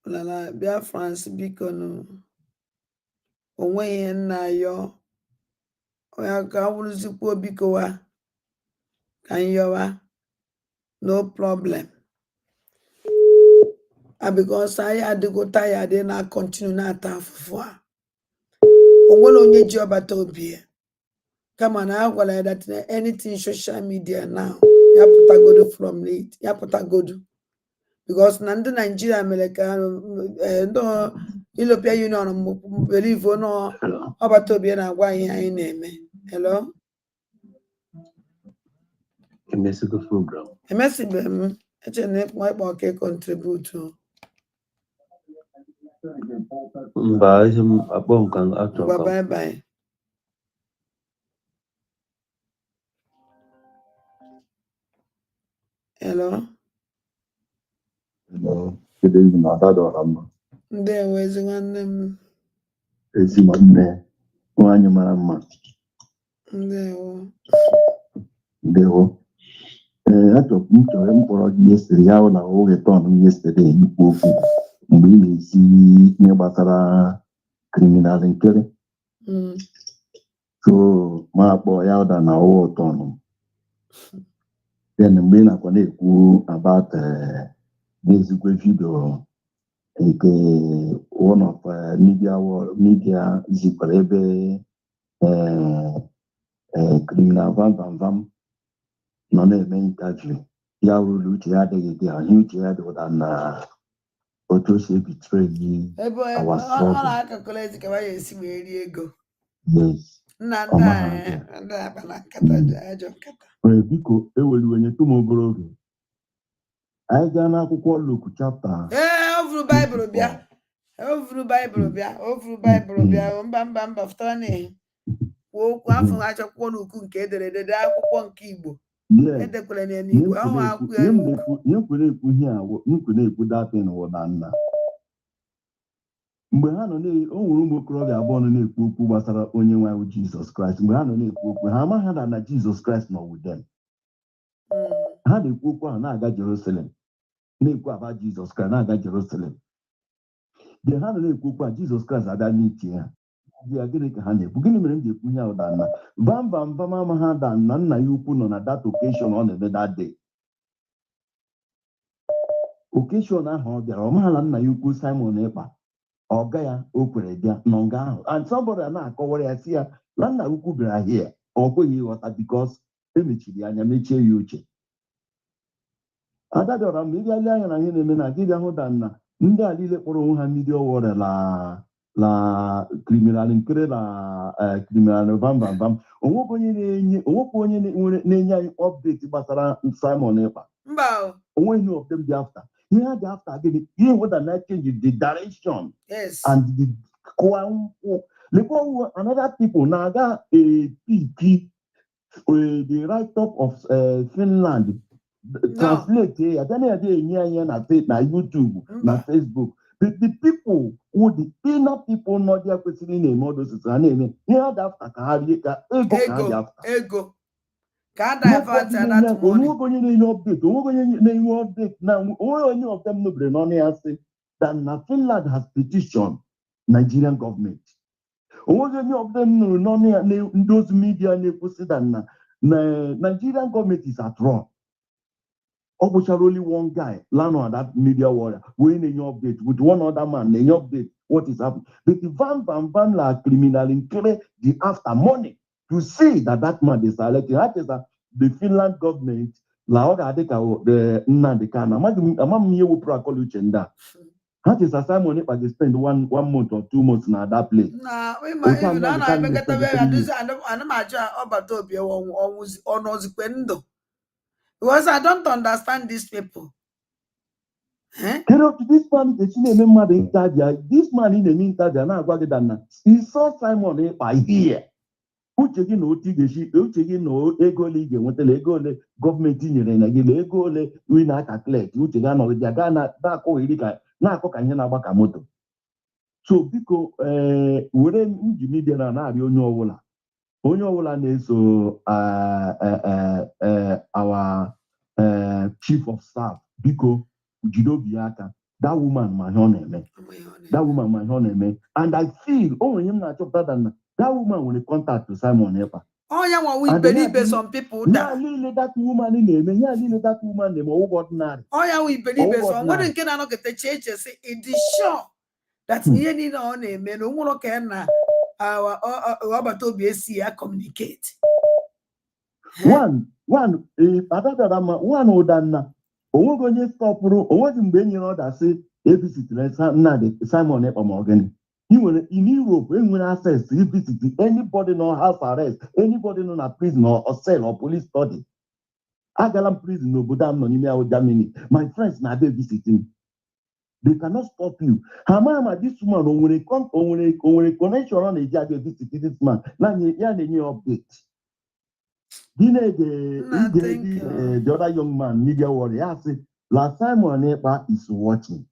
Lala Biafrans biko no. Onwe ihe nna yo. Oya ka wuruzikwo biko wa. Kan yowa. No problem. And because I had to go tired, then I continue not to have for. Onwelo onye ji Obatobia. Come on, I go like that. Anything social media now. Ya put a good from late. Ya put a good. Because Nando Nigeria America no European Union believe or no Obatobia na gwa ihe anyị na-eme. Hello? Emesigo program. Emesibe m. Eche na ekpo okay contribute. Mba, ihe m akpọ m ka achọ ka. Bye bye. Hello? Hello. Good evening, Adadorama. Ndewo ezi nwanne m. Ezi nwanne. Nwanyị mara mma. Ndewo. Ndewo. Achọrọ m kpọrọ gị yesterday ya na oge tọn m yesterday ikwu okwu mgbe ị na-esi ihe gbasara criminal nkiri. So ma akpọ ya ụda na ọwa tọn. Then mgbe ị nakwa na-ekwu about n'ezigwe video nke one of media zikwara ebe criminal vam nọ na-eme interview ya rụrụ uche ya adịghị dị ahụ uche ya dị ụda na otu o si ebitray gị biko ewelu onye tụm ogoro oge anyị gaa n'akwụkwọ Luk chapta ovuru Baịbụl bịa mba fụtara na okwu afọ achọkwọ n'ukwu nke ederede akwụkwọ nke Igbo edekwere n'Igbo ahụ akwụ ya nkwere ekwu datin wụda nna mgbe ha nọ o nwere ụmụ okorobịa abụọ nọ na-ekwu okwu gbasara onye nwe anyị Jizọs Kraịst mgbe ha nọ na-ekwu okwu ha amaghị na Jizọs Kraịst nọ with them ha na-ekwu okwu ahụ na-aga Jerusalem na-ekwu aba Jizọs Kraịst na-aga Jerusalem mgbe ha nọ na-ekwu okwu a Jizọs Kraịst abịa n'iche ha ya gịnị ka ha na-ekwu gịnị mere m ji ekwu ihe ahụ danna bamba ama ha da na nna ya ukwu nọ na that occasion ọ na-eme that day occasion ahụ ọ bịara ọ maghị na nna ya ukwu Simon Ekpa ọga ya o kwere bịa nọ nga ahụ and somebody na-akọwara ya si ya na nna ukwu bịara hie ọ kweghị ịghọta because emechiri anya mechie ya uche adadọra mgbe ị bịa lee anya na ihe na-eme na gị bịa hụ da nna ndị a niile kpọrọ onwe ha media warrior la criminal nkiri na criminal vam onwekwa onye na-enye anyị update gbasara Simon Ekpa onwe ihe of them dị after ihe ha dị after gịnị ihe weda na change the direction and the Another people now got a the write-up of Finland. Translate here. Then they na YouTube, na Facebook. The people who the inner people not their person in all those name. Here after ego. Can't divert that money. Update now. Only of them no brain on say that Finland has petitioned Nigerian government. Only of them no those media they say that Nigerian government is at wrong. Only one guy land on that media warrior when any update with one other man, any update what is happening. But the van la criminal in the after money to see that man is elected. That is the Finland government. La order the Nandekana. Amam me will procol chenda. That is a Simon if I spend one month or 2 months in that place. Nah, we might even I make it away and this and about Tobia or Noziquendo. Because I don't understand these people. This man is in the interview. This man in the interview now. He saw Simon by here. Uche gị na oti ga-eshi uche gị na ego ole ị ga-enwetala ego ole gọọmenti nyere na gị na ego ole ị na-akakleti uche gị anọgide ya gaa na-akọghịrị ka na-akọ ka ihe na-agba ka moto. So biko were njimidia na-arịọ onye ọbụla na-eso our chief of staff biko jide obi ya aka. That woman ma ihe ọ na-eme. And I feel onwe ihe m na-achọpụta na that woman will contact to Simon Epa. Oh, yeah, well, we believe some people that. That woman in name. That woman name. Ordinary. Oh, yeah, we believe some. What can I not get the changes? It is sure that you need on name. No one can Robert Obiesi communicate. One Odana. Owo gonye stop ru. Owo di mgbe nyere order say ABC na Simon Epa Morgan. In Europe, when we access to visit anybody no house arrest, anybody no prison or cell or police study. Agalam prison no Budam no Nimia Germany. My friends na they visiting. They cannot stop you. Hamama, this woman when a connection on a jag visit this man. Now you update. The other young man, media warrior, say last Simon Epa is watching.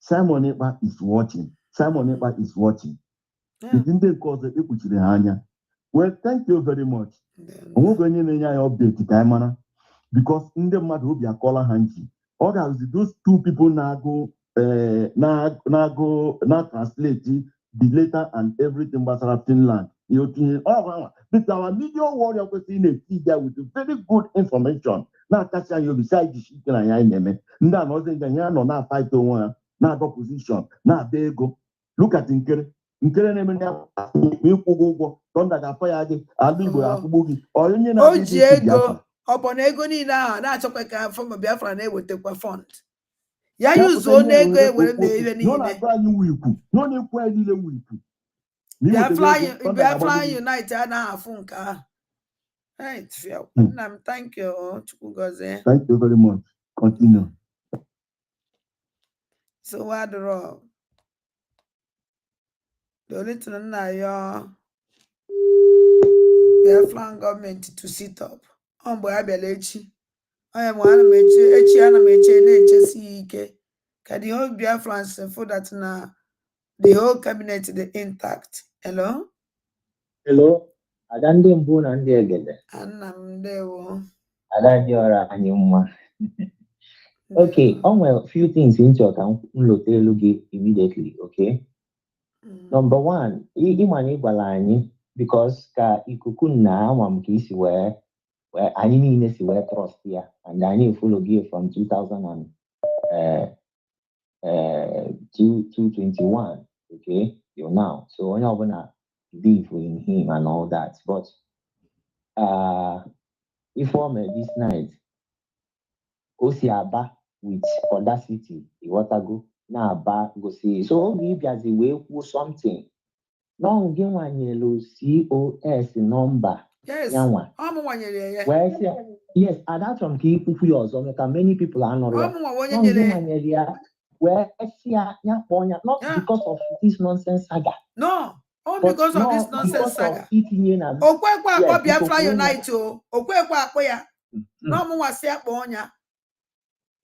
Simon Epa is watching. Simon Epa is watching. It didn't cause the equity. Well, thank you very much. We're going to update because in the matter of your color handy. Others, those two people now translate the letter and everything about Finland. But our media warrior was in a figure with very good information. Now, catching you beside the shit and I name. Now, wasn't the hand on that fight to one. Now opposition. Now there you go. Look at Nkere. Nkere name now. We go thunder the fire again. Alibo akubugi. Or you know. Oh Diego. Upon ego ni na. That's what from a Biafra name will take a fund. Ya use own ego when they even no na fly you wiku. No na kwa ile wiku. Biafra United na afunka. Right, fair. Thank you. Thank you very much. Continue. So what the wrong? The little now Biafran government to sit up. On boy Abelechi. I am one of Echi can the whole Biafran for that now the whole cabinet the intact. Hello? Hello. Adande mbuna ndi egede. Anamdewo. Adande ora anyuma. Okay, a few things into account immediately, okay? Number one, imani balani because ka ikuku na amam kisi where anime inesi where trust here and I need follow give from 2021, okay? You're now. So I'm not gonna believe in him and all that. But if this night Osiaba with audacity, Iwatago, na Aba go see. So give as a way for something. No, give one yellow COS number. Yes. Yes, and that's from key people yours. Many people are not where not because of this nonsense saga. No, Oh, because of this nonsense saga. Okwe Biafra Unite o. Okwe akpo ya. No mo wase akpo onya.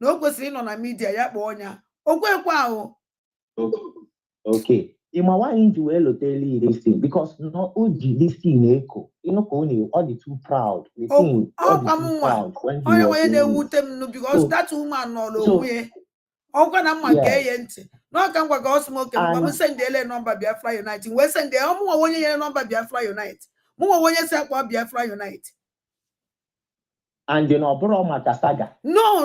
No kwesiri no na media ya akpo onya. Okwe o. Okay. Ima why inji we loteli this thing because no oji this thing echo. You know only all the too proud. The thing all the too proud when he was saying because that woman no lo we. Okwa na mma ke ye nti. No kan kwa go smoke mo send the number Biafra Unite. We send the mo wonye ye number Biafra Unite. Mo wonye say akwa Biafra Unite. And you know bro mata saga. No.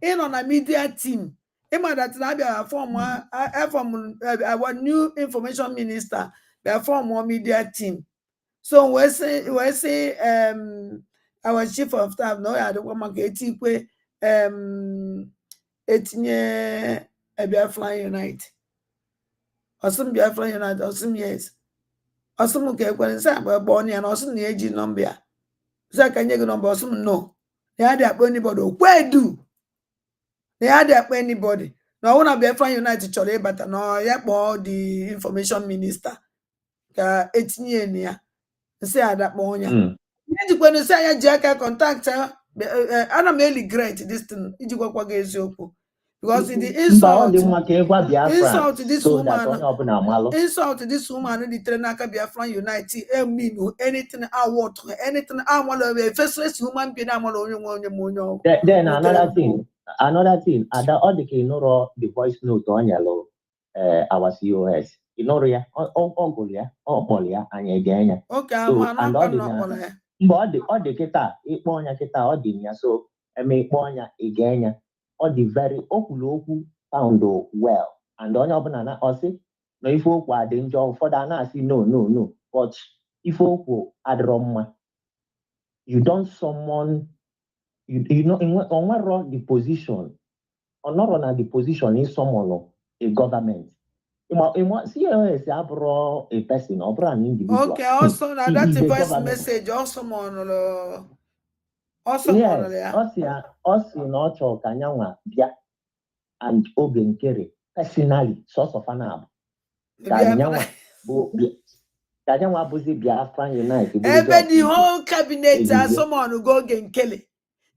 In on a media team. Ima that na form our new information minister, the form media team. So we say our chief of staff no ya the woman etikwe etinye Biafra Unite. Osum Biafra Unite osum yes. Osum ke kwensa born ya osum na eji number. Say can you number osum no. They had anybody where do they had anybody no one be Biafra Unite chọrọ ịbata no ya kpọọ the information minister ka etinye ne ya say adakpọ onya iji kwenu say ya ji aka contact ana m eli great this thing iji gwakwa ga eziokwu because the insult this woman the train aka Biafra Unite mean anything I want anything I want a faceless human being I'm onye then another thing ada odike noro the voice note on yellow our COS inoro ya ogol ya okpol ya anya ege okay so and all the kita ikpo onya kita all the ya so eme ikpo onya ege anya all the very okwu sound well and onye obuna na osi no ife okwu ade njọ ụfọdụ na asị no but ife okwu adịrọ mma you don't summon you know on what the position or not on the position in someone a government CLS abro a person or an individual. Okay, also now that's the voice message also on also yes us in Ocho Kanyawa Bia and Ogenkere personally source of an ab Kanyawa Buzi Biafra Unite even the whole cabinet as someone who go Ogenkele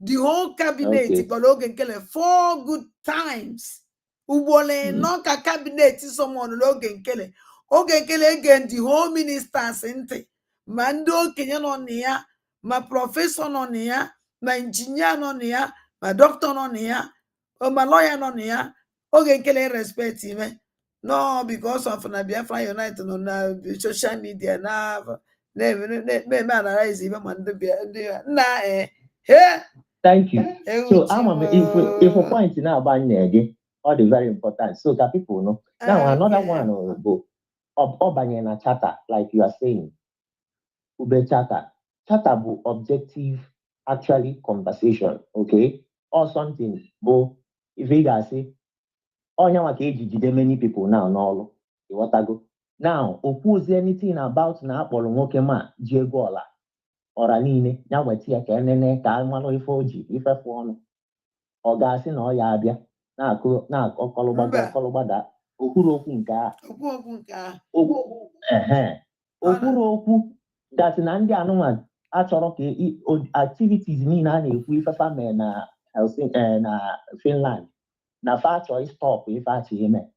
the whole cabinet got Ogenkele 4 good times Ubole no ka cabinet someone Ogenkele again the whole ministers inte mando Kenya no nia my professor no nia my engineer no nia my doctor no nia or my lawyer no nia Ogenkele respect him no because of na Biafra Unite no na social media na me analyze even man na thank you so if a point now about again all the very important so that people know now another one go Obanye na charter, like you are saying. Ube charter. Charter bu objective, actually conversation, okay? Or something, bo, if you guys say, oh, now many people now, no, what I go. Now, oppose anything about na apolo nwoke ma Jiegola or anine, now we're here, kenene, kalmano ifoji, if I phone, or gas in or yabia, na kolobada. Okwuru okwu nke okwu that na ndị anụmanụ achọrọ ka activities niile a na-ekwu ifefa mee na Finland na fa achọ stop ife achọ ime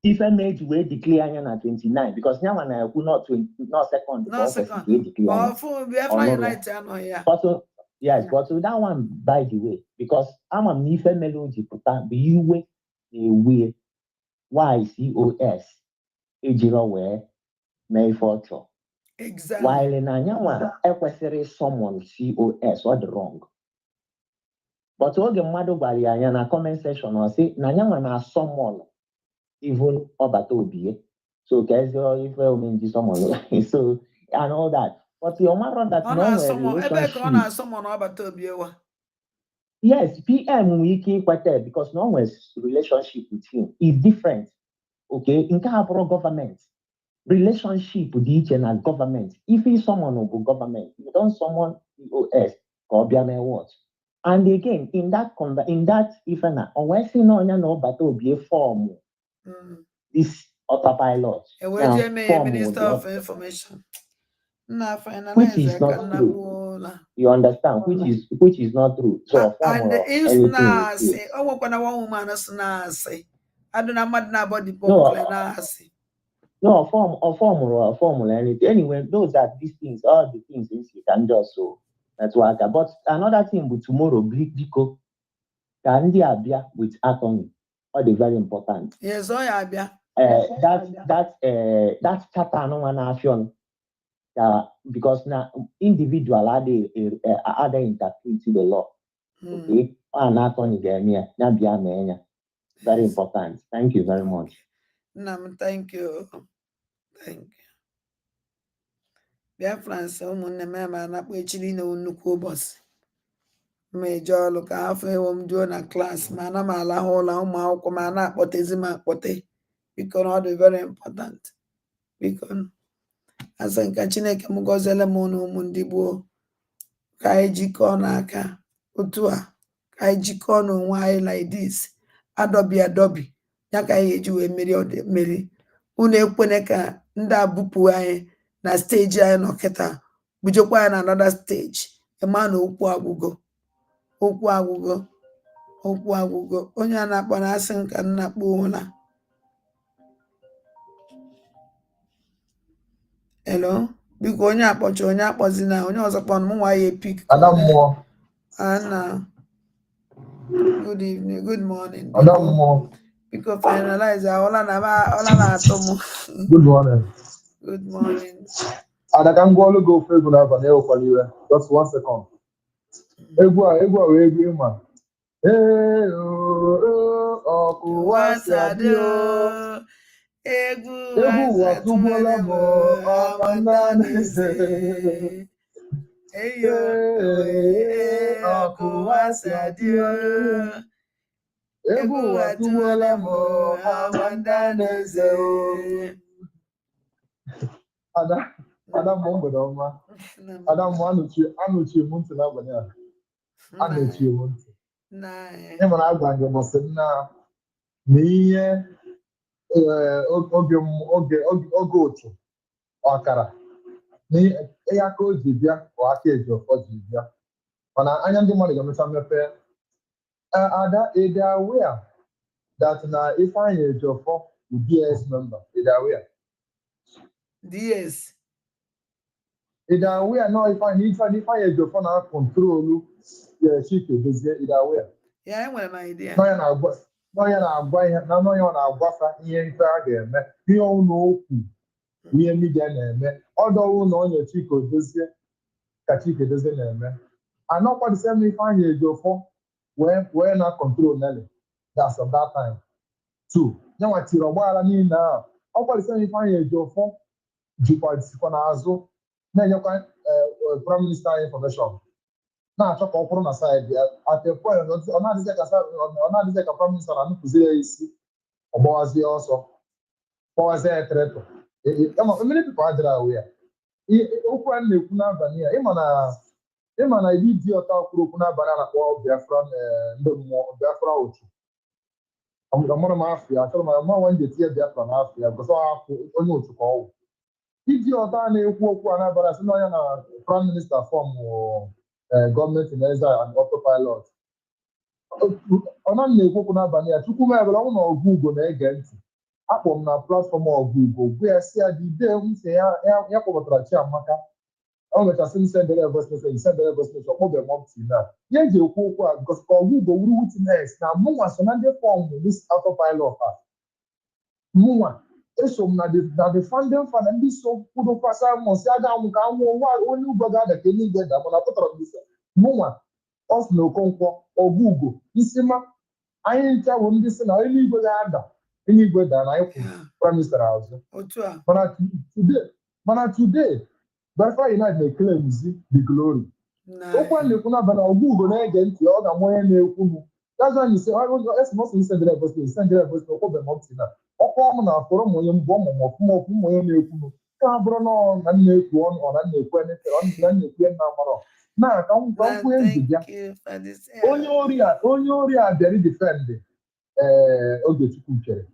ife meji wee declare anya na 29 because nyanwa na-ekwu not second yes, but so that one, by the way, because I'm a nife melody puta be you way why COS ejiro we may fortune. Exactly. While in Anyawa, equestre someone COS what wrong. But all the mother barrier na comment section or say Nanyawa na someone even obatobi. So guys, if I mean someone so and all that. But your matter that yes, PM wiki because no one's relationship with him is different. Okay, in government relationship with each and government. If he's someone who government, you don't someone EOS or what. And again, in that if na always no but to be a form this autopilot. Now, Minister of Information. Which is not true. You understand? Which is not true. So and anything formula anything. Anyway, those are these things, all the things you can just so that's what. But another thing, but tomorrow, Biko, can they appear with attorney? All the very important. Yes, oh yeah, that chapter no one action. Because now individual are they interpret the law. Okay, and attorney there, very important. Thank you very much. Thank you. Thank you. France, major look after home doing a class, mana mala hola, mana potezima pote. Because all the very important. Because as I catch Mugozela Mono Mundibo, Kaiji Aka, Utua, Kaiji Kono, why like this? Adobe, Yaka Eju a Mary, Une Puneka, Nda Bupu, na stage I no keta, Bujokwa another stage, a man Okwagugo, onye na-akpọ na asị nka nna kpụọla. Hello, biko onye akpọchi onye akpọzi na onye ọzọ kpọrọ m nwa ya epik. Anna, good evening, good morning. Biko finalize ọla na-atụ m. Good morning. Good morning. And I can go all go for you. Just 1 second. Egwu a wee egwu ịma. Ọkụ wasadio. Egwu watugbola m amandaneze. Ọkụ wasadio. Egwu watugbola m amandaneze. Ada m mgbede ọma. Ada m anụchie m ntị n'abalị a. Anụchie m ntị. Ị mara agwa gị mbọsị nna ihe oge otu ọkara ihe aka o ji bịa ka aka eji ọfọ ji bịa mana anya ndị mmadụ ga-emecha mmepe. Ada ede aware that na Ifeanyi Ejiofor bụ DS member. Ede aware. DS. Ede aware na Ifeanyi Ejiofor na kontrolu Chike Dozie. Ede aware. Yeah, enwere m idea. N'onye na-agwafa ihe ife a ga-eme, ihe ọnụ okwu, ihe midia na-eme, ọdọwụ na onye Chike Dozie ka Chike Dozie na-eme. Anọkwa the same Ifeanyi Ejiofor wee na control Nelly. That's of that time. 2. Nyanwa tiri ọgbaghara niile ahụ. Ọkwa the same Ifeanyi Ejiofor sikwa n'azụ na-enyekwa Prime Minister information. Na-achọ ka ọ kwụrụ na side ya. At a point, ọ na-adịzi ka Prime Minister na-anụpụzi ya isi ọgbawazie ọsọ kpọwazie ya treto. Many people adịrị ahụ ya. Okwu a na-ekwu n'abalị ya, ịma na ibi dị ọta kwuru okwu n'abalị a na-akpọ Biafra ndị mmụọ Biafra otu. Ọmụrụ m afọ ya, achọrọ m nwa nje tinye Biafra n'afọ ya gosi onye otu ka ọwụ. Iji ọta na-ekwu okwu a n'abalị sị na onye na Prime Minister fọm gọọmenti na-eze and autopilot. Ọ na-ekwu okwu n'abalị ya, Chukwu mebere ọnwụ na ọgụ Ugo na-ege ntị. Akpọ m na platfọm ọgụ Ugo gwe ya si ya dị ide m sị ya kpọbatara Chiamaka. Ọ mechasị m sendere voice message ọkpọbe m ọpti na ya eji ekwu okwu a because ka ọgụ Ugo wuru witness na mụnwa so na ndị fọm this autopilot a. Mụnwa eso m na the funding fund ndị so kwudo kwasa m si aga anwụ ka anwụ onye Ugbo ga-ada ka eluigwe da mana pụtara m ise. Mụnwa ọ sị na Okonkwo ọgụ Ugo isi ma anyị ncha bụ ndị si na eluigwe ga-ada da na anyị kwuru Prime Minister azụ. Mana today Biafra United na-eclaimzi the glory. Okwu a na-ekwu n'abalị ọgụ Ugo na-ege ntị ọ ga-amụ onye na-ekwu m. That's why you say esemokwu sendere voice okwobe m ọpti na ọkwa m na-afọrọ m onye mbụ ọmụmụ onye na-ekwu m. Ka ha bụrụ na nna ekwu ọnụ ọ na nna ekwu na-ekwu nna amarọ na ka nkwu ezi bịa. Onye ori a bịara defend Ogechukwu chere.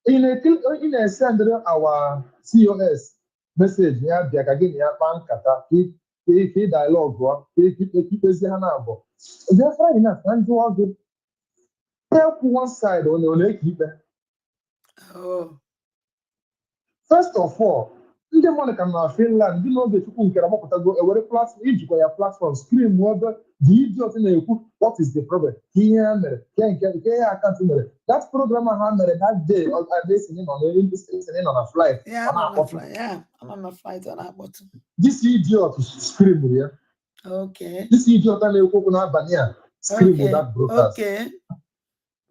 in a send our COS message ya bịa ka gị na ya kpaa nkata ka dialogue gụọ ka ekipezi ha na-abụ Biafra yi na ndị ọgụ ekwu one side ọ na-eke ikpe. First of all, ndị mmadụ ka na Finland ndị n'oge Chukwu nkere agbapụtago ewere platform ijikwa ya platform screen ebe the idiot na-ekwu what is the problem ka ihe ha mere nke ya akantị mere that program ha mere that day esonye nọ na flight ọ na-akpọtụ this idiot scream ya this idiot na-ekwu okwu n'abalị a scream that broadcast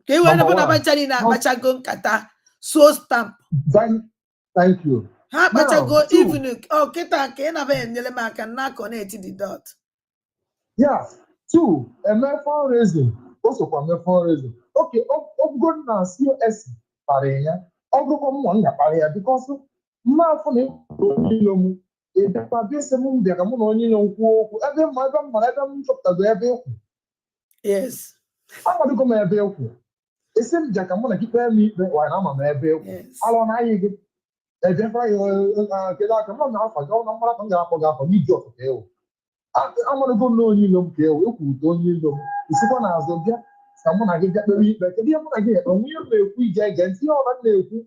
ka iwe na Abacha niile akpachago nkata so stamp thank you ha akpachago even kịta nke ị na-abịa enyere m aka na connect the dot. Yeah, two, fundraising. Also for fundraising. Okay, go na COS pareya. Ogo ko mo nga pareya because ma fo ni lo mu. E da pa bi se mu bia ka mo no nyi nku oku. Ebe ma m chopta go ebe oku. Yes. Ama go ma ebe oku. E se m ja ka mo na ki pa mi wa na ma ebe oku. Alo na yi gi. E de fa yo ke da ka mo na fa go na mara ka ga afọ ni jo ke o. Amarago na onye ilo m ka ekwute onye ilo m isikwa n'azụ bịa ka mụ na gị bịa kpere ikpe kedu ihe mụ na gị onwe ihe na-ekwu ije ege ntị ihe ọra na-ekwu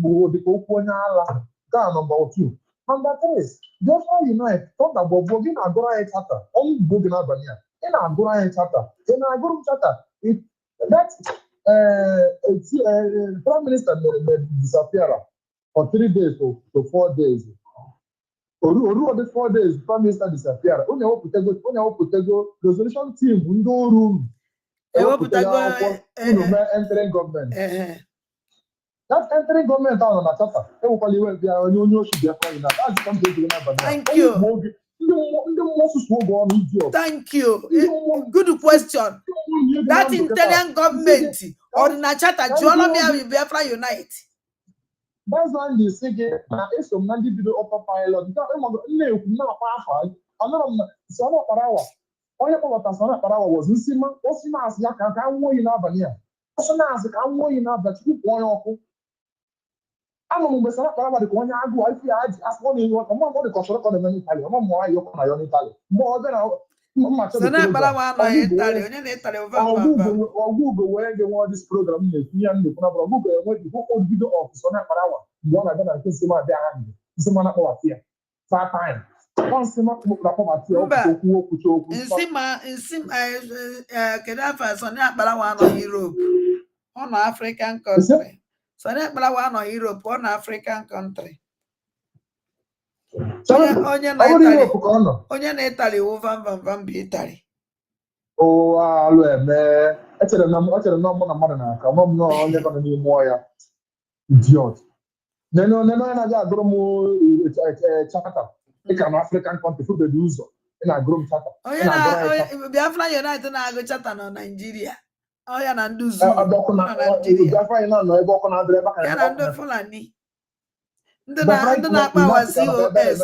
gboo dịka okwu onye ala gaa nọmba 2 nọmba 3 Biafra Unite tọnda gbọgboo gị na-agụrụ anyị chata ọnwụ Igbo gị n'abalị a ị na-agụrụ anyị chata ị na-agụrụ m chata that prime minister mere disappear for 3 days to 4 days. Oru of the 4 days, Prime Minister disappeared. Only Oputego resolution team, window room. Entering government. That entering government on the chapter. Thank you. Thank you. Good question. That Italian government or the chapter, Joanna Biafra Unite. That's why you say na eso na ndị bido upper pilot na-ekwu na-akpa afọ Sana Parawa onye kpọbata Sana Parawa was nsima osi na-asị ya ka nwụọ yi n'abalị a osi na-asị ka nwụọ yi n'abalị tupu onye ọkụ anụ m mgbe Sana Parawa dị ka onye agụụ ife ya ji asọ na ihe ọkụ mma ọ dị ka ọchọrọ ka ọ na-eme n'Itali ọma mmụọ anyị ọkụ na ya n'Itali mgbe ọ bịara ọgụgụ wee gị nwa dis program na-ekwu ya nnekwu na ọgụgụ enweghị ụkwụ bido of Sana Parawa mgbe ọ na-abịa na nke nsị ma bịa ha ndị nsị ma na-akpọbata ya saa time nsị ma na-akpọbata ya okwu okwucha okwu kedu afọ Sana Parawa nọ Europe ọ nọ African country Sana Parawa nọ Europe ọ nọ African country onye na-Itali wụ vam bi Itali alụ eme echere na mụ na mmadụ na-aka ọma m nọọ onye nọ n'ime ọya idiot nene na-agaghị agụrụ m chata ịka na African country fụbeghị ụzọ ị na-agụrụ m chata Biafra Unite na-agụ chata na Nigeria ọya na ndị Zulu Biafra Unite nọ ebe ọkụ na-adịrị ebe ya na ndị Fulani ndị na-akpa awa COS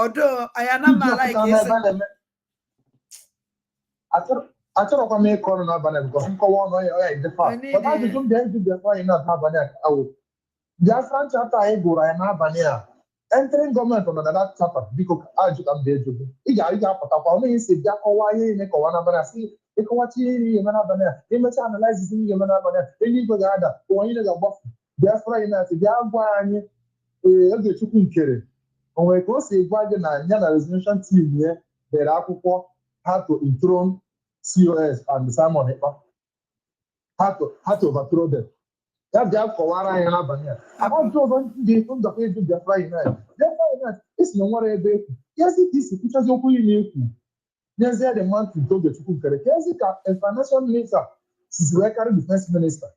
ọdụ anya na mma ala ike achọrọkwa m ịkọ ọnụ n'abalị because nkọwa ọnụ ya idefa ajụjụ m bịa ịjụ Biafra Unite n'abalị a Biafra chapter anyị gụrụ anyị n'abalị a entering gọọmenti nọ na that chapter biko ajụ ka m bịa ejugo ị ga-apụtakwa ọ naghị esi bịa kọwaa ihe ime kọwa n'abalị a si ịkọwachi ihe ihe eme n'abalị a imecha analysis ihe eme n'abalị a eluigwe ga-ada ụwa niile ga-agbafu Biafra Unite bịa gwa anyị oge Chukwu nkere o nwere ka o si gwa gị na ya na resolution team ya dere akwụkwọ how to enthrone COS and Simon Ekpa how to overthrow them. Ya bịa kọwara anyị n'abalị a abajụ ọzọ ndị ndọkọ eju Biafra Unite isi na nwere ebe ekwu kezi ka isi kwuchazi okwu yi na-ekwu nyezie the man to oge Chukwu nkere kezi ka financial minister sizi wee karị defense minister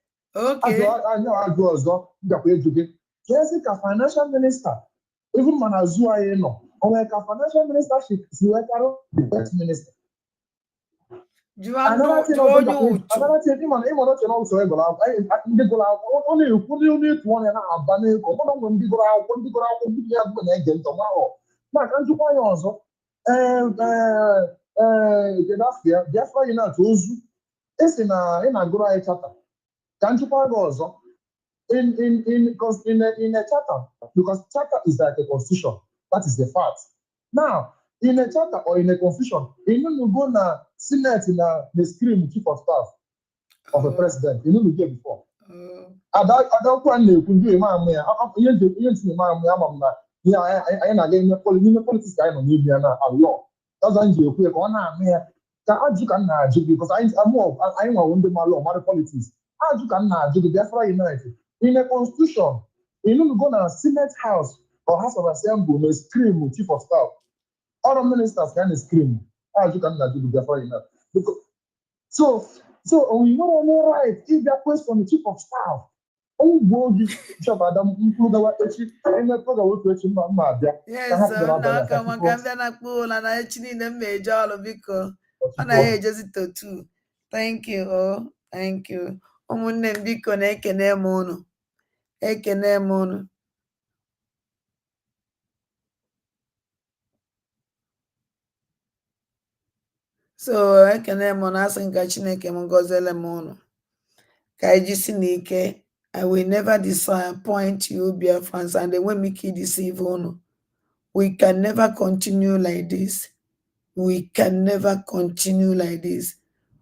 ajụ ọzọ ndọkọ eju gị kezi ka financial minister even mana azụ anyị nọ o nwere ka financial minister si wee karị defense minister another thing ndị gụrụ akwụkwọ ọ na-ekwu ndị ịtụ ọnya na-aba n'ego ọbụna mgbe ndị gụrụ akwụkwọ ndị ya bụ na-ege ntọ mahụ maka njikwa ya ọzọ Biafra Unite ozu esi na ị na-agụrụ anyị chata ka njikwa gị ọzọ in a charter, because charter is like a constitution. That is the fact. Now, in a charter or in a constitution, you know, you go na Senate in the screen chief of staff of a president. You know, you get before. I don't want to do politics guy on media law. That's why you quick on because I'm more I want to law politics. As you can that's why United in a constitution, you know, go to Senate House or House of Assembly, may scream chief of staff. Other ministers can scream. As you can that's why United. So we know no right if that question the chief of staff. Oh, boy, job Adam include our and the program which yes, na kama kambia na kula na chini na meja all biko. Ana just too. Thank you. Oh, thank you. Umunne biko na ekene m unu. Ekene m unu. So ekene m na asị nka Chineke m gọziele m unu. Ka ejisi n'ike, I will never disappoint you, dear friends, and they will make you deceive unu. We can never continue like this. We can never continue like this.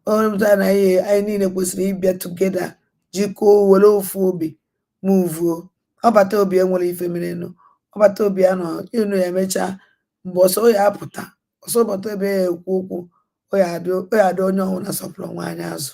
All the time I need a person to be together. Jiko wolo obi move. Obata obi enwere ife mere no. Obata obi ano inu ya mecha mbo so ya aputa. So obata obi ekwu okwu o ya do onye ọhụrụ na sọpụrụ nwanyị azụ.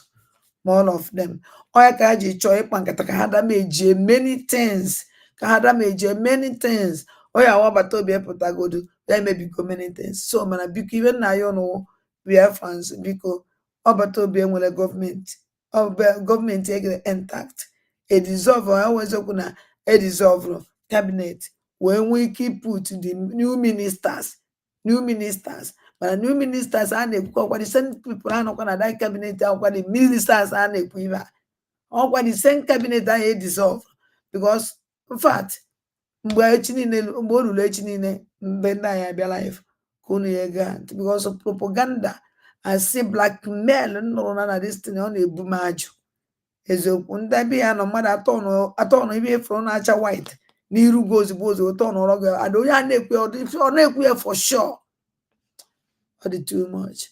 All of them. Oya ka ji chọọ ịkpa nkata ka ha da meje many things. Ka ha da meje many things. Oya wabata obi epụtagodu. Ya emebigo many things. So mana biko ibe na ya no we are fans biko ọbata obi enwere gọọmenti gọọmenti egere intact a dissolve always okwu na a dissolve cabinet wee nwee ike put the new ministers mana new ministers a na-ekwu ọkwa the same people anọkwa na that cabinet ọkwa the ministers a na-ekwu ibe ọkwa the same cabinet ahụ e dissolve because in fact mgbe echi niile mgbe o ruru echi niile mgbe ndị anyị abịala ife ka unu ya gaa because of propaganda asị blackmail nnụrụ na this thing ọ na-ebu m ajụ eziokwu ndị ebe ya nọ mmadụ atọ nọ ibe efere na-acha white n'iru gị ozugbo ụtọ nọrọ gị ada onye a na-ekwu ọ na-ekwu ya for sure ọ dị too much.